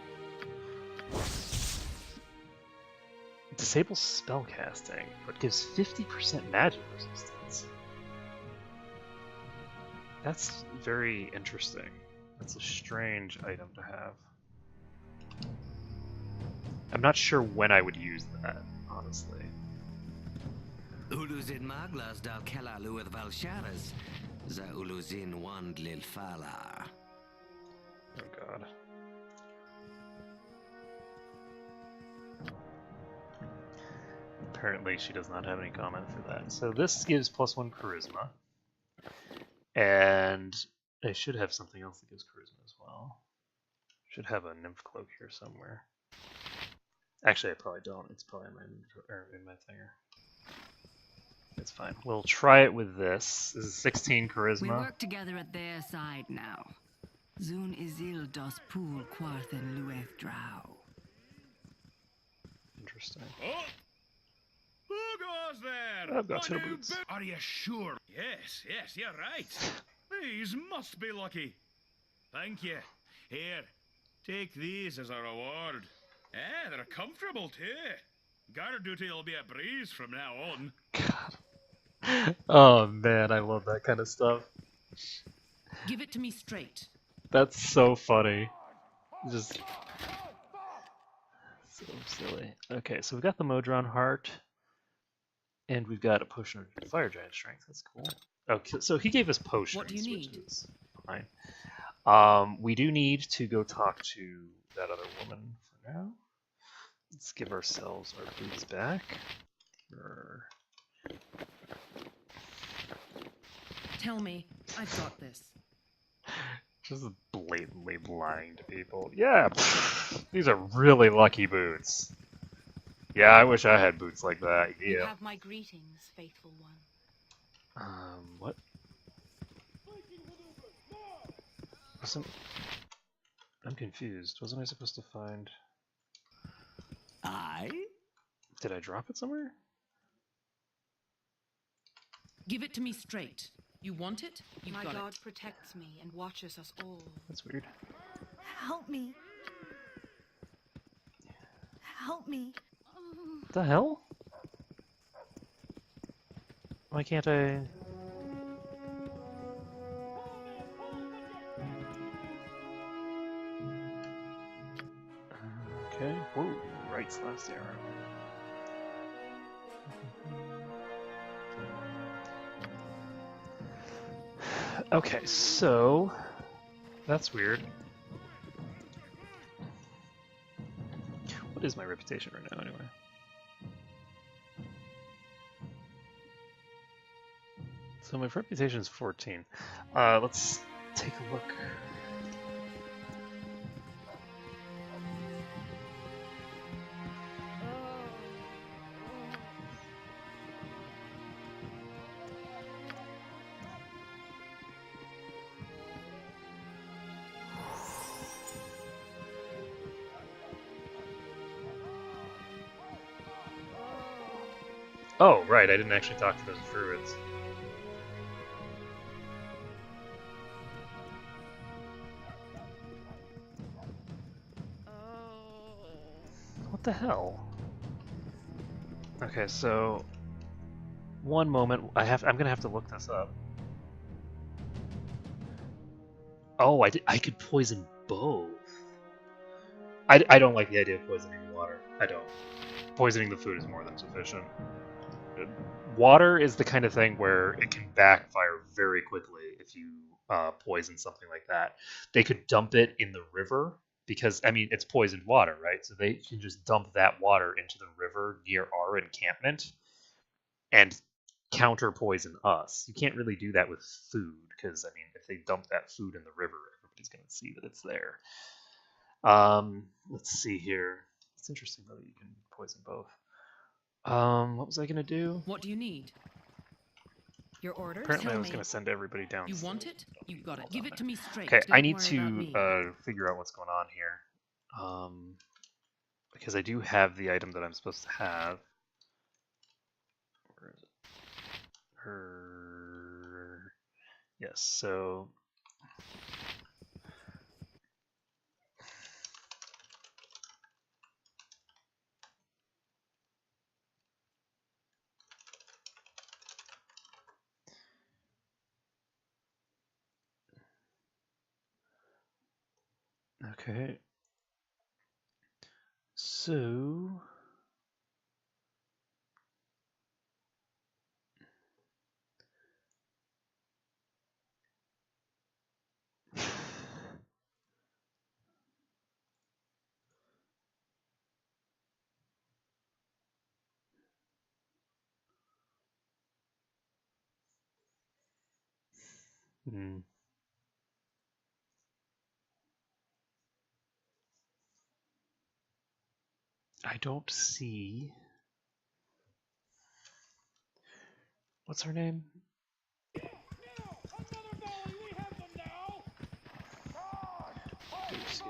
Disables spellcasting, but gives 50% magic resistance. That's very interesting. That's a strange item to have. I'm not sure when I would use that, honestly. Uluzin maglas dal kella lueth valsharas, za uluzin wand lil fala. Oh god. Apparently she does not have any comment for that. So this gives +1 charisma. And I should have something else that gives charisma as well. Should have a nymph cloak here somewhere. Actually, I probably don't. It's probably in my thinger. It's fine. We'll try it with this. This is 16 charisma. We work together at their side now. Zun izil dos pool quarthen lueth drow. Interesting. Oh! Who goes there? I've got My two new boots. Are you sure? Yes, you're right. These must be lucky. Thank you. Here, take these as a reward. Yeah, they're comfortable too. Guard duty will be a breeze from now on. Oh man, I love that kind of stuff. Give it to me straight. That's so funny. Just so silly. Okay, so we've got the Modron heart, and we've got a potion of fire giant strength. That's cool. Okay, so he gave us potions. What do you need? Which is fine. We do need to go talk to that other woman for now. Let's give ourselves our boots back. Tell me, I've got this. Just blatantly lying to people. Yeah, these are really lucky boots. Yeah, I wish I had boots like that. You Yeah. have my greetings, faithful one. What? I'm confused. Wasn't I supposed to find? Aye? Did I drop it somewhere? Give it to me straight. You want it? You've My got God it. protects me and watches us all. That's weird. Help me. Help me. What the hell? Why can't I... Okay. Whoa, right slash the arrow. Okay, so that's weird. What is my reputation right now, anyway? So my reputation is 14. Let's take a look. Oh, right, I didn't actually talk to those druids. What the hell? Okay, so one moment. I'm gonna have to look this up. Oh, I could poison both. I don't like the idea of poisoning water. I don't. Poisoning the food is more than sufficient. Water is the kind of thing where it can backfire very quickly if you poison something like that. They could dump it in the river because, I mean, it's poisoned water, right? So they can just dump that water into the river near our encampment and counter poison us. You can't really do that with food because, I mean, if they dump that food in the river, everybody's going to see that it's there. Let's see here. It's interesting though that you can poison both. What was I gonna do? What do you need? Your orders? Apparently I was gonna send everybody down. You want it? You've got it. Give it to me straight. Okay, I Don't need worry about me. to figure out what's going on here. Because I do have the item that I'm supposed to have. Where is it? Yes, so okay. So I don't see. What's her name? Lucia.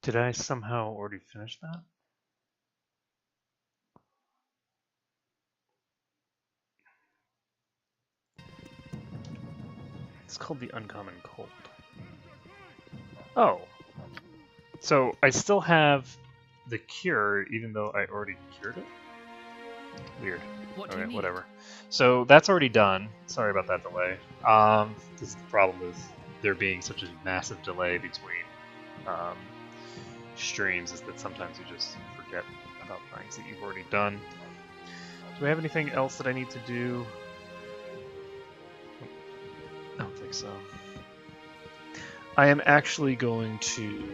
Did I somehow already finish that? It's called the Uncommon Cold. Oh. So I still have the cure, even though I already cured it? Weird. What do you Okay, need? whatever. So that's already done. Sorry about that delay. This is the problem with there being such a massive delay between streams, is that sometimes you just forget about things that you've already done. Do I have anything else that I need to do? I don't think so. I am actually going to...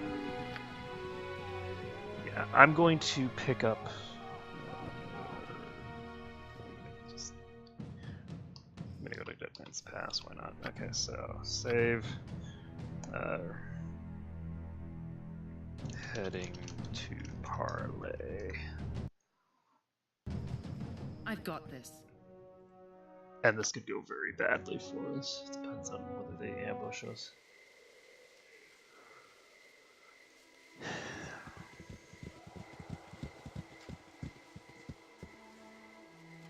Yeah, I'm going to pick up... I'm gonna go to Dead Man's Pass, why not? Okay, so save... Heading to Parley. I've got this. And this could go very badly for us. It depends on whether they ambush us.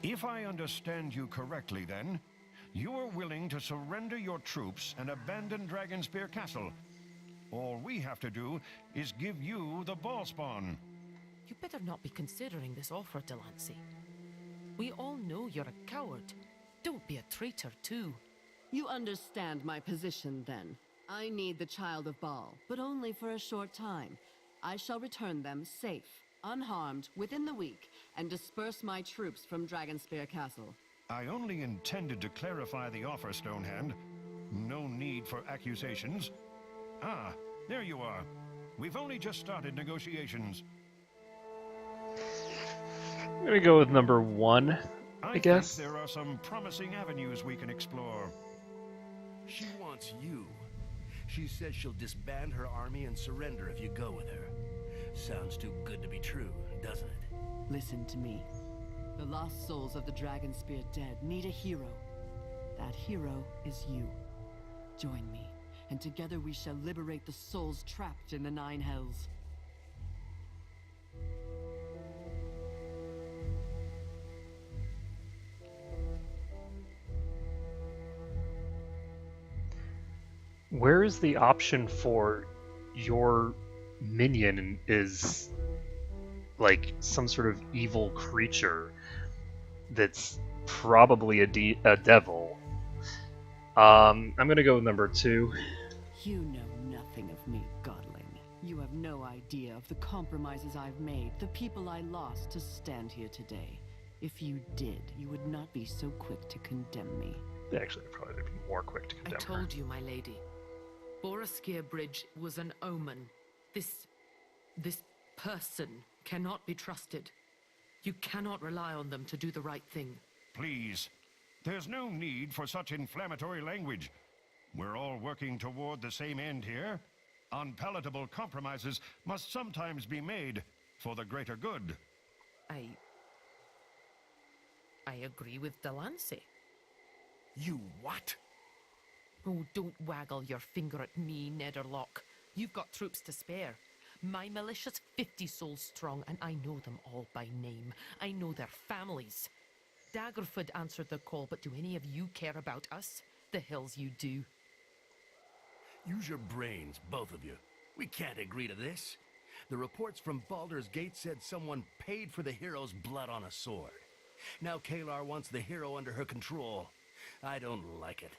If I understand you correctly, then, you are willing to surrender your troops and abandon Dragonspear Castle. All we have to do is give you the ball spawn. You better not be considering this offer, Delancey. We all know you're a coward. Don't be a traitor, too. You understand my position, then. I need the Child of Baal, but only for a short time. I shall return them safe, unharmed, within the week, and disperse my troops from Dragonspear Castle. I only intended to clarify the offer, Stonehand. No need for accusations. Ah, there you are. We've only just started negotiations. I'm gonna go with number 1, I guess. Think there are some promising avenues we can explore. She wants you. She says she'll disband her army and surrender if you go with her. Sounds too good to be true, doesn't it? Listen to me. The lost souls of the Dragonspear dead need a hero. That hero is you. Join me, and together we shall liberate the souls trapped in the 9 hells. Where is the option for your minion is like some sort of evil creature that's probably a devil? I'm gonna go with number 2. You know nothing of me, Godling. You have no idea of the compromises I've made, the people I lost to stand here today. If you did, you would not be so quick to condemn me. Actually, I'd probably be more quick to condemn I told you, my lady. Boroskia Bridge was an omen. This person cannot be trusted. You cannot rely on them to do the right thing. Please. There's no need for such inflammatory language. We're all working toward the same end here. Unpalatable compromises must sometimes be made for the greater good. I agree with Delancey. You what? Oh, don't waggle your finger at me, Nederlock. You've got troops to spare. My militia's 50 souls strong, and I know them all by name. I know their families. Daggerford answered the call, but do any of you care about us? The hells you do. Use your brains, both of you. We can't agree to this. The reports from Baldur's Gate said someone paid for the hero's blood on a sword. Now Kalar wants the hero under her control. I don't like it.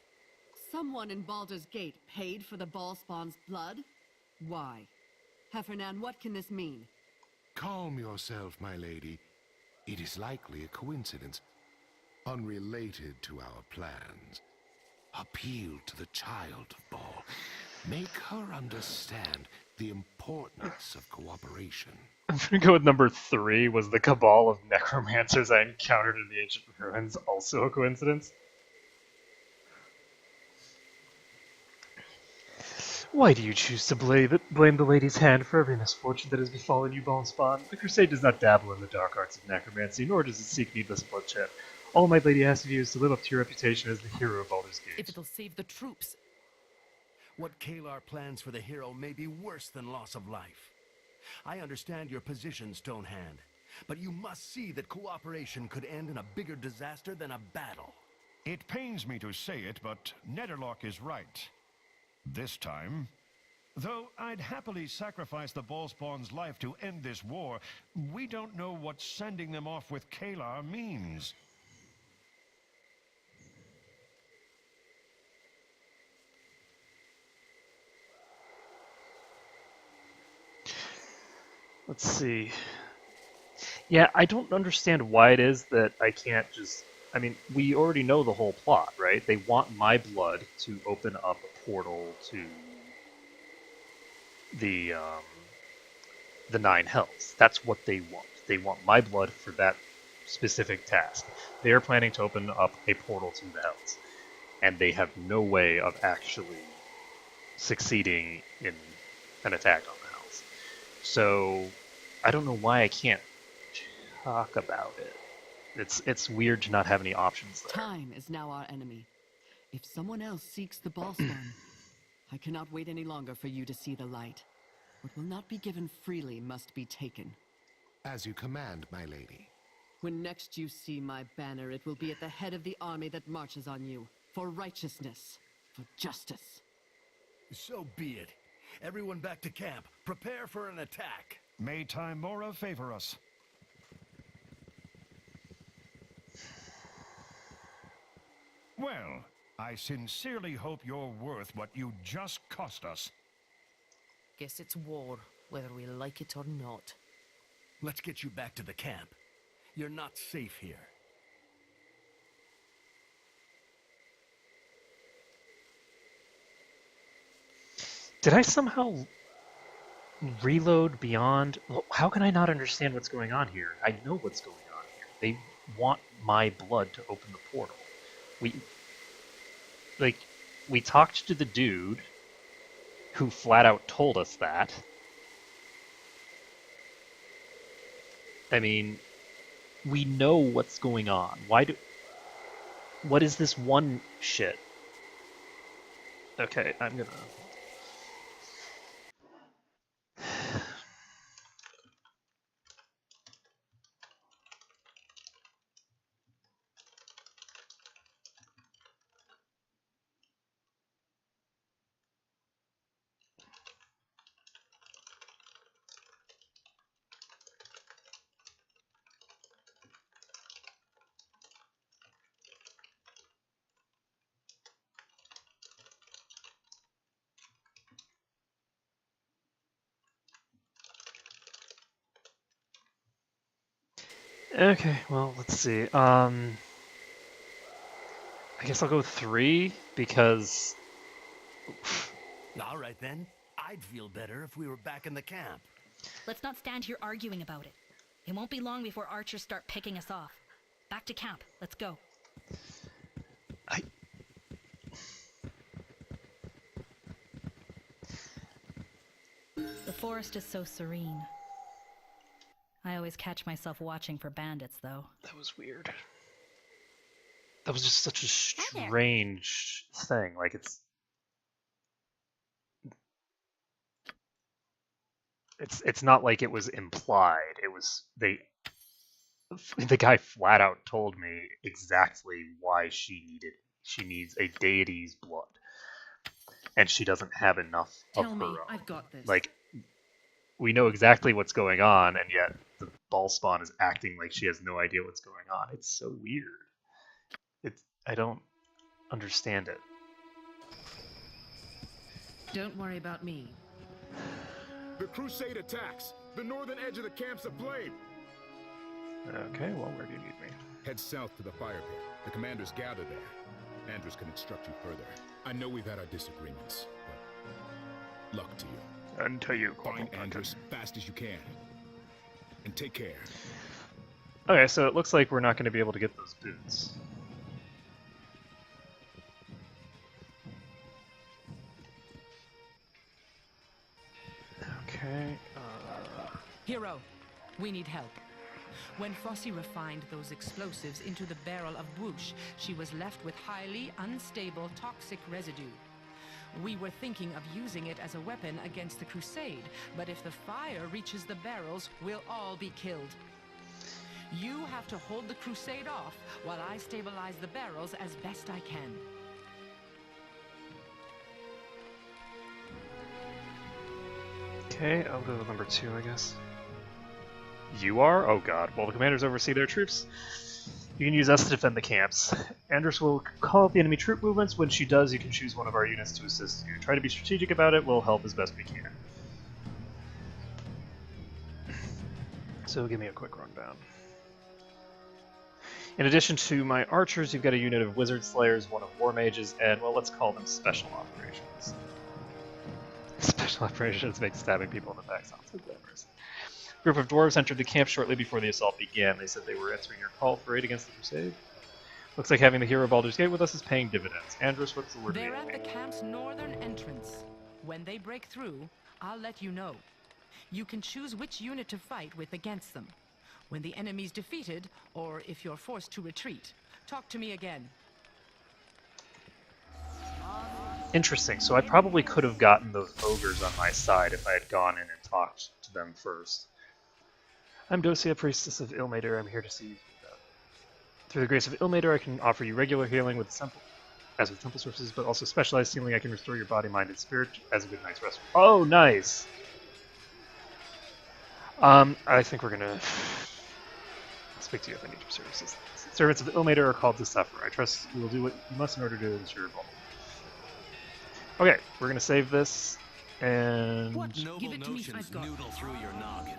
Someone in Baldur's Gate paid for the Ballspawn's blood? Why? Heffernan, what can this mean? Calm yourself, my lady. It is likely a coincidence, unrelated to our plans. Appeal to the Child of Baal. Make her understand the importance of cooperation. I'm gonna go with number 3, was the cabal of necromancers I encountered in the ancient ruins also a coincidence? Why do you choose to blame the lady's hand for every misfortune that has befallen you, Bonespawn? The crusade does not dabble in the dark arts of necromancy, nor does it seek needless bloodshed. All my lady asks of you is to live up to your reputation as the hero of Baldur's Gate. If it'll save the troops. What Kalar plans for the hero may be worse than loss of life. I understand your position, Stonehand, but you must see that cooperation could end in a bigger disaster than a battle. It pains me to say it, but Nederlock is right. This time. Though I'd happily sacrifice the Ballspawn's life to end this war, we don't know what sending them off with Kalar means. Let's see. Yeah, I don't understand why it is that I can't just... I mean, we already know the whole plot, right? They want my blood to open up a portal to the 9 hells. That's what they want. They want my blood for that specific task. They are planning to open up a portal to the hells. And they have no way of actually succeeding in an attack on the hells. So I don't know why I can't talk about it. It's weird to not have any options there. Time is now our enemy. If someone else seeks the ball spawn, I cannot wait any longer for you to see the light. What will not be given freely must be taken. As you command, my lady. When next you see my banner, it will be at the head of the army that marches on you. For righteousness. For justice. So be it. Everyone back to camp. Prepare for an attack. May Timora favor us. Well, I sincerely hope you're worth what you just cost us. Guess it's war, whether we like it or not. Let's get you back to the camp. You're not safe here. Did I somehow reload beyond? How can I not understand what's going on here? I know what's going on here. They want my blood to open the portal. We talked to the dude who flat out told us that. I mean, we know what's going on. What is this one shit? Okay, I'm gonna... Okay, well, let's see. I guess I'll go 3, because... All right, then. I'd feel better if we were back in the camp. Let's not stand here arguing about it. It won't be long before archers start picking us off. Back to camp. Let's go. The forest is so serene. I always catch myself watching for bandits, though. That was weird. That was just such a strange thing. Like, it's not like it was implied. It was the guy flat out told me exactly why she needs a deity's blood, and she doesn't have enough of her own. I've got this. Like, we know exactly what's going on, and yet the ball spawn is acting like she has no idea what's going on. It's so weird. I don't understand it. Don't worry about me. The Crusade attacks. The northern edge of the camp's aflame. Okay, well, where do you need me? Head south to the fire pit. The commanders gather there. Andrews can instruct you further. I know we've had our disagreements, but luck to you. And to you, Find Andrews fast as you can. And take care. Okay, so it looks like we're not going to be able to get those boots. Okay. Hero, we need help. When Fossey refined those explosives into the barrel of whoosh, she was left with highly unstable toxic residue. We were thinking of using it as a weapon against the Crusade, but if the fire reaches the barrels, we'll all be killed. You have to hold the Crusade off while I stabilize the barrels as best I can. Okay, I'll go with number 2, I guess. You are? Oh god. While the commanders oversee their troops, you can use us to defend the camps. Andrus will call out the enemy troop movements. When she does, you can choose one of our units to assist you. Try to be strategic about it. We'll help as best we can. So give me a quick rundown. In addition to my archers, you've got a unit of wizard slayers, one of war mages, and, well, let's call them special operations. Special operations make stabbing people in the back sound so glamorous. A group of dwarves entered the camp shortly before the assault began. They said they were answering your call for aid against the Crusade. Looks like having the hero Baldur's Gate with us is paying dividends. Andrus, what's the word? They're at the camp's northern entrance. When they break through, I'll let you know. You can choose which unit to fight with against them. When the enemy's defeated, or if you're forced to retreat, talk to me again. Interesting. So I probably could have gotten those ogres on my side if I had gone in and talked to them first. I'm Dosia, priestess of Ilmater. I'm here to see you. Through the grace of Ilmater, I can offer you regular healing with temple, as with temple sources, but also specialized healing. I can restore your body, mind, and spirit as a good night's rest. Oh, nice. I think we're gonna speak to you if I need your services. Servants of Ilmater are called to suffer. I trust you will do what you must in order to ensure your goal. Okay, we're gonna save this and What noble notions noodle through your noggin?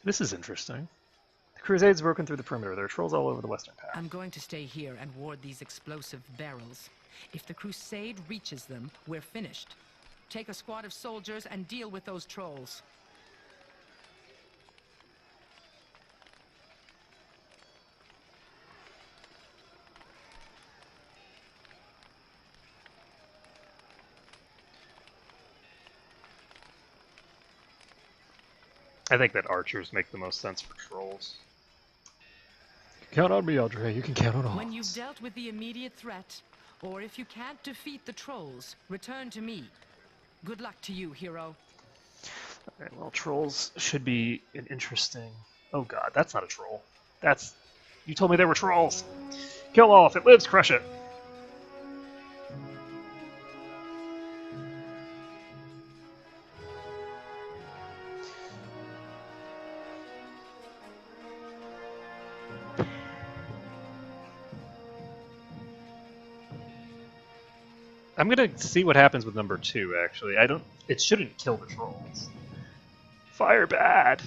this is interesting. The Crusades have broken through the perimeter. There are trolls all over the western path. I'm going to stay here and ward these explosive barrels. If the crusade reaches them, we're finished. Take a squad of soldiers and deal with those trolls. I think that archers make the most sense for trolls. Count on me, Audrey. You can count on all. When you've dealt with the immediate threat, or if you can't defeat the trolls, return to me. Good luck to you, hero. Alright, well, trolls should be an interesting... Oh god, that's not a troll. That's... You told me they were trolls! Kill all. If it lives, crush it! I'm gonna see what happens with number 2, actually. It shouldn't kill the trolls. Fire bad!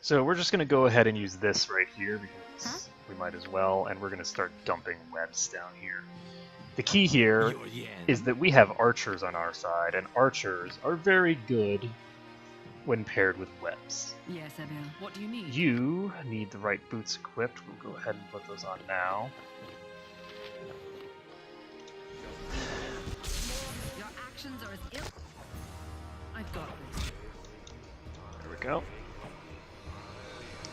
So we're just gonna go ahead and use this right here, because we might as well, and we're gonna start dumping webs down here. The key here is that we have archers on our side, and archers are very good when paired with webs. Yes, Abel. What do you need? You need the right boots equipped. We'll go ahead and put those on now. Your actions are as ill. I've got this. There we go.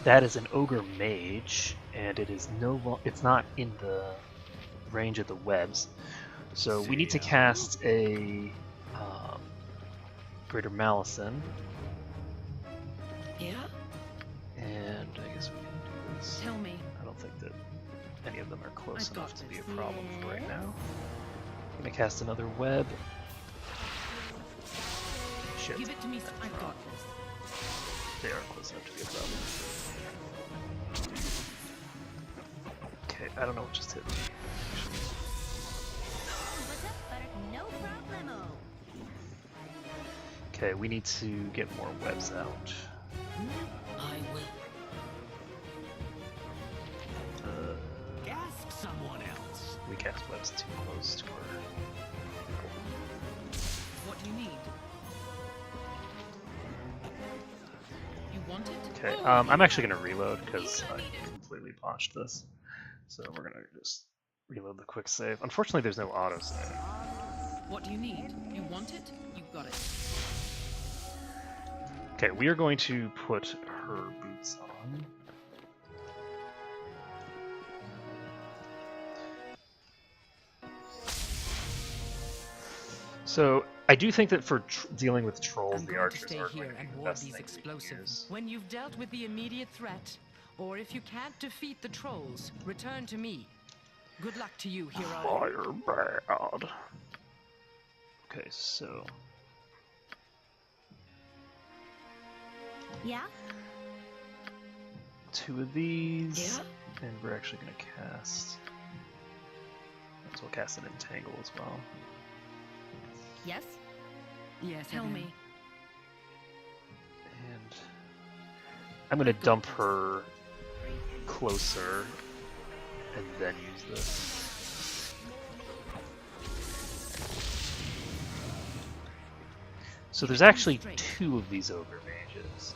That is an ogre mage, and it is it's not in the range of the webs. So we need to cast a Greater Malison. Yeah? And I guess we can do this. Tell me. I don't think that any of them are close I've enough got to be a this. problem for right now. I'm gonna cast another web. Shit. Give it to me. I've got this. They are close enough to be a problem. Okay, I don't know what just hit me. What's up, Butter? No problemo. Okay, we need to get more webs out. I will. Gasp someone else. We cast webs too close to our... What do you need? You want it? Okay, I'm actually going to reload because I completely botched this. So we're going to just reload the quick save. Unfortunately, there's no auto save. What do you need? You want it? You got it. Okay, we are going to put her boots on. So I do think that for dealing with trolls, the archers stay are here going to be and the ward best these thing we can explosives. use. When you've dealt with the immediate threat, or if you can't defeat the trolls, return to me. Good luck to you, hero. Fire bad. Okay, so Yeah? 2 of these, and we're actually going to cast. Might as well cast an entangle as well. Yes? Yes, Tell Abel. me. And I'm going to dump her closer and then use this. So there's actually 2 of these ogre mages.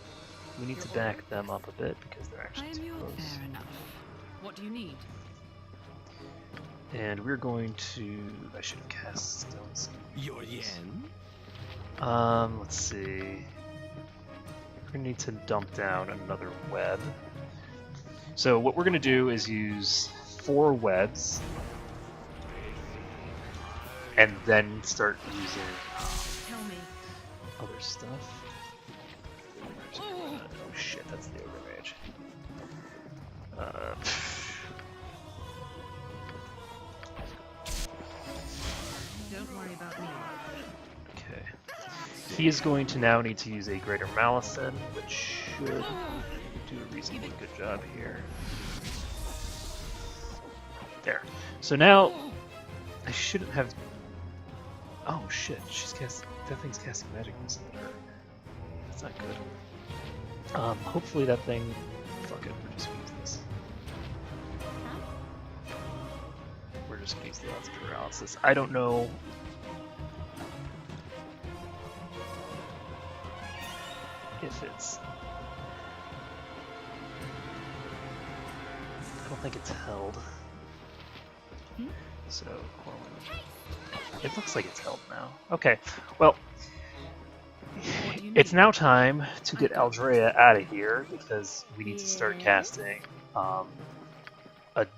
we need to back them up a bit because they're actually too close. Fair enough. What do you need? And we're going to... I should have cast Stone Skin. Your yen? Let's see. We're gonna need to dump down another web. So what we're gonna do is use 4 webs, and then start using other stuff. Oh shit, that's the Ogre Mage. Don't worry about me. Okay. He is going to now need to use a Greater Malison, which should do a reasonably good job here. There. So now, I shouldn't have... Oh shit, that thing's casting magic missile at her. That's not good. Hopefully that thing... Fuck it, we're just gonna use this. We're just gonna use the odds of paralysis. I don't know... if it's... I don't think it's held. So, it looks like it's held now. Okay, well, it's now time to get Aldrea out of here because we need to start casting a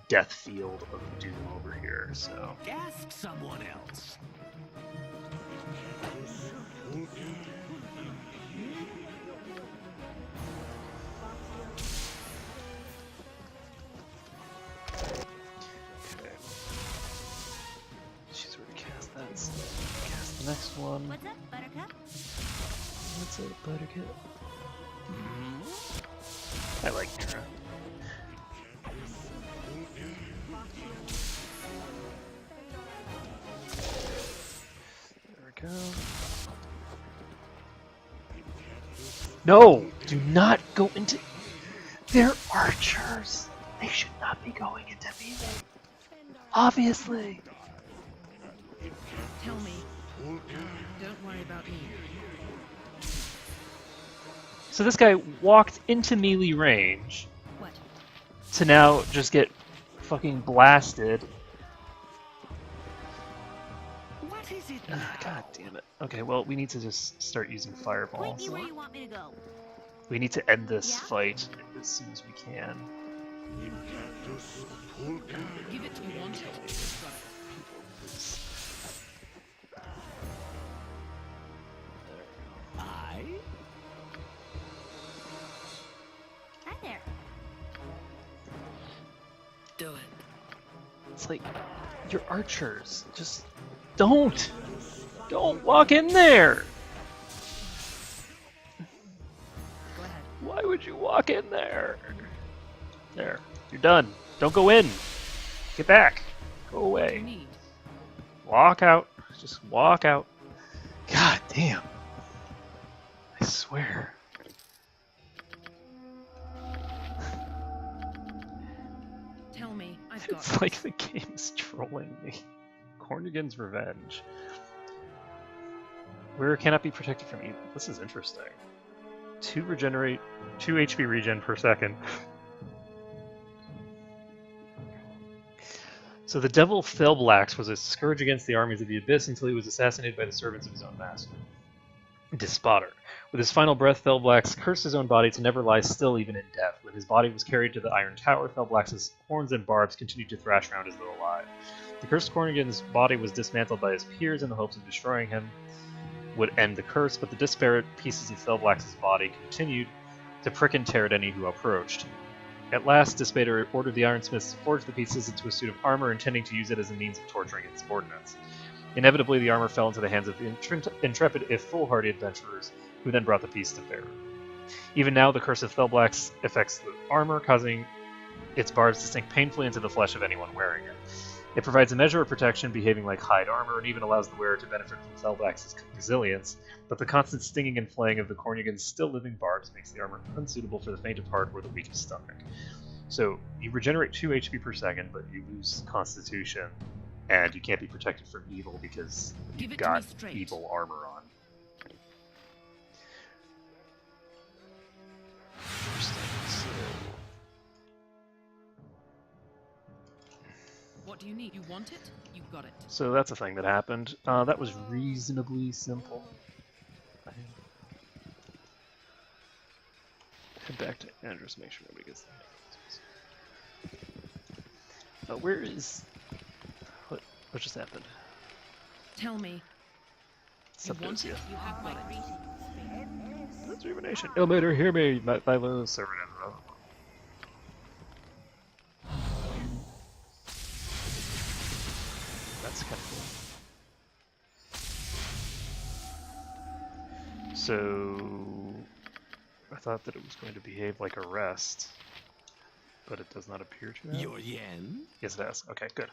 death field of doom over here. So, Ask someone else. Cast the next one. What's up, Buttercup? What's up, Buttercup? I like Mira. There we go. No! Do not go into... They're archers! They should not be going into melee. Obviously! Tell me. Don't worry about me. So this guy walked into melee range to now just get fucking blasted. What is it? God damn it. Okay, well, we need to just start using fireballs. Point me where you want me to go. We need to end this fight as soon as we can. Give it to me one shot. Hi there. Do it. It's like, you're archers. Just don't walk in there. Why would you walk in there? There, you're done. Don't go in. Get back. Go away. Walk out. Just walk out. God damn. I swear. Tell me, I've got It's like the game's trolling me. Cornigan's Revenge. Wearer cannot be protected from evil. This is interesting. 2 HP regen per second. So the devil Felblax was a scourge against the armies of the Abyss until he was assassinated by the servants of his own master, Despotter. With his final breath, Felblax cursed his own body to never lie still even in death. When his body was carried to the Iron Tower, Felblax's horns and barbs continued to thrash around as though alive. The cursed Cornigan's body was dismantled by his peers in the hopes of destroying him would end the curse, but the disparate pieces of Felblax's body continued to prick and tear at any who approached. At last, Despater ordered the ironsmiths to forge the pieces into a suit of armor, intending to use it as a means of torturing his subordinates. Inevitably, the armor fell into the hands of intrepid, if foolhardy adventurers, who then brought the piece to bear. Even now, the curse of Felblax affects the armor, causing its barbs to sink painfully into the flesh of anyone wearing it. It provides a measure of protection, behaving like hide armor, and even allows the wearer to benefit from Felblax's resilience, but the constant stinging and flaying of the Cornigan's still-living barbs makes the armor unsuitable for the faint of heart or the weak of stomach. So, you regenerate 2 HP per second, but you lose Constitution, and you can't be protected from evil because you've got evil armor on. What do you need? You want it? You got it. So that's a thing that happened. That was reasonably simple. Head back to Andrews, make sure nobody gets that. Where is... What just happened? Tell me. You want it? You have got it. That's rejuvenation. Elevator, hear me! My little servant. That's kind of cool. So... I thought that it was going to behave like a rest, but it does not appear to have. Your yen? Yes, it does. Okay, good.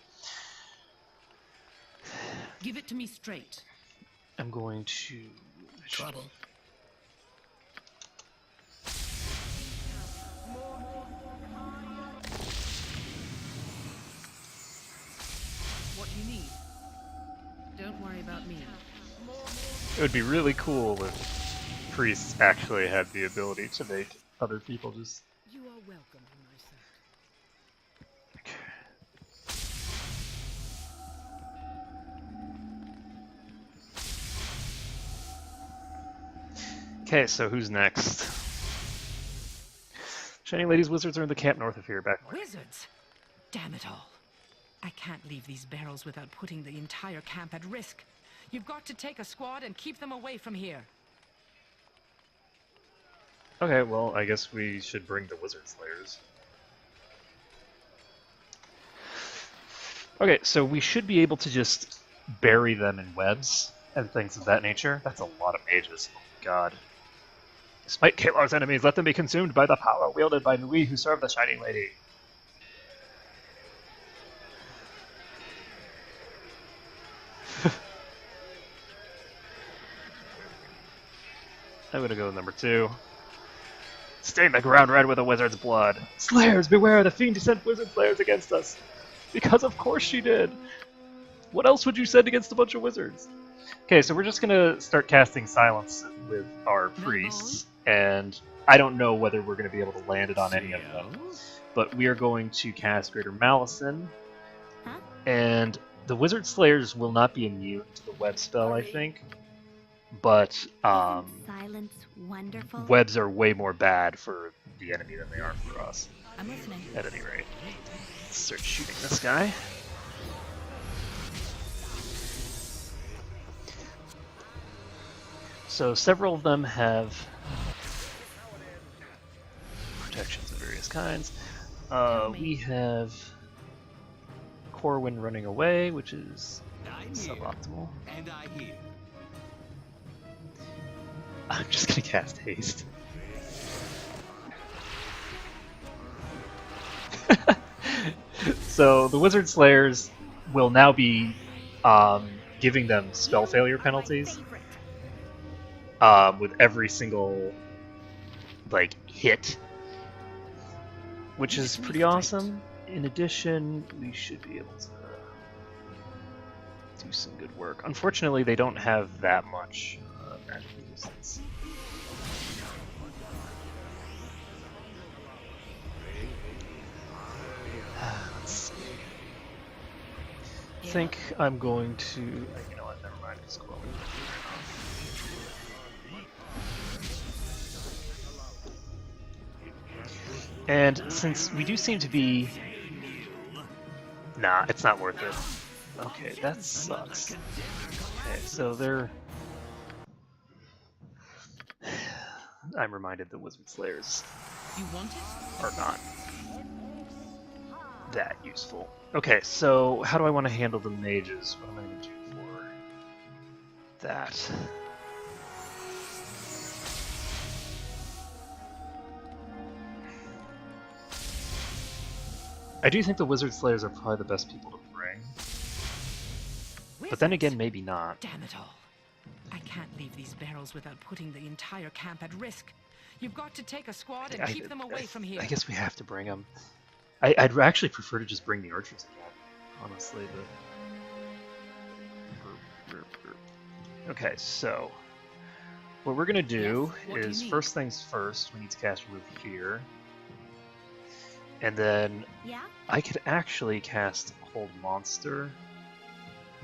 Give it to me straight. I'm going to... Trouble. What do you need? Don't worry about me. It would be really cool if priests actually had the ability to make other people just... You are welcome in my sight. Okay, so who's next? Shining Ladies Wizards are in the camp north of here, back north. Wizards? Damn it all. I can't leave these barrels without putting the entire camp at risk. You've got to take a squad and keep them away from here. Okay, well, I guess we should bring the Wizard Slayers. Okay, so we should be able to just bury them in webs and things of that nature. That's a lot of mages. Oh, God. Smite Kalar's enemies, let them be consumed by the power wielded by we who serve the Shining Lady. I'm gonna go with number 2. Stain the ground red with a wizard's blood. Slayers, beware! The fiend sent wizard slayers against us. Because of course she did. What else would you send against a bunch of wizards? Okay, so we're just gonna start casting silence with our priests, and I don't know whether we're gonna be able to land it on any of them. But we are going to cast Greater Malison, and the wizard slayers will not be immune to the web spell, I think. But Silence wonderful. webs are way more bad for the enemy than they are for us. I'm listening. At any rate. Let's start shooting this guy. So several of them have protections of various kinds. We have Corwin running away, which is suboptimal. And I hear. I'm just gonna cast haste. So the Wizard Slayers will now be giving them spell failure penalties with every single hit, which is pretty awesome. In addition, we should be able to do some good work. Unfortunately, they don't have that much magic resistance. I think I'm going to... You know what, never mind. It's cool. And since we do seem to be... Nah, it's not worth it. Okay, that sucks. Okay, so they're... I'm reminded the Wizard Slayers are not that useful. Okay, so how do I want to handle the mages? What am I going to do for that? I do think the Wizard Slayers are probably the best people to bring. But then again, maybe not. Damn it all. I can't leave these barrels without putting the entire camp at risk. You've got to take a squad and keep them away from here. I guess we have to bring them. I'd actually prefer to just bring the archers again, honestly, but... Okay, so... What we're gonna do is, first things first, we need to cast Remove Fear. And then Yeah? I could actually cast Hold Monster.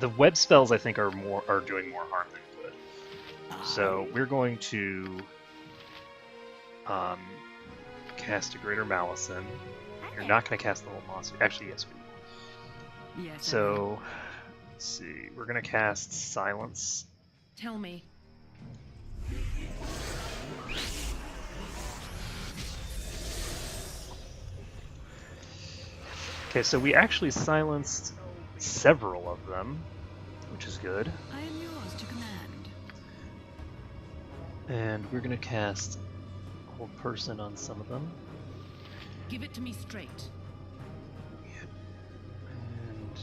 The web spells I think are doing more harm than good. So we're going to cast a Greater Malison. You're not going to cast the Hold Monster. Actually, yes, we will. Yes. So let's see. We're going to cast Silence. Tell me. Okay, so we actually silenced several of them, which is good. I am yours to command. And we're going to cast Hold Person on some of them. Give it to me straight. And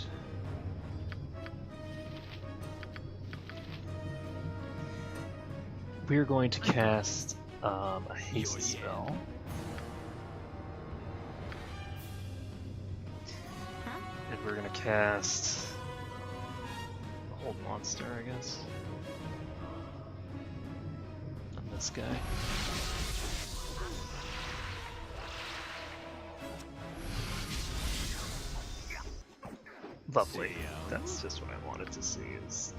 we're going to cast a haste spell. And we're going to cast a Hold Monster, I guess. On this guy. Lovely. That's just what I wanted to see, is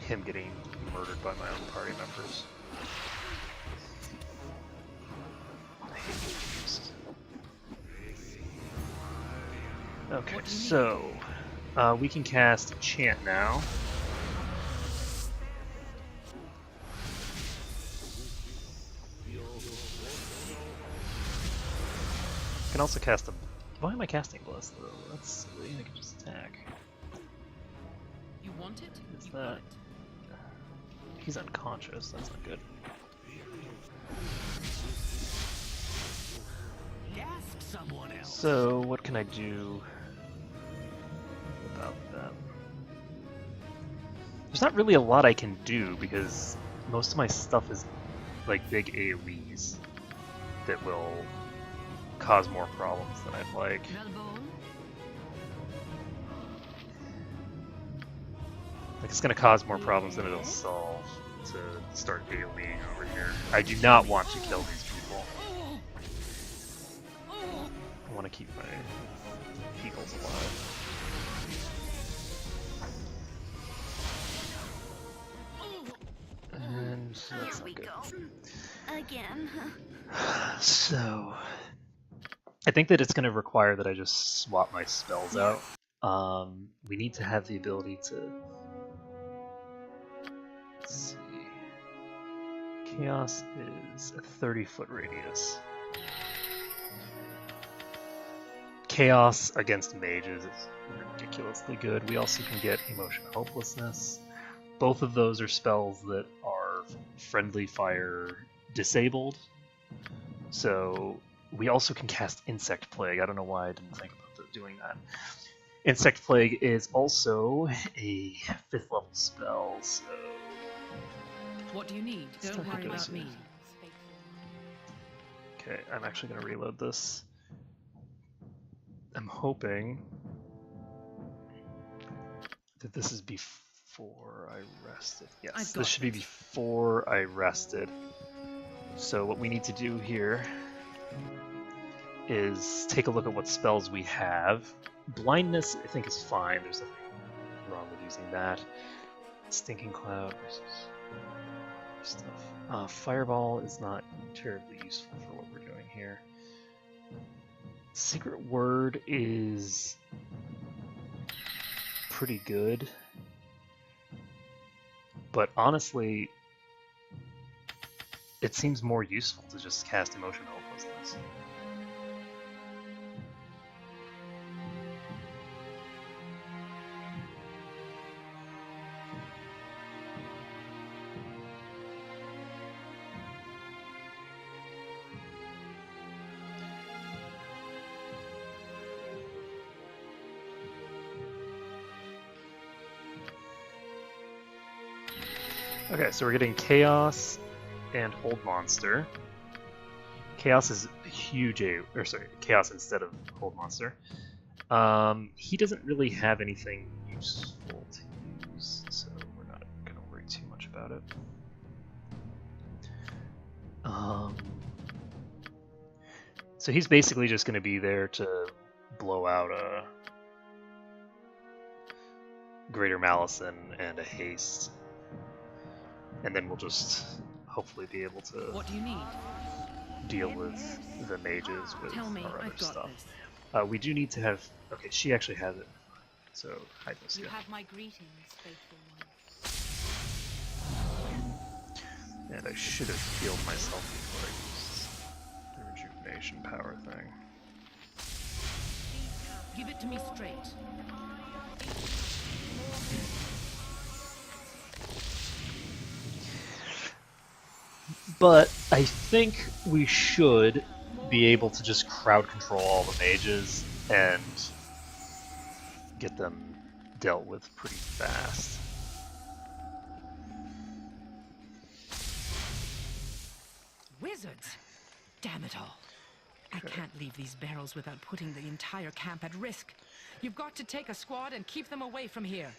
him getting murdered by my own party members. I hate confused. Okay, so we can cast Enchant now. I can also cast a... Why am I casting Bless, though? That's silly. I can just attack. You want it? Is that... He's unconscious. That's not good. Ask someone else. So, what can I do about that? There's not really a lot I can do, because most of my stuff is like big AoEs that will cause more problems than I'd like. Like, it's going to cause more problems than it'll solve to start AoEing over here. I do not want to kill these people. I want to keep my eagles alive. And that's not good. Again. So, I think that it's going to require that I just swap my spells out. We need to have the ability to... Let's see. Chaos is a 30-foot radius. Chaos against mages is ridiculously good. We also can get Emotion Hopelessness. Both of those are spells that are friendly fire disabled. So we also can cast Insect Plague. I don't know why I didn't think about doing that. Insect Plague is also a 5th level spell, so... What do you need? Don't worry about me. Okay, I'm actually going to reload this. I'm hoping that this is before I rested. Yes, this should be before I rested. So what we need to do here is take a look at what spells we have. Blindness, I think, is fine. There's nothing wrong with using that. Stinking Cloud versus stuff. Fireball is not terribly useful for what we're doing here. Secret Word is pretty good, but honestly, it seems more useful to just cast Emotion Hopelessness. Okay, so we're getting Chaos and Hold Monster. Chaos is huge, Chaos instead of Hold Monster. He doesn't really have anything useful to use, so we're not going to worry too much about it. So So he's basically just going to be there to blow out a Greater Malison and a haste. And then we'll just hopefully be able to What do you need? deal with the mages with Tell me, our other I've got stuff. this. We do need to have... Okay, she actually has it. So, hide this You guy. have my greetings, faithful one. And I should have healed myself before I used the rejuvenation power thing. Give it to me straight. But I think we should be able to just crowd control all the mages and get them dealt with pretty fast. Wizards! Damn it all. I can't leave these barrels without putting the entire camp at risk. You've got to take a squad and keep them away from here.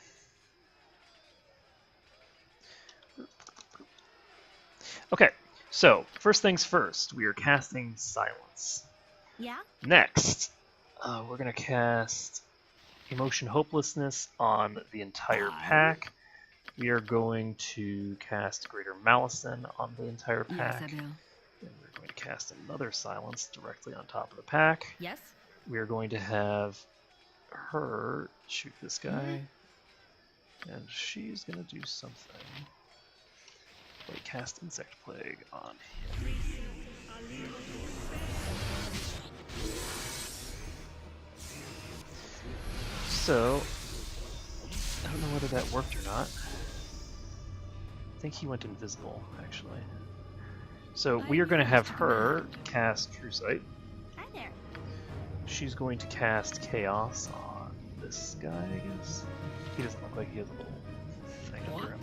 Okay, so first things first, we are casting Silence. Yeah? Next, we're going to cast Emotion Hopelessness on the entire pack. We are going to cast Greater Malison on the entire pack. Yes, I will. And we're going to cast another Silence directly on top of the pack. Yes? We are going to have her shoot this guy. And she's going to do something. Like cast Insect Plague on him. So, I don't know whether that worked or not. I think he went invisible, actually. So we are going to have her cast True Sight. Hi there. She's going to cast Chaos on this guy, I guess. He doesn't look like he has a little thing over him.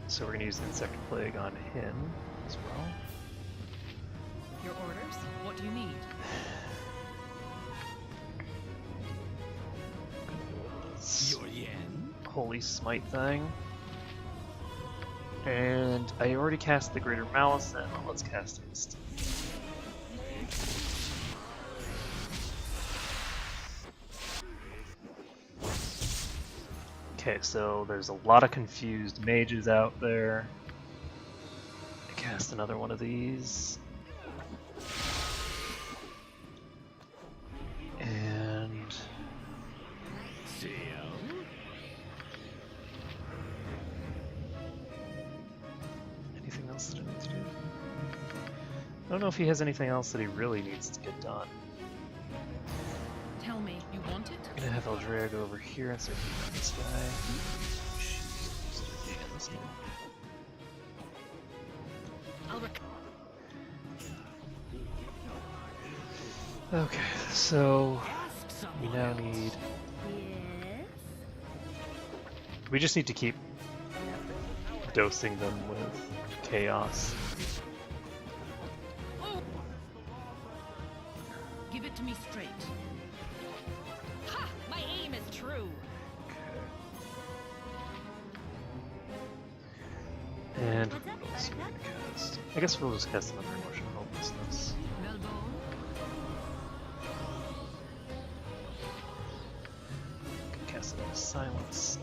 So we're going to use Insect Plague on him as well. Your orders? What do you need? Your yen. Holy Smite thing. And I already cast the Greater Malison. Let's cast Haste. Okay, so there's a lot of confused mages out there. I cast another one of these. And... anything else that I need to do? I don't know if he has anything else that he really needs to get done. Tell me, you want it? I'm gonna have Eldrea go over here and start being on this guy. Start being on this guy. Okay, so we now need... Yes? We just need to keep dosing them with chaos. Give it to me straight. Ha! My aim is true. And what else are we gonna cast? I guess we'll just cast another Emotion Hopelessness. Cast another Silence.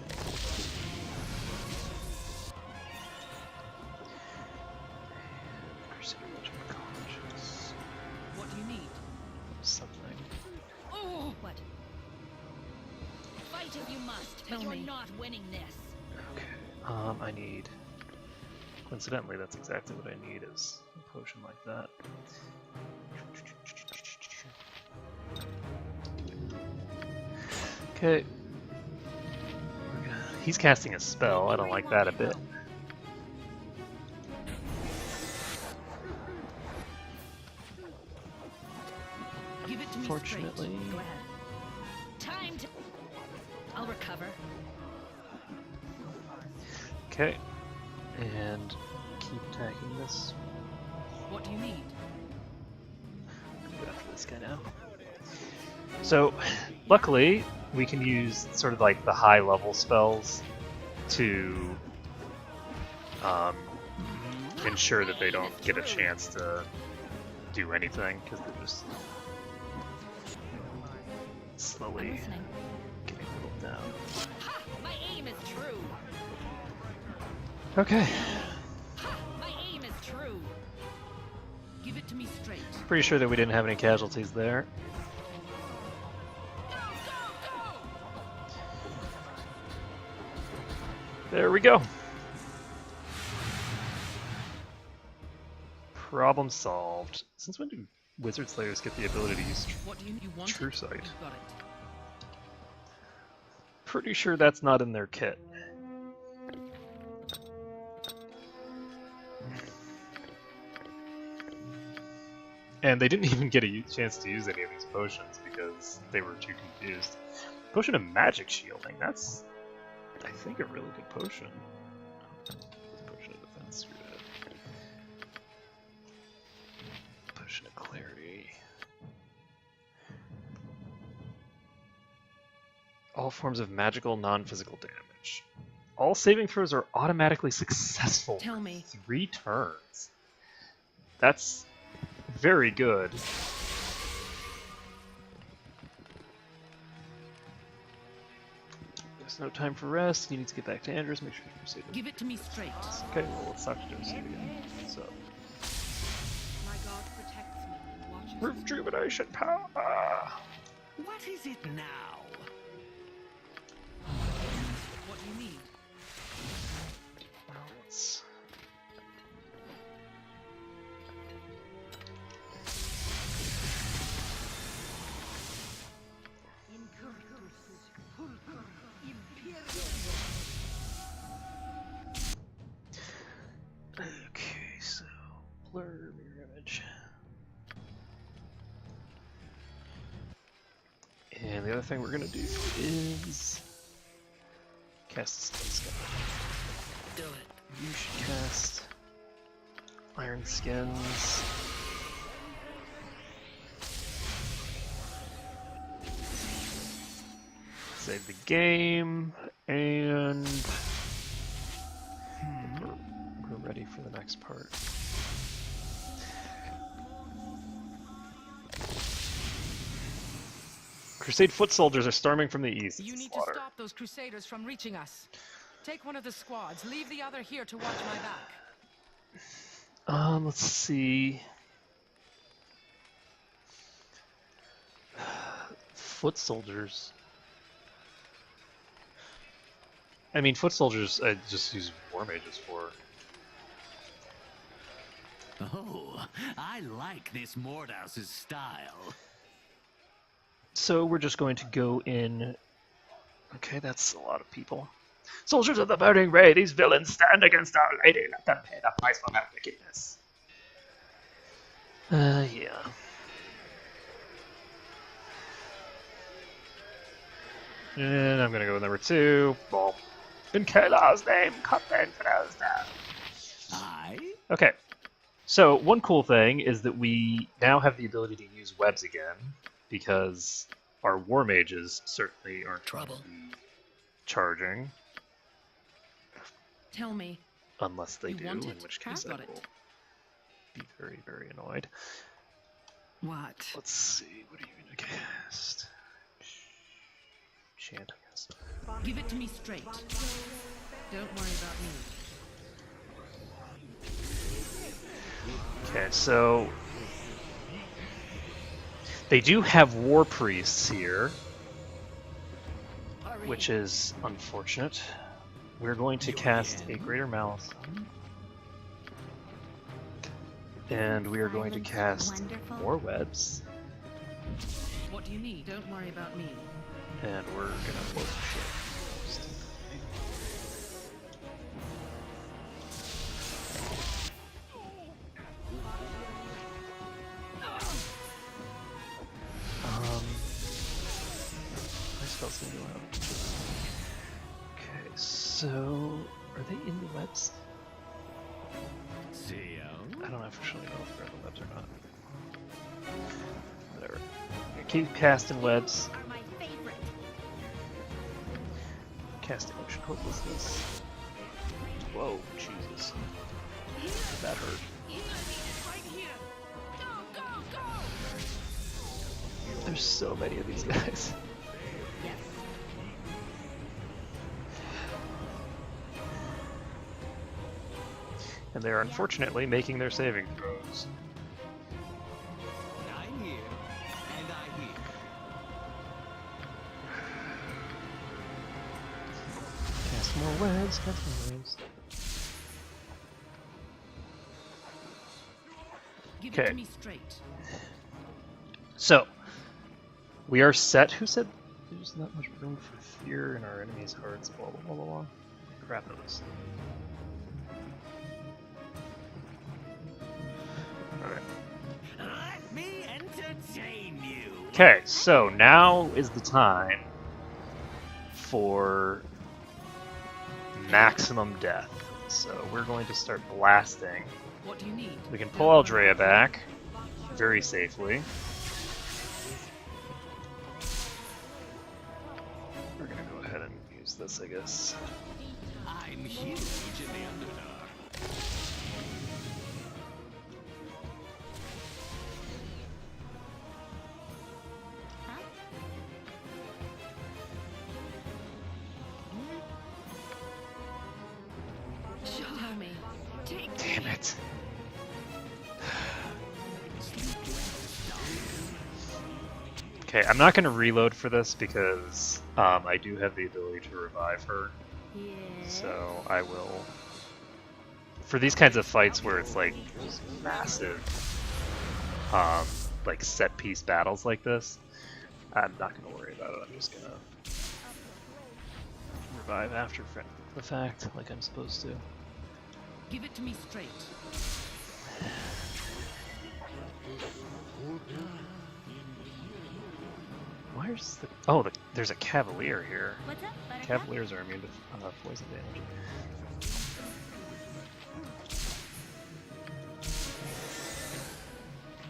What do you need? Something. Oh, what? Fight if you must, but you're not winning this. Okay. I need... Coincidentally, that's exactly what I need, is a potion like that. Okay. He's casting a spell. I don't like that a bit. Give it to me Fortunately. straight. Go ahead. Time to... I'll recover. Okay. And keep attacking this. What do you need? Go after this guy now. So, luckily, we can use sort of like the high level spells to ensure that they don't get a chance to do anything because they're just slowly getting whittled down. Ha! My aim is true. Okay. Ha! My aim is true. Give it to me straight. Pretty sure that we didn't have any casualties there. There we go. Problem solved. Since when do Wizard Slayers get the ability to use What do you want? True Sight? You've got it. Pretty sure that's not in their kit. And they didn't even get a chance to use any of these potions because they were too confused. Potion of Magic Shielding, that's, I think, a really good potion. Potion of Defense, screw that. Potion of Clarity. All forms of magical, non-physical damage. All saving throws are automatically successful Tell for me. 3 turns. That's very good. There's no time for rest. You need to get back to Andrews. Make sure you save it. Give it to me straight. Okay, well, let's talk to Josie again. So, My God protects me and watches me. rejuvenation power. What is it now? What do you need? Well, let's... Okay, so blur mirror image. And the other thing we're gonna do is cast Stun Sky. Do it. You should cast Iron Skins. Save the game, and we're ready for the next part. Crusade foot soldiers are storming from the east. You It's need slaughter. to stop those crusaders from reaching us. Take one of the squads, leave the other here to watch my back. Let's see. Foot soldiers. I mean, foot soldiers I just use war mages for. Oh, I like this Mordhouse's style. So we're just going to go in. Okay, that's a lot of people. Soldiers of the Burning Ray, these villains stand against our lady. Let them pay the price for their wickedness. Yeah. And I'm gonna go with number 2. Ball. In Kalar's name, cut them throws down. Aye? Okay. So one cool thing is that we now have the ability to use webs again, because our war mages certainly aren't Trouble. charging, Tell me. unless they You do, want in it? which case I I've got will it. be very, very annoyed. What? Let's see, what are you gonna cast? Chant, I guess. Give it to me straight. Don't worry about me. Okay, so they do have war priests here, which is unfortunate. We're going to cast a Greater Malice, and we are going to cast more webs, What do you need? Don't worry about me. and we're gonna blow some shit. My spells didn't go out. Okay, so are they in the webs? See ya. I don't actually know if they're in the webs or not. Whatever. Keep casting webs. Are my favorite. Casting Ocean Hopelessness. Whoa, Jesus. That hurt. There's so many of these guys. And they're unfortunately making their saving throws. I'm here, and I hear. Cast more webs, cast more webs. Give it to me straight. So, we are set. Who said there's not much room for fear in our enemies' hearts? Blah blah blah blah. Crap it was. Let me entertain you. Okay, so now is the time for maximum death. So we're going to start blasting. What do you need? We can pull Aldrea back very safely. We're gonna go ahead and use this, I guess. I'm huge in the Underdark. Tell me. Damn it. Okay, I'm not going to reload for this because I do have the ability to revive her. So I will... For these kinds of fights where it's like just massive like set piece battles like this, I'm not going to worry about it. I'm just going to revive after the fact like I'm supposed to. Give it to me straight. Where's the... Oh, there's a Cavalier here. What's up, Buttercup? Cavaliers are immune to poison damage.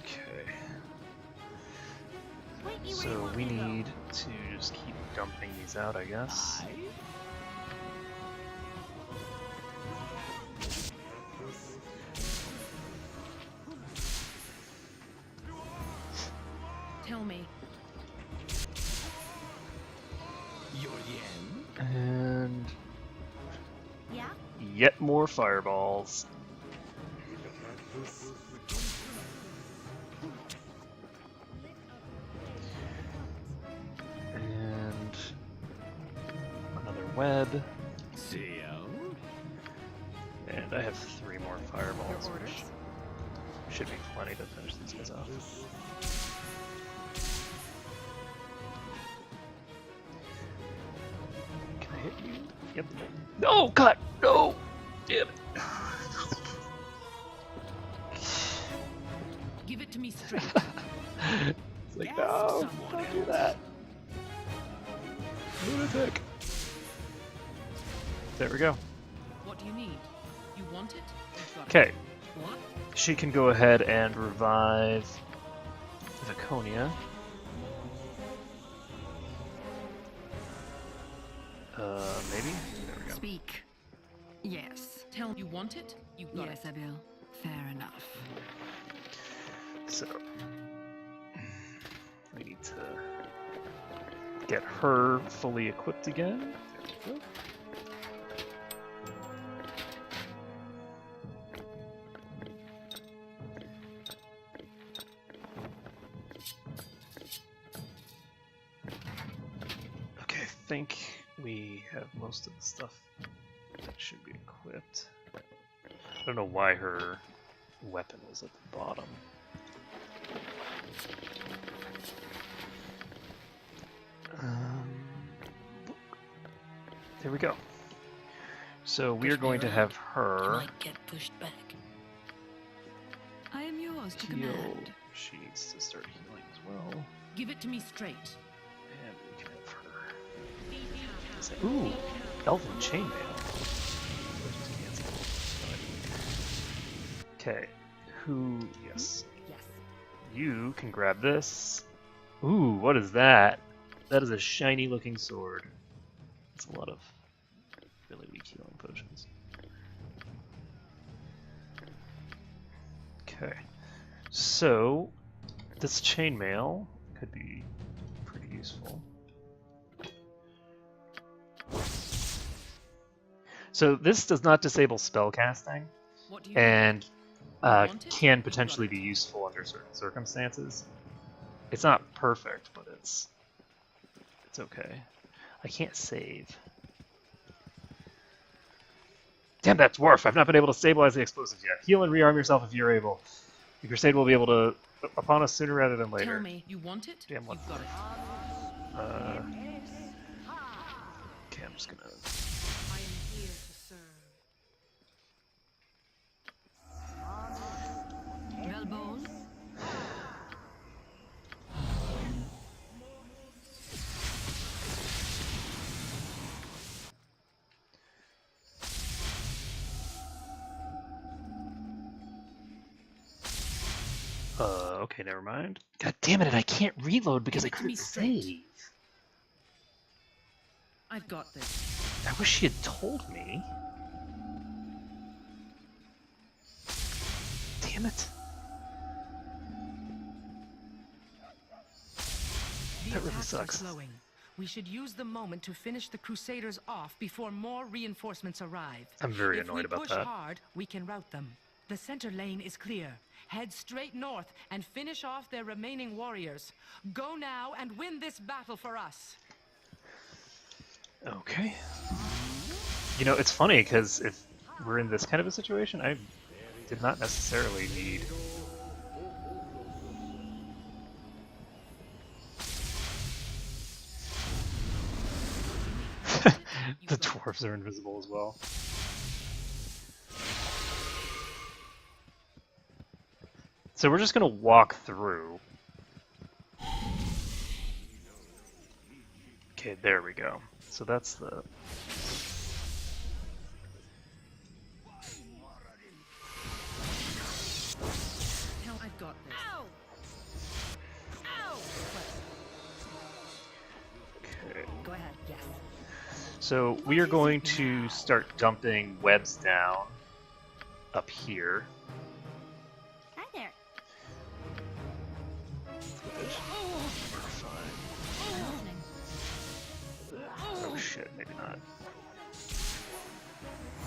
Okay. So we need to just keep dumping these out, I guess. Tell me. And yeah? Yet more fireballs. And another web. And I have 3 more fireballs, which should be plenty to finish these guys off. Hit you. Yep. No, God, no! Damn it. Give it to me straight. It's like, no, don't do that. Lunatic. There we go. What do you need? You want it? Okay. What? She can go ahead and revive Viconia. Maybe? There we go. Speak. Yes. Tell you want it? You got yes, it. Abil. Fair enough. So we need to get her fully equipped again. There we go. Okay, I think we have most of the stuff that should be equipped. I don't know why her weapon was at the bottom. There we go. So we are going to have her might get pushed back. I am yours to heal. command. She needs to start healing as well. Give it to me straight. And we can have her. Ooh, Elven Chainmail. Okay, who? Yes. Yes. You can grab this. Ooh, what is that? That is a shiny looking sword. That's a lot of really weak healing potions. Okay, so this chainmail could be pretty useful. So this does not disable spellcasting, and can potentially be useful under certain circumstances. It's not perfect, but it's okay. I can't save. Damn that dwarf! I've not been able to stabilize the explosives yet. Heal and rearm yourself if you're able. The crusade will be able to upon us sooner rather than later. Tell me, you want it? Damn what? You've got it. Okay, I'm just gonna. I am here to serve. Velbone? Okay, never mind. God damn it, I can't reload because I couldn't save. I've got this. I wish she had told me. Damn it. That really sucks. Slowing. We should use the moment to finish the Crusaders off before more reinforcements arrive. I'm very annoyed about that. If we push hard, we can rout them. The center lane is clear. Head straight north and finish off their remaining warriors. Go now and win this battle for us. Okay. You know, it's funny because if we're in this kind of a situation, I did not necessarily need. The dwarves are invisible as well. So we're just gonna walk through. Okay, there we go. So that's the... Hell, I've got this. Ow! Ow! Okay. Go ahead, yes. So we are going to start dumping webs down up here. Hi there. Oh shit, maybe not.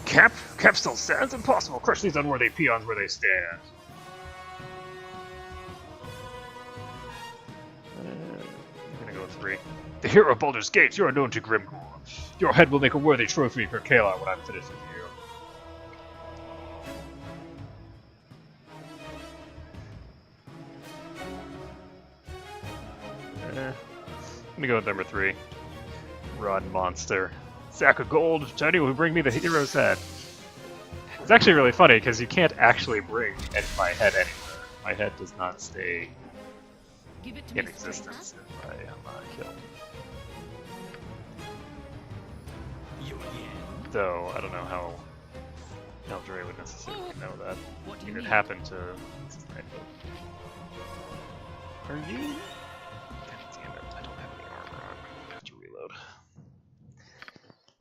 Cap still stands? Impossible! Crush these unworthy peons where they stand. I'm gonna go with 3. The hero of Baldur's Gate, you are known to Grimgor. Your head will make a worthy trophy for Kalar when I'm finished with you. I'm gonna go with number 3. Run, monster. Sack of gold, to anyone who bring me the hero's head. It's actually really funny because you can't actually bring my head anywhere. My head does not stay in existence if I am killed. Though I don't know how Eldre would necessarily know that. I mean, it happened to. Are you? God damn it! I don't have any armor on. I have to reload.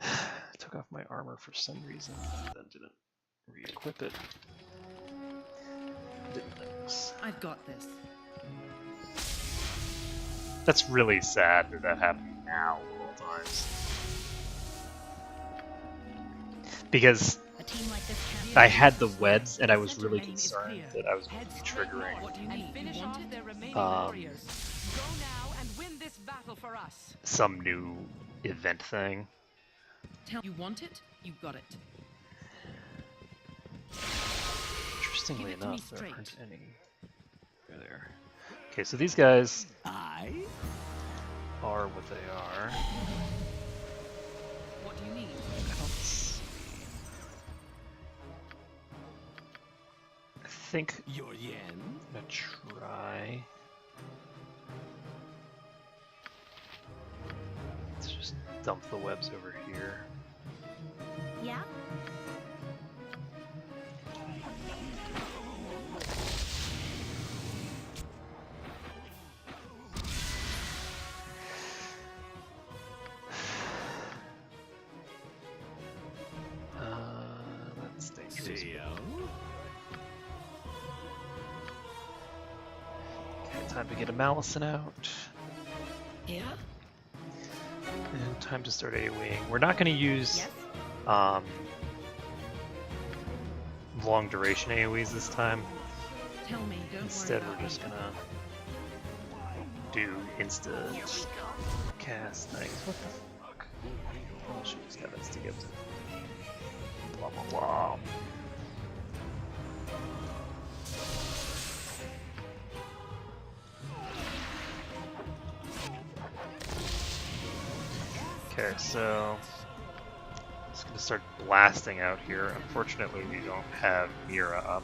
I took off my armor for some reason, and then didn't re-equip it. Didn't notice. I've got this. That's really sad that happened now of all times. Because I had the webs and I was really concerned that I was going to be triggering some new event thing. You want it? You got it. Interestingly enough, there aren't any there. Okay, so these guys are what they are. What do you need? I don't see. I think Your yen. I'm gonna try. Let's just dump the webs over here. Yeah? That's dangerous. Time to get a Malison out. Yeah? And time to start AoEing. We're not going to use long duration AoEs this time. Tell me, don't Instead, worry we're just going to do insta cast things. What the fuck? Oh, shoot, just got to get blah blah blah. Okay, so I'm just gonna start blasting out here. Unfortunately, we don't have Mira up.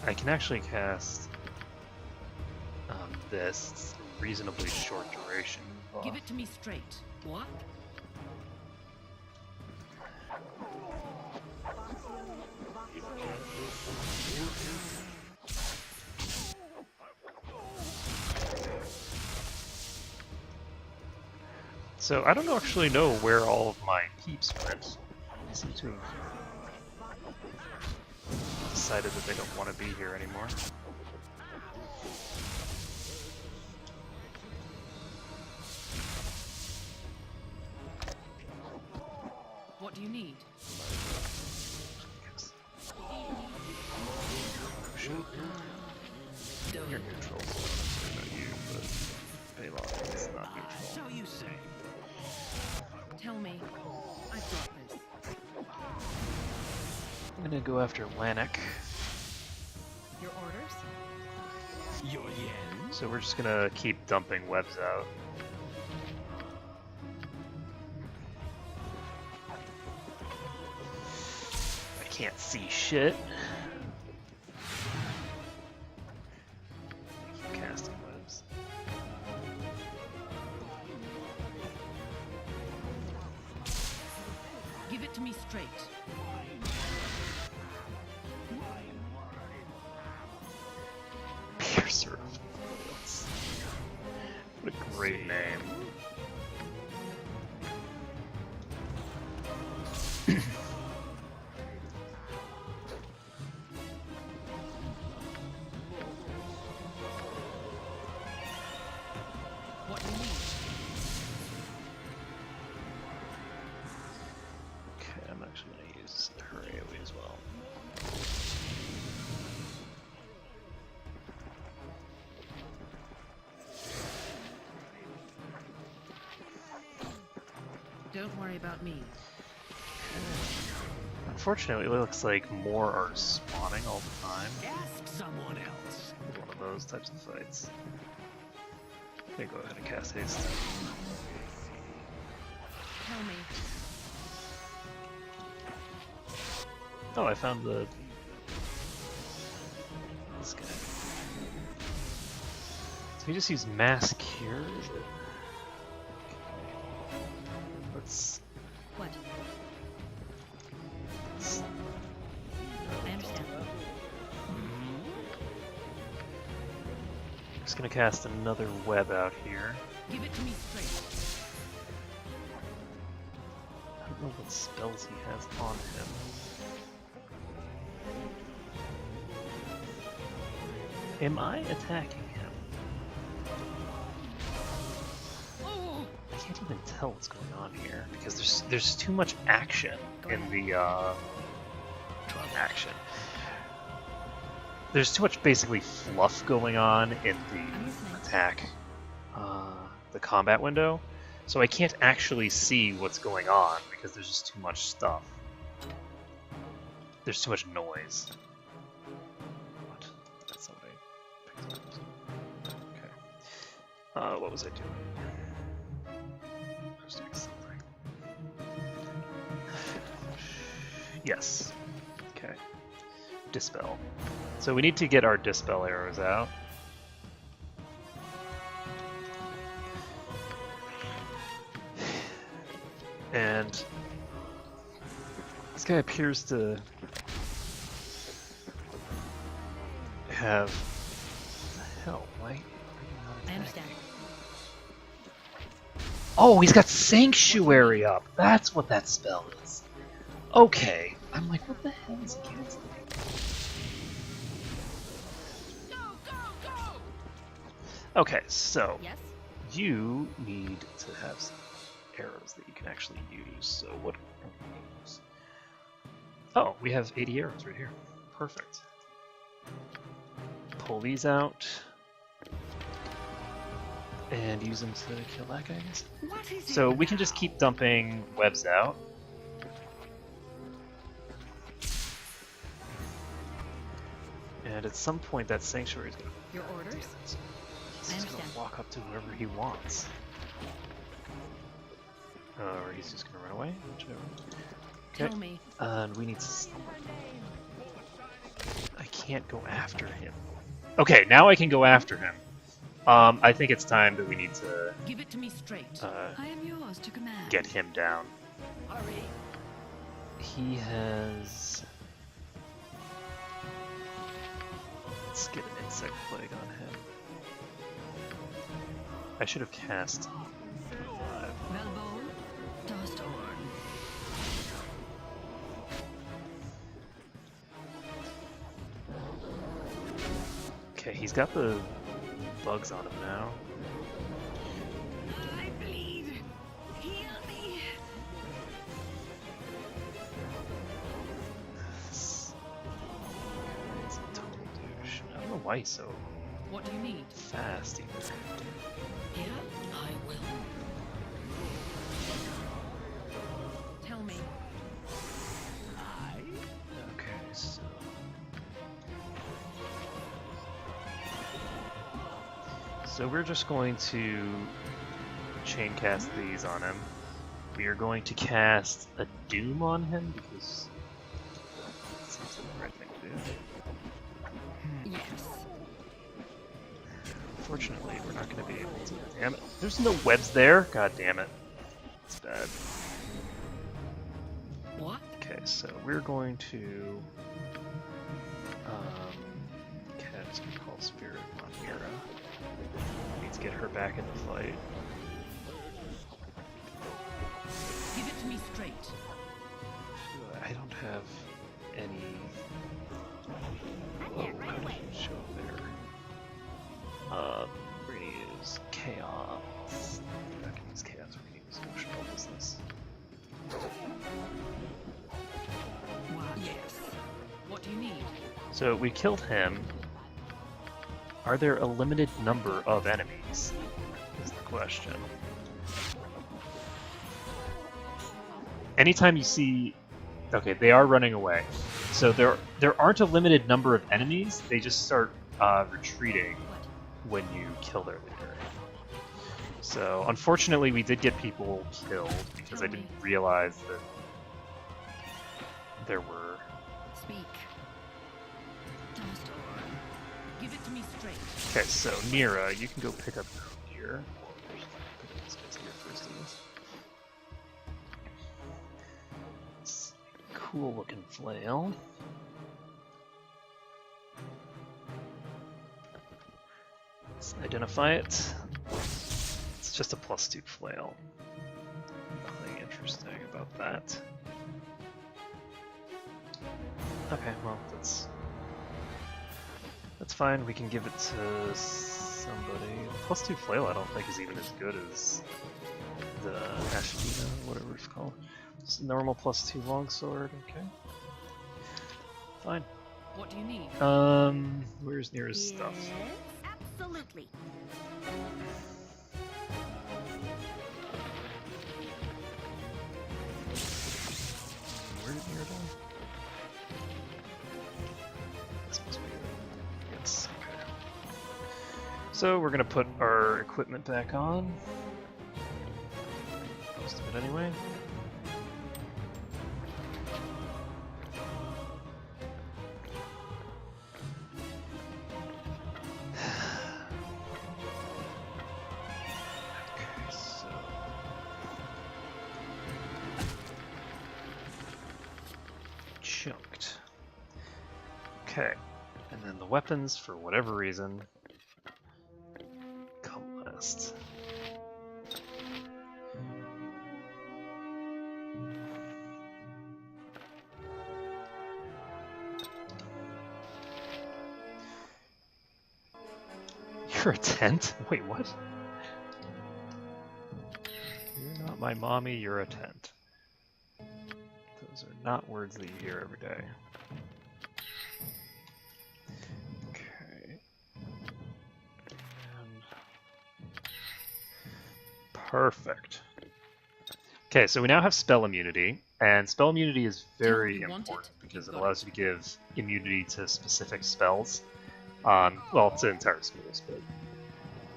I can actually cast this. It's reasonably short duration. Give it to me straight. What? So I don't actually know where all of my peeps went. They seem to have decided that they don't want to be here anymore. What do you need? You're neutral. Not you, but Paylon is not neutral. So you say. Tell me. I've got this. I'm gonna go after Lanik. Your orders? Your yen? So we're just gonna keep dumping webs out. I can't see shit. Keep casting webs. Give it to me straight. Piercer of Worlds. What a great name. What do you need? Okay, I'm actually going to use her AoE as well. Don't worry about me. Unfortunately, it looks like more are spawning all the time. Ask someone else. One of those types of fights. I'm gonna go ahead and cast haste. Tell me. Oh, I found this guy. So he just used mass cure. Let's. What? I understand. Just gonna cast another web out here. Give it to me straight. I don't know what spells he has on him. Am I attacking him? I can't even tell what's going on here because there's too much action in the action. There's too much basically fluff going on in the attack, the combat window, so I can't actually see what's going on because there's just too much stuff. There's too much noise. What? That's somebody. Okay. What was I doing? I was doing something. Yes. Okay. Dispel. So we need to get our Dispel arrows out. And this guy appears to have... What the hell? Why? I understand. Oh, he's got Sanctuary up. That's what that spell is. Okay. I'm like, what the hell is he canceling? Okay, so you need to have some arrows that you can actually use. So what can we use? Oh, we have 80 arrows right here. Perfect. Pull these out and use them to kill that guy, I guess. So we can just keep dumping webs out. And at some point that sanctuary is gonna... Your orders? He's just gonna walk up to whoever he wants. Or he's just gonna run away, whichever. Okay. Tell me. And we need to... I can't go after him. Okay, now I can go after him. I think it's time that we need to... Give it to me straight. I am yours to command. Get him down. Hurry. He has... Let's get an insect plague on him. I should have cast... Velbol, Dusthorn. Okay, he's got the bugs on him now. I bleed. Heal me. He's a total douche. I don't know why he's so What do you need? fast either. Here, I will. Tell me. Okay, so... So we're just going to chain cast these on him. We are going to cast a Doom on him because that seems like the right thing to do. Yes. Unfortunately, we're not going to be able to. Damn it! There's no webs there. God damn it! It's bad. What? Okay, so we're going to cast Call Spirit on Mira. Need to get her back in the fight. Give it to me straight. I don't have any. Show there. We're gonna use Chaos. We're not gonna use Chaos. We're gonna use Emotional Business. Yes. What do you need? So we killed him. Are there a limited number of enemies? Is the question. Anytime you see... Okay, they are running away. So there aren't a limited number of enemies, they just start retreating when you kill their leader. So unfortunately we did get people killed because I didn't realize that there were... Speak. Give it to me straight. Okay, so Nira, you can go pick up your gear. This guy's here first, I guess. It's a cool looking flail. Let's identify it. It's just a +2 flail. Nothing interesting about that. Okay, well, that's fine. We can give it to somebody. +2 flail I don't think is even as good as the Ashtina, whatever it's called. It's a normal +2 longsword, okay. Fine. What do you need? Where's Nira's stuff? Absolutely. Where did Nira die? This must be it. Yes, okay. So we're gonna put our equipment back on. Most of it anyway. Okay, so chunked. Okay, and then the weapons, for whatever reason, come last. You're a tent? Wait, what? You're not my mommy, you're a tent. Those are not words that you hear every day. Okay. And... perfect. Okay, so we now have spell immunity, and spell immunity is very important because it allows you to give immunity to specific spells. Well, to entire schools, but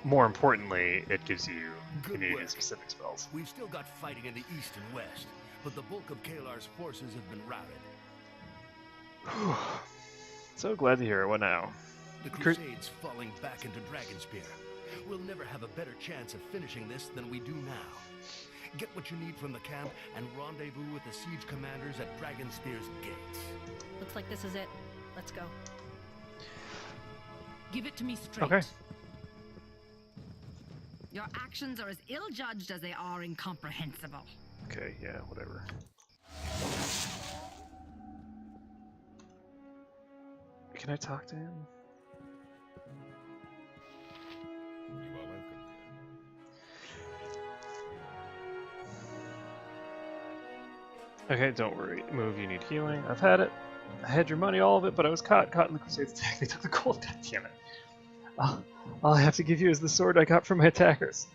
more importantly, it gives you immunity to specific spells. We've still got fighting in the east and west, but the bulk of Kalar's forces have been routed. So glad to hear it. What now? The Crusade's falling back into Dragonspear. We'll never have a better chance of finishing this than we do now. Get what you need from the camp and rendezvous with the siege commanders at Dragonspear's gates. Looks like this is it. Let's go. Give it to me straight. Okay. Your actions are as ill-judged as they are incomprehensible. Okay, yeah, whatever. Can I talk to him? You are welcome. Okay, don't worry. Move, you need healing. I've had it. I had your money, all of it, but I was caught in the Crusade's attack. They took the gold. God damn it. All I have to give you is the sword I got from my attackers.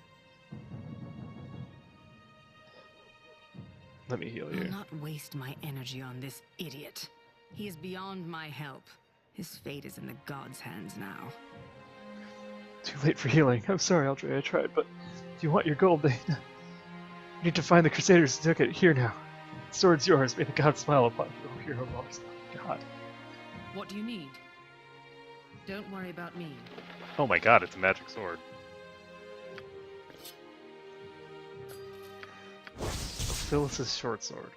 Let me heal you. I'll not waste my energy on this idiot. He is beyond my help. His fate is in the gods' hands now. Too late for healing. I'm sorry, Aldrey. I tried, but if you want your gold, you need to find the Crusaders who took it. Here now. The sword's yours. May the gods smile upon you, O hero of ours. God. What do you need? Don't worry about me. Oh my god, it's a magic sword. Phyllis's short sword.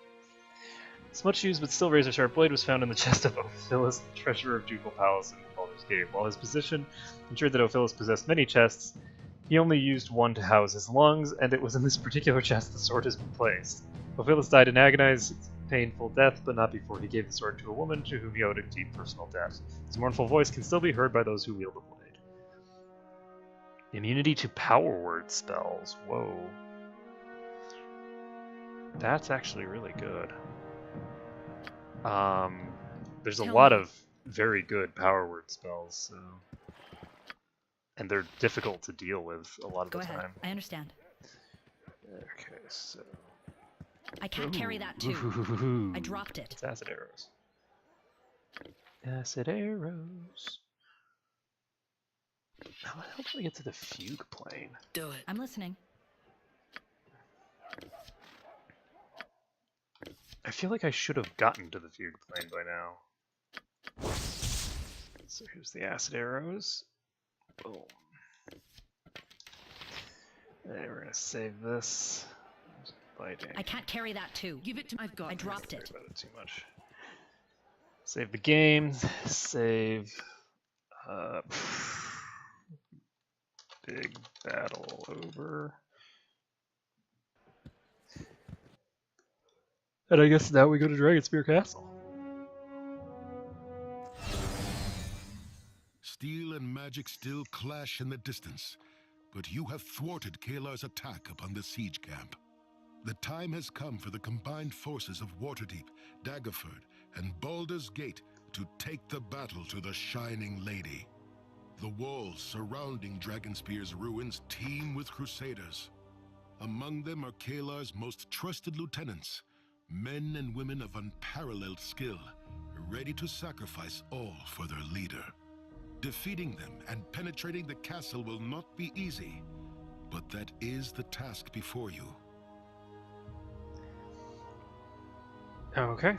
This much used but still razor-sharp blade was found in the chest of Ophilus, the treasurer of Ducal Palace in Baldur's Gate. While his position ensured that Ophilus possessed many chests, he only used one to house his lungs, and it was in this particular chest the sword has been placed. Ophilus died an agonized, painful death, but not before he gave the sword to a woman to whom he owed a deep personal debt. His mournful voice can still be heard by those who wield the blade. Immunity to power word spells. Whoa. That's actually really good. There's a lot of very good power word spells, so... and they're difficult to deal with a lot of the time. Go ahead. I understand. Okay, so... I can't carry that too. I dropped it. It's acid arrows. Acid arrows. How the hell do I get to the fugue plane? Do it. I'm listening. I feel like I should have gotten to the fugue plane by now. So here's the acid arrows. Boom. And we're gonna save this. Biting. I can't carry that too. Give it to me. I dropped it. About it too much. Save the game. Save. Big battle over. And I guess now we go to Dragonspear Castle. Steel and magic still clash in the distance, but you have thwarted Kalar's attack upon the siege camp. The time has come for the combined forces of Waterdeep, Daggerford, and Baldur's Gate to take the battle to the Shining Lady. The walls surrounding Dragonspear's ruins teem with crusaders. Among them are Kalar's most trusted lieutenants, men and women of unparalleled skill, ready to sacrifice all for their leader. Defeating them and penetrating the castle will not be easy, but that is the task before you. Okay.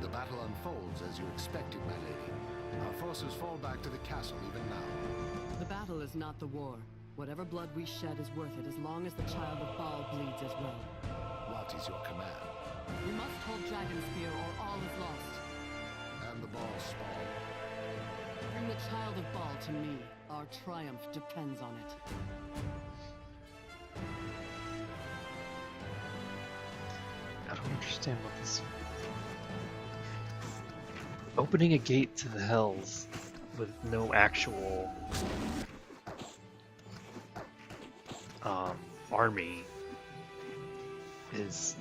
The battle unfolds as you expected, my lady. Our forces fall back to the castle even now. The battle is not the war. Whatever blood we shed is worth it as long as the Child of Baal bleeds as well. What is your command? We must hold Dragonspear or all is lost. And the Baal spawn. Bring the Child of Baal to me. Our triumph depends on it. I don't understand what this... Opening a gate to the Hells with no actual army is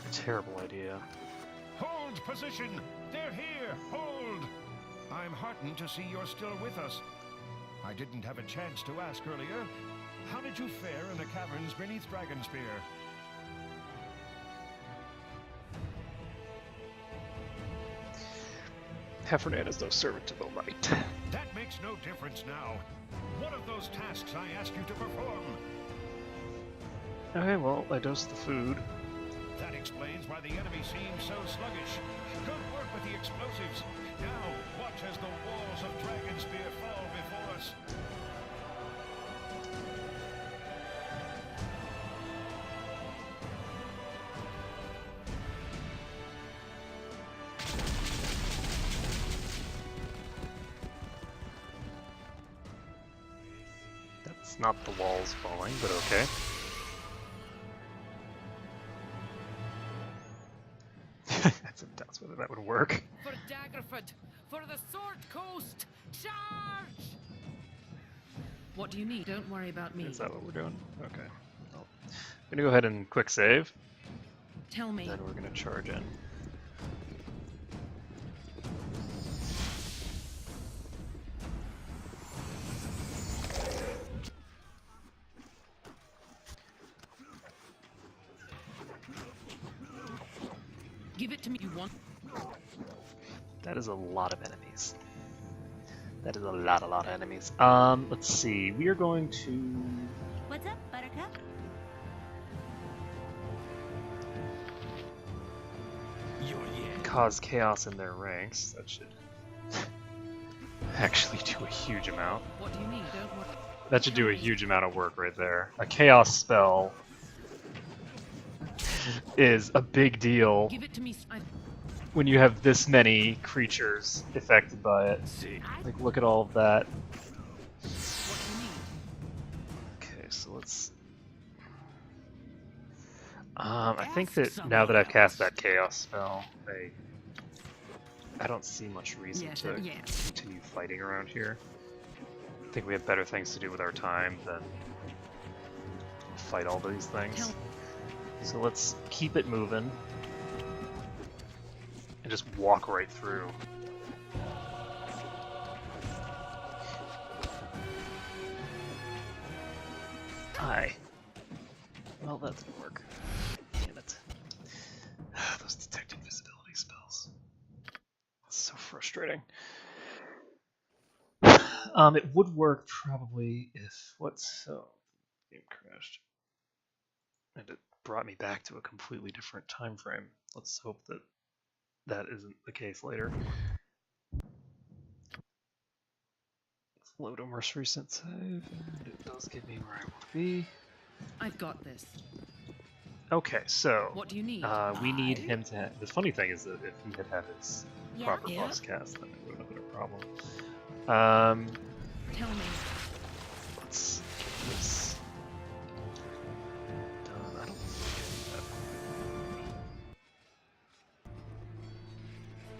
a terrible idea. Hold position! They're here! Hold! I'm heartened to see you're still with us. I didn't have a chance to ask earlier. How did you fare in the caverns beneath Dragonspear? Heffernan is no servant to the light. That makes no difference now. What of those tasks I asked you to perform? Okay, well, I dosed the food. That explains why the enemy seems so sluggish. Good work with the explosives. Now, watch as the walls of Dragonspear fall before us. That's not the walls falling, but okay. That's whether that would work. For Daggerford! For the Sword Coast! Charge! What do you need? Don't worry about me. Is that what we're doing? Okay. Well, I'm gonna go ahead and quick save. Tell me. Then we're gonna charge in. Give it to me. You want? That is a lot of enemies. That is a lot of enemies. Let's see. We are going to... What's up, Buttercup? cause chaos in their ranks. That should actually do a huge amount. What do you need? Don't worry. That should do a huge amount of work right there. A chaos spell is a big deal Give it to me. when you have this many creatures affected by it. Like, look at all of that. Okay, so let's... I think that now that I've cast that chaos spell, I don't see much reason to continue fighting around here. I think we have better things to do with our time than fight all these things. So let's keep it moving and just walk right through. Hi. Well, that didn't work. Damn it. Those detect invisibility spells. That's so frustrating. It would work probably if game crashed. And it brought me back to a completely different time frame. Let's hope that that isn't the case later. Let's load a most recent save, and it does get me where I want to be. I've got this. Okay, so what do you need? We need him to have... The funny thing is that if he had his proper boss cast, then it wouldn't have been a problem. Tell me. Let's get this done. I don't think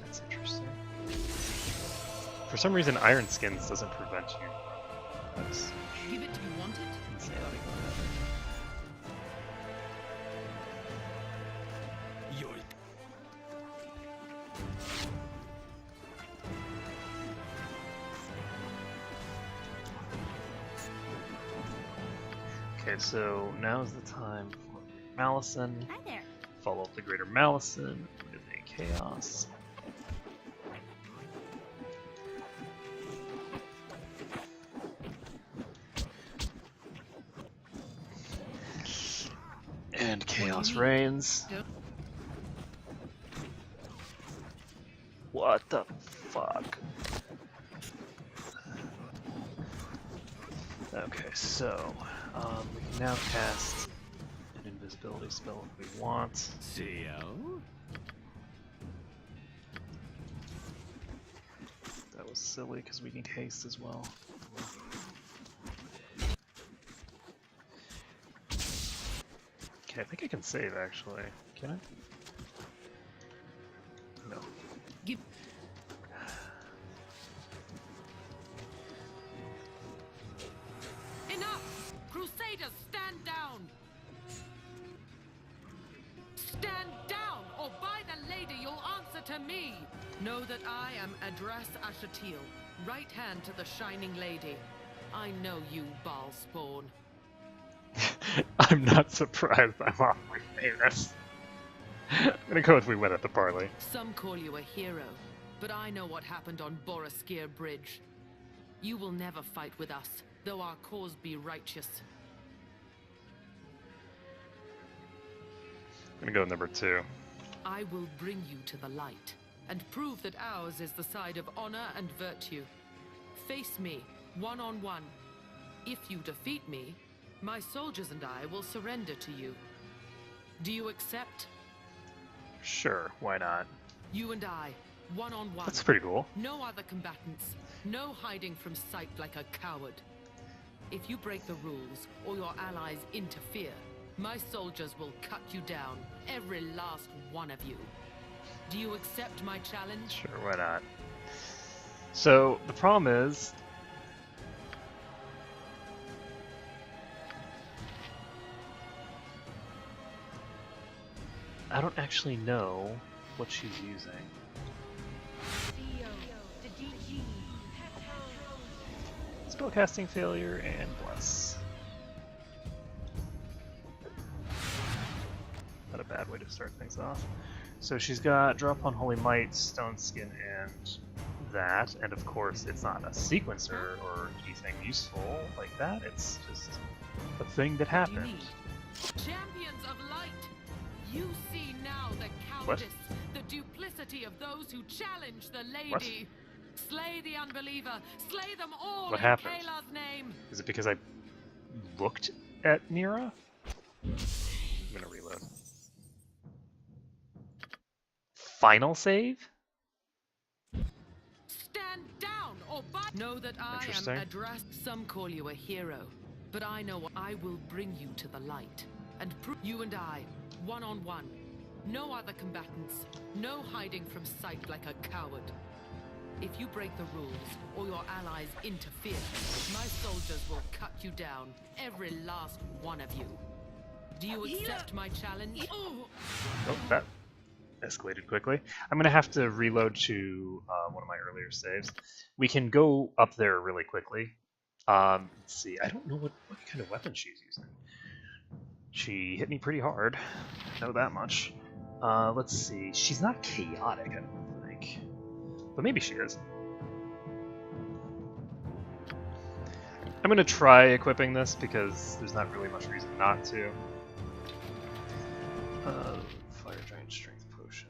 that's interesting. For some reason, Iron Skins doesn't prevent you. That's Give it to you. Want it? insanity. Okay, so now's the time for Malison. Hi there. Follow up the Greater Malison with a Chaos. And Chaos reigns. What the fuck? Okay, so we can now cast an invisibility spell if we want. That would silly because we need haste as well. Okay, I think I can save actually. Can I? No. Give. Enough! Crusaders, stand down! Stand down, or by the lady you'll answer to me! Know that I am Adras Ashatil, right hand to the Shining Lady. I know you, Baal spawn. I'm not surprised I'm awfully famous. I'm gonna go with we win at the parley. Some call you a hero, but I know what happened on Boroskir Bridge. You will never fight with us, though our cause be righteous. I'm gonna go with number 2. I will bring you to the light, and prove that ours is the side of honor and virtue. Face me, one-on-one. If you defeat me, my soldiers and I will surrender to you. Do you accept? Sure, why not? You and I, one-on-one. That's pretty cool. No other combatants. No hiding from sight like a coward. If you break the rules, or your allies interfere, my soldiers will cut you down, every last one of you. Do you accept my challenge? Sure, why not? So, the problem is... I don't actually know what she's using. Spellcasting failure and bless. Not a bad way to start things off. So she's got drop on Holy Might, Stone Skin, and that. And of course, it's not a sequencer or anything useful like that. It's just a thing that happened. Champions of light! You see now the cowardice, the duplicity of those who challenge the lady. What? Slay the unbeliever, slay them all What in happened? Kayla's name. Is it because I looked at Nira? I'm gonna reload. Final save? Stand down or know that I am Interesting. addressed. Some call you a hero, but I know I will bring you to the light and prove you and I, one-on-one. No other combatants, no hiding from sight like a coward. If you break the rules, or your allies interfere, my soldiers will cut you down, every last one of you. Do you accept my challenge? Oh, that escalated quickly. I'm gonna have to reload to one of my earlier saves. We can go up there really quickly. Let's see, I don't know what kind of weapon she's using. She hit me pretty hard, I know that much. Let's see, she's not chaotic, I don't think. But maybe she is. I'm gonna try equipping this because there's not really much reason not to. Fire Giant Strength Potion.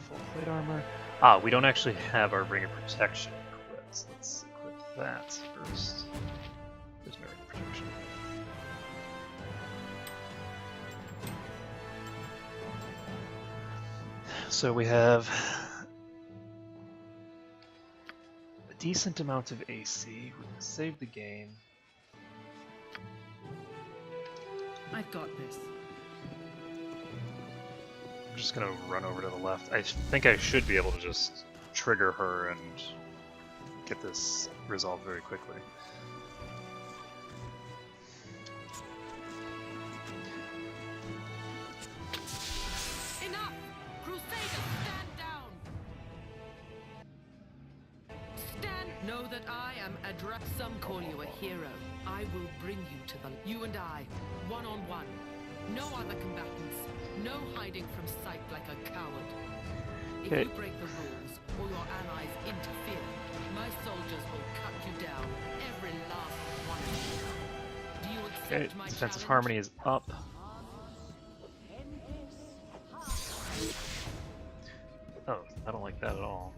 Full plate armor. Ah, we don't actually have our Ring of Protection equipped. So let's equip that first. There's my Ring of Protection. So we have a decent amount of AC. We're gonna save the game. I've got this. I'm just gonna run over to the left. I think I should be able to just trigger her and get this resolved very quickly. Enough! Crusaders, stand down! Stand! Know that I am addressed. Some call you a hero. I will bring you to the... You and I, one-on-one. No other combatants. No hiding from sight like a coward. If you break the rules, or your allies interfere, my soldiers will cut you down, every last one of you. Do you accept my Defensive challenge? Harmony is up. Oh, I don't like that at all.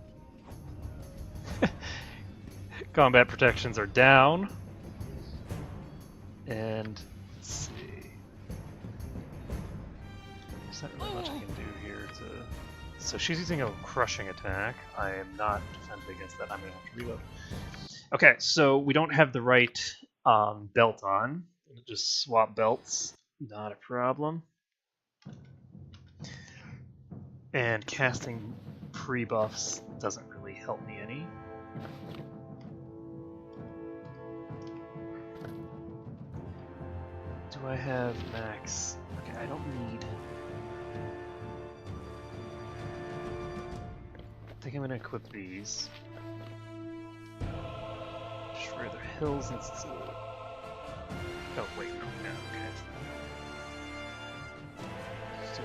Combat protections are down. And let's see. There's not really much I can do here to... So she's using a crushing attack. I am not defending against that. I'm going to have to reload. Okay, so we don't have the right belt on. Just swap belts. Not a problem. And casting pre-buffs doesn't really help me any. Do I have max? Okay, I don't need... I think I'm going to equip these. Destroy their hills and... Oh, wait, no, okay. So...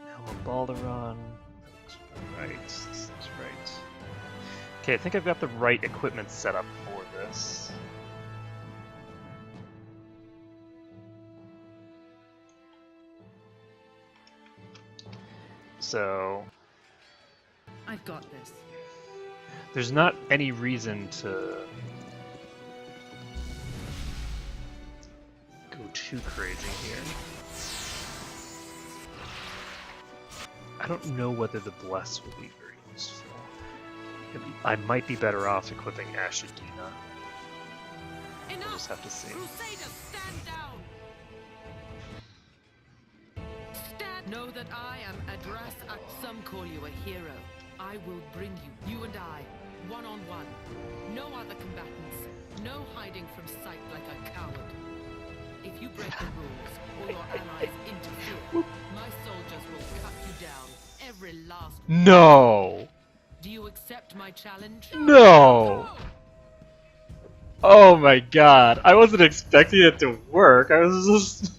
Helm of Balderon. Right, that's right. Okay, I think I've got the right equipment set up for this. So... I've got this. There's not any reason to go too crazy here. I don't know whether the Bless will be very useful. I might be better off equipping Ashadina. We'll just have to see. Crusaders, stand down! Know that I am Adras. Some call you a hero. I will bring you and I, one-on-one. No other combatants. No hiding from sight like a coward. If you break the rules, or your allies interfere, my soldiers will cut you down. Every last one. No! Do you accept my challenge? No! Oh my god, I wasn't expecting it to work. I was just...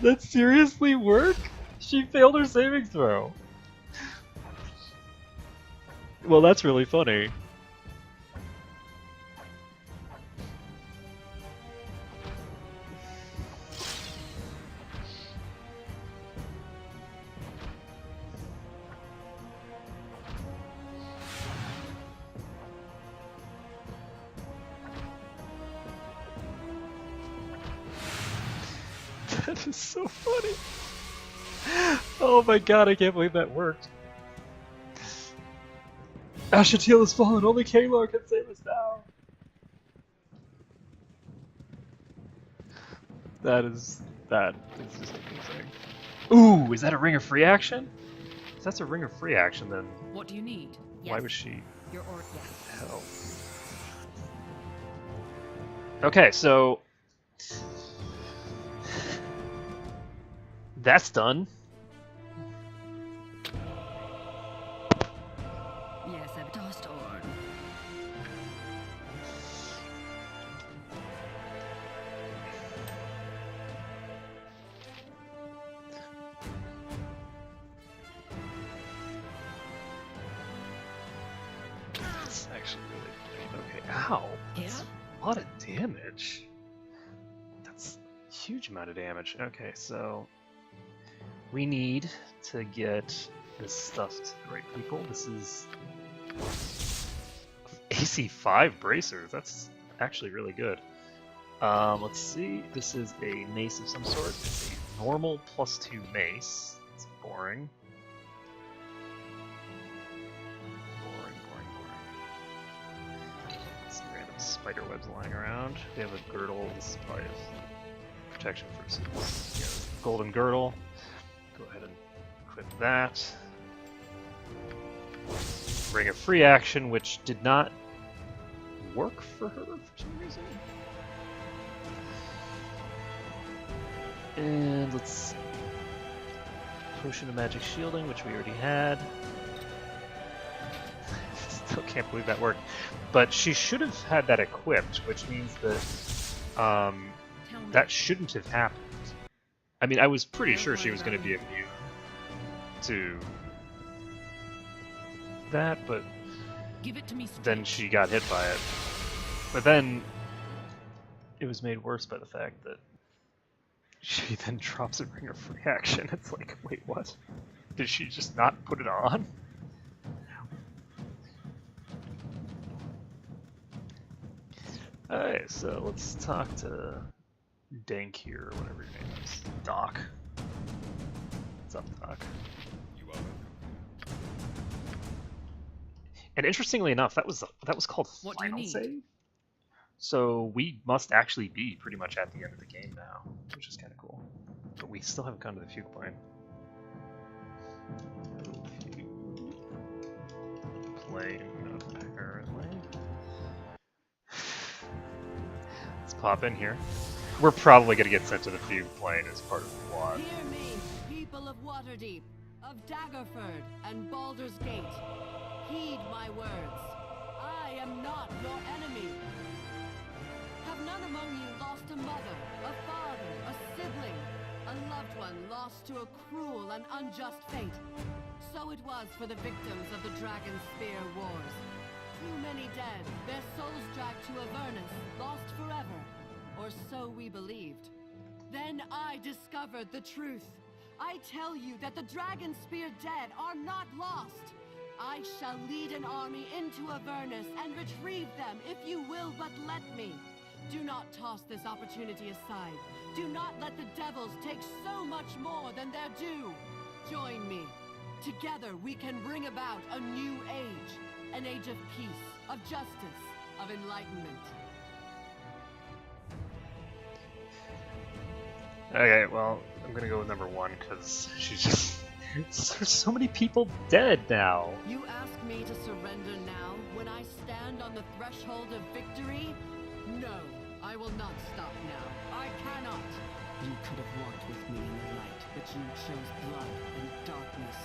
That seriously work? She failed her saving throw. Well, that's really funny. That is so funny. Oh my god, I can't believe that worked. Ashatil has fallen, only Kalar can save us now. That is just amazing. Ooh, is that a ring of free action? If that's a ring of free action, then What do you need? why was she... Your order. Yes. Hell. Okay, so... That's done. Yes, I've tossed Orn. That's actually really funny. Okay, ow. That's a lot of damage. That's a huge amount of damage. Okay, so... We need to get this stuff to the right people. This is AC 5 bracers. That's actually really good. Let's see. This is a mace of some sort. It's a normal +2 mace. It's boring. Boring. Some random spider webs lying around. We have a girdle. This is probably a protection for golden girdle. Go ahead and equip that. Ring of free action, which did not work for her for some reason. And let's potion of magic shielding, which we already had. Still can't believe that worked. But she should have had that equipped, which means that that shouldn't have happened. I mean, I was pretty sure she was going to be immune to that, but Give it to me then she got hit by it. But then it was made worse by the fact that she then drops a ring of free action. It's like, wait, what? Did she just not put it on? Alright, so let's talk to Dank here, or whatever your name is. Doc. What's up, Doc? You are. And interestingly enough, that was called What do you Final need? Save. So we must actually be pretty much at the end of the game now, which is kind of cool. But we still haven't gone to the fugue plane. Plane, apparently. Let's pop in here. We're probably going to get sent to the fugue plane as part of the plot. Hear me, people of Waterdeep, of Daggerford and Baldur's Gate. Heed my words. I am not your enemy. Have none among you lost a mother, a father, a sibling, a loved one lost to a cruel and unjust fate? So it was for the victims of the Dragonspear Wars. Too many dead, their souls dragged to Avernus, lost forever. Or so we believed. Then I discovered the truth. I tell you that the Dragonspear dead are not lost. I shall lead an army into Avernus and retrieve them if you will but let me. Do not toss this opportunity aside. Do not let the devils take so much more than their due. Join me. Together we can bring about a new age. An age of peace, of justice, of enlightenment. Okay, well, I'm gonna go with number one, because she's just... There's so many people dead now. You ask me to surrender now, when I stand on the threshold of victory? No, I will not stop now. I cannot. You could have walked with me in the light, but you chose blood and darkness.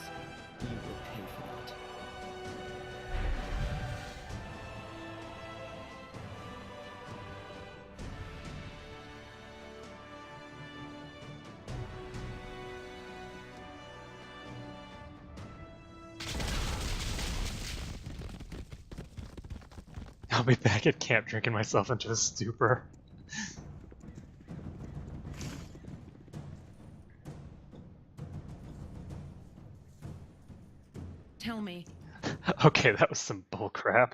You will pay for that. I'll be back at camp drinking myself into a stupor. Tell me. Okay, that was some bullcrap.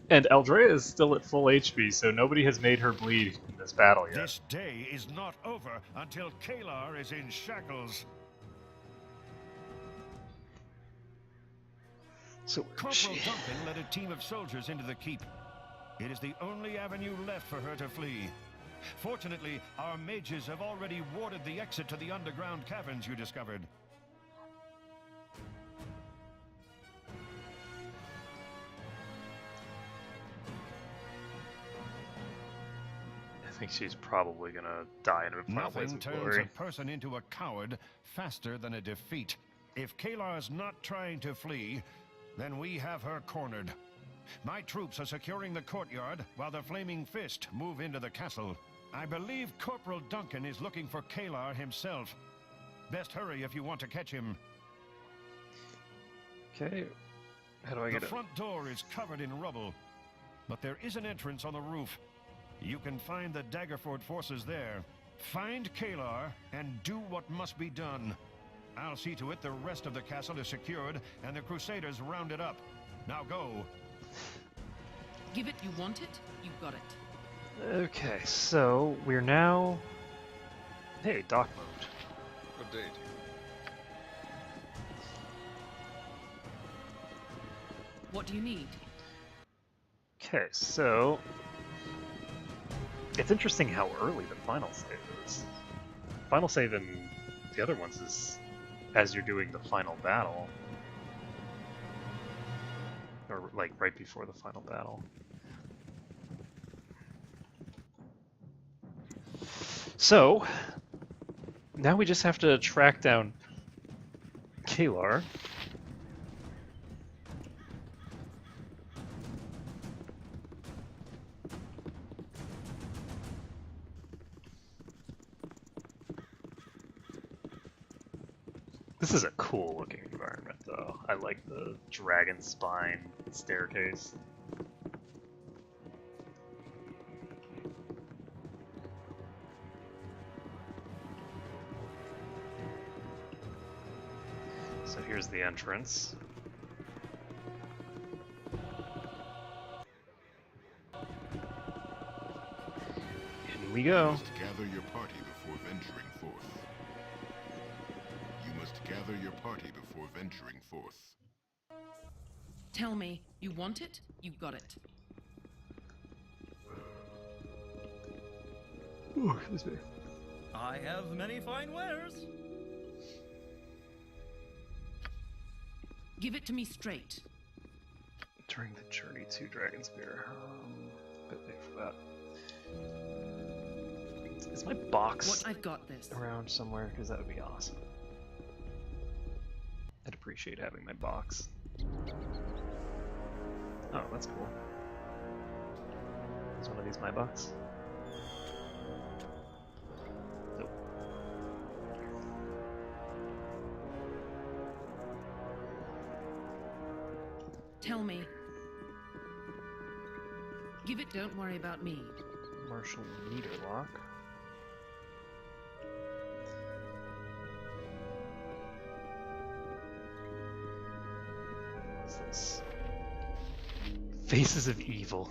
And Eldrea is still at full HP, so nobody has made her bleed in this battle yet. This day is not over until Kalar is in shackles. So Corporal Duncan led a team of soldiers into the keep. It is the only avenue left for her to flee. Fortunately, our mages have already warded the exit to the underground caverns you discovered. I think she's probably gonna die in a final blaze Nothing of turns glory. a person into a coward faster than a defeat. If Kalar's not trying to flee, then we have her cornered. My troops are securing the courtyard while the Flaming Fist move into the castle. I believe Corporal Duncan is looking for Kalar himself. Best hurry if you want to catch him. Okay, how do I The get it? front door is covered in rubble, but there is an entrance on the roof. You can find the Daggerford forces there. Find Kalar and do what must be done. I'll see to it the rest of the castle is secured and the Crusaders rounded up. Now go. Give it, you want it, you got it. Okay, so we're now... Hey, Doc mode. Good day to you. What do you need? Okay, so... It's interesting how early the final save is. Final save in the other ones is as you're doing the final battle. Or, like, right before the final battle. So, now we just have to track down Kalar. This is a cool looking environment though. I like the dragon spine staircase. So here's the entrance. In we go. You must gather your party before venturing forth. You must gather your party before venturing forth. Tell me, you want it? You got it. Ooh, excuse me. I have many fine wares. Give it to me straight. During the journey to Dragonspear. Bit late for that. Is my box What? I've got this. around somewhere? Because that would be awesome. I'd appreciate having my box. Oh, that's cool. Is one of these my box? Nope. Tell me. Give it. Don't worry about me. Martial meter lock. What's this? Faces of Evil.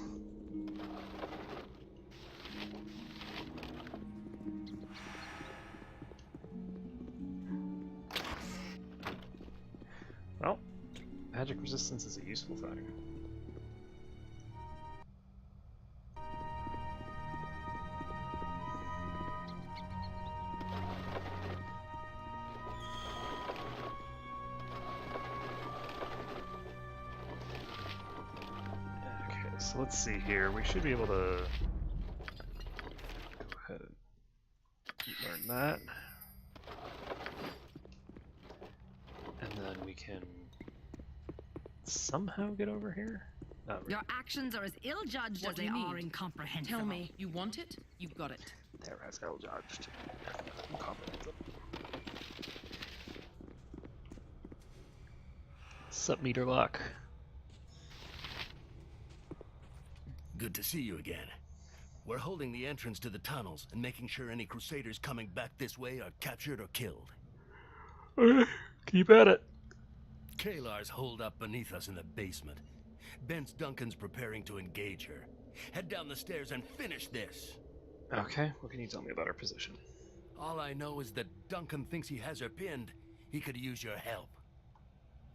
Well, magic resistance is a useful thing. So let's see here. We should be able to go ahead and learn that. And then we can somehow get over here? Not really. Your actions are as ill-judged as they are incomprehensible. Tell me, you want it? You got it. There, as ill-judged. Incomprehensible. Sup, meter lock? Good to see you again. We're holding the entrance to the tunnels and making sure any Crusaders coming back this way are captured or killed. Keep at it. Kalar's holed up beneath us in the basement. Bence Duncan's preparing to engage her. Head down the stairs and finish this. Okay, what can you tell me about our position? All I know is that Duncan thinks he has her pinned. He could use your help.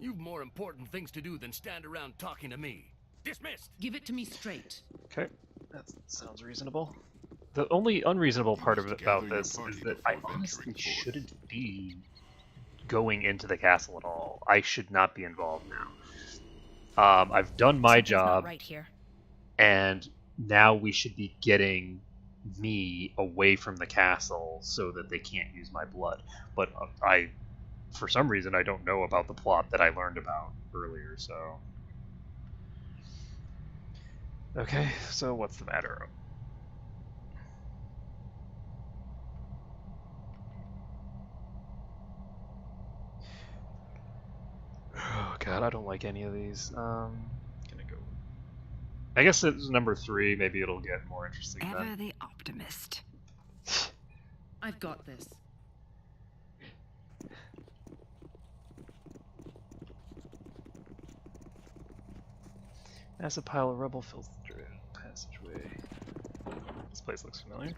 You've more important things to do than stand around talking to me. Dismissed! Give it to me straight. Okay, that sounds reasonable. The only unreasonable part about this is that I honestly shouldn't be going into the castle at all. I should not be involved now. I've done my job, right here. and now we should be getting me away from the castle so that they can't use my blood. But for some reason, I don't know about the plot that I learned about earlier, so... Okay, so what's the matter? Oh god, I don't like any of these. Gonna go. I guess it's number 3. Maybe it'll get more interesting. Ever then. the optimist. I've got this. Massive pile of rubble fills the passageway. This place looks familiar.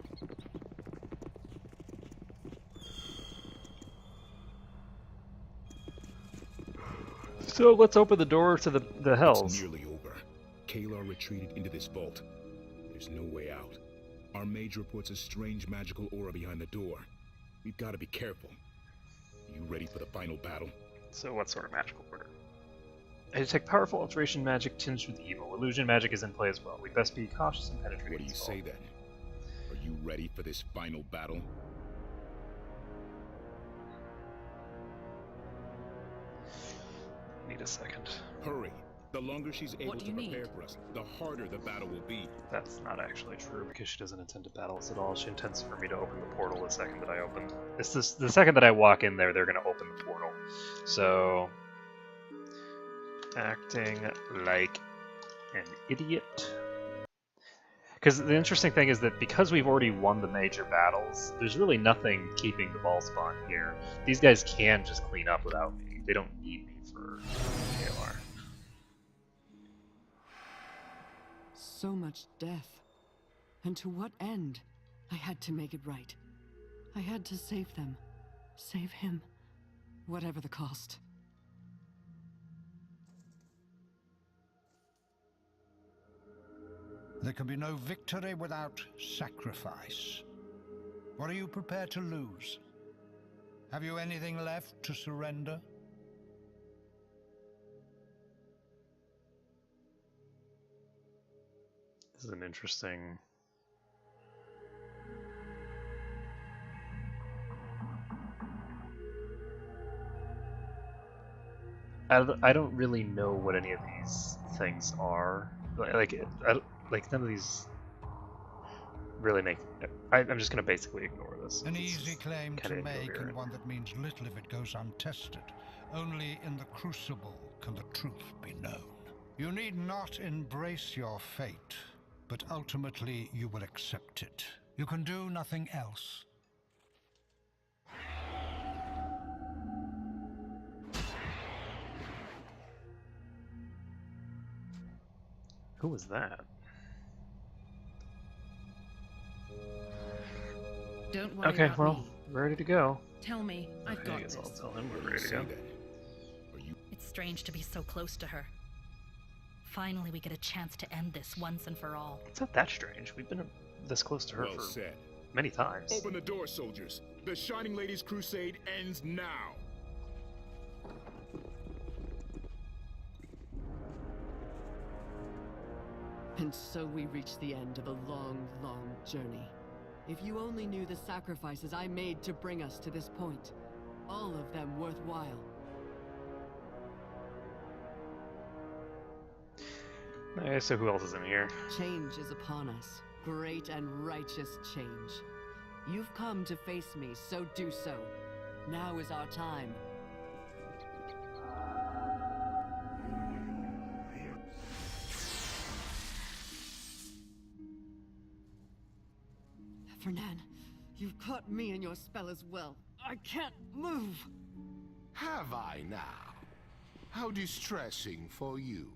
So let's open the door to the hells. It's nearly over. Kalar retreated into this vault. There's no way out. Our mage reports a strange magical aura behind the door. We've got to be careful. Are you ready for the final battle? So what sort of magical order? I detect powerful alteration magic tinged with evil. Illusion magic is in play as well. We best be cautious and penetrate. What do you say then? Are you ready for this final battle? Need a second. Hurry! The longer she's able to prepare for us, the harder the battle will be. That's not actually true because she doesn't intend to battle us at all. She intends for me to open the portal the second that I open. It's this, the second that I walk in there, they're going to open the portal. So, acting like an idiot. Because the interesting thing is that because we've already won the major battles, there's really nothing keeping the ball spawn here. These guys can just clean up without me. they don't need me for KLR. So much death. And to what end? I had to make it right. I had to save them. Save him. Whatever the cost. There can be no victory without sacrifice. What are you prepared to lose? Have you anything left to surrender? This is an interesting... I don't really know what any of these things are. Like none of these really make... I'm just going to basically ignore this. An easy claim to make, and one that means little if it goes untested. Only in the crucible can the truth be known. You need not embrace your fate, but ultimately you will accept it. You can do nothing else. Who was that? Don't worry Okay, about well, me. we're ready to go. Tell me, I've got I guess this. I'll tell him we're ready to go. It's strange to be so close to her. Finally, we get a chance to end this once and for all. It's not that strange. We've been this close to her Well for said. many times. Open the door, soldiers. The Shining Lady's crusade ends now. And so we reach the end of a long, long journey. If you only knew the sacrifices I made to bring us to this point, all of them worthwhile. Okay, so who else is in here? Change is upon us. Great and righteous change. You've come to face me, so do so. Now is our time. Fernan, you've caught me in your spell as well. I can't move. Have I now? How distressing for you.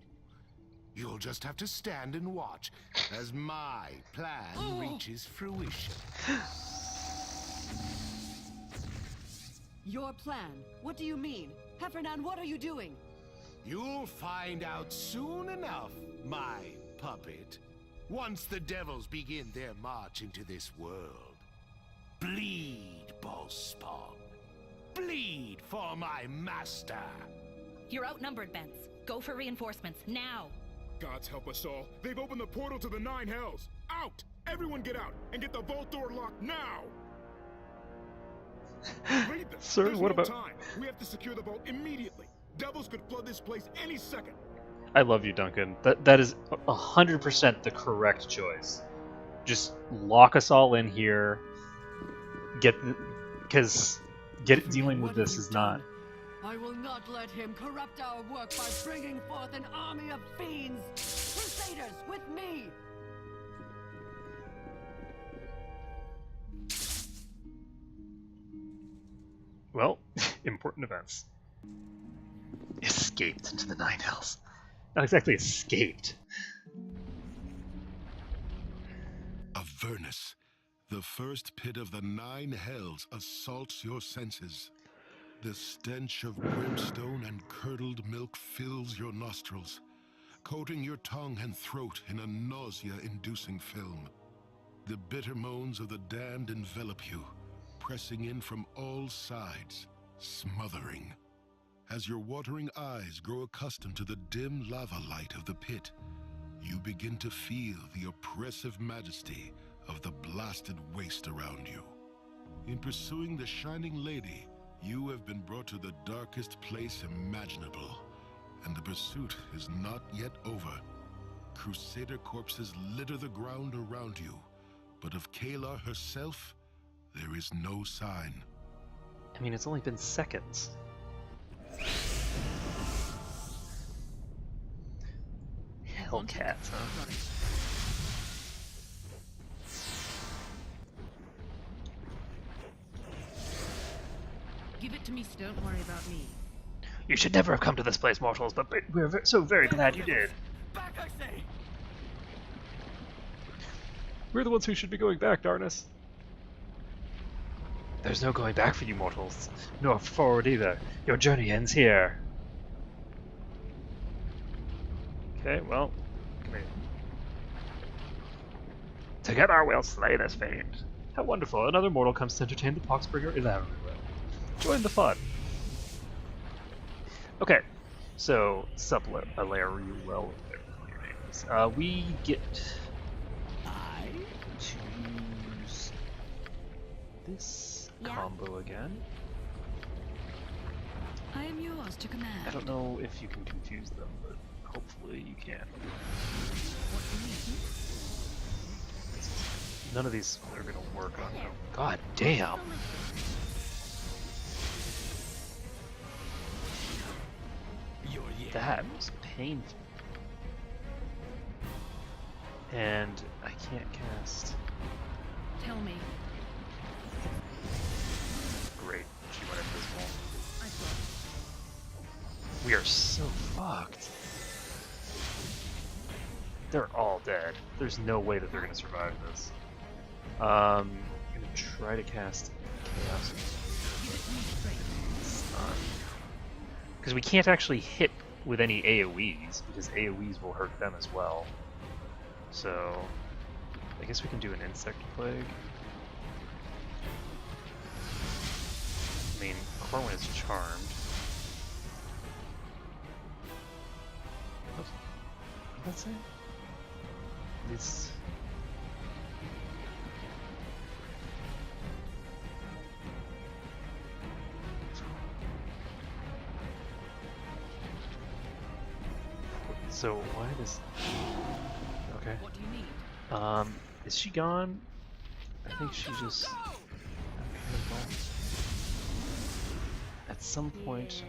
You'll just have to stand and watch as my plan reaches fruition. Your plan? What do you mean? Heffernan, what are you doing? You'll find out soon enough, my puppet. Once the devils begin their march into this world. Bleed, Ballspawn. Bleed for my master. You're outnumbered, Bence. Go for reinforcements, now! Gods help us all. They've opened the portal to the Nine Hells. Out! Everyone get out and get the vault door locked now! Read them. Sir, There's what no about... time. We have to secure the vault immediately. Devils could flood this place any second. I love you, Duncan. That is 100% the correct choice. Just lock us all in here. Dealing with this is not... I will not let him corrupt our work by bringing forth an army of fiends! Crusaders, with me! Well, important events. Escaped into the Nine Hells. Not exactly escaped. Avernus, the first pit of the Nine Hells assaults your senses. The stench of brimstone and curdled milk fills your nostrils, coating your tongue and throat in a nausea-inducing film. The bitter moans of the damned envelop you, pressing in from all sides, smothering. As your watering eyes grow accustomed to the dim lava light of the pit, you begin to feel the oppressive majesty of the blasted waste around you. In pursuing the Shining Lady, you have been brought to the darkest place imaginable, and the pursuit is not yet over. Crusader corpses litter the ground around you, but of Kayla herself, there is no sign. I mean, it's only been seconds. Hellcats, huh? Give it to me, don't worry about me. You should never have come to this place, mortals, but we're so very glad you did. Back, I say! We're the ones who should be going back, Darnus. There's no going back for you mortals, nor forward either. Your journey ends here. Okay, well, come here. Together we'll slay this fiend. How wonderful, another mortal comes to entertain the Poxbringer elaborately. Join the fun. Okay, so, Sublare, we get to use this combo again. I am yours to command. I don't know if you can confuse them, but hopefully you can. None of these are going to work on them. God damn! That was painful. And I can't cast. Tell me. Great, she went invisible. We are so fucked. They're all dead. There's no way that they're gonna survive this. I'm gonna try to cast Chaos. Because we can't actually hit with any AoEs, because AoEs will hurt them as well. So, I guess we can do an Insect Plague. I mean, Corwin is charmed. What did that say? This. So why does? Okay. What do you need? Is she gone? I think she just. At some point.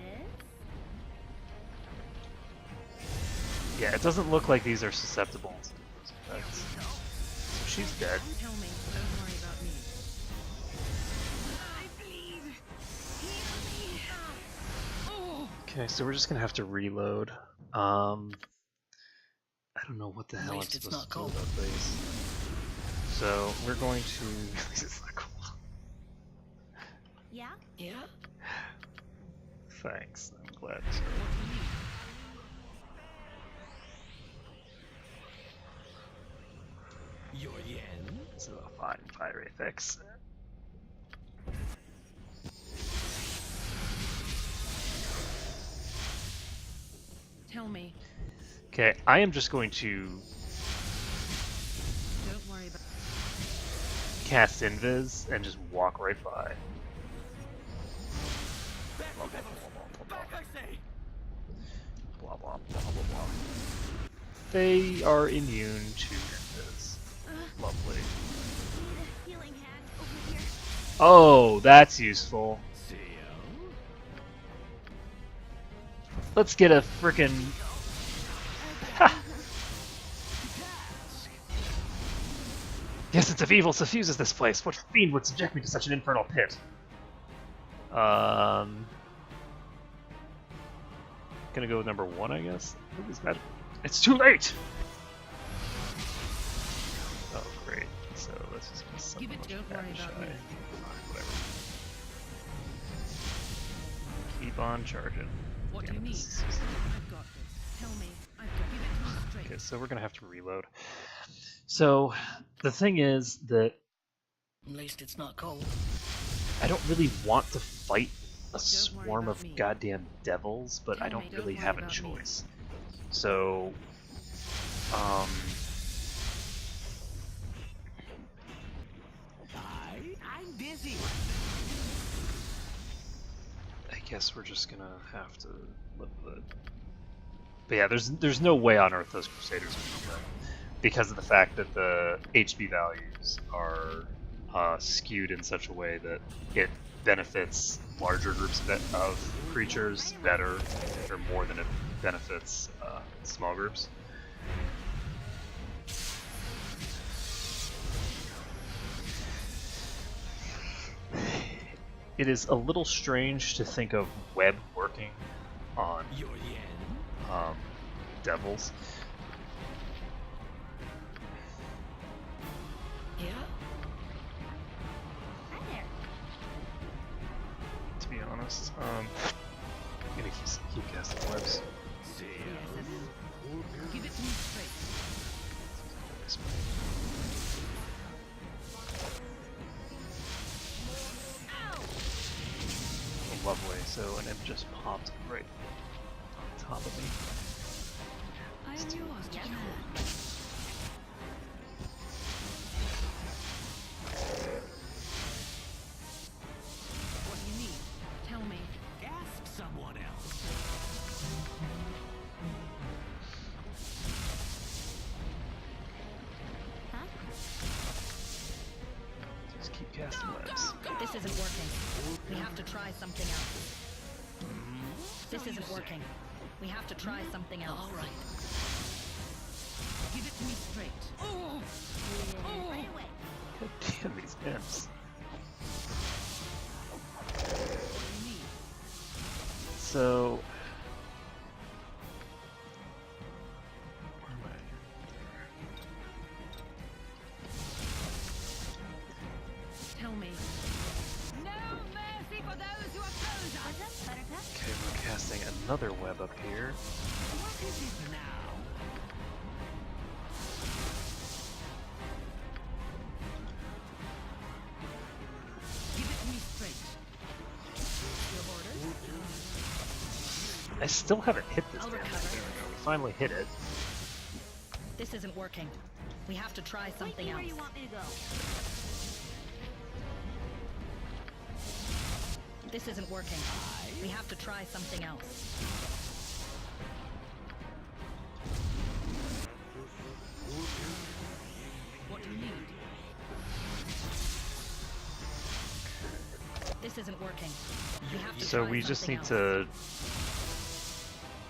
Yeah, it doesn't look like these are susceptible to those effects. So she's dead. Tell me, don't worry about me. Okay, so we're just gonna have to reload. I don't know what the hell I'm supposed to do about these. So we're going to. This is not cool. Yeah? Yeah? Thanks, I'm glad. Your yen? This is a fine fiery fix. Tell me. Okay, I am just going to Don't worry about. cast Invis and just walk right by. Back, I say! Blah blah blah blah blah. They are immune to Invis. Lovely. Healing hand over here. Oh, that's useful. Let's get a frickin'. Yes, it's of evil suffuses this place. What fiend would subject me to such an infernal pit? Gonna go with number 1, I guess. It's too late. Oh, great. So let's just Give it. Don't worry about me. Whatever. Keep on charging. What do you need? I've got this. Tell me. I've got. Give it to me straight. Okay, so we're gonna have to reload. So the thing is that At least it's not cold. I don't really want to fight a swarm of goddamn devils, but I don't really have a choice. So, I'm busy. I guess we're just gonna have to live with it. But yeah, there's no way on earth those Crusaders will win, because of the fact that the HP values are skewed in such a way that it benefits larger groups of creatures better, or more than it benefits small groups. It is a little strange to think of web working on devils. Yeah? Hi there. To be honest, I'm gonna keep casting webs. Give it to me straight. Lovely, so an imp just popped right on top of me. I am yours, gentlemen. What do you need? Tell me. Ask someone else. Huh? Just keep casting webs. This isn't working. We have to try something else. This isn't working. We have to try something else. All right. Give it to me straight. Oh! Right away. God damn these imps. So where am I? Tell me. No mercy for those who oppose us. Okay, we're casting another web up here. What is it now? Give it to me straight. Your orders? I still haven't hit this damn thing. There we go. We finally hit it. This isn't working. We have to try something else. Where you want me to go? This isn't working. We have to try something else. What do you need? This isn't working. We have to So try we just something need else. to.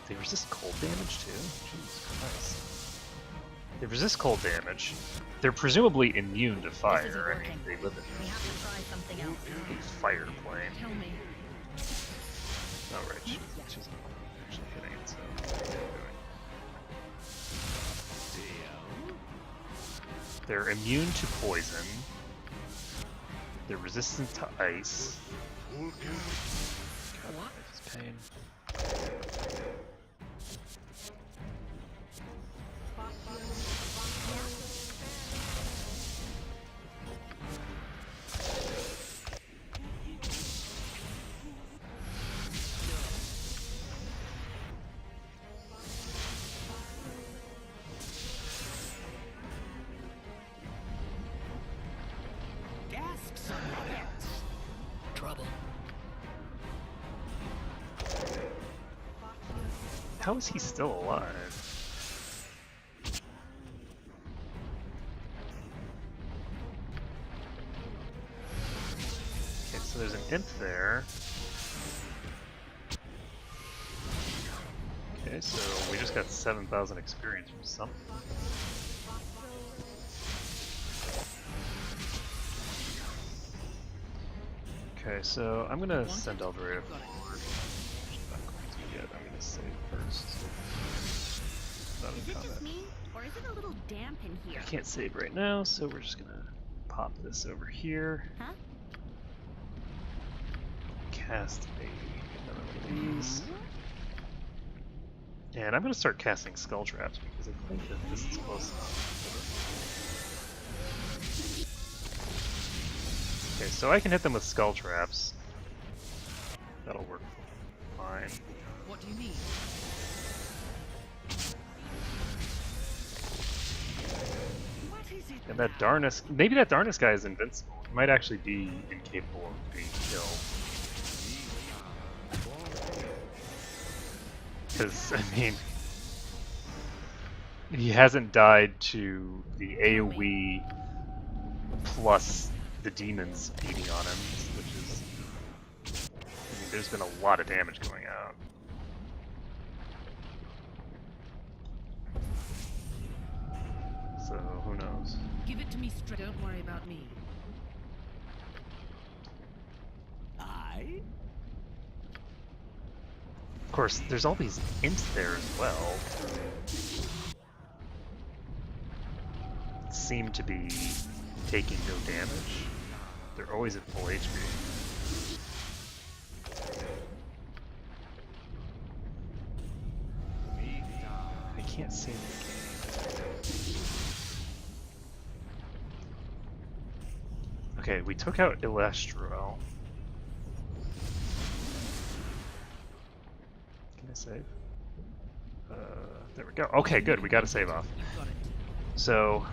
They resist cold damage too? Jesus Christ. They resist cold damage. They're presumably immune to fire. I mean, they live We have to try something else. in a fire plane. Tell me. Oh, right. She's not actually hitting it, so. What are they doing? They're immune to poison. They're resistant to ice. God, life is pain. Ask someone else. Trouble. How is he still alive? Okay, so there's an imp there. Okay, so we just got 7,000 experience from something. Okay, so I'm gonna send Eldorado forward. I'm not going to yet. I'm gonna save first. Not in Is it combat. just me, or is it a little damp in here? I can't save right now, so we're just gonna pop this over here. Huh? Cast another one of these. And I'm gonna start casting skull traps because I think that this is close enough. Okay, so I can hit them with skull traps. That'll work fine. What do you need? What is it? And that Darnus, maybe that Darnus guy is invincible. He might actually be incapable of being killed. Because, I mean, he hasn't died to the AoE plus the demons beating on him, which is, I mean, there's been a lot of damage going out. So, who knows? Give it to me straight. Don't worry about me. course, there's all these imps there as well. Seem to be taking no damage. They're always at full HP. I can't save the game. Okay, we took out Illestro. Can I save? There we go. Okay, good. We got a save off. So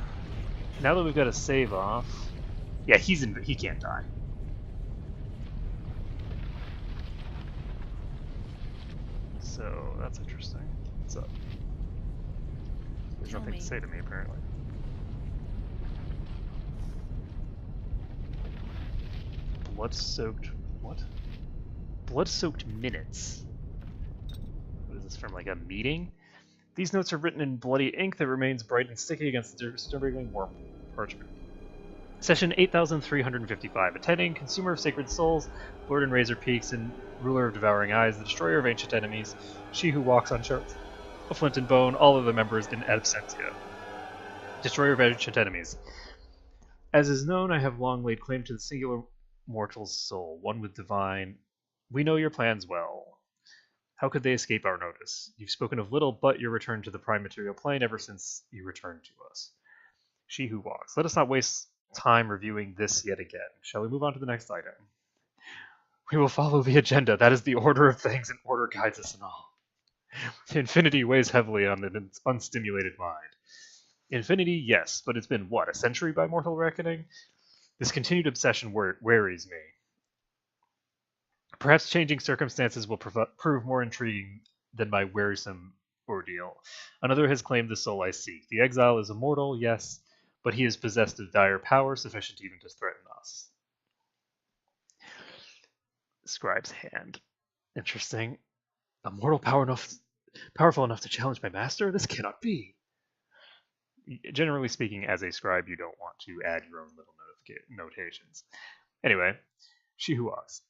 now that we've got a save off, yeah, he can't die. So that's interesting. What's up? There's nothing to say to me apparently. Blood-soaked what? Blood-soaked minutes. What is this from, like a meeting? These notes are written in bloody ink that remains bright and sticky against the disturbingly warm parchment. Session 8355. Attending, Consumer of Sacred Souls, Lord in Razor Peaks, and Ruler of Devouring Eyes, the Destroyer of Ancient Enemies, She Who Walks on Shards of Flint and Bone, all of the members in absentia. Destroyer of Ancient Enemies. As is known, I have long laid claim to the singular mortal's soul, one with divine. We know your plans well. How could they escape our notice? You've spoken of little but your return to the prime material plane ever since you returned to us. She Who Walks. Let us not waste time reviewing this yet again. Shall we move on to the next item? We will follow the agenda. That is the order of things, and order guides us in all. Infinity weighs heavily on an unstimulated mind. Infinity, yes, but it's been, what, a century by mortal reckoning? This continued obsession wearies me. Perhaps changing circumstances will prove more intriguing than my wearisome ordeal. Another has claimed the soul I seek. The exile is immortal, yes, but he is possessed of dire power, sufficient even to threaten us. Scribe's hand. Interesting. A mortal powerful enough to challenge my master? This cannot be. Generally speaking, as a scribe, you don't want to add your own little notations. Anyway, She Who Walks.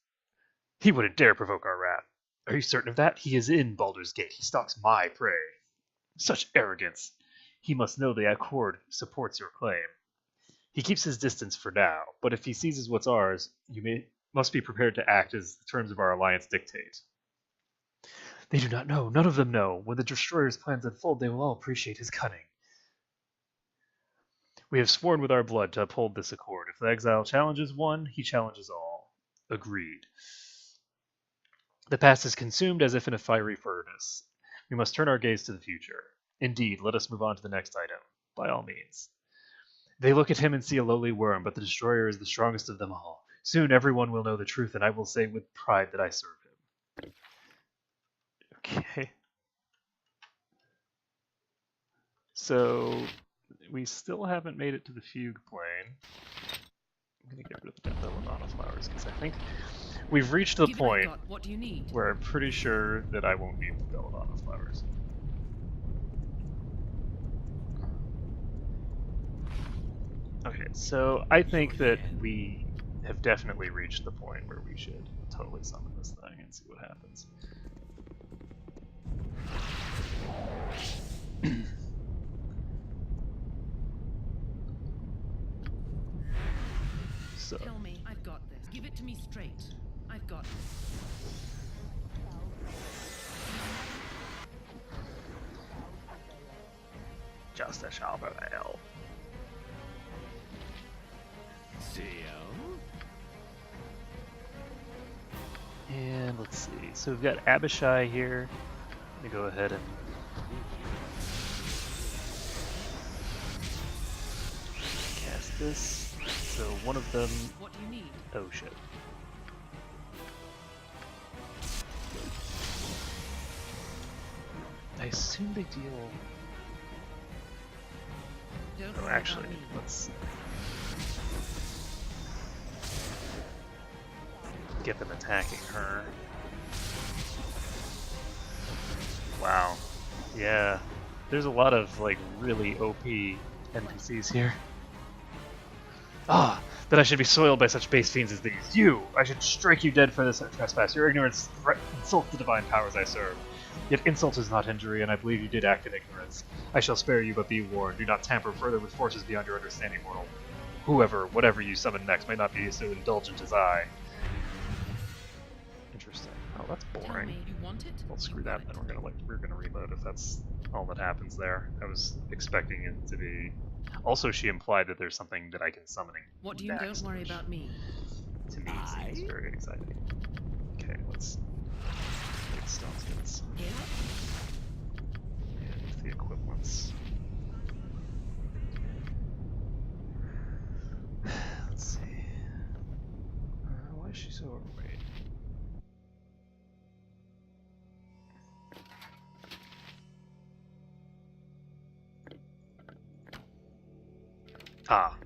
He wouldn't dare provoke our wrath. Are you certain of that? He is in Baldur's Gate. He stalks my prey. Such arrogance. He must know the Accord supports your claim. He keeps his distance for now, but if he seizes what's ours, you must be prepared to act as the terms of our alliance dictate. They do not know. None of them know. When the Destroyer's plans unfold, they will all appreciate his cunning. We have sworn with our blood to uphold this accord. If the exile challenges one, he challenges all. Agreed. The past is consumed as if in a fiery furnace. We must turn our gaze to the future. Indeed, let us move on to the next item. By all means. They look at him and see a lowly worm, but the Destroyer is the strongest of them all. Soon everyone will know the truth, and I will say with pride that I serve him. Okay. So, we still haven't made it to the fugue plane. I'm going to get rid of the belladonna flowers, because I think we've reached the point where I'm pretty sure that I won't need the belladonna flowers. Okay, so I think that we have definitely reached the point where we should totally summon this thing and see what happens. So. Tell me, I've got this. Give it to me straight. I've got this. Just a sharper ale. And let's see. So we've got Abishai here. I'm gonna go ahead and cast this. So one of them. What do you need? Oh shit. I assume they deal. Oh, actually, let's get them attacking her. Wow. Yeah. There's a lot of, like, really OP NPCs here. Ah! That I should be soiled by such base fiends as these. You! I should strike you dead for this trespass. Your ignorance insults the divine powers I serve. Yet insult is not injury, and I believe you did act in ignorance. I shall spare you, but be warned. Do not tamper further with forces beyond your understanding, mortal. Whoever, whatever you summon next, may not be so indulgent as I. Interesting. Oh, that's boring. You want it? Well, screw that. Then we're gonna reload if that's all that happens there. I was expecting it to be. Also, she implied that there's something that I can summon. What do you? Don't worry about me. To me, seems very exciting. Okay, let's get stone skins. Yeah. And the equivalents. Let's see. Why is she so overweight? Ah.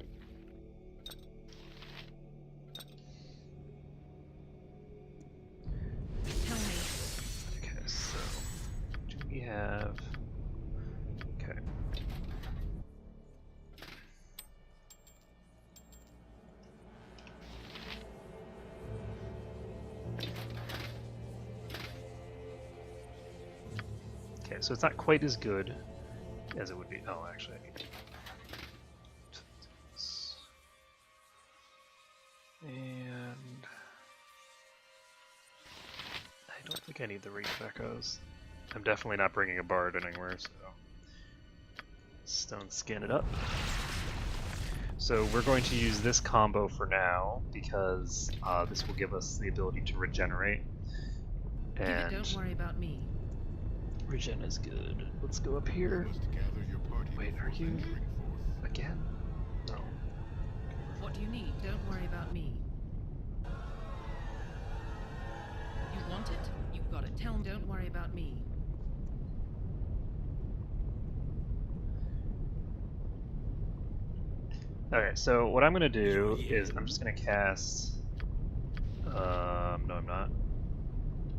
Tell me. Okay, so do we have? Okay. Okay, so it's not quite as good as it would be. Oh, actually, I need to. And I don't think I need the Reef Echoes. I'm definitely not bringing a Bard anywhere, so stone skin it up. So we're going to use this combo for now because this will give us the ability to regenerate. And Don't worry about me. Regen is good. Let's go up here. Wait, are you again? No. What do you need? Don't worry about me. You want it? You've got it. Tell him, don't worry about me. Okay, so what I'm gonna do is I'm just gonna cast. No, I'm not.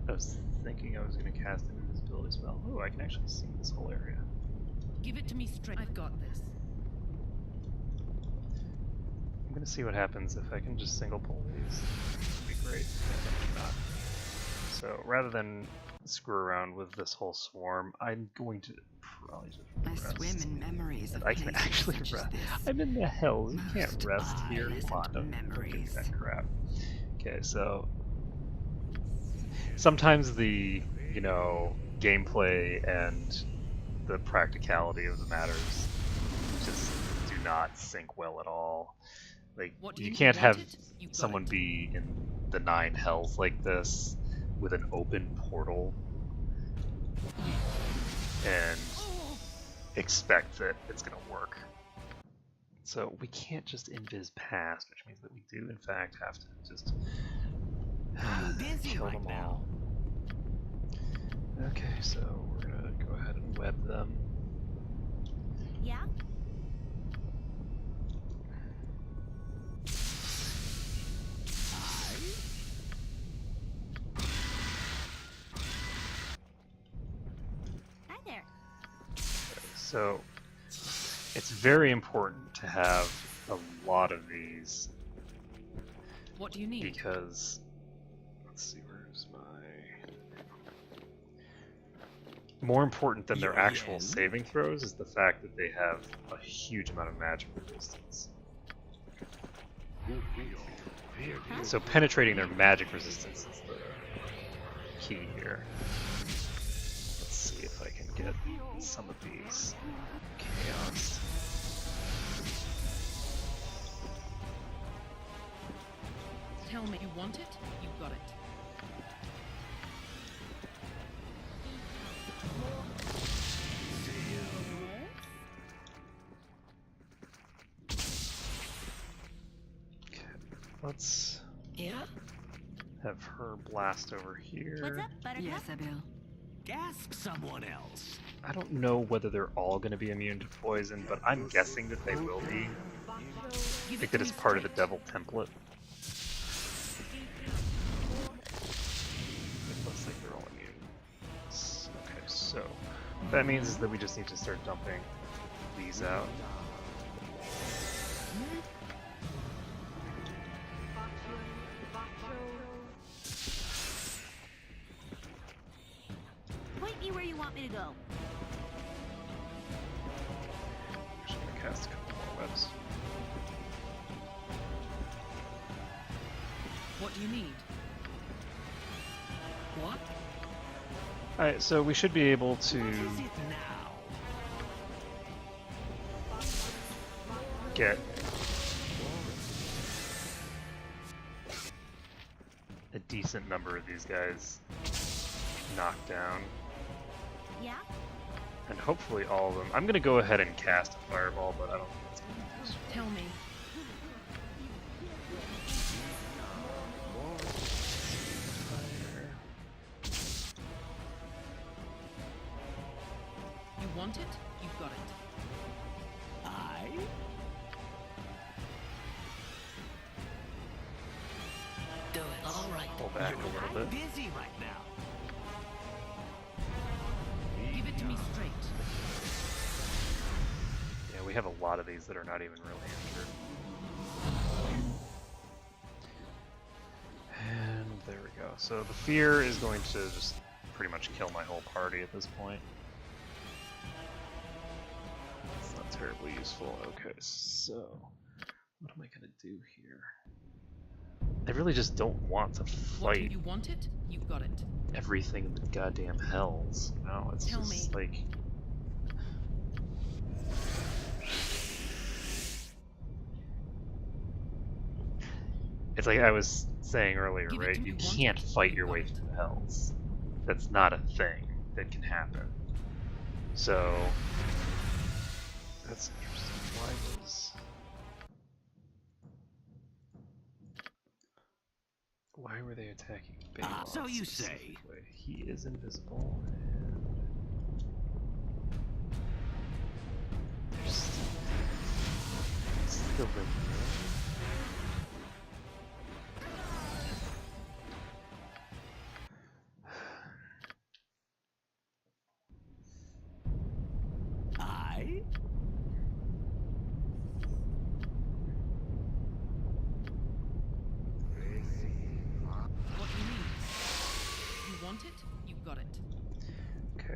I was thinking I was gonna cast an invisibility spell. Oh, I can actually see this whole area. Give it to me straight. I've got this. I'm gonna see what happens if I can just single pull these. That'd be great. Yeah, not. So rather than screw around with this whole swarm, I'm going to probably just rest. I swim in memories of I can actually rest. I'm in the hills. You can't rest here. Come on, don't give me that crap. Okay, so sometimes the gameplay and the practicality of the matters just do not sync well at all. Like, you can't have someone be in the 9 hells like this with an open portal and expect that it's going to work. So we can't just invis past, which means that we do in fact have to just kill them all. Okay, so we're going to go ahead and web them. Yeah? Hi there. So it's very important to have a lot of these. What do you need? Because let's see, where's my more important than their actual saving throws is the fact that they have a huge amount of magic resistance. So penetrating their magic resistance is the key here. Let's see if I can get some of these chaos. Tell me, you want it? You've got it. Let's have her blast over here. What's up, Buttercup? Yes, Abil. Ask someone else. I don't know whether they're all going to be immune to poison, but I'm guessing that they will be. I think that it's part of the devil template. It looks like they're all immune. Okay, so what that means is that we just need to start dumping these out. want me to go? I'm just gonna cast a couple more webs. What do you need? What? Alright, so we should be able to get a decent number of these guys knocked down. Yeah? And hopefully all of them. I'm gonna go ahead and cast a fireball, but I don't think it's gonna be useful. Tell me. You want it? You've got it. Do it. All right. Pull back a little bit. Busy right now. Give it to me straight. Yeah, we have a lot of these that are not even really injured. And there we go. So the fear is going to just pretty much kill my whole party at this point. It's not terribly useful. Okay, so what am I gonna do here? I really just don't want to fight. You want it? You've got it. Everything in the goddamn hells. No, it's Tell just me. like. It's like I was saying earlier, right? You can't fight your way through the hells. That's not a thing that can happen. So that's interesting. Why were they attacking Baywatch? So you say. He is invisible. And there's still the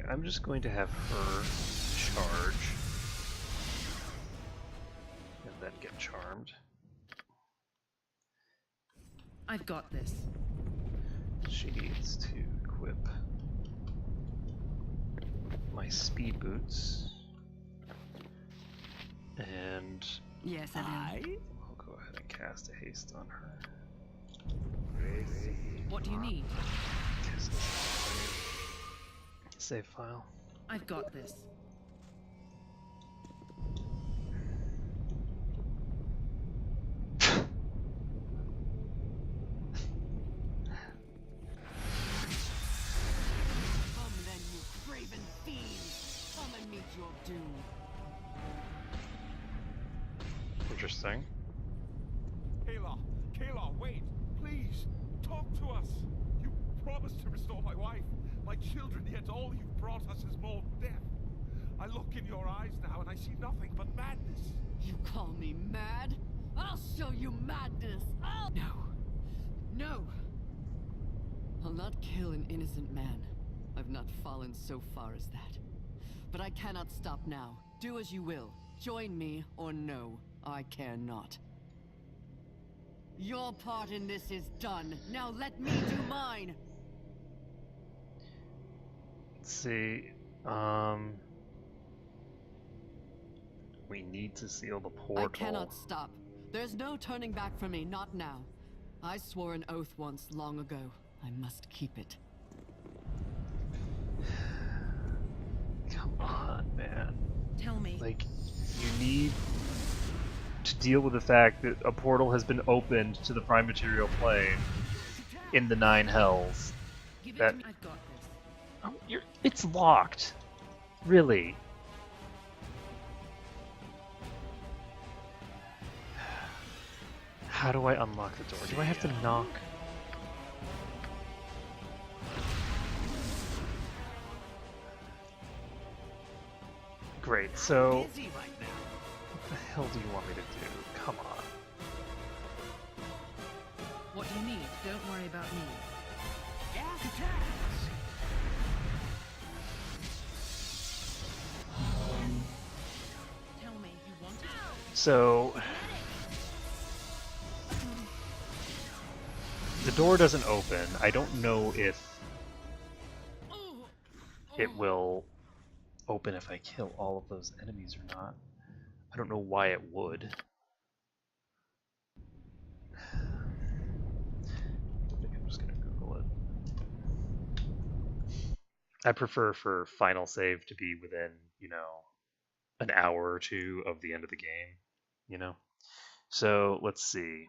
I'm just going to have her charge and then get charmed. I've got this. She needs to equip my speed boots. And yes, I do. I'll go ahead and cast a haste on her. What do you need? Save file. I've got this. Come then, you craven fiends! Come and meet your doom. Interesting. Kayla, wait! Please, talk to us! You promised to restore my wife, my children, yet all you've brought us is more death. I look in your eyes now and I see nothing but madness. You call me mad? I'll show you madness! No! I'll not kill an innocent man. I've not fallen so far as that. But I cannot stop now. Do as you will. Join me or no. I care not. Your part in this is done. Now let me do mine! Let's see. We need to seal the portal. I cannot stop. There's no turning back for me, not now. I swore an oath once long ago. I must keep it. Come on, man. Tell me. Like, you need to deal with the fact that a portal has been opened to the prime material plane in the 9 hells. That I've got this. oh, it's locked. Really? How do I unlock the door? Do I have to knock? Great, so what the hell do you want me to do? Come on. What do you need? Don't worry about me. So the door doesn't open. I don't know if it will open if I kill all of those enemies or not. I don't know why it would. I think I'm just gonna Google it. I prefer for final save to be within, you know, an hour or two of the end of the game, you know? So let's see.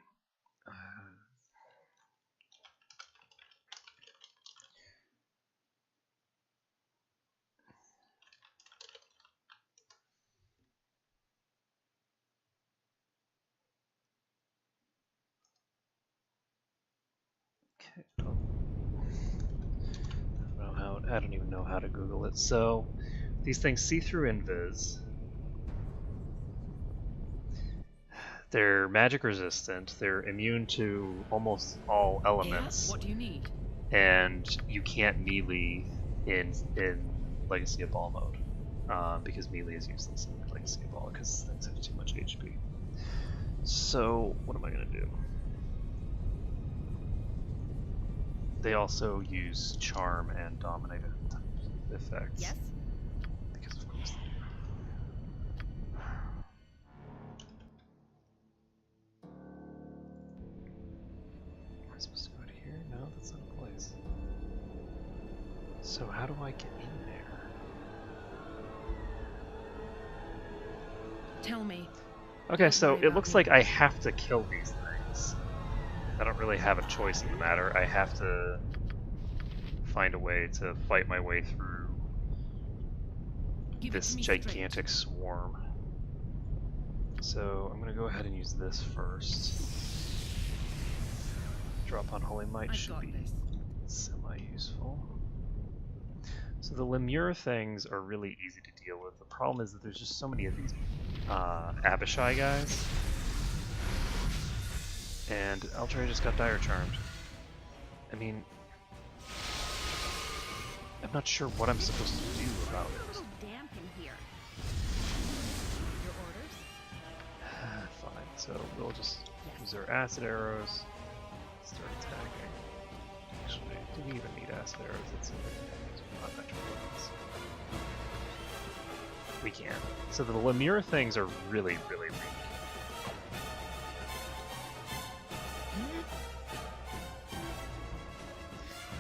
Okay. I don't even know how to Google it. So these things see through invis. They're magic resistant. They're immune to almost all elements. Yeah? What do you need? And you can't melee in Legacy of Ball mode because melee is useless in Legacy of Ball because things have too much HP. So what am I gonna do? They also use Charm and Dominate effects. Yes? Because of course they do. Am I supposed to go to here? No, that's not a place. So how do I get in there? Tell me. Okay, so it looks like I have to kill these things. I don't really have a choice in the matter. I have to find a way to fight my way through this gigantic swarm. So I'm going to go ahead and use this first. Drop on Holy Might should be semi-useful. So the Lemure things are really easy to deal with. The problem is that there's just so many of these Abishai guys. And Eldrea just got Dire Charmed. I mean, I'm not sure what I'm supposed to do about it. It's a little damp in here. Your orders? Fine, so we'll just use our acid arrows, start attacking. Actually, do we even need acid arrows? Let's see if we can use not magic weapons. We can. So the Lemure things are really, really weak.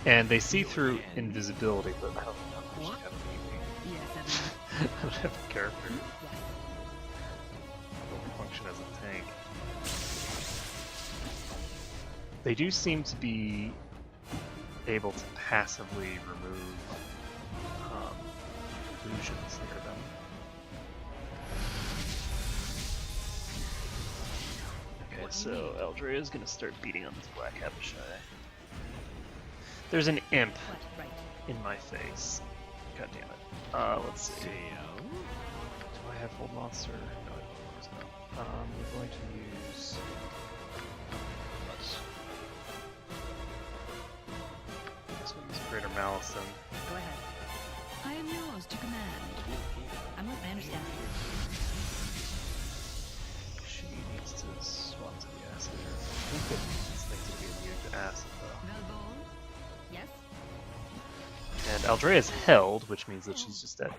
And they see through invisibility, but I don't know if have anything. I don't have a character. I don't function as a tank. They do seem to be able to passively remove illusions near them. Okay, so Eldrea is going to start beating on this Black Abishai. There's an imp in my face. God damn it. Let's see. Do I have Hold Monster? No, I don't. Of course not. We're going to use... I guess we'll use Greater Malice then. Go ahead. I am yours to command. I understand. She needs to swap to the acid here. I think that these things will be immune to acid though. Yes? And Eldrea is held, which means that she's just dead.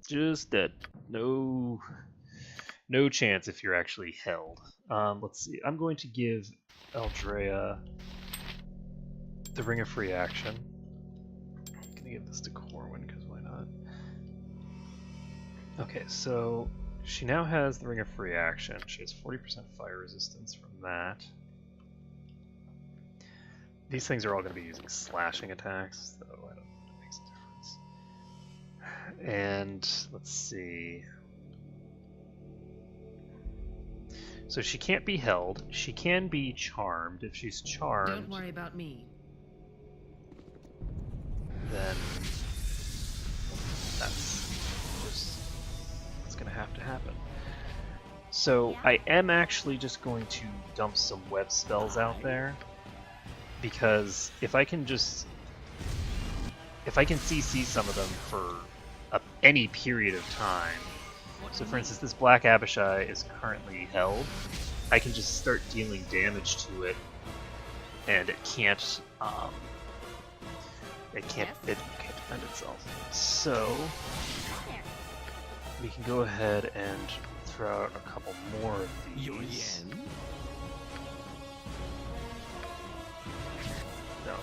Just dead. No chance if you're actually held. Let's see. I'm going to give Eldrea the Ring of Free Action. I'm gonna give this to Corwin because why not? Okay, so she now has the Ring of Free Action. She has 40% fire resistance from that. These things are all going to be using slashing attacks, so I don't know if it makes a difference. And let's see. So she can't be held. She can be charmed. If she's charmed, Don't worry about me. Then that's just what's going to happen. So I am actually just going to dump some web spells out there. Because if I can CC some of them for any period of time, So for instance, this Black Abishai is currently held. I can just start dealing damage to it, and it can't defend itself. So we can go ahead and throw out a couple more of these. No.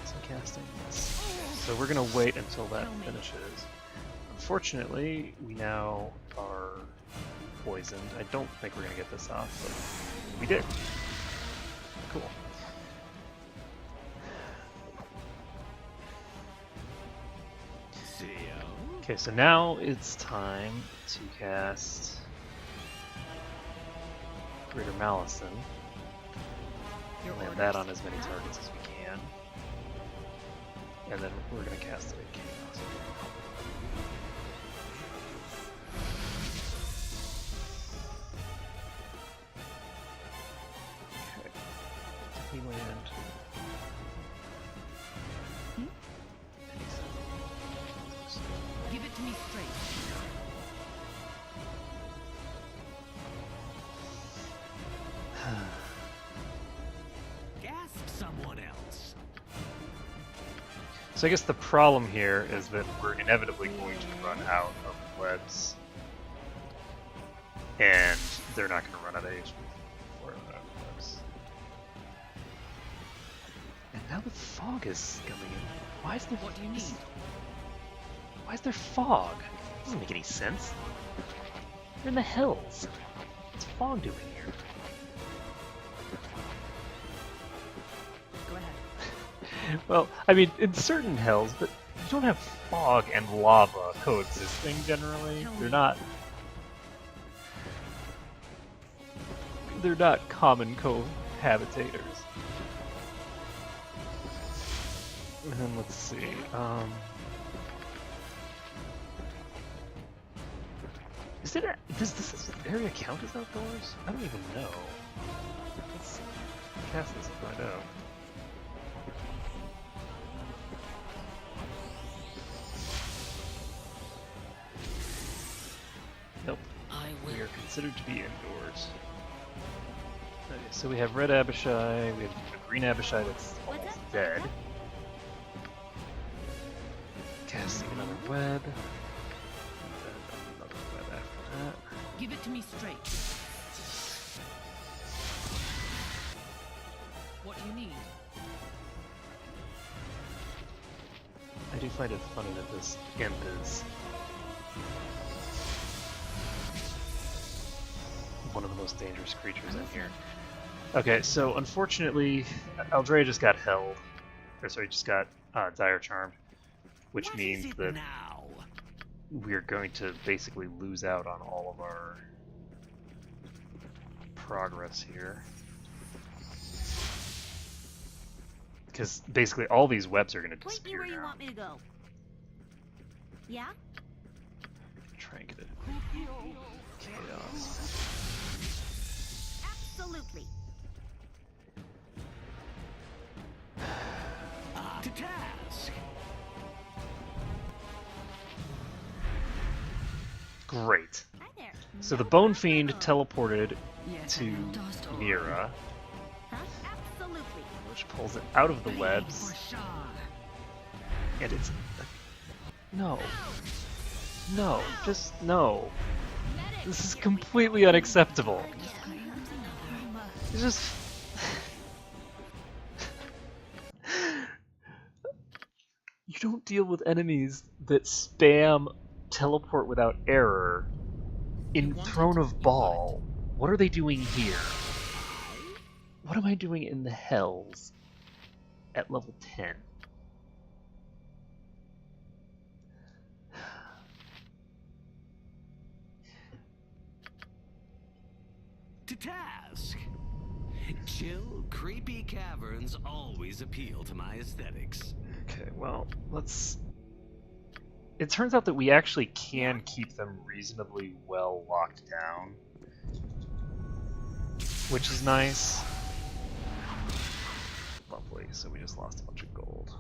Is it casting? Yes. So we're gonna wait until that finishes. Unfortunately, we now are poisoned. I don't think we're gonna get this off, but we did. Cool. Okay, so now it's time to cast Greater Malison. Land that on as many targets as we can. And then we're going to cast it at Chaos. Okay. We land. Give it to me straight. Ask someone else. So I guess the problem here is that we're inevitably going to run out of webs. And they're not going to run out of HP before we run out of webs. And now the fog is coming in. Why is there... What do you need? Why is there fog? Doesn't make any sense. We're in the hills. What's fog doing here? Go ahead. Well, I mean, in certain hills, but you don't have fog and lava coexisting generally. They're not common cohabitators. And then let's see. Does this area count as outdoors? I don't even know. Let's cast this and find out. Nope. We are considered to be indoors. Okay, so we have Red Abishai, we have a Green Abishai that's almost dead. Casting another web. Give it to me straight. What do you need? I do find it funny that this imp is one of the most dangerous creatures in here. Okay, so unfortunately, Aldrea just got held. Or sorry, just got Dire Charmed, which means that we're going to basically lose out on all of our progress here. Because basically all these webs are going to disappear Point me where you now. want me to go. Yeah? Try and get it. Chaos. Absolutely. To task. Great. Hi there. So the Bone Fiend teleported to Mira, Huh? Absolutely. which pulls it out of the webs. And it's... No. No. Just no. This is completely unacceptable. It's just... You don't deal with enemies that spam teleport without error in Throne of Baal. What are they doing here? What am I doing in the Hells at level 10? To task. Chill, creepy caverns always appeal to my aesthetics. Okay, well, let's... It turns out that we actually can keep them reasonably well locked down, which is nice. Lovely, so we just lost a bunch of gold.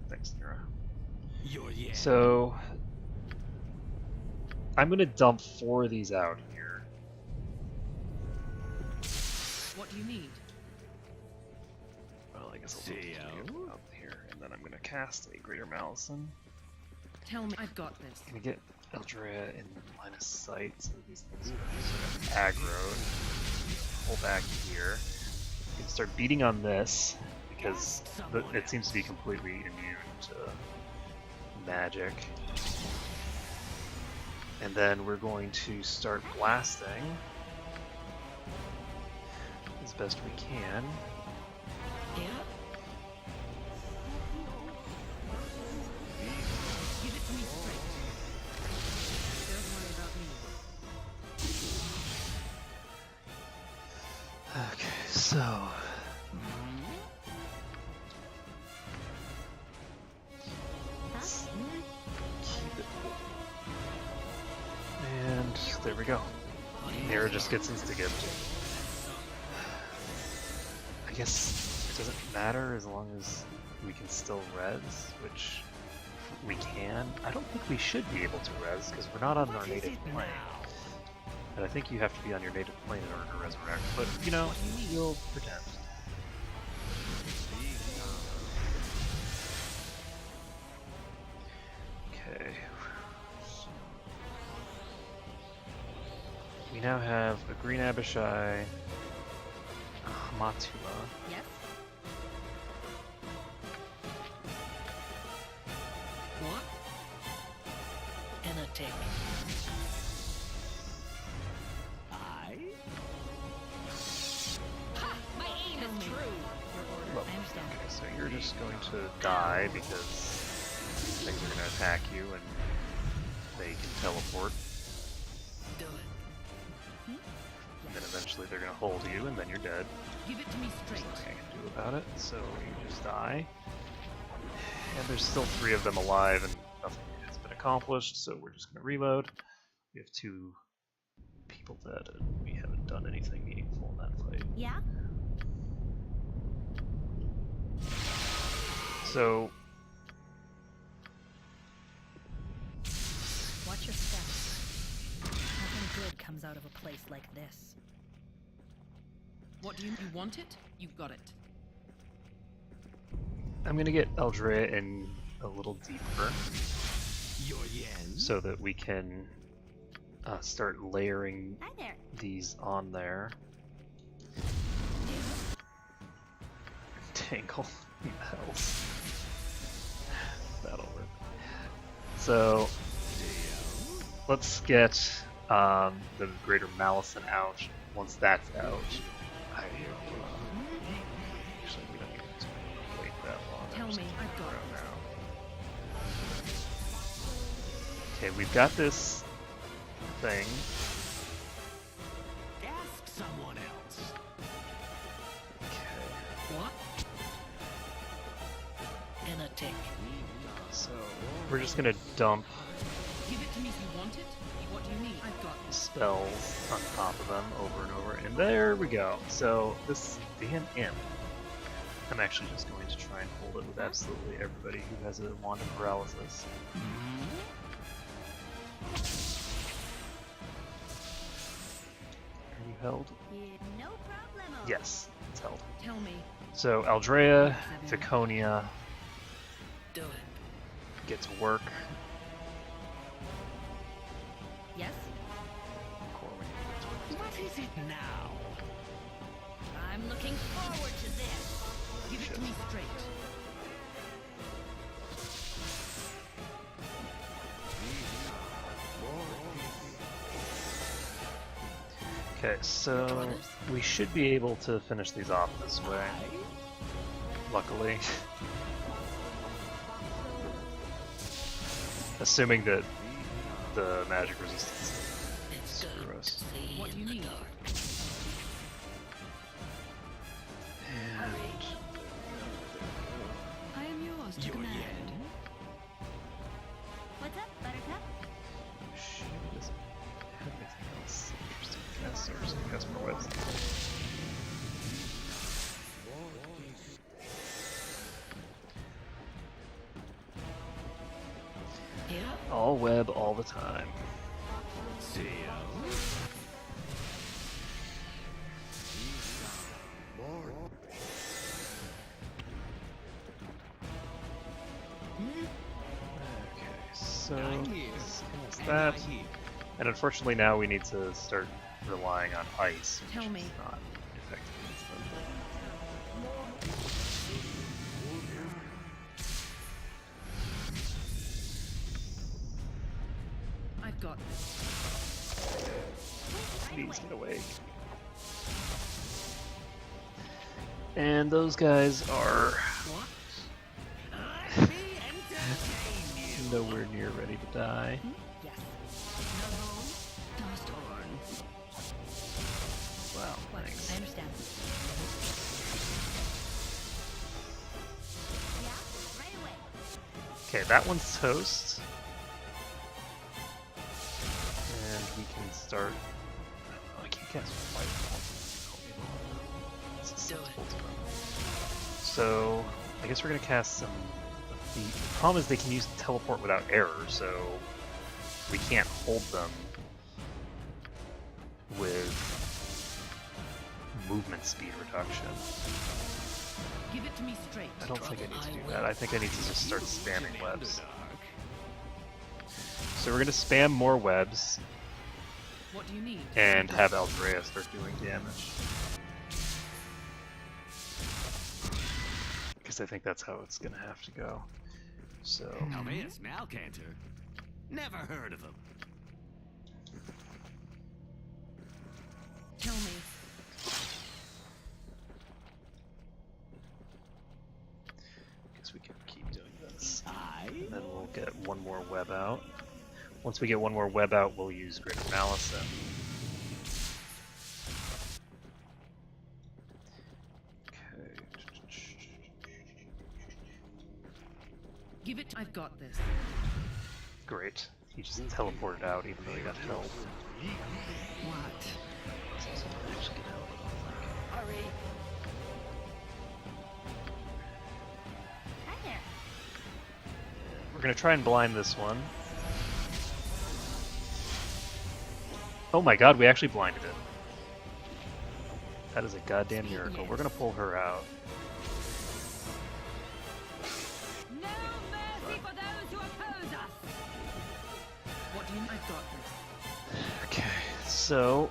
Thanks, Nira. So... I'm gonna dump 4 of these out here. What do you need? Well, I guess I'll do it up here, and then I'm gonna cast a Greater Malison. Tell me, I've got this. I'm gonna get Eldrea in line of sight, so these things are sort of aggroed. Pull back here. You can start beating on this, because it seems to be completely immune to magic. And then we're going to start blasting as best we can. Yeah. Give it to me straight. Don't worry about me. Okay, so let's keep it. And there we go. Mira just gets insta-gibbed. I guess it doesn't matter as long as we can still res, which we can. I don't think we should be able to res because we're not on our native plane. And I think you have to be on your native plane in order to resurrect, but you know, you'll pretend. Okay. We now have a Green Abishai, a Matula. Yes. What? And a tick. Ha! My aim is true. Well, I understand. okay, so you're just going to die because things are going to attack you and they can teleport. Do it. And then eventually they're going to hold you and then you're dead. Give it to me There's straight. nothing I can do about it, so you just die. And there's still 3 of them alive and nothing has been accomplished, so we're just going to reload. We have 2 people dead and we haven't done anything meaningful in that fight. Yeah? So Watch your steps. Nothing good comes out of a place like this. What do you want it? You've got it. I'm going to get Eldrea in a little deeper so that we can start layering Hi there. these on there. Tangle. Bells. That'll work. So let's get the Greater Malison out. Once that's out, actually we don't need to wait that long. Tell me, I've got it. Now. Okay, we've got this thing. Ask someone else. Okay. What? And a tick. So we're just gonna dump Give it to me if you want it. What do you need? I've got this. spells on top of them over and over, and there we go. So this damn imp. I'm actually just going to try and hold it with absolutely everybody who has a wand of paralysis. Are you held? Yeah, no problemo. Yes, it's held. Tell me. So Aldrea, Viconia, Do it. get to work. Yes? What is it now? I'm looking forward to this. Give it to me straight. Okay, so we should be able to finish these off this way. Luckily. Assuming that the magic resistance doesn't screw us. What do you need? And I am yours to command. What's up, Buttercup? she doesn't have anything else interesting to cast, so we're just gonna cast more webs. Yeah? All web all the time. So let's cast that. And unfortunately now we need to start relying on ice, which Tell me. is not effective against them. I've got this. Please get away. And those guys are nowhere near ready to die. Wow, thanks. I understand. Okay, that one's toast. And we can start. Oh, I can't cast Fireball. So, I guess we're gonna cast some. The problem is they can use teleport without error, so we can't hold them with movement speed reduction. Give it to me straight. I don't think I need to do that. I think I need to just start spamming webs. So we're gonna spam more webs. What do you need? And have Aldrea start doing damage. Because I think that's how it's gonna have to go. So. Alveus Malcantor? Never heard of him. Tell me. Guess we can keep doing this. And then we'll get one more web out. Once we get one more web out, we'll use Greater Malison. Give it. I've got this. Great. He just teleported out even though he got killed. What? Hurry. Hi there. We're gonna try and blind this one. Oh my god, we actually blinded it. That is a goddamn miracle. We're gonna pull her out. No mercy for those who oppose us. What do you? I've got this. Okay, so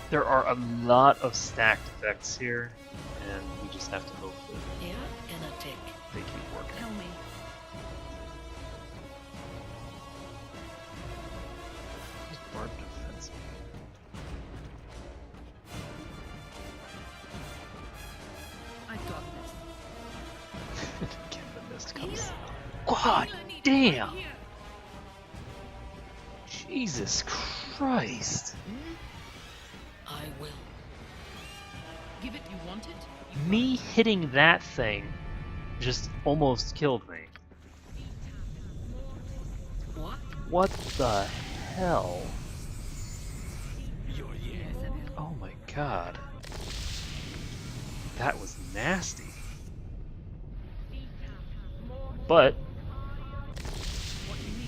there are a lot of stacked effects here, and we just have to hope that Here in a tick. they keep working. Tell me. Barbed defense. I've got this. Again, the mist comes. God damn! Jesus Christ! I will. Give it. You want it? Me hitting that thing just almost killed me. What? What the hell? Oh my god. That was nasty. But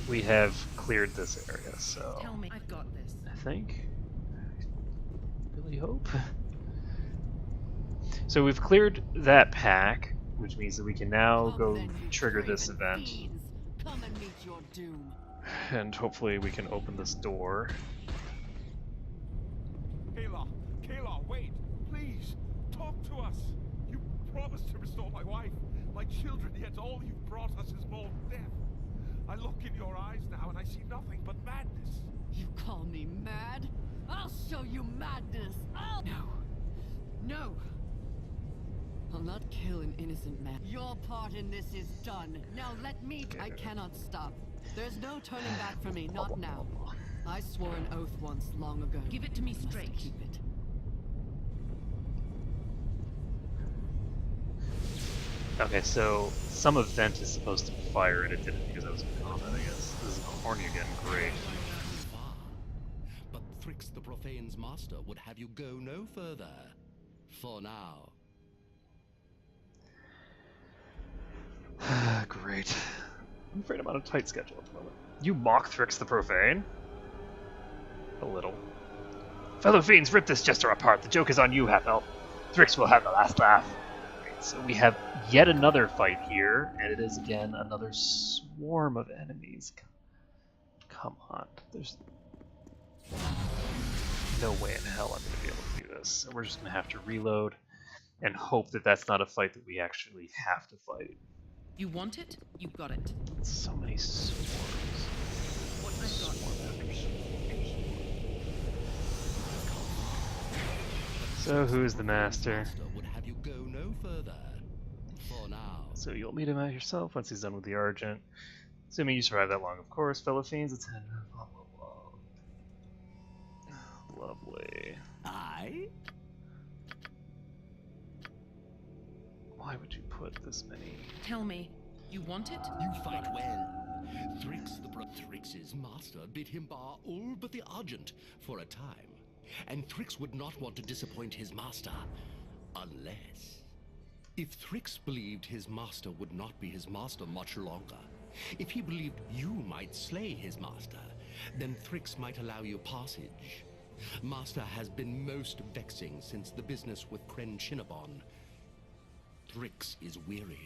we have cleared this area, so Tell me. I've got this. I think. I really hope. So we've cleared that pack, which means that we can now go trigger this event. Come and meet your doom. And hopefully we can open this door. Kayla, wait, please, talk to us. You promised to restore my wife. Like children, yet all you've brought us is more death. I look in your eyes now and I see nothing but madness. You call me mad? I'll show you madness. No. I'll not kill an innocent man. Your part in this is done. Now let me. I cannot stop. There's no turning back for me. Not now. I swore an oath once long ago. Give it to me Must straight. keep it. Okay, so some event is supposed to fire and it didn't because I was in combat, I guess. This is corny again, great. But Thrix the Profane's master would have you go no further. For now. Great. I'm afraid I'm on a tight schedule at the moment. You mock Thrix the Profane? a little. Fellow fiends, rip this jester apart. The joke is on you, Half-Elf. Thrix will have the last laugh. Right, so we have yet another fight here, and it is again another swarm of enemies. Come on, there's no way in hell I'm going to be able to do this. So we're just going to have to reload and hope that that's not a fight that we actually have to fight. You want it? You got it. So many swarms. What I've got. Swarm after swarm. So who's the master? Would have you go no further. For now. So you'll meet him out yourself once he's done with the Argent. Assuming you survive that long, of course. Fellow fiends, it's blah, blah, blah. Lovely. Aye? Why would you put this many? Tell me, you want it? You fight well. Thrix's master bid him bar all but the Argent for a time. And Thrix would not want to disappoint his master. Unless... If Thrix believed his master would not be his master much longer, if he believed you might slay his master, then Thrix might allow you passage. Master has been most vexing since the business with Kren Shinnabon. Thrix is weary.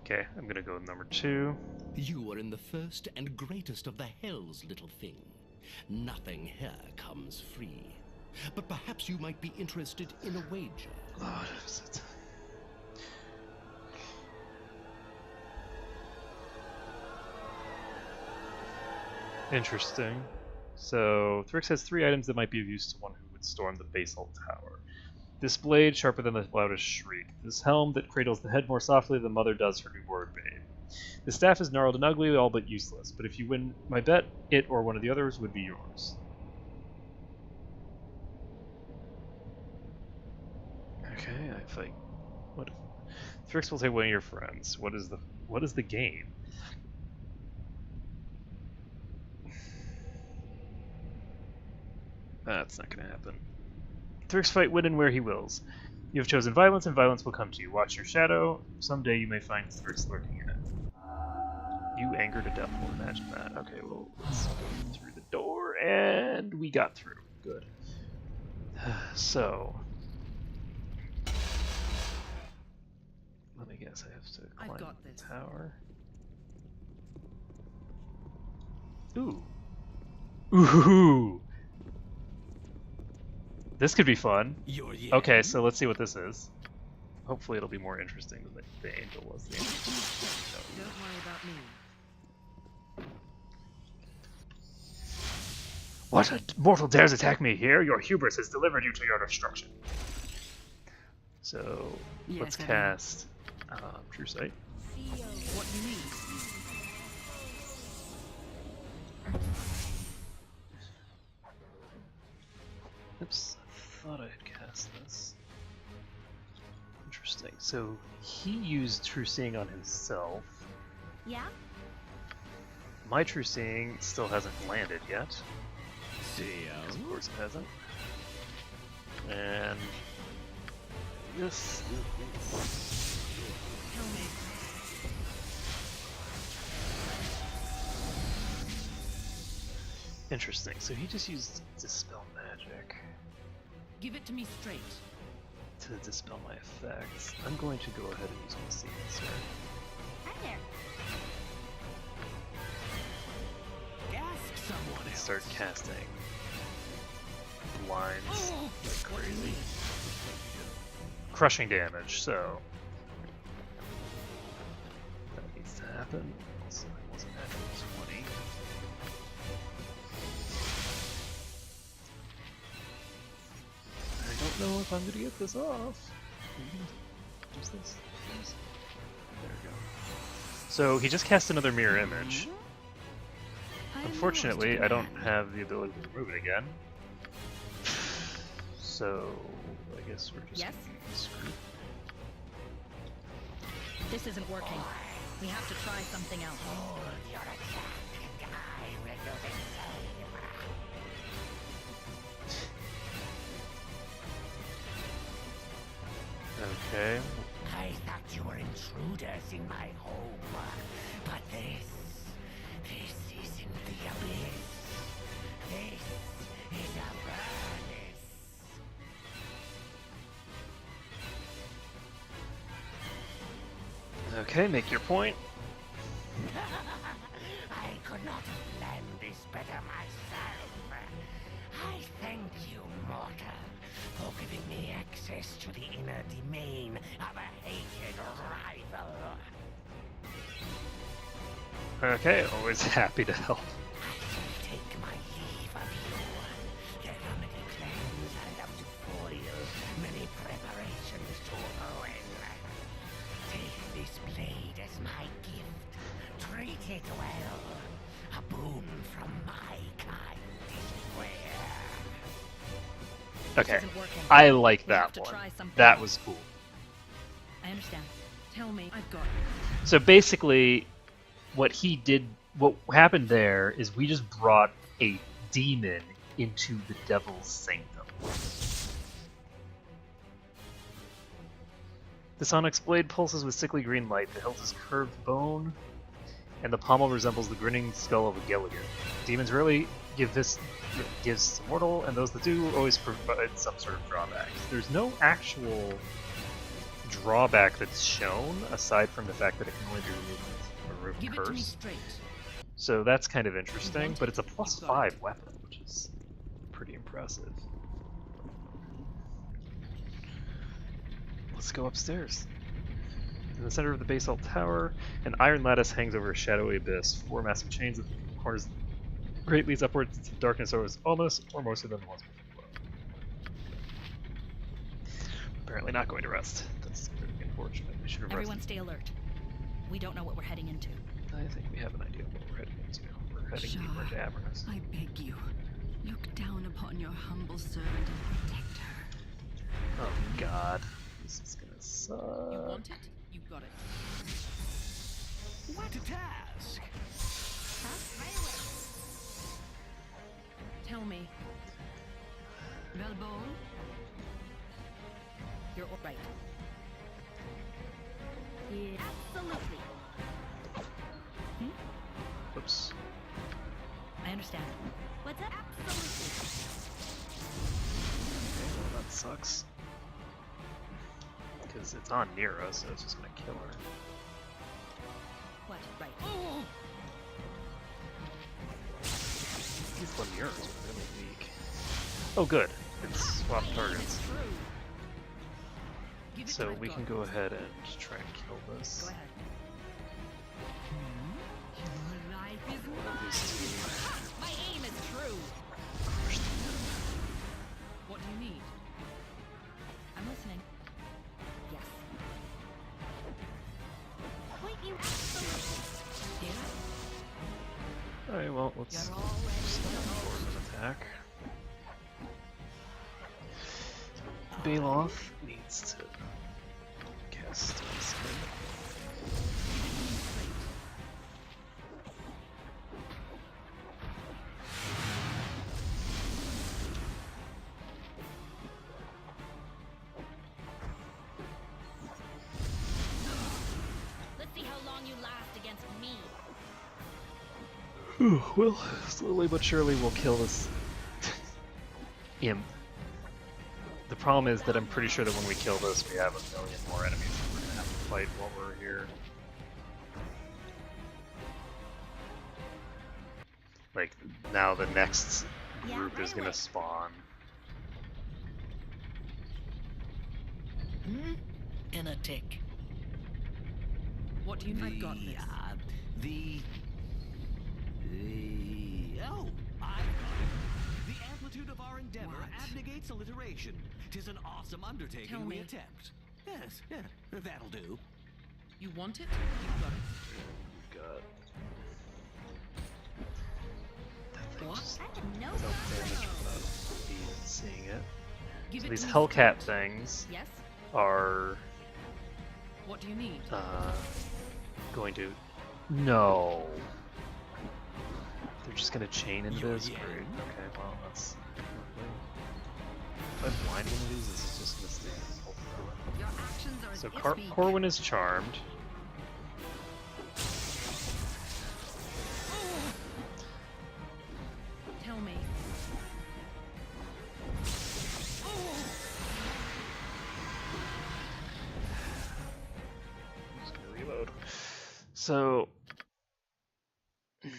Okay, I'm gonna go with number 2. You are in the first and greatest of the hells, little thing. Nothing here comes free. But perhaps you might be interested in a wager. What is it? Interesting. So, Thrix has 3 items that might be of use to one who would storm the basalt tower. This blade, sharper than the loudest shriek. This helm that cradles the head more softly than mother does her newborn babe. The staff is gnarled and ugly, all but useless, but if you win my bet, it or one of the others would be yours. Okay, I fight. What? Thrix will take one of your friends. What is the game? That's not gonna happen. Thrix fight when and where he wills. You have chosen violence, and violence will come to you. Watch your shadow. Someday you may find Thrix lurking in it. You angered a devil. Imagine that. Okay, well, let's go through the door, and we got through. Good. So, let me guess. I have to climb the tower. Ooh. Ooh. This could be fun. Okay, so let's see what this is. Hopefully it'll be more interesting than the angel was. The angel. Don't worry about me. What mortal dares attack me here? Your hubris has delivered you to your destruction. So let's cast True Sight. What you need. Oops, I thought I had cast this. Interesting. So he used True Seeing on himself. Yeah? My True Seeing still hasn't landed yet. Of course it hasn't. And this. Interesting. So he just used Dispel Magic. Give it to me straight. To dispel my effects. I'm going to go ahead and use my Sequence here. Hi there. Ask someone else. Start casting blinds like crazy. Crushing damage, so that needs to happen. Also, that wasn't natural 20. I don't know if I'm going to get this off. Use this. There we go. So he just cast another mirror image. Unfortunately, I don't have the ability to remove it again. So I guess we're just screwed. This isn't working. We have to try something else. Okay. I thought you were intruders in my home, but this isn't the abyss. This is a furnace. Okay, make your point. I could not have planned this better myself. I thank you, mortal, for giving me access to the inner domain of a hated rival. Okay, always happy to help. I shall take my leave of you. The remedy cleanse and up to foil many preparations to ruin. Take this blade as my gift. Treat it well. A boon from my kind is rare. Okay, isn't working. I like We have that to one. try something That else. was cool. I understand. Tell me, I've got So basically, what happened there is we just brought a demon into the devil's sanctum. This onyx blade pulses with sickly green light. The hilt is curved bone, and the pommel resembles the grinning skull of a Gilligan. Demons rarely give this gifts to mortal, and those that do always provide some sort of drawbacks. There's no actual drawback that's shown, aside from the fact that it can only be remove Give it to me curse. straight. So that's kind of interesting, want but it? it's a plus You've got 5 weapon, which is pretty impressive. Let's go upstairs. In the center of the basalt tower, an iron lattice hangs over a shadowy abyss. 4 massive chains at the corners great leads upwards into darkness over almost or most of them once below. Apparently not going to rest. That's pretty unfortunate. We should have Everyone rested. stay alert. We don't know what we're heading into. I think we have an idea of what we're heading into. We're heading deeper into Avernus. I beg you, look down upon your humble servant and protect her. Oh god. This is gonna suck. You want it? You got it. What a task! Tell me. Velbone? You're all right. Yeah, absolutely. Oops. I understand. What's that? Absolutely. Okay, well that sucks. Because it's on Nero, so it's just gonna kill her. What? Right. These Lemire's are really weak. Oh good, it's swapped targets. So we can go ahead and try and kill this. Go ahead. Your life is These two. My aim is true. What do you need? I'm listening. Yes. Point you absolutely. Alright, well, let's start forward an attack. Baloth needs to cast Spin. Let's see how long you last against me. Well, slowly but surely we'll kill this imp. The problem is that I'm pretty sure that when we kill this, we have a million more enemies that we're gonna have to fight while we're here. Like, now the next group is gonna spawn. In a tick. What do you need? I've got this. Oh, I've got it. The amplitude of our endeavor abnegates alliteration. 'Tis an awesome undertaking Tell we me. attempt. Yes, yeah, that'll do. You want it? You got it. God. What? I have no Self damage without even seeing it. Give So it these to me Hellcat straight. things Yes? are What do you need? going to. No. They're just gonna chain into this? Great. Okay, well, that's lovely. If I blind one of these, this is just gonna stay this whole time. Your actions are So as if Corwin is charmed. Tell me. I'm just gonna reload. So I'm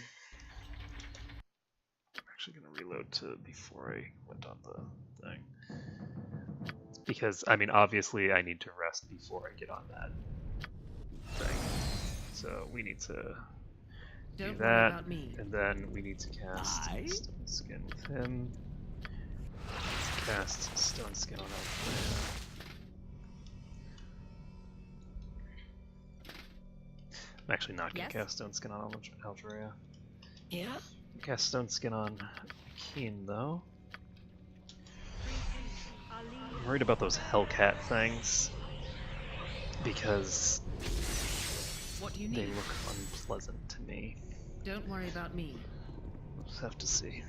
actually gonna reload to before I went on the thing. Because I mean obviously I need to rest before I get on that thing. So we need to Don't do worry that, about me. and then we need to cast Stone Skin with him. Let's cast Stone Skin on Alfreya. I'm actually not going to cast Stone Skin on Alfreya. Yeah? Cast Stone Skin on Keen, though. I'm worried about those Hellcat things, because What do you they need? look unpleasant to me. Don't worry about me. We'll just have to see.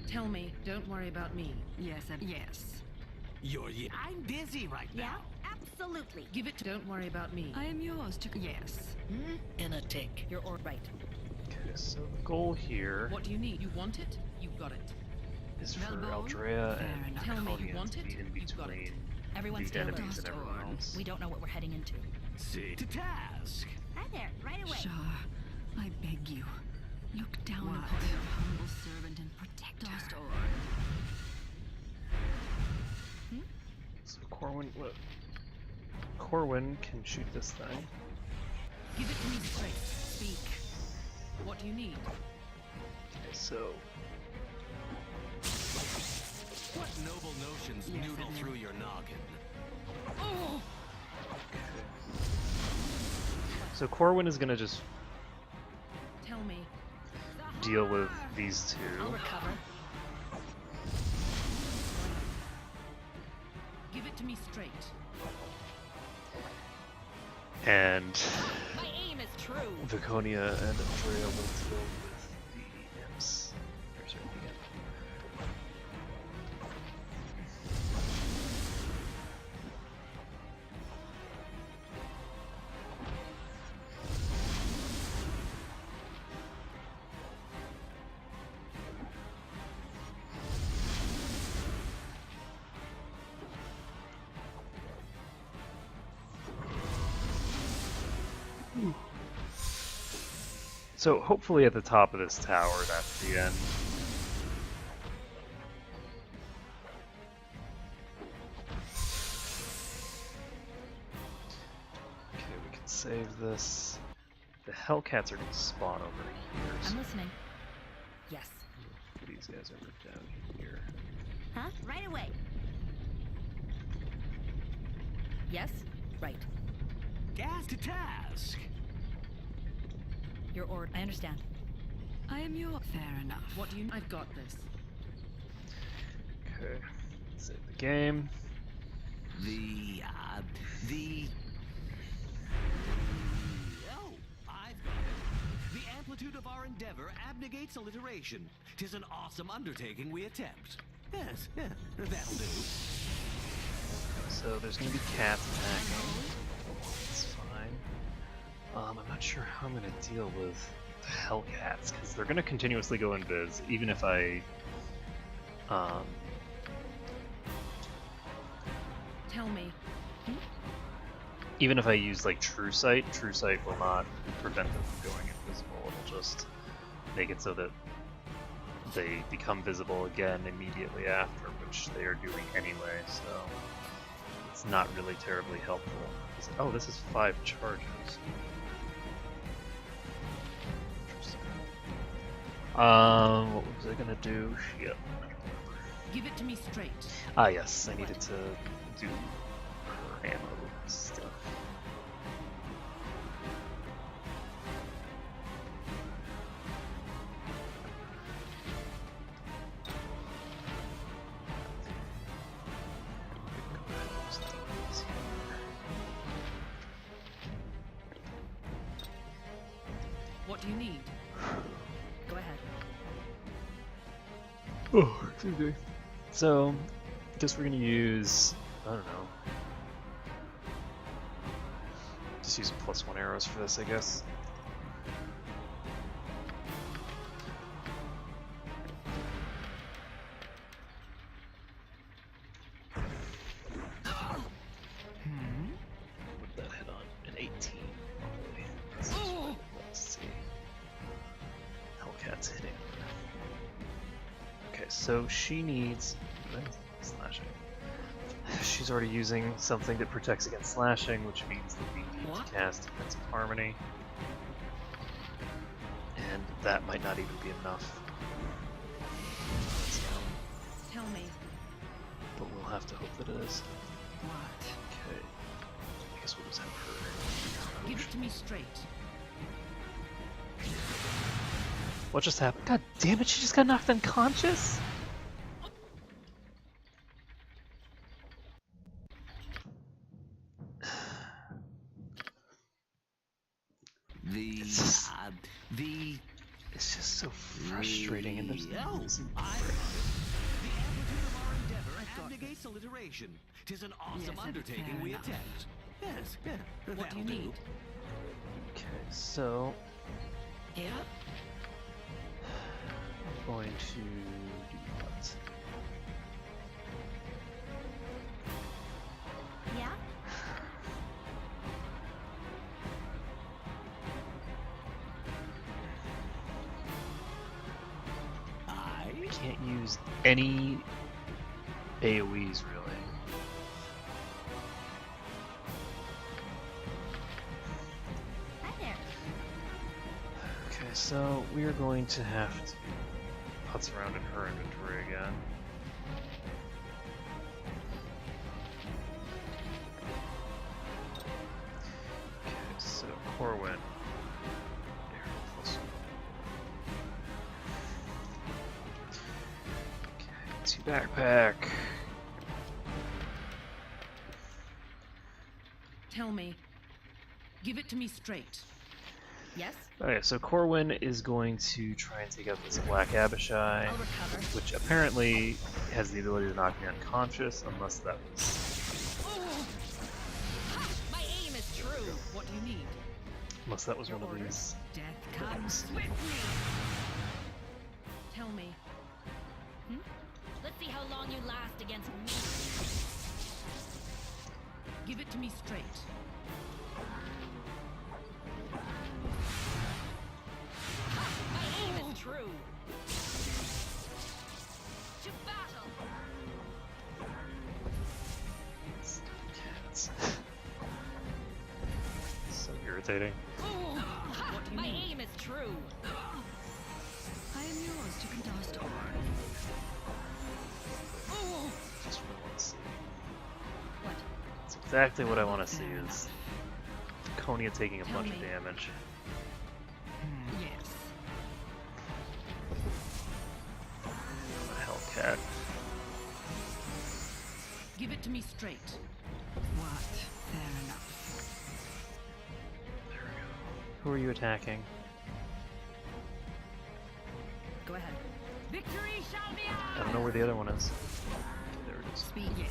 Tell me. Don't worry about me. Yes, yes. I'm busy right now. Absolutely. Give it to. Don't worry about me. I am yours to. Yes. In a tick. You're all right. Okay, so the goal here What do you need? You want it? You got it. is for Melbourne? Aldrea Fair and enough. Tell me, you Arconia want to it? be in You've got it. between Everyone's the still enemies and dust everyone orb. else. We don't know what we're heading into. See to task. Hi there, right away. Sure. I beg you. Look down upon your humble servant and protect her. So Corwin can shoot this thing. Give it to me straight. Speak. What do you need? Okay, so What noble notions noodle through your noggin? Oh! So Corwin is gonna just Tell me. deal with these I'll two. recover. Give it to me straight. And My aim is true. Viconia and Aldrea will deal with the imps. Or sorry, the imp. So hopefully at the top of this tower, that's the end. Okay, we can save this. The Hellcats are going to spawn over here. I'm So listening. Yes. these guys are down here. Huh? Right away. Yes? Right. Gas to task. Your order. I understand. I am your. Fair enough. What do you? I've got this. Okay, save the game. Oh, I've got it. The amplitude of our endeavor abnegates alliteration. 'Tis an awesome undertaking we attempt. Yes, that'll do. So there's going to be cats attacking. It's fine. I'm not sure how I'm going to deal with the Hellcats, because they're going to continuously go invis, even if I... Tell me. Even if I use like True Sight will not prevent them from going invisible. It'll just make it so that they become visible again immediately after, which they are doing anyway, so it's not really terribly helpful. Oh, this is 5 charges. Interesting. What was I gonna do? Yep. Give it to me straight. Ah, yes, I needed to do her ammo stuff. What do you need? Go ahead. Oh, excuse me. So, I guess we're gonna use, I don't know. Just use +1 arrows for this, I guess. What did that hit on? An 18. Let's see. Hellcat's hitting. Okay, so she needs slashing. She's already using something that protects against slashing, which means that we need to cast Defensive Harmony. And that might not even be enough. Tell me. But we'll have to hope that it is. What? Okay. I guess we'll just have her. Give it to me straight. What just happened? God damn it, she just got knocked unconscious? It's just so frustrating, and there's no reason. The amplitude of our endeavor abnegates alliteration. 'Tis an awesome undertaking we attempt. Yes, yeah. What do you need? Okay, so Yeah? I'm going to do what? Yeah? I can't use any AoEs really. Hi there. Okay, so we are going to have to putz around in her inventory again. Okay, so Corwin. Okay, backpack. Tell me. Give it to me straight. Yes? Okay, so Corwin is going to try and take out this Black Abishai, which apparently has the ability to knock me unconscious, unless that was... My aim is true. What do you need? Unless that was one of these... Death comes with me. Tell me. Let's see how long you last against me. Give it to me straight. My aim is true. To battle. So irritating. My aim is true. I am yours to cast on. Just really want to see. What? That's exactly what I want to see is Konya taking a bunch of damage. Yes. A Hellcat. Give it to me straight. What? Fair enough. Who are you attacking? Go ahead. Victory shall be ours! I don't know where the other one is. There it is. Speed. Yes.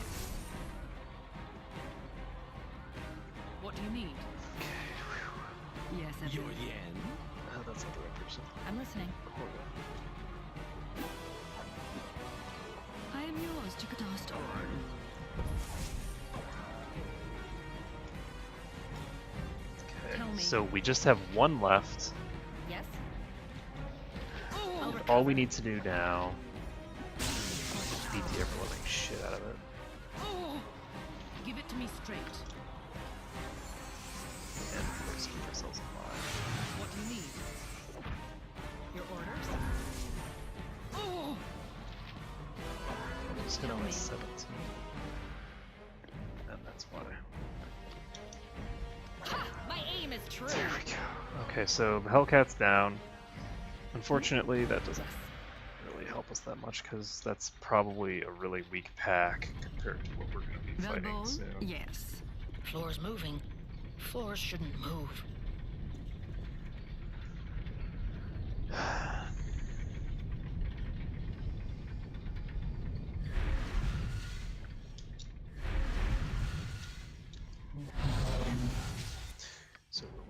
What do you need? Yes, Your yen? Oh, that's not the right person. I'm listening. I am yours to cast on. Okay, so we just have one left. Yes? All we need to do now is beat the ever-living shit out of it. Give it to me straight. And of course keep ourselves alive. What do you need? Your orders? I'm just gonna only 17. And that's why. My aim is true. There we go. Okay, so the Hellcat's down. Unfortunately, that doesn't really help us that much because that's probably a really weak pack compared to what we're going to be fighting soon. Yes. Floor's moving. Floors shouldn't move.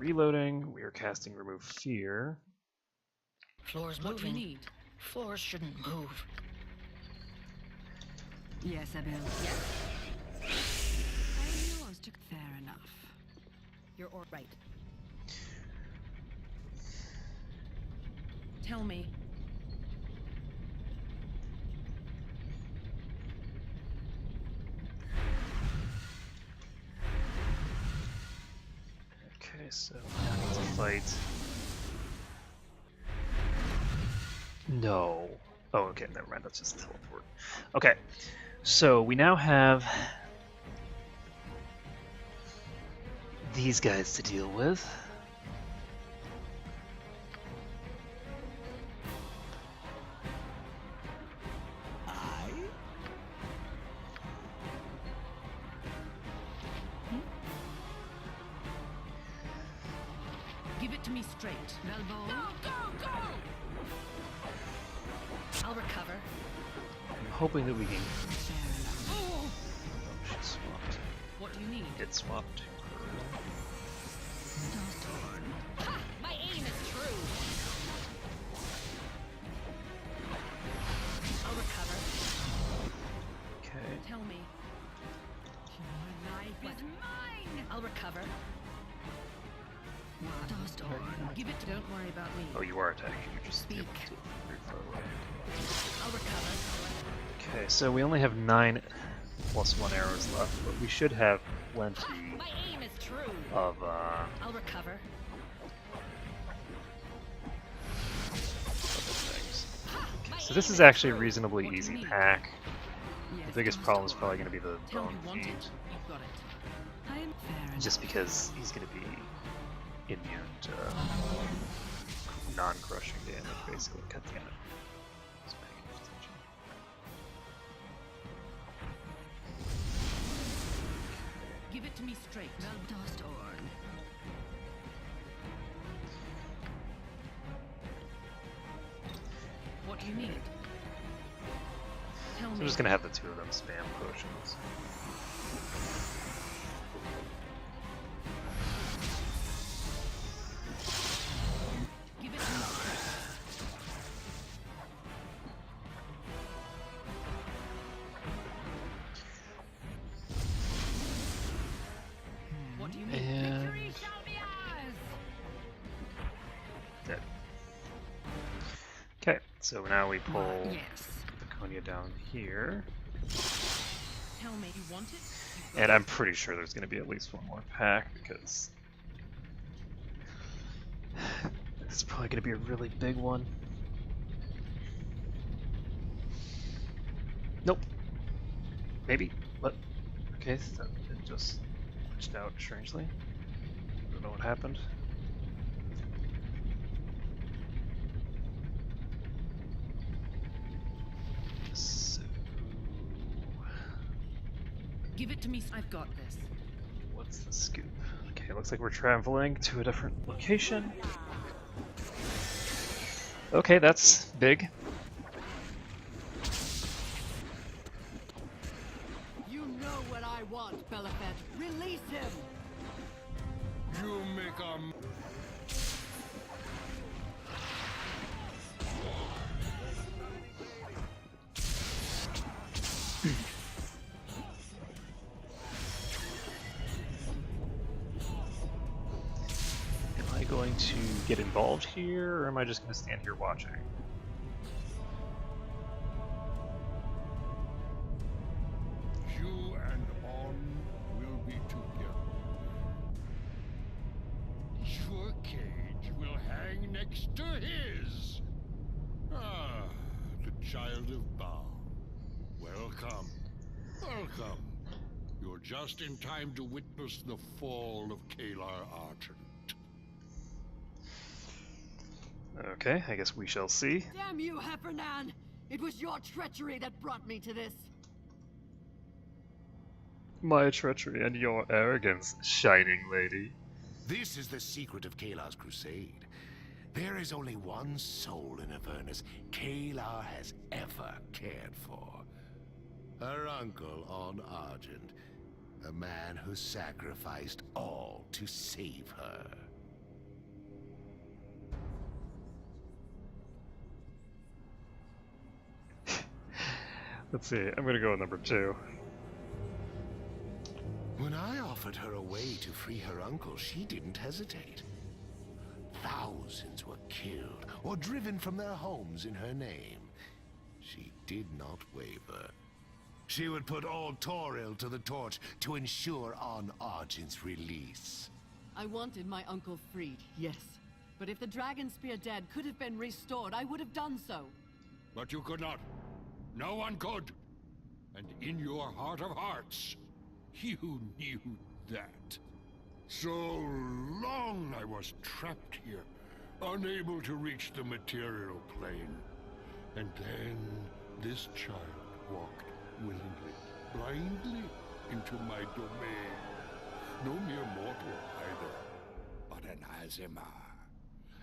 reloading. We are casting Remove Fear. Floor's What do you moving. need? Floors shouldn't move. Yes, Abel. Yes. Yours took fair enough. You're all right. Tell me. Okay, so now we need to fight. No. Oh, okay, never mind. That's just a teleport. Okay, so we now have these guys to deal with. Give it to me straight. Velbo. Go! I'll recover. I'm hoping that we can. Oh! Oh, she swapped. What do you need? It swapped. Ha! My aim is true. I'll recover. Okay. Tell me. Your life is mine. I'll recover. Give it. Don't worry about me. Oh, you are attacking. You're just Speak. very far away. I'll recover. Okay, so we only have 9 +1 arrows left, but we should have plenty My aim is true. of I'll recover. things. Okay, so this is actually a reasonably easy pack. The biggest problem is probably going to be the Tell bone you want feed, it. You've got it. I'm fair just because he's going to be immune to non-crushing damage, basically. God damn it. Just paying attention. Give it to me straight. Veldostorn. What do you need? Tell So me. I'm just going to have the two of them spam potions. Give it to me. What do you need? And Victory shall be ours. dead. Okay, so now we pull Yes. Laconia down here. Tell me. You want it? And I'm pretty sure there's going to be at least one more pack, because this is probably going to be a really big one. Nope. Maybe. What? Okay, so it just glitched out strangely. I don't know what happened. So, Give it to me. I've got this. what's the scoop? Okay, looks like we're traveling to a different location. Okay, that's big. You know what I want, Belafet. Release him! You make a... Am I going to get involved here, or am I just going to stand here watching? You and On will be together. Your cage will hang next to his. Ah, the child of Baal. Welcome. Welcome. You're just in time to witness the fall of Kalar Argent. Okay, I guess we shall see. Damn you, Heffernan! It was your treachery that brought me to this. My treachery and your arrogance, shining lady. This is the secret of Kalar's crusade. There is only one soul in Avernus Kalar has ever cared for. Her uncle on Argent, a man who sacrificed all to save her. Let's see. I'm gonna go with number 2. When I offered her a way to free her uncle, she didn't hesitate. Thousands were killed or driven from their homes in her name. She did not waver. She would put all Toril to the torch to ensure An Argent's release. I wanted my uncle freed, yes. But if the Dragonspear dead could have been restored, I would have done so. But you could not. No one could. And in your heart of hearts, you knew that. So long I was trapped here, unable to reach the material plane. And then this child walked willingly, blindly into my domain. No mere mortal either, but an Azimar,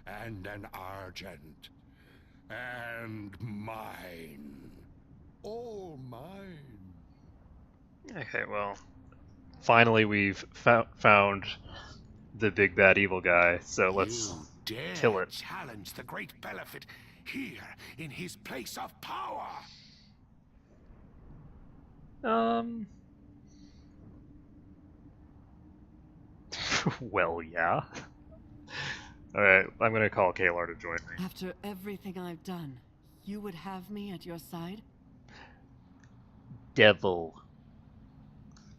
and an Argent, and mine. All mine. Okay, well, finally we've found the big bad evil guy, so let's kill it. Challenge the great Belafit here in his place of power. Well, yeah. Alright, I'm gonna call Kalar to join me. After everything I've done, you would have me at your side? Devil.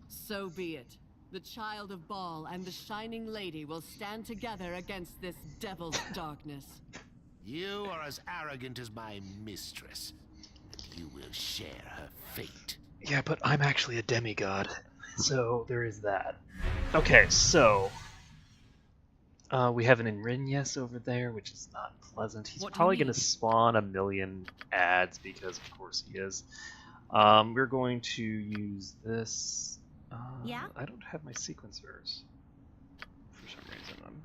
So be it. The Child of Baal and the Shining Lady will stand together against this devil's darkness. You are as arrogant as my mistress. You will share her fate. Yeah, but I'm actually a demigod, so there is that. Okay, so we have an Enrinyes over there, which is not pleasant. He's probably going to spawn a million ads because, of course, he is. We're going to use this. Yeah? I don't have my sequencers for some reason. I'm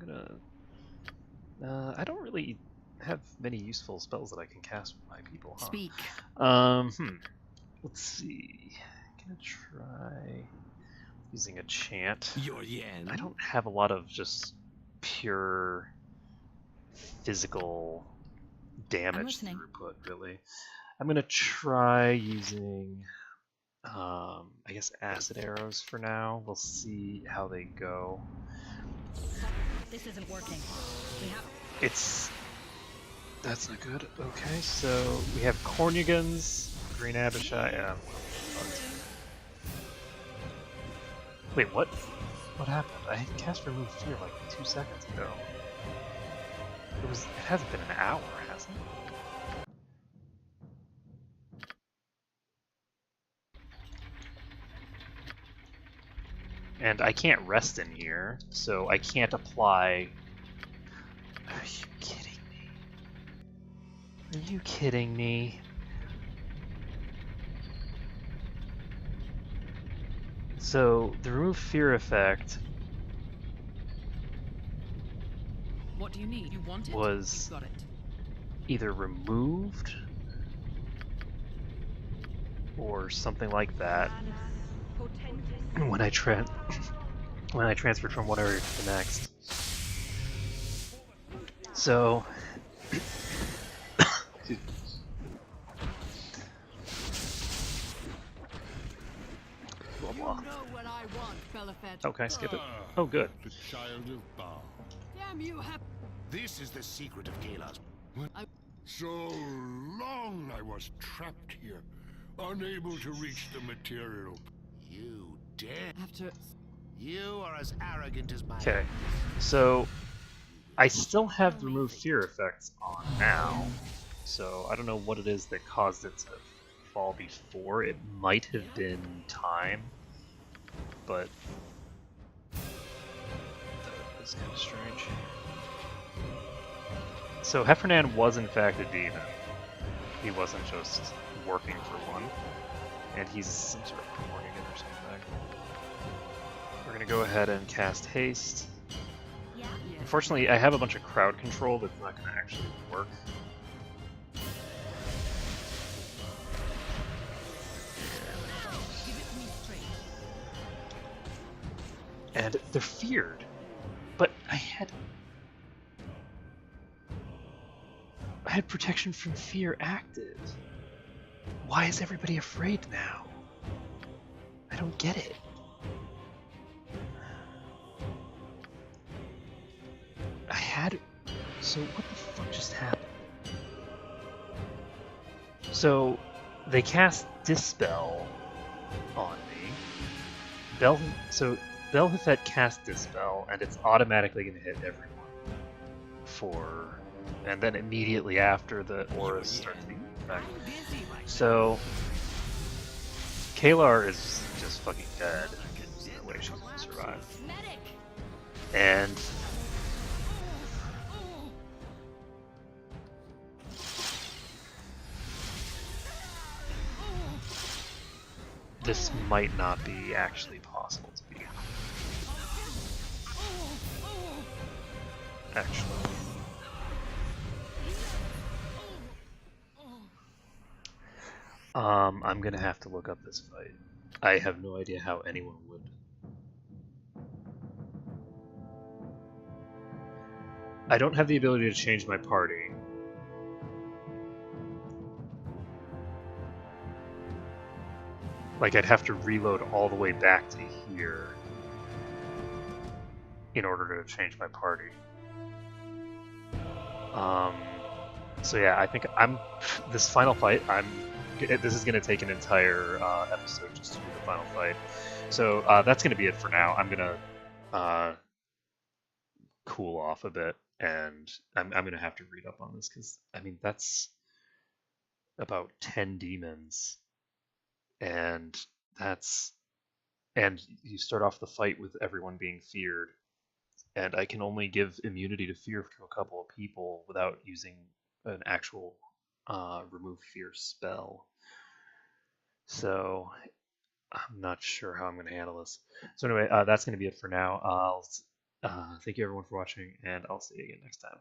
gonna. I don't really have many useful spells that I can cast with my people. Huh? Speak. Let's see. I'm gonna try using a chant. I don't have a lot of just pure physical damage throughput, really. I'm gonna try using, I guess, acid arrows for now. We'll see how they go. This isn't working. That's not good. Okay, so we have Cornugans, Green Abishai, yeah. Wait, what? What happened? I had cast Remove Fear like 2 seconds ago. It hasn't been an hour, has it? And I can't rest in here, so I can't apply... Are you kidding me? Are you kidding me? So, the Remove Fear effect... What do you need? You want it? Was You've got it. Either removed or something like that when I transferred from one area to the next. So blah, blah. Oh, can I skip it? Oh, good. The Child of Baal. Damn you, This is the secret of Kalar's. So long I was trapped here, unable to reach the material. You dare? After You are as arrogant as my. Okay, so I still have the Remove Fear effects on now, so I don't know what it is that caused it to fall before. It might have been time, but that was kind of strange. So Heffernan was in fact a demon. He wasn't just working for one. And he's some sort of Cornigan or something. We're gonna go ahead and cast Haste. Unfortunately, I have a bunch of crowd control that's not gonna actually work. And they're feared. But I had protection from fear active. Why is everybody afraid now? I don't get it. So what the fuck just happened? So they cast Dispel on me. Belhafet cast Dispel, and it's automatically going to hit everyone. And then immediately after, the auras start to be back. So Kalar is just fucking dead. There's no way she's gonna survive. And this might not be actually possible to be. Actually. I'm gonna have to look up this fight. I have no idea how anyone would. I don't have the ability to change my party. Like, I'd have to reload all the way back to here in order to change my party. So yeah, I think this final fight, this is going to take an entire episode just to do the final fight. So that's going to be it for now. I'm going to cool off a bit, and I'm going to have to read up on this, because, I mean, that's about 10 demons. And you start off the fight with everyone being feared. And I can only give immunity to fear to a couple of people without using an actual remove fear spell. So I'm not sure how I'm going to handle this. So anyway, that's going to be it for now. Thank you everyone for watching, and I'll see you again next time.